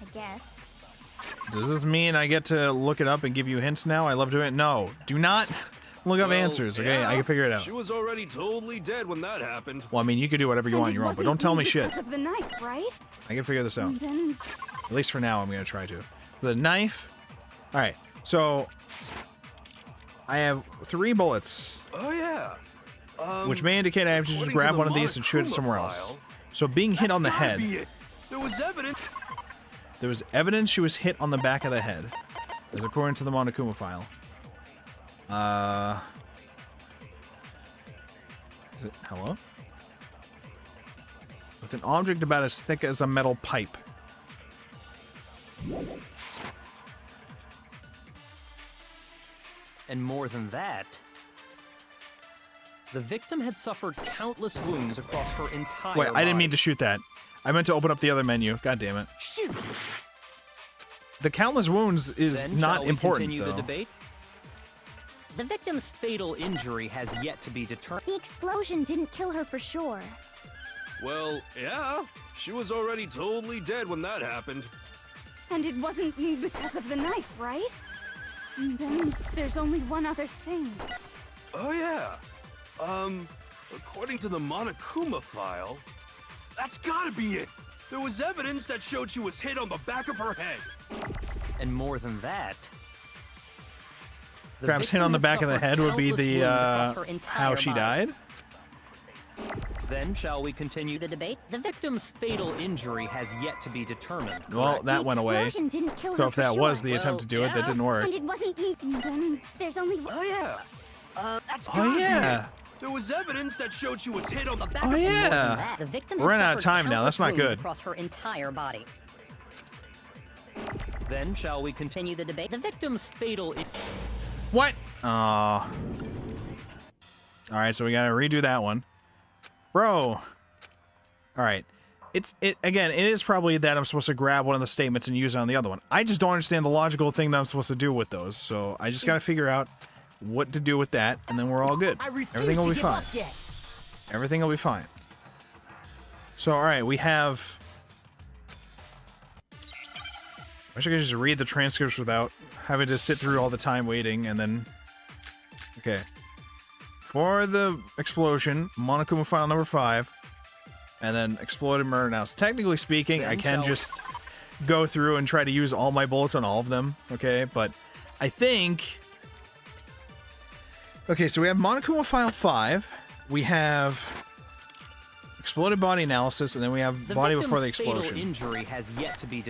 I guess. Does this mean I get to look it up and give you hints now? I love doing it. No, do not look up answers, okay? Yeah, I can figure it out. She was already totally dead when that happened. Well, I mean, you can do whatever you want on your own, but don't tell me shit. Because of the knife, right? I can figure this out. And then At least for now, I'm going to try to. The knife. All right, so I have 3 bullets, Oh, yeah. which may indicate I have to just according grab the one of these and shoot it monokuma somewhere else. file, So being hit that's on the gotta head. be it. There was evidence. There was evidence she was hit on the back of the head, as according to the monokuma file. Hello? With an object about as thick as a metal pipe. And more than that, the victim had suffered countless wounds across her entire Wait, I didn't mean body. to shoot that. I meant to open up the other menu. God damn it. Shoot! The countless wounds is Then not shall we important, continue though. the debate? The victim's fatal injury has yet to be determined. The explosion didn't kill her for sure. Well, yeah. She was already totally dead when that happened. and it wasn't because of the knife, right? And then there's only one other thing. Oh, yeah. According to the monokuma file, that's gotta be it. There was evidence that showed she was hit on the back of her head. And more than that, the Perhaps hit victim on the had back of the suffered head would be countless the, wounds across her how entire she body. died? Then shall we continue the debate? The victim's fatal injury has yet to be determined. Well, correct? that went away. Explosion didn't kill So her if for that was sure. the attempt to do it, that didn't work. And it wasn't. Then there's only. Oh, yeah. That's Oh, gotta be yeah. it. There was evidence that showed she was hit on the back Oh, of her head. yeah. The victim We're had running out of suffered time now. That's not countless wounds good. across her entire body. Then shall we continue the debate? The victim's fatal What? Aw. Alright, so we gotta redo that one. Bro. Alright. Again, it is probably that I'm supposed to grab one of the statements and use it on the other one. I just don't understand the logical thing that I'm supposed to do with those. So I just gotta figure out what to do with that, and then we're all good. Everything will be fine. Everything will be fine. So, alright, we have... I wish I could just read the transcripts without having to sit through all the time waiting, and then... Okay. for the explosion, monokuma file number 5, and then exploded murder. Now, so technically speaking, I can just go through and try to use all my bullets on all of them, okay? But I think... Okay, so we have monokuma file 5, we have exploded body analysis, and then we have body before the explosion. Fatal injury has yet to be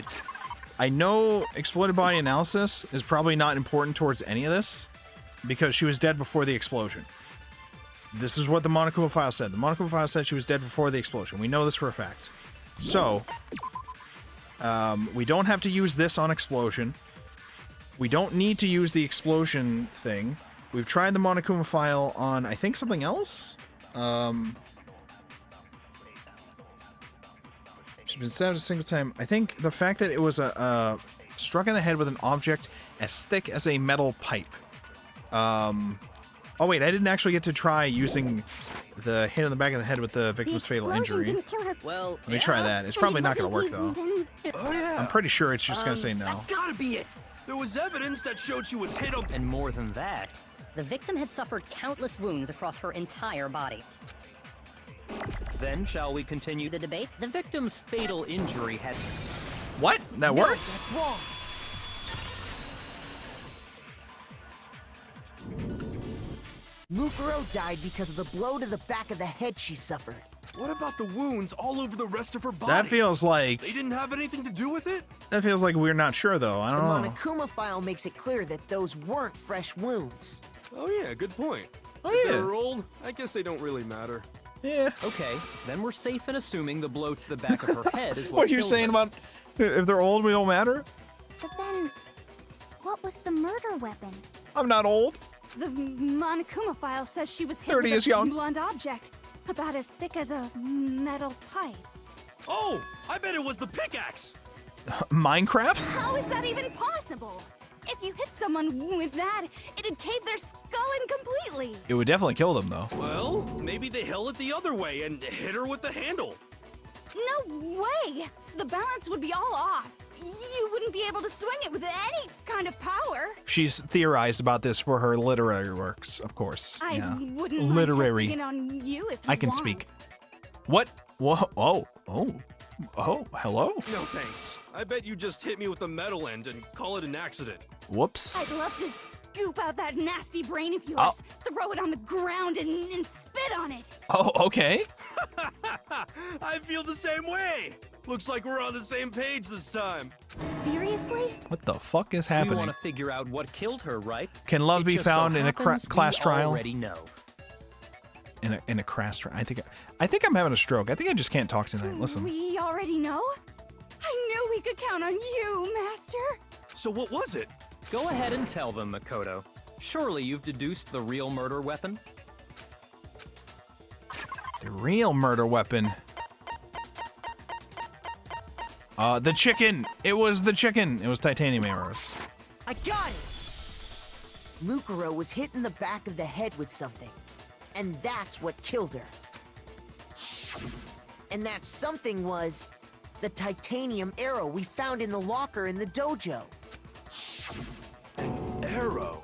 I know exploded body analysis is probably not important towards any of this, because she was dead before the explosion. This is what the monokuma file said. The monokuma file said she was dead before the explosion. We know this for a fact. So, we don't have to use this on explosion. We don't need to use the explosion thing. We've tried the monokuma file on, I think, something else? She's been stabbed a single time. I think the fact that it was struck in the head with an object as thick as a metal pipe. Oh wait, I didn't actually get to try using the hit in the back of the head with the victim's fatal injury. Didn't kill her. Well, Let me try that. It's probably not going to work though. Oh yeah. I'm pretty sure it's just going to say no. That's gotta be it. There was evidence that showed she was hit. and more than that, the victim had suffered countless wounds across her entire body. Then, shall we continue The debate? The victim's fatal injury had... What? That works? That's wrong. Mukuro died because of the blow to the back of the head she suffered. What about the wounds all over the rest of her body? That feels like... They didn't have anything to do with it? That feels like we're not sure though. I The don't know. monokuma file makes it clear that those weren't fresh wounds. Oh yeah, good point. Oh, If yeah. they were old, I guess they don't really matter. Yeah. Okay, then we're safe in assuming the blow to the back of her head is what What are you killed saying her. about if they're old, we don't matter? But then, what was the murder weapon? I'm not old. The monokuma file says she was hit 30 with is a young. blunt object, about as thick as a metal pipe. Oh, I bet it was the pickaxe! Minecraft? How is that even possible? If you hit someone with that, it'd cave their skull in completely. It would definitely kill them though. Well, maybe they held it the other way and hit her with the handle. No way! The balance would be all off. You wouldn't be able to swing it with any kind of power. She's theorized about this for her literary works, of course. I Yeah. wouldn't Literary. mind testing it on you if you I can want. speak. What? Whoa. Oh. Hello? No thanks. I bet you just hit me with the metal end and call it an accident. Whoops. I'd love to scoop out that nasty brain of yours, Oh. throw it on the ground, and spit on it. Oh, okay. I feel the same way. Looks like we're on the same page this time. Seriously? What the fuck is We happening? want to figure out what killed her, right? Can love It be just so found in a happens class we trial? already know. In a crass trial. I think I'm having a stroke. I think I just can't talk tonight. Listen. We already know? I knew we could count on you, Master. So what was it? Go ahead and tell them, Makoto. Surely you've deduced the real murder weapon? The real murder weapon. The chicken. It was the chicken. It was titanium arrows. I got it! Mukuro was hit in the back of the head with something. And that's what killed her. And that something was the titanium arrow we found in the locker in the dojo. An arrow.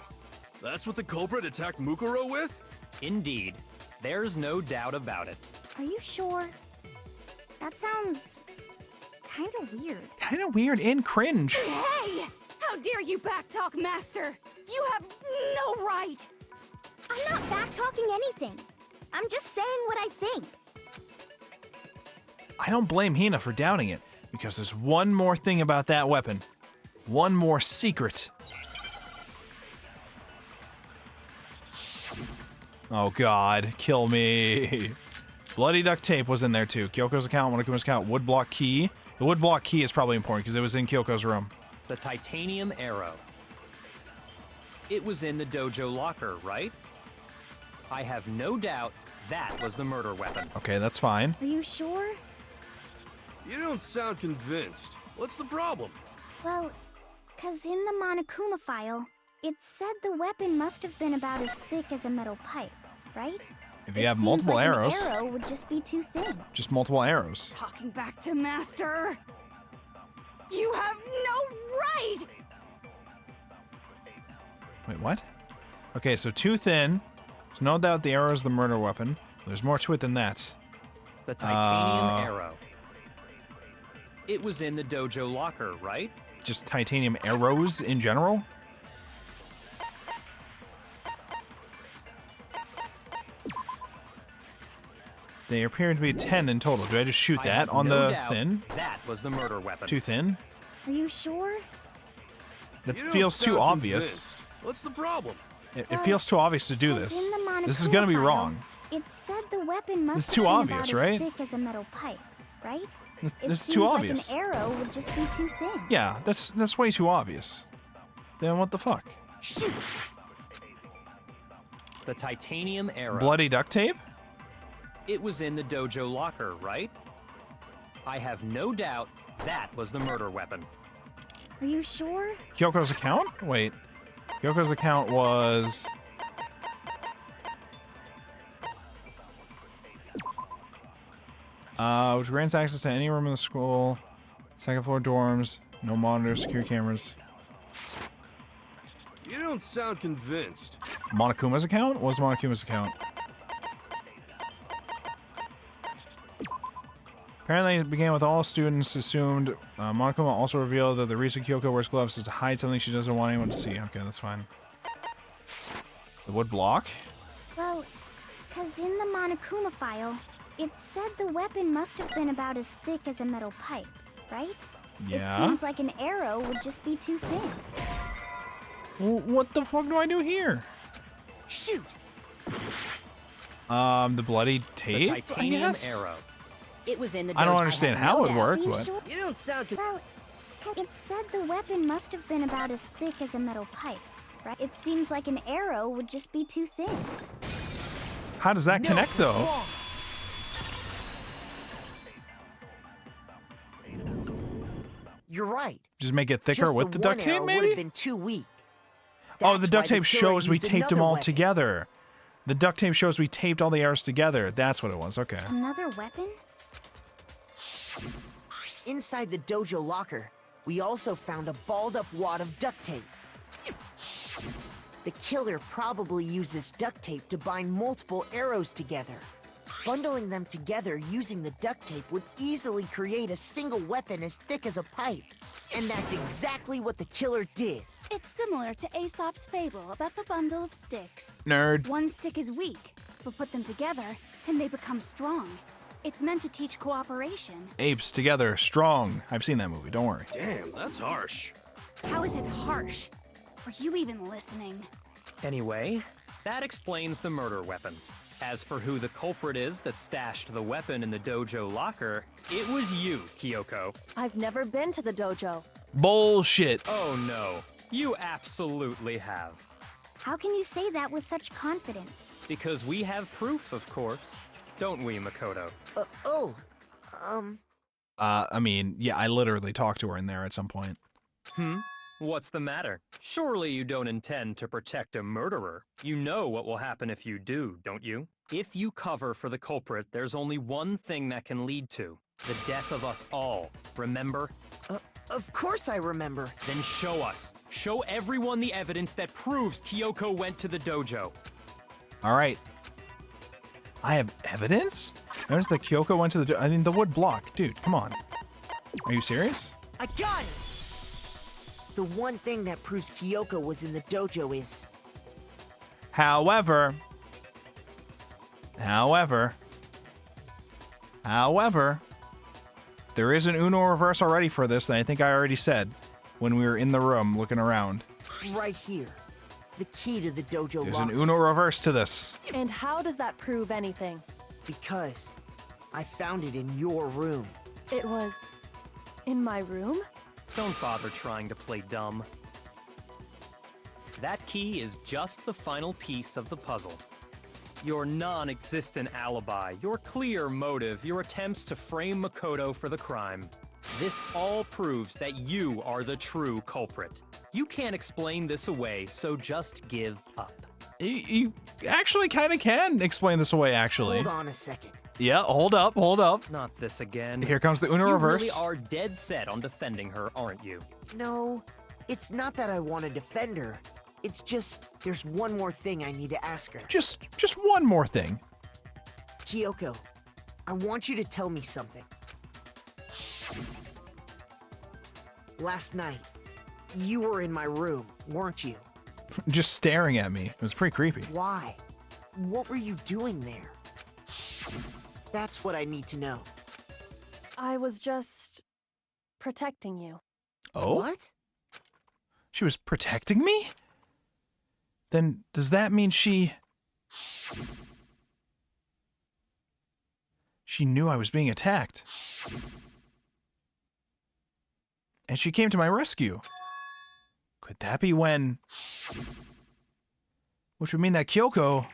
That's what the culprit attacked Mukuro with? Indeed. There's no doubt about it. Are you sure? That sounds kind of weird. Kind of weird and cringe. Hey! How dare you backtalk, Master? You have no right! I'm not back-talking anything. I'm just saying what I think. I don't blame Hina for doubting it, because there's one more thing about that weapon. One more secret. Oh god, kill me. Bloody duct tape was in there too. Kyoko's account, Monokuma's account, woodblock key. The woodblock key is probably important because it was in Kyoko's room. The titanium arrow. It was in the dojo locker, right? I have no doubt that was the murder weapon. Okay, that's fine. Are you sure? You don't sound convinced. What's the problem? Well, 'cause in the Monokuma file, it said the weapon must have been about as thick as a metal pipe, right? If you It have seems multiple like arrows, an arrow would just be too thin. just multiple arrows. Talking back to Master. You have no right! Wait, what? Okay, so too thin. So no doubt the arrow is the murder weapon. There's more to it than that. The titanium arrow. It was in the dojo locker, right? Just titanium arrows in general? They appear to be 10 in total. Do I just shoot that on no the doubt thin? That was the murder weapon. Too thin? Are you sure? That You don't feels too sound obvious. convinced. What's the problem? It feels too obvious to do 'Cause this. in the This is gonna be monokuma wrong. file, It said the weapon must This is have too been obvious, about right? as thick as a metal pipe, right? This It is seems too like obvious. an arrow would just be too thin. Yeah, that's way too obvious. Then what the fuck? Shoot! The titanium arrow. Bloody duct tape? It was in the dojo locker, right? I have no doubt that was the murder weapon. Are you sure? Kyoko's account? Wait. Kyoko's account was... which grants access to any room in the school, second floor dorms, no monitors, secure cameras. You don't sound convinced. Monokuma's account? What was Monokuma's account? Apparently, it began with all students assumed. Monokuma also revealed that the reason Kyoko wears gloves is to hide something she doesn't want anyone to see. Okay, that's fine. The wood block? Well, because in the monokuma file, it said the weapon must have been about as thick as a metal pipe, right? Yeah. It seems like an arrow would just be too thin. What the fuck do I do here? Shoot! The bloody tape, The titanium I guess? Arrow. It was in the I don't dojo. understand I have how no it doubt. worked, Are you but... sure? You don't sound Well, it said the weapon must have been about as thick as a metal pipe, right? It seems like an arrow would just be too thin. How does that connect, it's though? wrong. You're right. Just make it thicker Just with the one duct tape, arrow would maybe? have been too weak. Oh, That's the duct why tape killer shows we used taped them another all weapon. together. The duct tape shows we taped all the arrows together. That's what it was. Okay. Another weapon? Inside the dojo locker, we also found a balled-up wad of duct tape. The killer probably used this duct tape to bind multiple arrows together. Bundling them together using the duct tape would easily create a single weapon as thick as a pipe. And that's exactly what the killer did. It's similar to Aesop's fable about the bundle of sticks. Nerd. One stick is weak, but put them together and they become strong. It's meant to teach cooperation. Apes together, strong. I've seen that movie. Don't worry. Damn, that's harsh. How is it harsh? Are you even listening? Anyway, that explains the murder weapon. As for who the culprit is that stashed the weapon in the dojo locker, it was you, Kyoko. I've never been to the dojo. Bullshit. Oh no, you absolutely have. How can you say that with such confidence? Because we have proof, of course. Don't we, Makoto? I mean, yeah, I literally talked to her in there at some point. What's the matter? Surely you don't intend to protect a murderer. You know what will happen if you do, don't you? If you cover for the culprit, there's only one thing that can lead to the death of us all. Remember? Of course I remember. Then show us. Show everyone the evidence that proves Kyoko went to the dojo. All right. I have evidence? Notice that Kyoko went to the... I mean, the wood block. Dude, come on. Are you serious? I got it! The one thing that proves Kyoko was in the dojo is... However, there is an Uno reverse already for this that I think I already said when we were in the room looking around. right here. The key to the dojo There's locker. an Uno reverse to this. And how does that prove anything? Because I found it in your room. It was in my room? Don't bother trying to play dumb. That key is just the final piece of the puzzle. Your non-existent alibi, your clear motive, your attempts to frame Makoto for the crime. This all proves that you are the true culprit. You can't explain this away, so just give up. You actually kind of can explain this away, actually. Hold on a second. Yeah, hold up. Not this again. Here comes the Uno you reverse. really are dead set on defending her, aren't you? No, it's not that I want to defend her. It's just, there's one more thing I need to ask her. Just one more thing. Kyoko, I want you to tell me something. Last night, you were in my room, weren't you? Just staring at me. It was pretty creepy. Why? What were you doing there? That's what I need to know. I was just protecting you. Oh? What? She was protecting me? Then does that mean she knew I was being attacked? And she came to my rescue. Could that be when... Which would mean that Kyoko,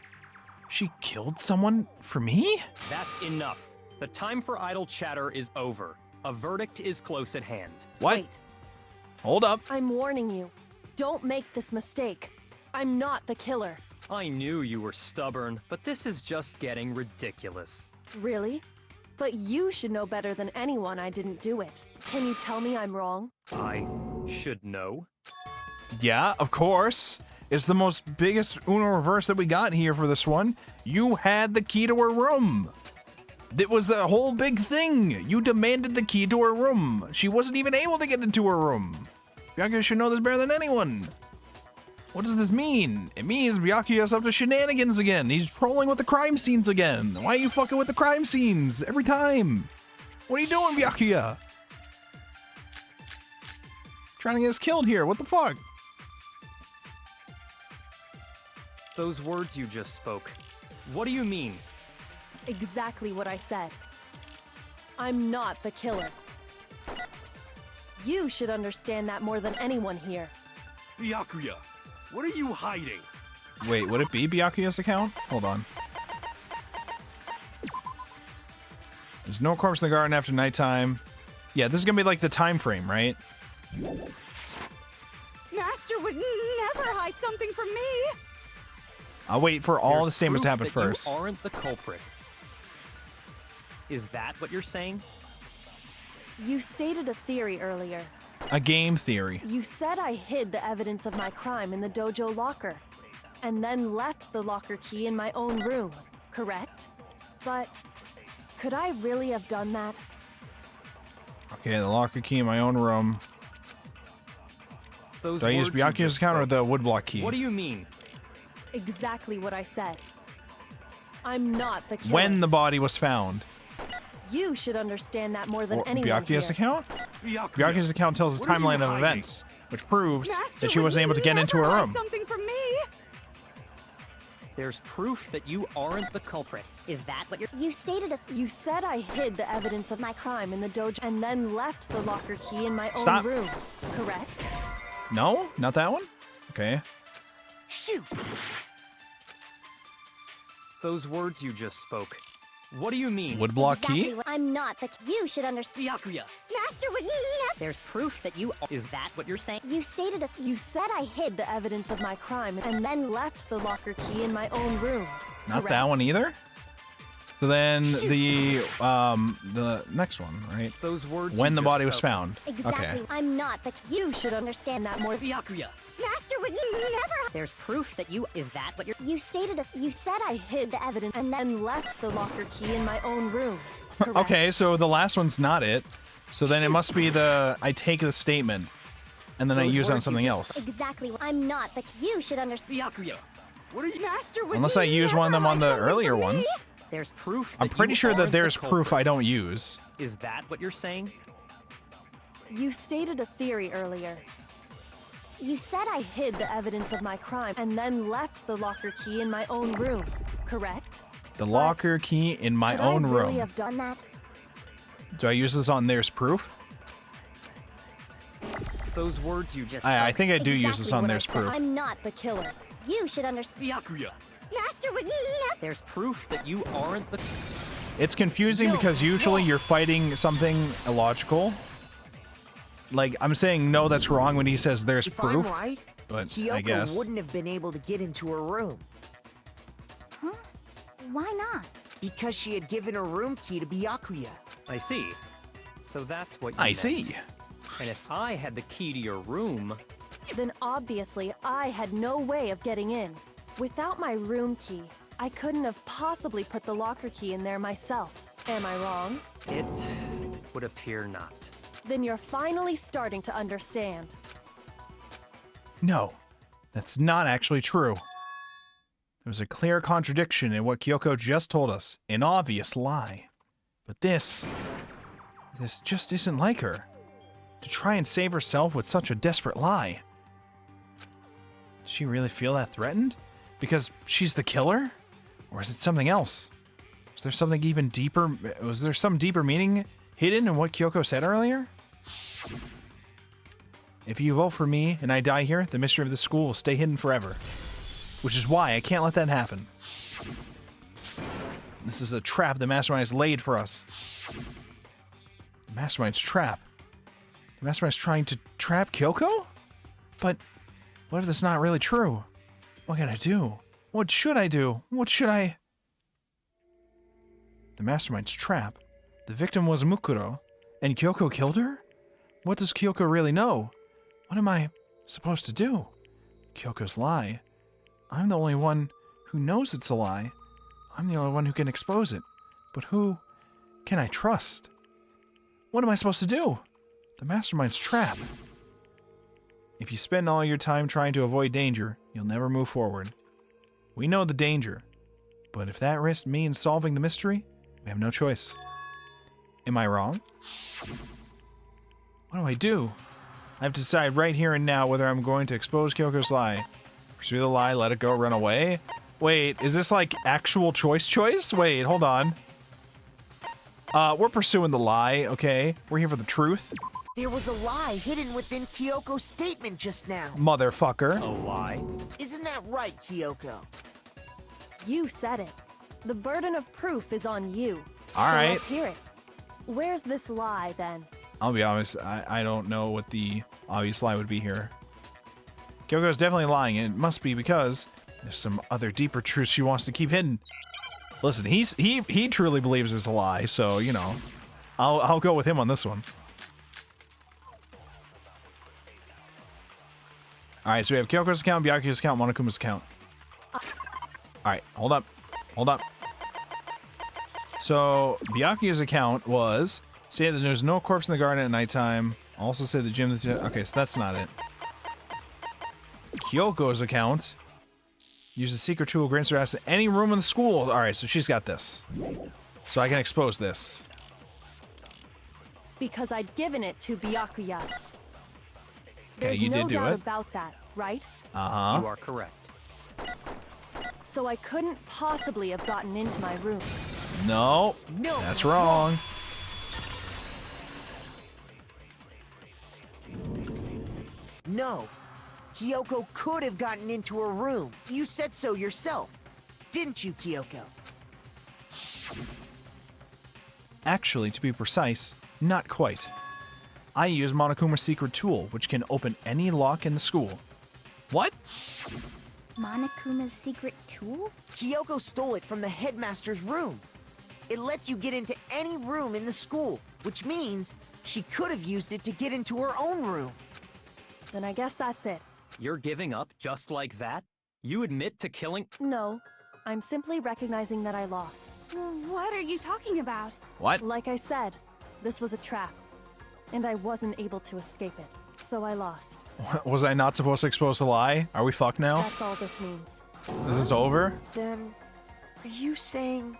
she killed someone for me? That's enough. The time for idle chatter is over. A verdict is close at hand. What? Wait, Hold up. I'm warning you. Don't make this mistake. I'm not the killer. I knew you were stubborn, but this is just getting ridiculous. Really? But you should know better than anyone I didn't do it. Can you tell me I'm wrong? I should know. Yeah, of course. It's the most biggest Uno reverse that we got here for this one. You had the key to her room. It was a whole big thing. You demanded the key to her room. She wasn't even able to get into her room. Byakuya should know this better than anyone. What does this mean? It means Byakuya's up to shenanigans again. He's trolling with the crime scenes again. Why are you fucking with the crime scenes every time? What are you doing, Byakuya? Trying to get us killed here. What the fuck? Those words you just spoke. What do you mean? Exactly what I said. I'm not the killer. You should understand that more than anyone here. Byakuya, what are you hiding? Wait, would it be Byakuya's account? Hold on. There's no corpse in the garden after nighttime. Yeah, this is gonna be like the time frame, right? Master would never hide something from me. I'll wait for all There's the statements to proof happen that first. You aren't the culprit. Is that what you're saying? You stated a theory earlier. A game theory. You said I hid the evidence of my crime in the dojo locker, and then left the locker key in my own room, correct? But could I really have done that? Okay, the locker key in my own room. Those Do I use words you Byakuya's just account or spoke. the woodblock key? What do you mean? Exactly what I said. I'm not the killer. When the body was found. You should understand that more than Or anyone Byakuya's here. account? Byakuya's account tells a what are you timeline of hiding? events, which proves Master that she would wasn't able to get into her never hide room. something from me. There's proof that you aren't the culprit. Is that what you're... You stated a... You said I hid the evidence of my crime in the dojo and then left the locker key in my Stop. own room, correct? No? Not that one? Okay. Shoot! Those words you just spoke. What do you mean? Woodblock Exactly key? what I'm not the... You should understand... Byakuya, Master would never... there's proof that you... Is that what you're saying? You stated a... You said I hid the evidence of my crime and then left the locker key in my own room. Not correct? that one either? So then the next one, right? Those words When you the just body was spoke. found. Exactly. Okay. I'm not the... You should understand that more. Byakuya, Master would never... there's proof that you... Is that what you're... You stated a... You said I hid the evidence and then left the locker key in my own room. Correct? Okay, so the last one's not it. So then it must be the I take the statement and then I Those use it on words you something just else. Exactly. I'm not the... You should understand... Byakuya, What are you? Master would Unless I use one of them on the never hide something earlier from me. ones. there's proof I'm that pretty you sure that aren't the there's proof culprit. I don't use. Is that what you're saying? You stated a theory earlier. You said I hid the evidence of my crime and then left the locker key in my own room, correct? The locker key in my Could own I really room. have done that? Do I use this on there's proof? Those words you just I spoke. think I do use this Exactly on what I there's said. proof. I'm not the killer. You should understand... Byakuya, Master would never... there's proof that you aren't the... It's confusing No, because it's usually wrong. you're fighting something illogical. Like, I'm saying no, that's wrong when he says there's If proof. I'm right, But Kyoko I guess. wouldn't have been able to get into her room Huh? Why not? because she had given her room key to Byakuya. I see. So that's what you I meant. see. And if I had the key to your room, Then obviously I had no way of getting in. Without my room key, I couldn't have possibly put the locker key in there myself. Am I wrong? It would appear not. Then you're finally starting to understand. No, that's not actually true. There was a clear contradiction in what Kyoko just told us. An obvious lie. But this just isn't like her. To try and save herself with such a desperate lie. Does she really feel that threatened? Because she's the killer? Or is it something else? Is there something even deeper? Was there some deeper meaning hidden in what Kyoko said earlier? If you vote for me and I die here, the mystery of the school will stay hidden forever. Which is why I can't let that happen. This is a trap the Mastermind has laid for us. The Mastermind's trap. The Mastermind's trying to trap Kyoko? But what if that's not really true? What can I do? What should I do? What should I... The Mastermind's trap. The victim was Mukuro, and Kyoko killed her? What does Kyoko really know? What am I supposed to do? Kyoko's lie. I'm the only one who knows it's a lie. I'm the only one who can expose it. But who can I trust? What am I supposed to do? The Mastermind's trap. If you spend all your time trying to avoid danger, you'll never move forward. We know the danger, but if that risk means solving the mystery, we have no choice. Am I wrong? What do I do? I have to decide right here and now whether I'm going to expose Kyoko's lie. Pursue the lie, let it go, run away? Wait, is this like actual choice? Wait, hold on. We're pursuing the lie, okay? We're here for the truth. There was a lie hidden within Kyoko's statement just now. Motherfucker. A lie? Isn't that right, Kyoko? You said it. The burden of proof is on you. All right. Let's hear it. Where's this lie, then? I'll be honest, I don't know what the obvious lie would be here. Kyoko's definitely lying, and it must be because there's some other deeper truths she wants to keep hidden. Listen, he truly believes it's a lie, so, you know, I'll go with him on this one. Alright, so we have Kyoko's account, Byakuya's account, Monokuma's account. Alright, hold up. Hold up. So, Byakuya's account was... say that there's no corpse in the garden at nighttime. Also say the gym... okay, so that's not it. Kyoko's account... use a secret tool, grants her access to any room in the school. Alright, so she's got this. So I can expose this. Because I'd given it to Byakuya. Okay, There's you no did do doubt it. about that, right? Uh-huh. You are correct. So I couldn't possibly have gotten into my room. No, that's wrong. No. Kyoko could have gotten into her room. You said so yourself. Didn't you, Kyoko? Actually, to be precise, not quite. I use Monokuma's secret tool, which can open any lock in the school. What? Monokuma's secret tool? Kyoko stole it from the headmaster's room. It lets you get into any room in the school, which means she could have used it to get into her own room. Then I guess that's it. You're giving up just like that? You admit to killing... No, I'm simply recognizing that I lost. What are you talking about? What? Like I said, this was a trap, and I wasn't able to escape it, so I lost. Was I not supposed to expose the lie? Are we fucked now? That's all this means. This is over? Then, are you saying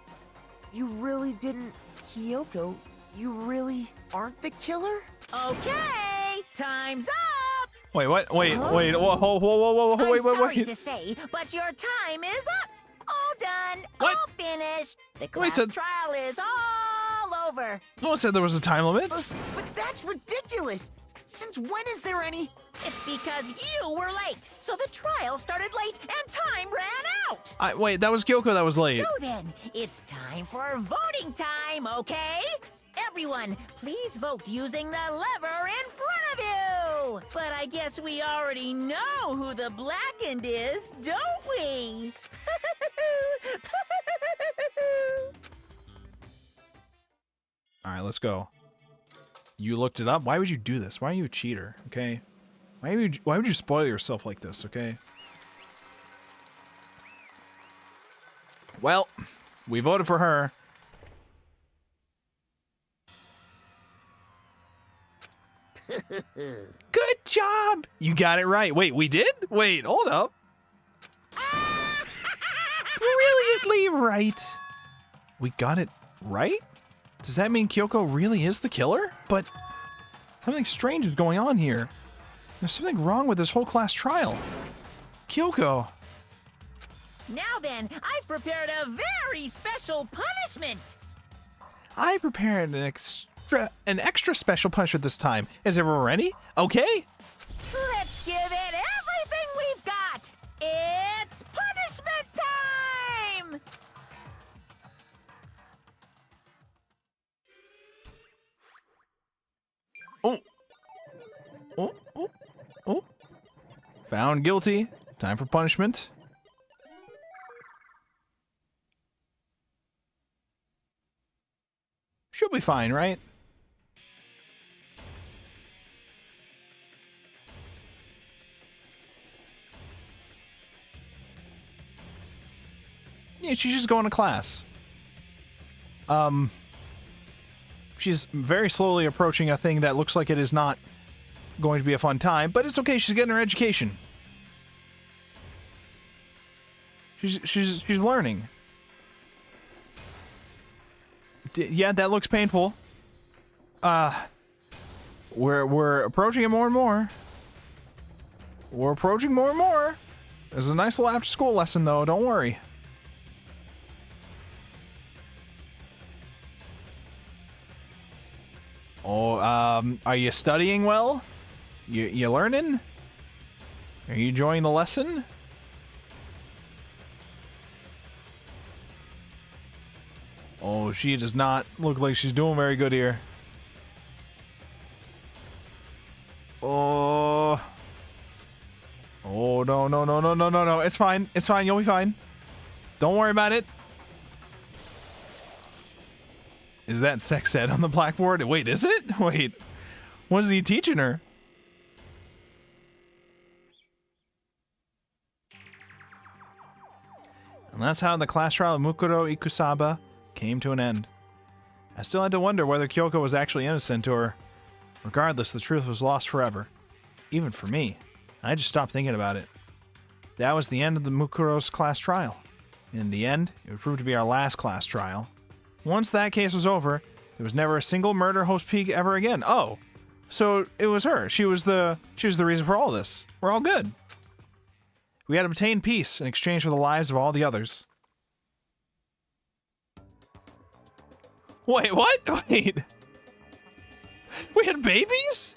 you really didn't... Kyoko, you really aren't the killer? Okay, time's up! Wait, what? Wait, wait, whoa, whoa, whoa, whoa, wait, I'm wait, sorry wait. to say, but your time is up. All done. What? All finished. The Wait, class so- trial is all over. No one said there was a time limit. But that's ridiculous! Since when is there any... It's because you were late. So the trial started late and time ran out. Wait, that was Kyoko that was late. So then, it's time for voting time, okay? Everyone, please vote using the lever in front of you. But I guess we already know who the blackened is, don't we? All right, let's go. You looked it up? Why would you do this? Why are you a cheater? Okay. Why would you spoil yourself like this, okay? Well, we voted for her. Good job! You got it right. Wait, we did? Wait, hold up. Brilliantly right. We got it right? Does that mean Kyoko really is the killer? But something strange is going on here. There's something wrong with this whole class trial. Kyoko. Now then, I've prepared a very special punishment. I prepared an extra special punishment this time. Is everyone ready? Okay. Let's give it everything we've got. It's punishment time! Oh. Oh, oh, oh. Found guilty. Time for punishment. She'll be fine, right? Yeah, she's just going to class. She's very slowly approaching a thing that looks like it is not going to be a fun time, but it's okay, she's getting her education. She's learning. Yeah, that looks painful. We're approaching it more and more. We're approaching more and more. There's a nice little after-school lesson, though. Don't worry. Oh, are you studying well? You learning? Are you enjoying the lesson? Oh, she does not look like she's doing very good here. Oh. Oh, no, no, no, no, no, no, no. It's fine. It's fine. You'll be fine. Don't worry about it. Is that sex ed on the blackboard? Wait, is it? Wait. What is he teaching her? And that's how the class trial of Mukuro Ikusaba came to an end. I still had to wonder whether Kyoko was actually innocent or, regardless, the truth was lost forever. Even for me. I just stopped thinking about it. That was the end of the Mukuro's class trial. In the end, it would prove to be our last class trial. Once that case was over, there was never a single murder host peak ever again. Oh, so it was her. She was the reason for all this. We're all good. We had obtained peace in exchange for the lives of all the others. Wait, what? Wait. We had babies?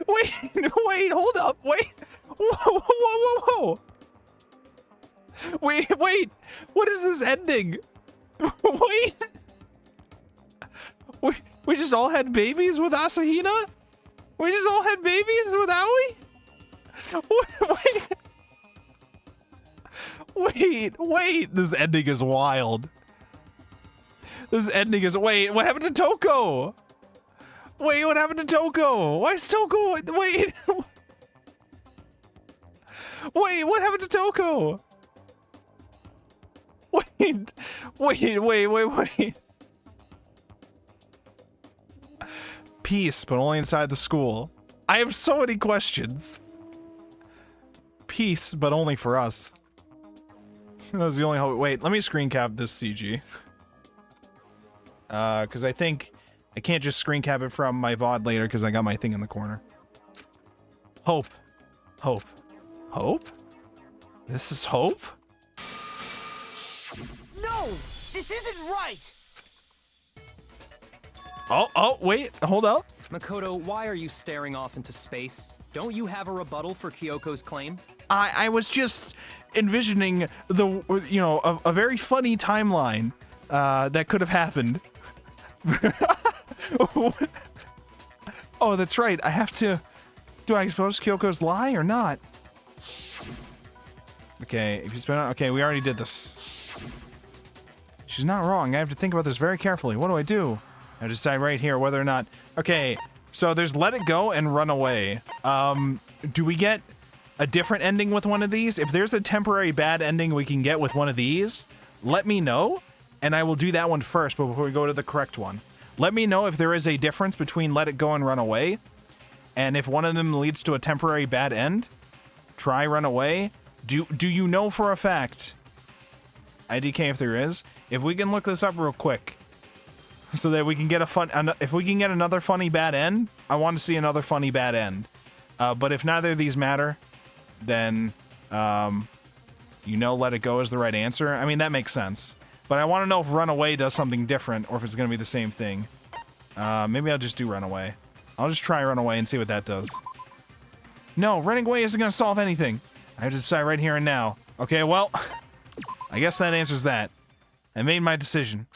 Wait, wait, hold up. Wait. Whoa, whoa, whoa, whoa. Wait, wait. What is this ending? Wait. We just all had babies with Asahina? We just all had babies with Aoi? Wait. This ending is wild. This ending is... Wait, what happened to Toko? Wait, what happened to Toko? Why is Toko... Wait. Wait, what happened to Toko? Wait. Peace, but only inside the school. I have so many questions. Peace, but only for us. That was the only hope. Wait, let me screen cap this CG. Because I think I can't just screen cap it from my VOD later because I got my thing in the corner. Hope. This is hope? No! This isn't right! Oh, wait, hold up. Makoto, why are you staring off into space? Don't you have a rebuttal for Kyoko's claim? I was just envisioning a very funny timeline that could have happened. Oh, that's right. I have to... Do I expose Kyoko's lie or not? Okay, if you spend... Okay, we already did this. She's not wrong. I have to think about this very carefully. What do I do? I decide right here whether or not... Okay, so there's let it go and run away. do we get a different ending with one of these? If there's a temporary bad ending we can get with one of these, let me know, and I will do that one first before we go to the correct one. Let me know if there is a difference between Let It Go and Run Away, and if one of them leads to a temporary bad end, try Run Away. Do you know for a fact, IDK if there is, if we can look this up real quick, so that we can get if we can get another funny bad end, I want to see another funny bad end. But if neither of these matter, then, you know Let It Go is the right answer. I mean, that makes sense. But I want to know if Run Away does something different, or if it's going to be the same thing. Maybe I'll just do Run Away. I'll just try Run Away and see what that does. No, running away isn't going to solve anything. I have to decide right here and now. Okay, well, I guess that answers that. I made my decision.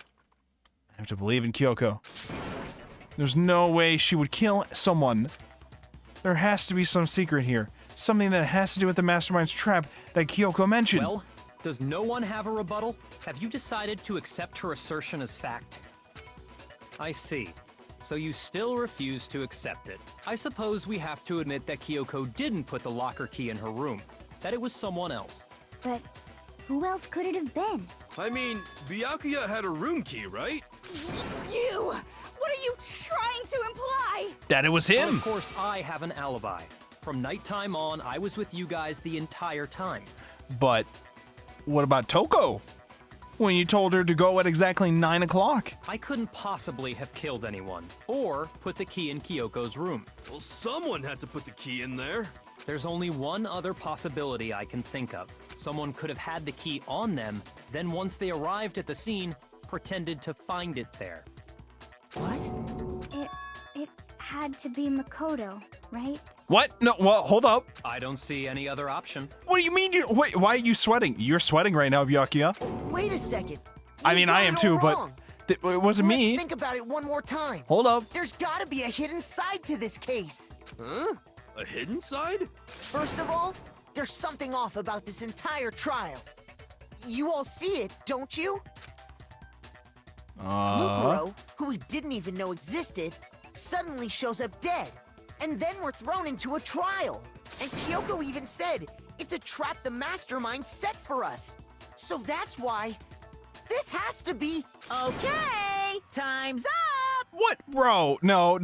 I have to believe in Kyoko. There's no way she would kill someone. There has to be some secret here. Something that has to do with the Mastermind's trap that Kyoko mentioned. Well, does no one have a rebuttal? Have you decided to accept her assertion as fact? I see. So you still refuse to accept it. I suppose we have to admit that Kyoko didn't put the locker key in her room. That it was someone else. But who else could it have been? I mean, Byakuya had a room key, right? You! What are you trying to imply? That it was Well, him. of course, I have an alibi. From nighttime on, I was with you guys the entire time. But what about Toko? When you told her to go at exactly 9 o'clock. I couldn't possibly have killed anyone, or put the key in Kyoko's room. Well, someone had to put the key in there. There's only one other possibility I can think of. Someone could have had the key on them, then once they arrived at the scene, pretended to find it there. What? It had to be Makoto, right? What? No, well, hold up. I don't see any other option. What do you mean wait, why are you sweating? You're sweating right now, Byakuya. Wait a second. I You mean, got I it am all too, but wrong. it wasn't Let's me. think about it one more time. Hold up. There's gotta be a hidden side to this case. Huh? A hidden side? First of all, there's something off about this entire trial. You all see it, don't you? Mukuro, who we didn't even know existed, suddenly shows up dead. And then we're thrown into a trial. And Kyoko even said, it's a trap the Mastermind set for us. So that's why this has to be... Okay, time's up! What? Bro, no.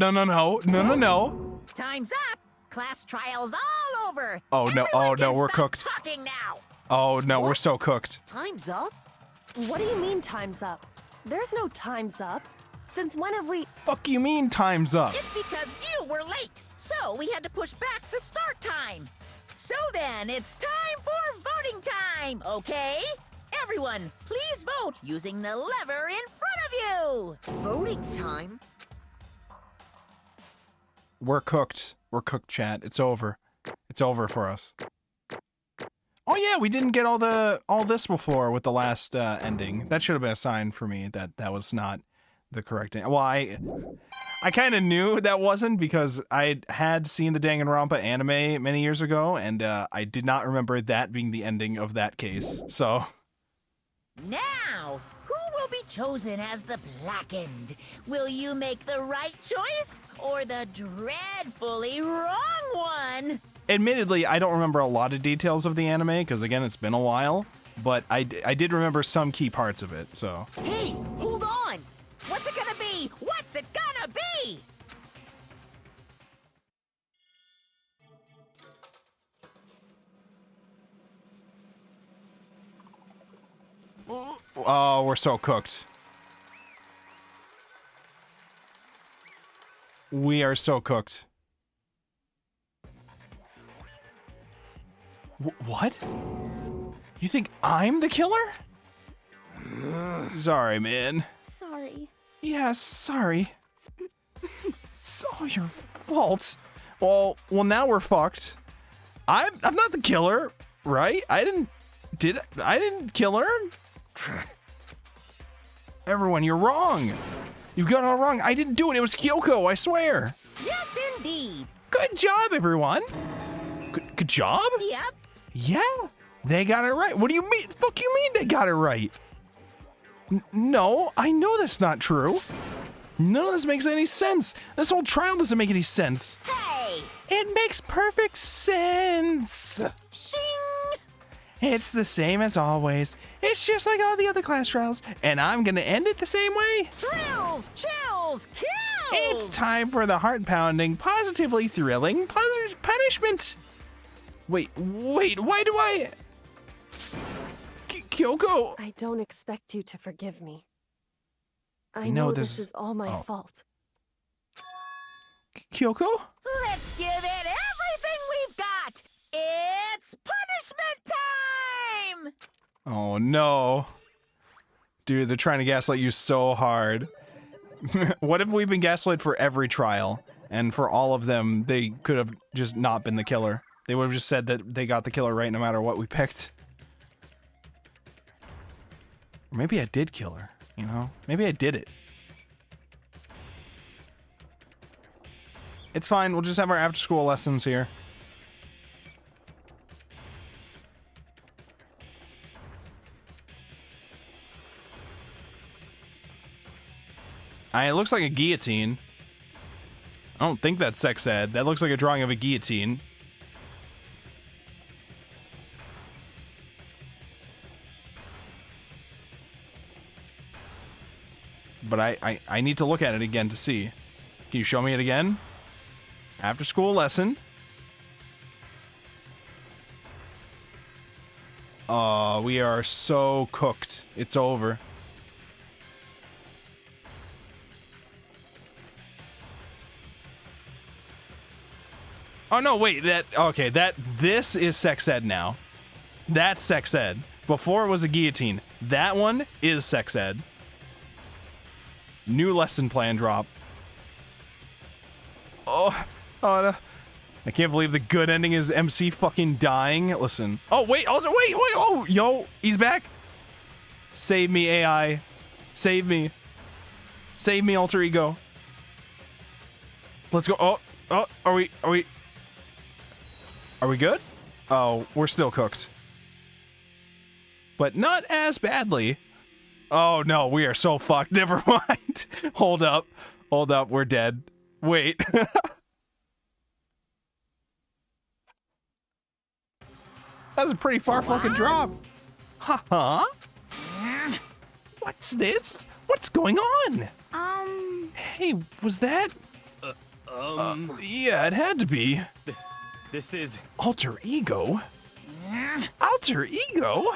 Time's up! Class trial's all over! Oh, no, Everyone can we're stop cooked. talking now! Oh, no, we're What? so cooked. Time's up? What do you mean time's up? There's no time's up. Since when have we... Fuck you mean time's up? It's because you were late, so we had to push back the start time. So then, it's time for voting time, okay? Everyone, please vote using the lever in front of you! Voting time? We're cooked. We're cooked, chat. It's over. It's over for us. Oh yeah, we didn't get all this before with the last ending. That should have been a sign for me that that was not the correct ending. Well, I kind of knew that wasn't because I had seen the Danganronpa anime many years ago, and I did not remember that being the ending of that case. So Now, who will be chosen as the Blackened? Will you make the right choice or the dreadfully wrong one? admittedly, I don't remember a lot of details of the anime because again, it's been a while. But I did remember some key parts of it. So Hey, hold on! What's it gonna be? What's it gonna be? oh, we're so cooked. We are so cooked. What? You think I'm the killer? Sorry, man. Sorry. Yeah, sorry. It's all your fault. Well, now we're fucked. I'm not the killer, right? I didn't kill her. Everyone, you're wrong. You've got it all wrong. I didn't do it. It was Kyoko, I swear. Yes, indeed. Good job, everyone. Good job? Yep. Yeah, they got it right. What do you mean? The fuck you mean they got it right? No, I know that's not true. None of this makes any sense. This whole trial doesn't make any sense. Hey, It makes perfect sense. Shing! It's the same as always. It's just like all the other class trials, and I'm gonna end it the same way. Thrills, chills, kills! It's time for the heart-pounding, positively thrilling punishment. Wait, why do I... Kyoko! I don't expect you to forgive me. I know know this- this is all my fault. Kyoko? Let's give it everything we've got! It's punishment time! Oh no. Dude, they're trying to gaslight you so hard. What if we've been gaslit for every trial? And for all of them, they could have just not been the killer. They would have just said that they got the killer right no matter what we picked. Or maybe I did kill her, you know? Maybe I did it. It's fine, we'll just have our after-school lessons here. It looks like a guillotine. I don't think that's sex ed. That looks like a drawing of a guillotine. But I need to look at it again to see. Can you show me it again? After school lesson. Oh, we are so cooked. It's over. Oh no, wait, this is sex ed now. That's sex ed. Before it was a guillotine. That one is sex ed. New lesson plan drop. Oh, no. I can't believe the good ending is MC fucking dying. Listen. Oh, wait, oh, yo, he's back. Save me, AI. Save me. Save me, alter ego. Let's go. Oh, are we good? Oh, we're still cooked. But not as badly. Oh no, we are so fucked. Never mind. Hold up, we're dead. Wait. That's a pretty far fucking drop. Huh? What's this? What's going on? Hey, was that? Yeah, it had to be. This is... Alter ego? Alter ego?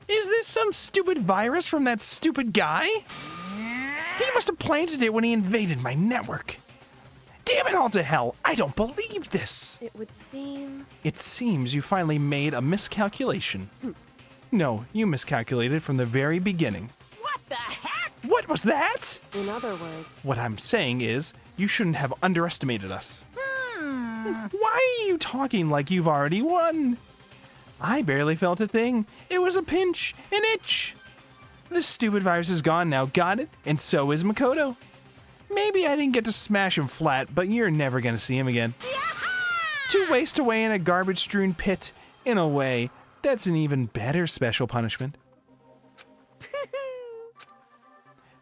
Is this some stupid virus from that stupid guy? He must have planted it when he invaded my network. Damn it all to hell, I don't believe this. It would seem... It seems you finally made a miscalculation. No, you miscalculated from the very beginning. What the heck? What was that? In other words... What I'm saying is, you shouldn't have underestimated us. Why are you talking like you've already won? I barely felt a thing. It was a pinch, an itch. This stupid virus is gone now, got it? And so is Makoto. Maybe I didn't get to smash him flat, but you're never gonna see him again. To waste away in a garbage-strewn pit, in a way, that's an even better special punishment.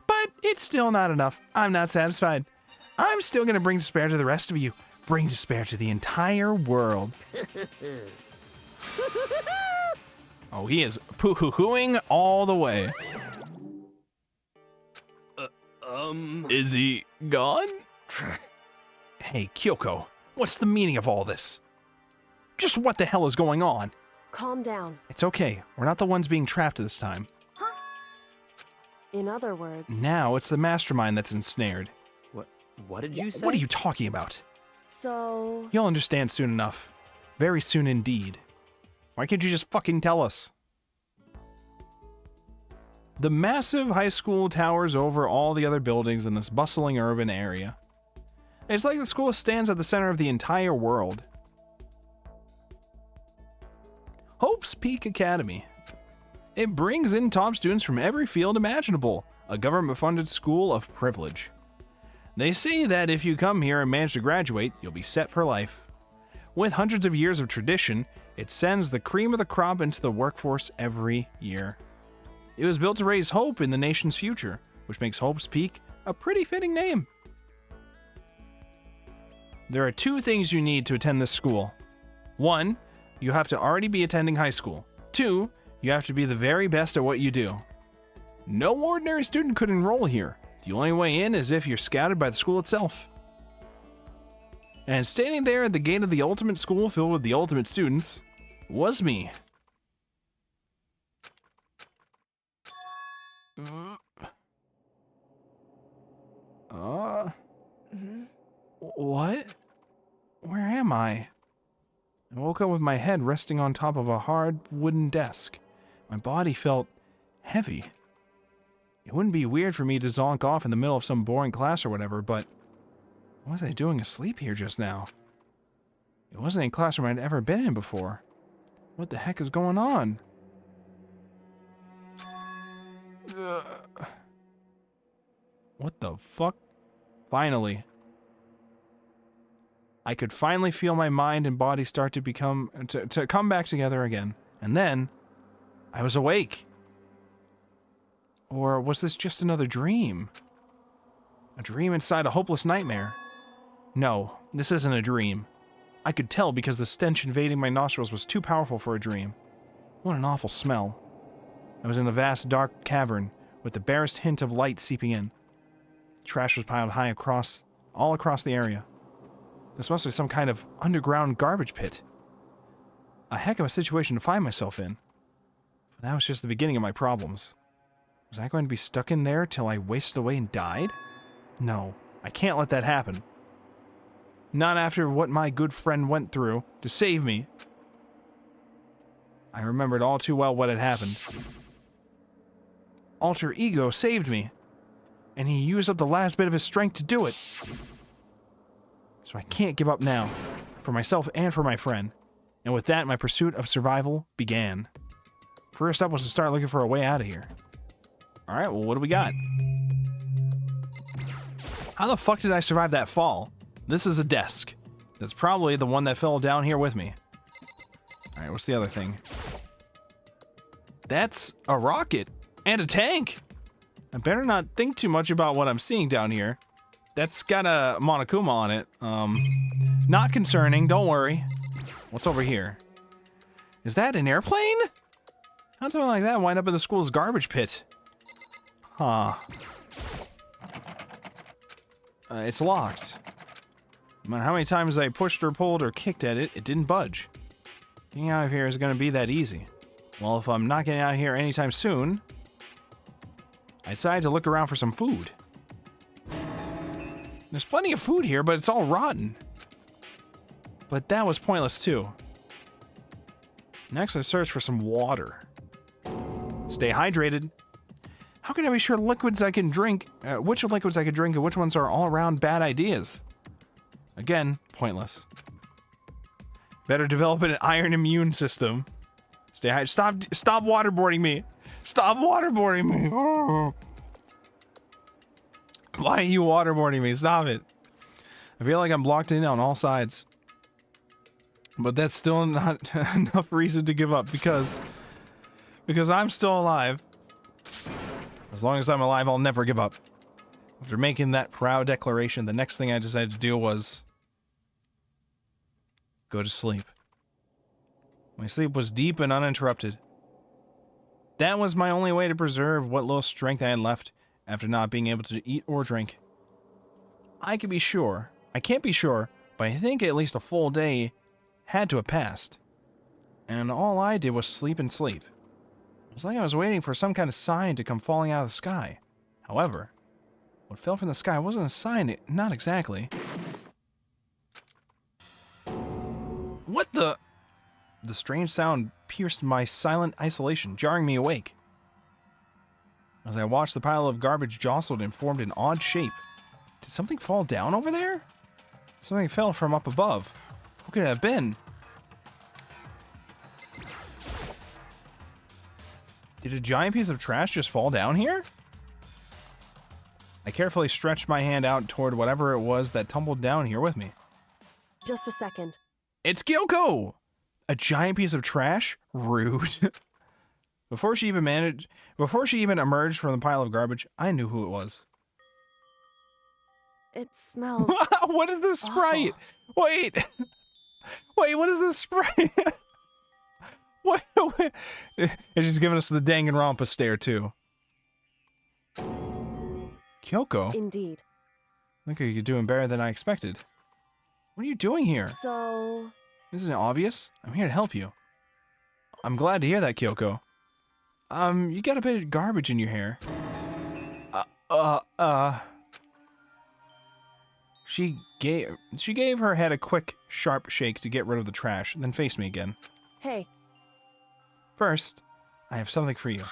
But it's still not enough. I'm not satisfied. I'm still gonna bring despair to the rest of you. Bring despair to the entire world. Oh, he is poo-hoo-hooing all the way. Is he gone? Hey, Kyoko, what's the meaning of all this? Just what the hell is going on? Calm down. It's okay. We're not the ones being trapped this time. In other words... Now it's the mastermind that's ensnared. What did you say? What are you talking about? So... You'll understand soon enough. Very soon indeed. Why can't you just fucking tell us? The massive high school towers over all the other buildings in this bustling urban area. It's like the school stands at the center of the entire world. Hope's Peak Academy. It brings in top students from every field imaginable, a government-funded school of privilege. They say that if you come here and manage to graduate, you'll be set for life. With hundreds of years of tradition, it sends the cream of the crop into the workforce every year. It was built to raise hope in the nation's future, which makes Hope's Peak a pretty fitting name. There are two things you need to attend this school. 1, you have to already be attending high school. 2, you have to be the very best at what you do. No ordinary student could enroll here. The only way in is if you're scouted by the school itself. And standing there at the gate of the ultimate school filled with the ultimate students was me. What? Where am I? I woke up with my head resting on top of a hard wooden desk. My body felt heavy. It wouldn't be weird for me to zonk off in the middle of some boring class or whatever, but what was I doing asleep here just now? It wasn't a classroom I'd ever been in before. What the heck is going on? What the fuck? Finally. I could finally feel my mind and body start to come back together again. And then, I was awake. Or was this just another dream? A dream inside a hopeless nightmare? No, this isn't a dream. I could tell because the stench invading my nostrils was too powerful for a dream. What an awful smell. I was in a vast dark cavern with the barest hint of light seeping in. Trash was piled high all across the area. This must be some kind of underground garbage pit. A heck of a situation to find myself in. But that was just the beginning of my problems. Was I going to be stuck in there till I wasted away and died? No, I can't let that happen. Not after what my good friend went through to save me. I remembered all too well what had happened. Alter Ego saved me, and he used up the last bit of his strength to do it. So I can't give up now, for myself and for my friend. And with that, my pursuit of survival began. First up was to start looking for a way out of here. Alright, well, what do we got? How the fuck did I survive that fall? This is a desk. That's probably the one that fell down here with me. Alright, what's the other thing? That's a rocket and a tank! I better not think too much about what I'm seeing down here. That's got a monokuma on it. Not concerning, don't worry. What's over here? Is that an airplane? How'd something like that wind up in the school's garbage pit? Huh. It's locked. No matter how many times I pushed or pulled or kicked at it, it didn't budge. Getting out of here is going to be that easy. Well, if I'm not getting out of here anytime soon, I decided to look around for some food. There's plenty of food here, but it's all rotten. But that was pointless too. Next, I searched for some water. Stay hydrated. How can I be sure liquids I can drink, which liquids I can drink and which ones are all around bad ideas? Again, pointless. Better develop an iron immune system. Stay hydrated. Stop waterboarding me. Stop waterboarding me. Oh. Why are you waterboarding me? Stop it. I feel like I'm blocked in on all sides. But that's still not enough reason to give up because I'm still alive. As long as I'm alive, I'll never give up. After making that proud declaration, the next thing I decided to do was go to sleep. My sleep was deep and uninterrupted. That was my only way to preserve what little strength I had left after not being able to eat or drink. I can't be sure, but I think at least a full day had to have passed. And all I did was sleep and sleep. It was like I was waiting for some kind of sign to come falling out of the sky. However, what fell from the sky wasn't a sign, not exactly. What the? The strange sound pierced my silent isolation, jarring me awake. As I watched, the pile of garbage jostled and formed an odd shape. Did something fall down over there? Something fell from up above. Who could it have been? Did a giant piece of trash just fall down here? I carefully stretched my hand out toward whatever it was that tumbled down here with me. Just a second. It's Gyoko! A giant piece of trash? Rude. Before she even emerged from the pile of garbage, I knew who it was. It smells. What is this Sprite? awful. Wait. Wait, what is this Sprite? What? And she's giving us the Danganronpa stare, too. Kyoko? Indeed. Look, you're doing better than I expected. What are you doing here? So... Isn't it obvious? I'm here to help you. I'm glad to hear that, Kyoko. You got a bit of garbage in your hair. She gave her head a quick, sharp shake to get rid of the trash, then faced me again. Hey. First, I have something for you.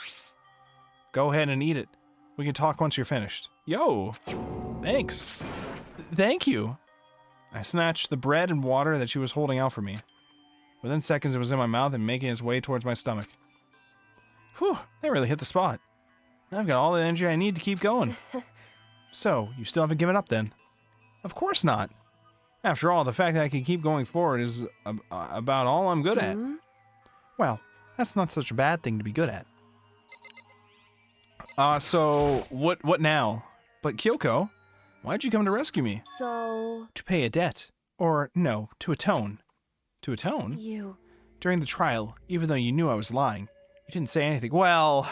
Go ahead and eat it. We can talk once you're finished. Yo! Thanks. Thank you. I snatched the bread and water that she was holding out for me. Within seconds, it was in my mouth and making its way towards my stomach. Whew, that really hit the spot. I've got all the energy I need to keep going. So, you still haven't given up then? Of course not. After all, the fact that I can keep going forward is about all I'm good at. Well, that's not such a bad thing to be good at. So, what now? But Kyoko, why'd you come to rescue me? So... To pay a debt. Or, no, to atone. To atone? You... During the trial, even though you knew I was lying, you didn't say anything. Well,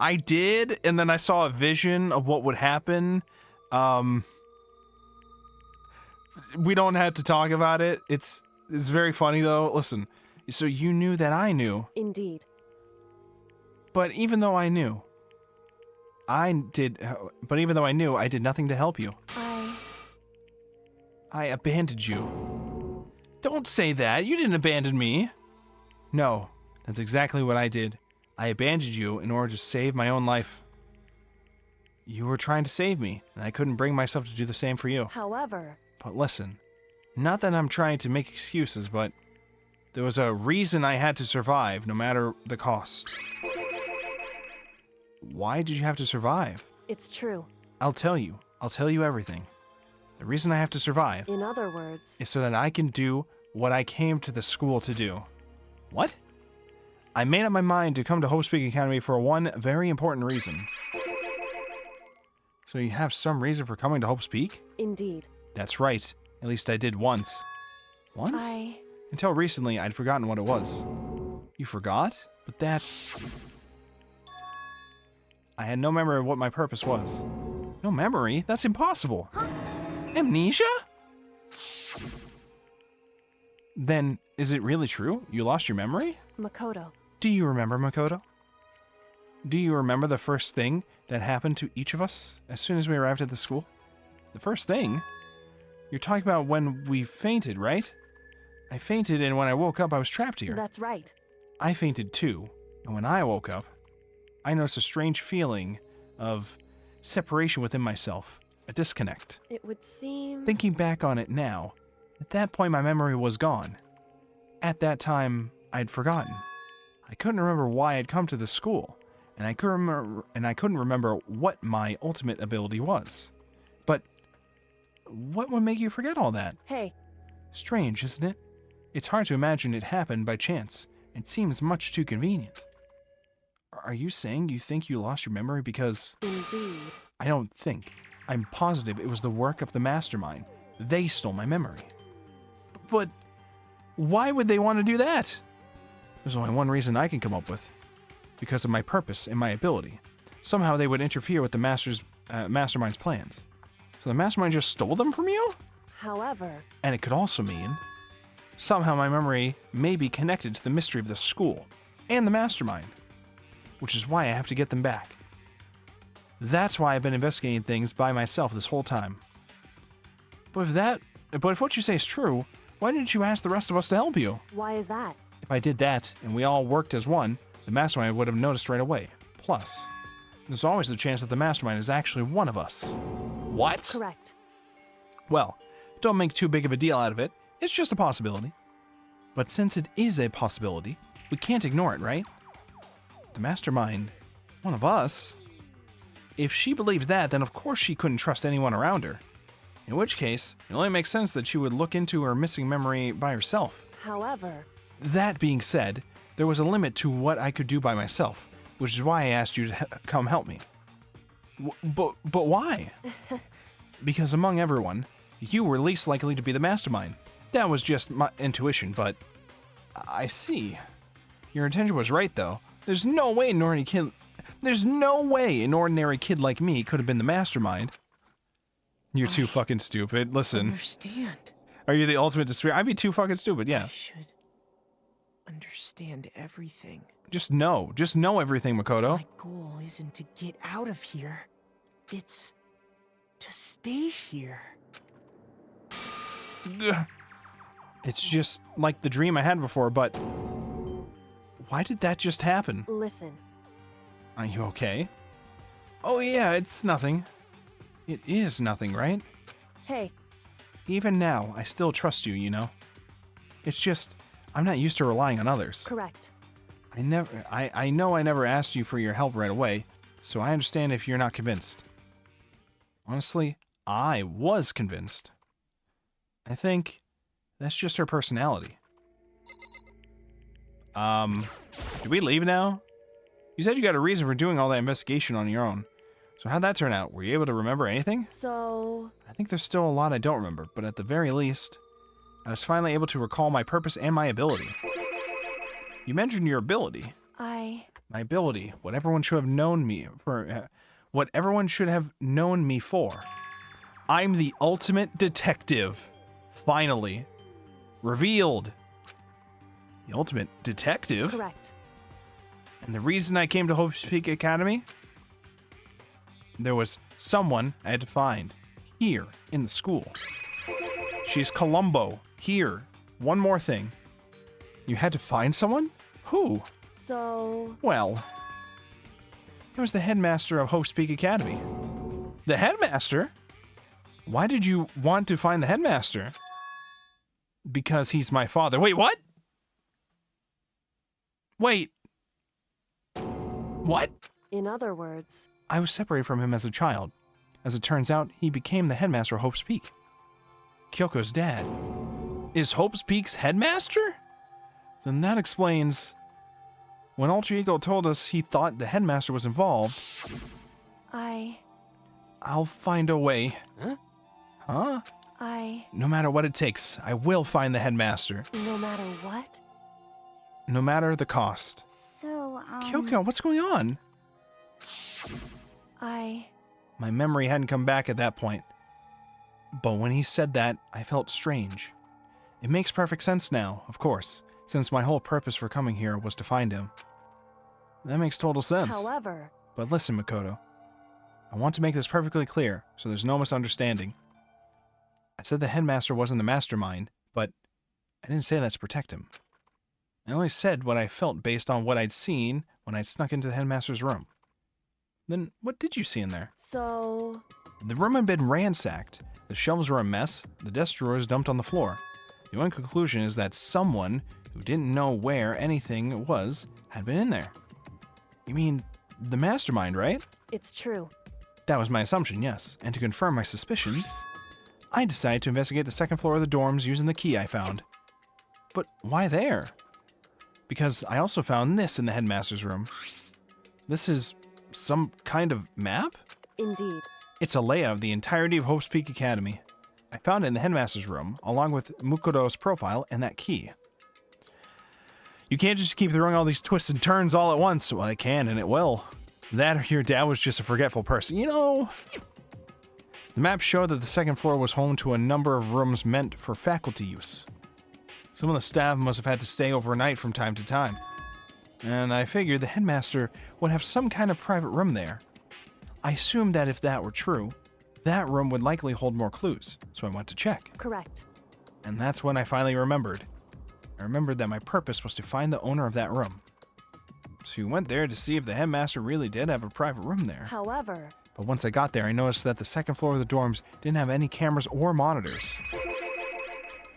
I did, and then I saw a vision of what would happen. We don't have to talk about it. It's very funny, though. Listen, so you knew that I knew. Indeed. But even though I knew, I did nothing to help you. I abandoned you. Don't say that. You didn't abandon me. No, that's exactly what I did. I abandoned you in order to save my own life. You were trying to save me, and I couldn't bring myself to do the same for you. However... But listen, not that I'm trying to make excuses, but there was a reason I had to survive, no matter the cost. Why did you have to survive? It's true. I'll tell you. I'll tell you everything. The reason I have to survive... In other words... is so that I can do what I came to the school to do. What? I made up my mind to come to Hope Speak Academy for one very important reason. So you have some reason for coming to Hope Speak? Indeed. That's right. At least I did once. Once? Until recently, I'd forgotten what it was. You forgot? But that's... I had no memory of what my purpose was. No memory? That's impossible. Huh? Amnesia? Then, is it really true? You lost your memory? Makoto. Do you remember, Makoto? Do you remember the first thing that happened to each of us as soon as we arrived at the school? The first thing? You're talking about when we fainted, right? I fainted, and when I woke up, I was trapped here. That's right. I fainted too, and when I woke up, I noticed a strange feeling of separation within myself, a disconnect. It would seem... Thinking back on it now, at that point my memory was gone. At that time, I'd forgotten. I couldn't remember why I'd come to the school, and I couldn't remember what my ultimate ability was. But what would make you forget all that? Hey. Strange, isn't it? It's hard to imagine it happened by chance. It seems much too convenient. Are you saying you think you lost your memory because... Indeed. I don't think. I'm positive it was the work of the mastermind. They stole my memory. But why would they want to do that? There's only one reason I can come up with. Because of my purpose and my ability. Somehow they would interfere with the mastermind's plans. So the mastermind just stole them from you? However... And it could also mean... somehow my memory may be connected to the mystery of the school and the mastermind. Which is why I have to get them back. That's why I've been investigating things by myself this whole time. But if what you say is true, why didn't you ask the rest of us to help you? Why is that? If I did that, and we all worked as one, the mastermind would have noticed right away. Plus, there's always the chance that the mastermind is actually one of us. What? Correct. Well, don't make too big of a deal out of it. It's just a possibility. But since it is a possibility, we can't ignore it, right? The mastermind, one of us? If she believed that, then of course she couldn't trust anyone around her. In which case, it only makes sense that she would look into her missing memory by herself. However... That being said, there was a limit to what I could do by myself, which is why I asked you to come help me. But why? Because among everyone, you were least likely to be the mastermind. That was just my intuition, but I see. Your intention was right, though. There's no way an ordinary kid like me could have been the mastermind. You're too fucking stupid. Listen. Understand. Are you the ultimate despair? I'd be too fucking stupid, yeah. I should understand everything. Just know everything, Makoto. My goal isn't to get out of here. It's to stay here. Ugh. It's just like the dream I had before, but why did that just happen? Listen. Are you okay? Oh yeah, it's nothing. It is nothing, right? Hey. Even now, I still trust you, you know? It's just, I'm not used to relying on others. Correct. I know I never asked you for your help right away, so I understand if you're not convinced. Honestly, I was convinced. I think that's just her personality. Do we leave now? You said you got a reason for doing all that investigation on your own. So how'd that turn out? Were you able to remember anything? So... I think there's still a lot I don't remember, but at the very least, I was finally able to recall my purpose and my ability. You mentioned your ability. My ability, what everyone should have known me for, what everyone should have known me for. I'm the ultimate detective. Finally. Revealed. The ultimate detective? Correct. And the reason I came to Hope's Peak Academy? There was someone I had to find here in the school. She's Columbo here. One more thing. You had to find someone? Who? So... Well, it was the headmaster of Hope's Peak Academy. The headmaster? Why did you want to find the headmaster? Because he's my father. Wait, what? Wait. What? In other words... I was separated from him as a child. As it turns out, he became the headmaster of Hope's Peak. Kyoko's dad. Is Hope's Peak's headmaster? Then that explains... When Alter Ego told us he thought the headmaster was involved... I'll find a way. Huh? Huh? No matter what it takes, I will find the headmaster. No matter what? No matter the cost. So, Kyoko, what's going on? My memory hadn't come back at that point. But when he said that, I felt strange. It makes perfect sense now, of course, since my whole purpose for coming here was to find him. That makes total sense. However... But listen, Makoto. I want to make this perfectly clear, so there's no misunderstanding. I said the headmaster wasn't the mastermind, but I didn't say that to protect him. I only said what I felt based on what I'd seen when I'd snuck into the headmaster's room. Then what did you see in there? So... The room had been ransacked. The shelves were a mess, the desk drawers dumped on the floor. The only conclusion is that someone who didn't know where anything was had been in there. You mean the mastermind, right? It's true. That was my assumption, yes. And to confirm my suspicion, I decided to investigate the second floor of the dorms using the key I found. But why there? Because I also found this in the headmaster's room. This is some kind of map? Indeed. It's a layout of the entirety of Hope's Peak Academy. I found it in the headmaster's room, along with Mukoto's profile and that key. You can't just keep throwing all these twists and turns all at once. Well, I can, and it will. That or your dad was just a forgetful person. You know... The map showed that the second floor was home to a number of rooms meant for faculty use. Some of the staff must have had to stay overnight from time to time. And I figured the headmaster would have some kind of private room there. I assumed that if that were true, that room would likely hold more clues, so I went to check. Correct. And that's when I finally remembered. I remembered that my purpose was to find the owner of that room. So you went there to see if the headmaster really did have a private room there. However... But once I got there, I noticed that the second floor of the dorms didn't have any cameras or monitors.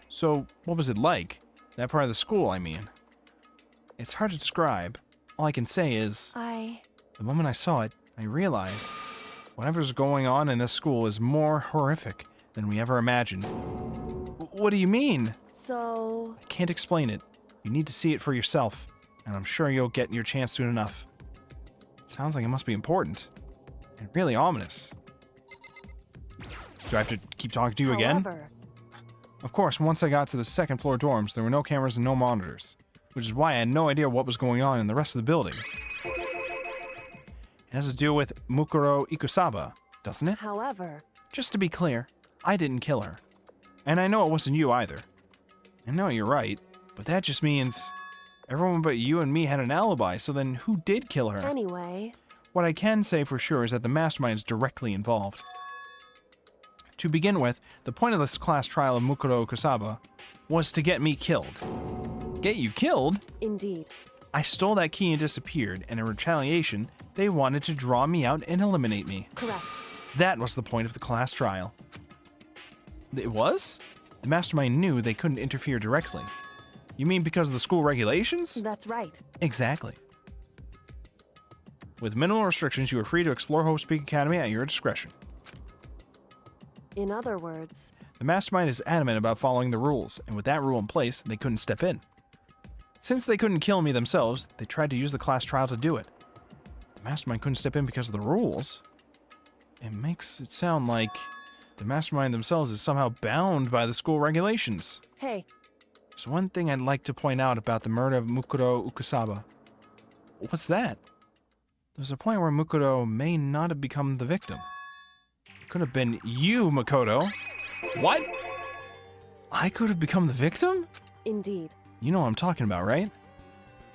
So, what was it like? That part of the school, I mean. It's hard to describe. All I can say is... The moment I saw it, I realized whatever's going on in this school is more horrific than we ever imagined. What do you mean? So... I can't explain it. You need to see it for yourself, and I'm sure you'll get your chance soon enough. It sounds like it must be important. and really ominous. Do I have to keep talking to you again? However, Of course, once I got to the second floor dorms, there were no cameras and no monitors, which is why I had no idea what was going on in the rest of the building. It has to do with Mukuro Ikusaba, doesn't it? however, Just to be clear, I didn't kill her. And I know it wasn't you either. I know you're right, but that just means everyone but you and me had an alibi, so then who did kill her? anyway, What I can say for sure is that the mastermind is directly involved. To begin with, the point of this class trial of Mukuro Ikusaba was to get me killed. Get you killed? indeed. I stole that key and disappeared, and in retaliation, they wanted to draw me out and eliminate me. Correct. That was the point of the class trial. It was? The mastermind knew they couldn't interfere directly. You mean because of the school regulations? That's right. Exactly. With minimal restrictions, you are free to explore Hope Peak Academy at your discretion. In other words, The mastermind is adamant about following the rules, and with that rule in place, they couldn't step in. Since they couldn't kill me themselves, they tried to use the class trial to do it. The mastermind couldn't step in because of the rules. It makes it sound like the mastermind themselves is somehow bound by the school regulations. hey, There's one thing I'd like to point out about the murder of Mukuro Ikusaba. What's that? There's a point where Mukuro may not have become the victim. It could have been you, Makoto. What? I could have become the victim? indeed. You know what I'm talking about, right?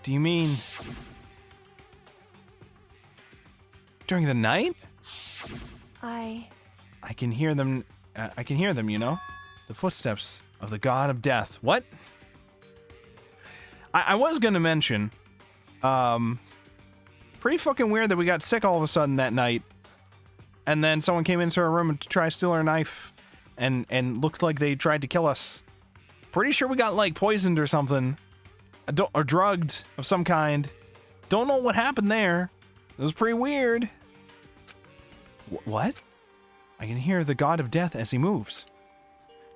Do you mean during the night? I I can hear them, you know? The footsteps of the god of death. What? I was gonna mention, pretty fucking weird that we got sick all of a sudden that night, and then someone came into our room to try to steal our knife, and looked like they tried to kill us. Pretty sure we got, like, poisoned or something, or drugged of some kind. Don't know what happened there. It was pretty weird. What? I can hear the god of death as he moves.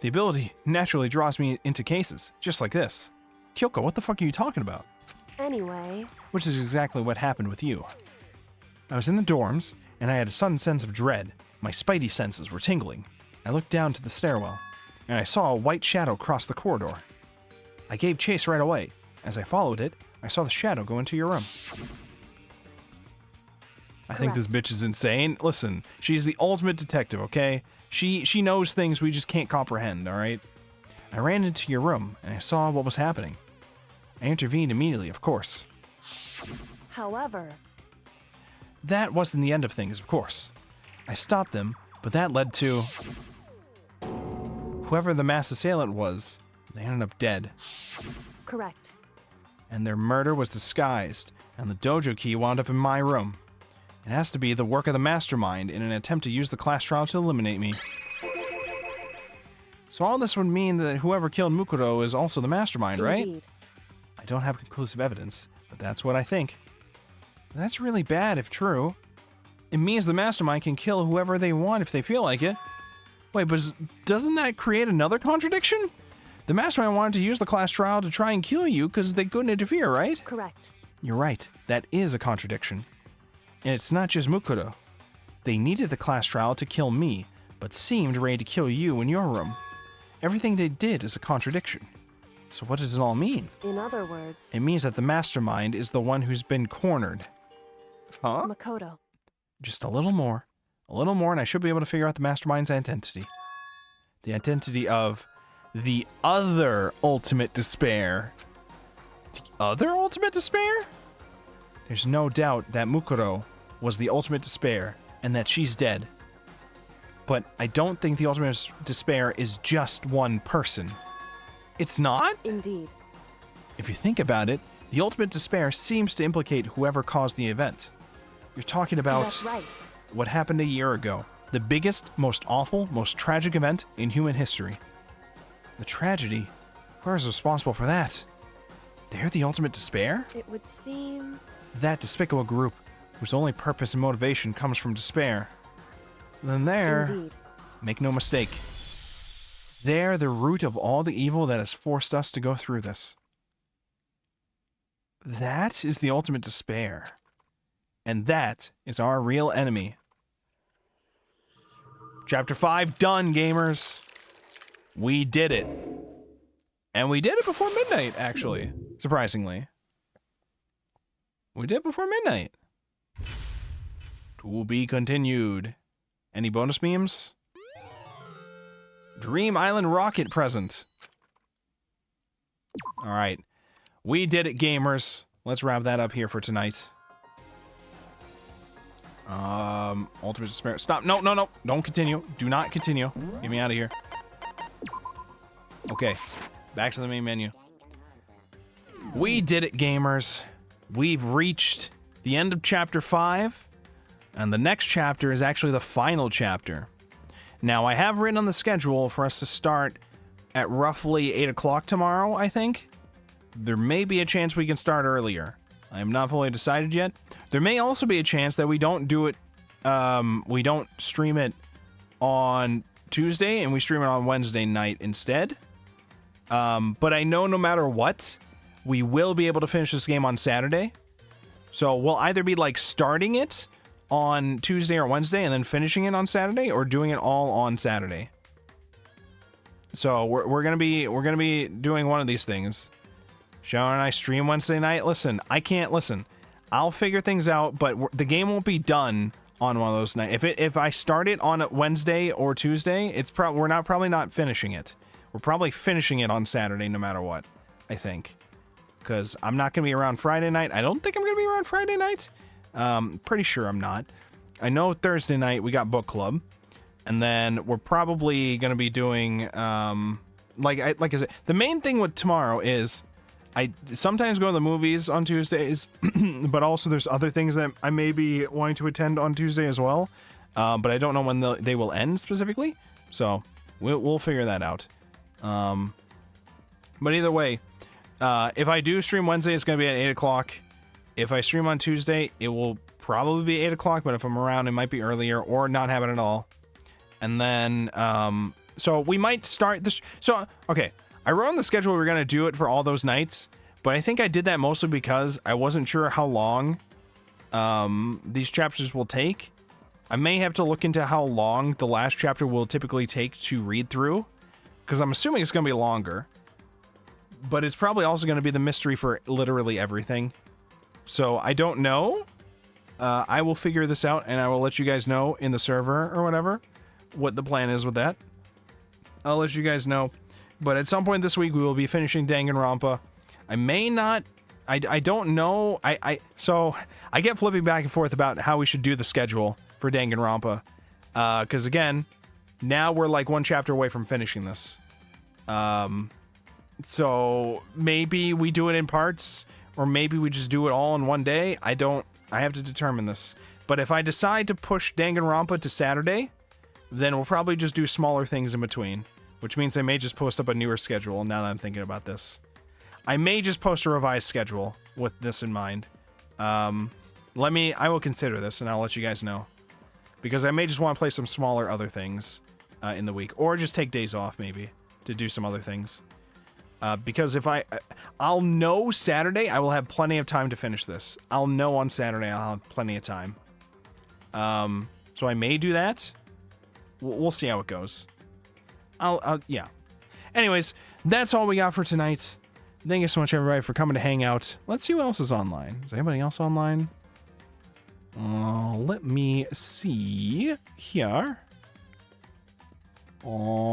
The ability naturally draws me into cases, just like this. Kyoko, what the fuck are you talking about? anyway, Which is exactly what happened with you. I was in the dorms, and I had a sudden sense of dread. My spidey senses were tingling. I looked down to the stairwell, and I saw a white shadow cross the corridor. I gave chase right away. As I followed it, I saw the shadow go into your room. I think this bitch is insane. Listen, she's the ultimate detective, okay? She knows things we just can't comprehend, alright? I ran into your room, and I saw what was happening. I intervened immediately, of course. however, That wasn't the end of things, of course. I stopped them, but that led to... Whoever the mass assailant was, they ended up dead. correct. And their murder was disguised, and the dojo key wound up in my room. It has to be the work of the mastermind in an attempt to use the class trial to eliminate me. So all this would mean that whoever killed Mukuro is also the mastermind, right? Indeed. I don't have conclusive evidence, but that's what I think. That's really bad if true. It means the mastermind can kill whoever they want if they feel like it. Wait, but doesn't that create another contradiction? The mastermind wanted to use the class trial to try and kill you because they couldn't interfere, right? Correct. You're right. That is a contradiction. And it's not just Mukuro. They needed the class trial to kill me, but seemed ready to kill you in your room. Everything they did is a contradiction. So what does it all mean? In other words, It means that the mastermind is the one who's been cornered. Huh? Makoto. Just a little more. A little more, and I should be able to figure out the mastermind's identity. The identity of the other ultimate despair. The other ultimate despair? There's no doubt that Mukuro was the ultimate despair, and that she's dead. But I don't think the ultimate despair is just one person. It's not? Indeed. If you think about it, the ultimate despair seems to implicate whoever caused the event. You're talking about That's right. what happened a year ago. The biggest, most awful, most tragic event in human history. The tragedy? Whoever's responsible for that? They're the ultimate despair? It would seem... That despicable group, whose only purpose and motivation comes from despair. Then they're... Indeed. Make no mistake. They're the root of all the evil that has forced us to go through this. That is the ultimate despair. And that is our real enemy. Chapter 5 done, gamers. We did it. And we did it before midnight, actually. Surprisingly. We did it before midnight. To be continued. Any bonus memes? Dream Island rocket present. Alright. We did it, gamers. Let's wrap that up here for tonight. Ultimate Despair. Stop. No, no, no. Don't continue. Do not continue. Get me out of here. Okay. Back to the main menu. We did it, gamers. We've reached the end of chapter 5. And the next chapter is actually the final chapter. Now, I have written on the schedule for us to start at roughly 8 o'clock tomorrow, I think. There may be a chance we can start earlier. I am not fully decided yet. There may also be a chance that we don't do it, we don't stream it on Tuesday and we stream it on Wednesday night instead. But I know no matter what, we will be able to finish this game on Saturday. So we'll either be like starting it on Tuesday or Wednesday and then finishing it on Saturday, or doing it all on Saturday. So we're gonna be doing one of these things. Sean and I stream Wednesday night. Listen, I can't listen. I'll figure things out, but the game won't be done on one of those nights. If I start it on a Wednesday or Tuesday, we're probably not finishing it. We're probably finishing it on Saturday no matter what, I think. Because I'm not going to be around Friday night. I don't think I'm going to be around Friday night. Pretty sure I'm not. I know Thursday night we got book club. And then we're probably going to be doing, like I said, the main thing with tomorrow is I sometimes go to the movies on Tuesdays, but also there's other things that I may be wanting to attend on Tuesday as well. But I don't know when they will end specifically. So we'll figure that out. But either way, if I do stream Wednesday, it's going to be at 8 o'clock. If I stream on Tuesday, it will probably be 8 o'clock, but if I'm around, it might be earlier or not have it at all. And then, so we might start this. So, okay, I wrote on the schedule we were going to do it for all those nights, but I think I did that mostly because I wasn't sure how long these chapters will take. I may have to look into how long the last chapter will typically take to read through, because I'm assuming it's going to be longer. But it's probably also going to be the mystery for literally everything. So I don't know. I will figure this out, and I will let you guys know in the server or whatever what the plan is with that. I'll let you guys know. But at some point this week, we will be finishing Danganronpa. I may not... I don't know. So I get flipping back and forth about how we should do the schedule for Danganronpa. Because again, now we're like one chapter away from finishing this. So maybe we do it in parts, or maybe we just do it all in one day. I have to determine this. But if I decide to push Danganronpa to Saturday, then we'll probably just do smaller things in between, which means I may just post up a newer schedule now that I'm thinking about this. I may just post a revised schedule with this in mind. I will consider this and I'll let you guys know. Because I may just want to play some smaller other things in the week, or just take days off maybe to do some other things. Because if I'll know Saturday, I will have plenty of time to finish this. I'll know on Saturday I'll have plenty of time. So I may do that. We'll see how it goes. Yeah. Anyways, that's all we got for tonight. Thank you so much, everybody, for coming to hang out. Let's see who else is online. Is anybody else online? Let me see here. Oh.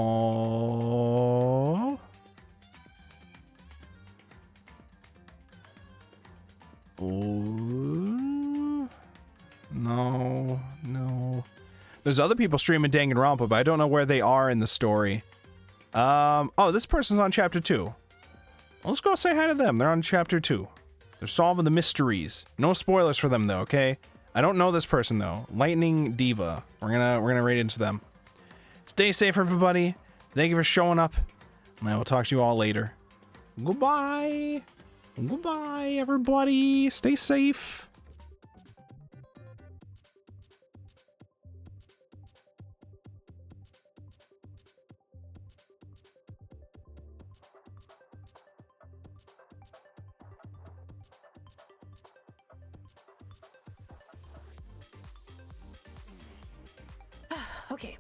No. There's other people streaming Danganronpa, but I don't know where they are in the story. Oh, this person's on chapter 2. Let's go say hi to them. They're on chapter 2. They're solving the mysteries. No spoilers for them though, okay? I don't know this person though. Lightning Diva. We're gonna raid into them. Stay safe, everybody. Thank you for showing up, and I will talk to you all later. Goodbye. Goodbye, everybody. Stay safe. Okay.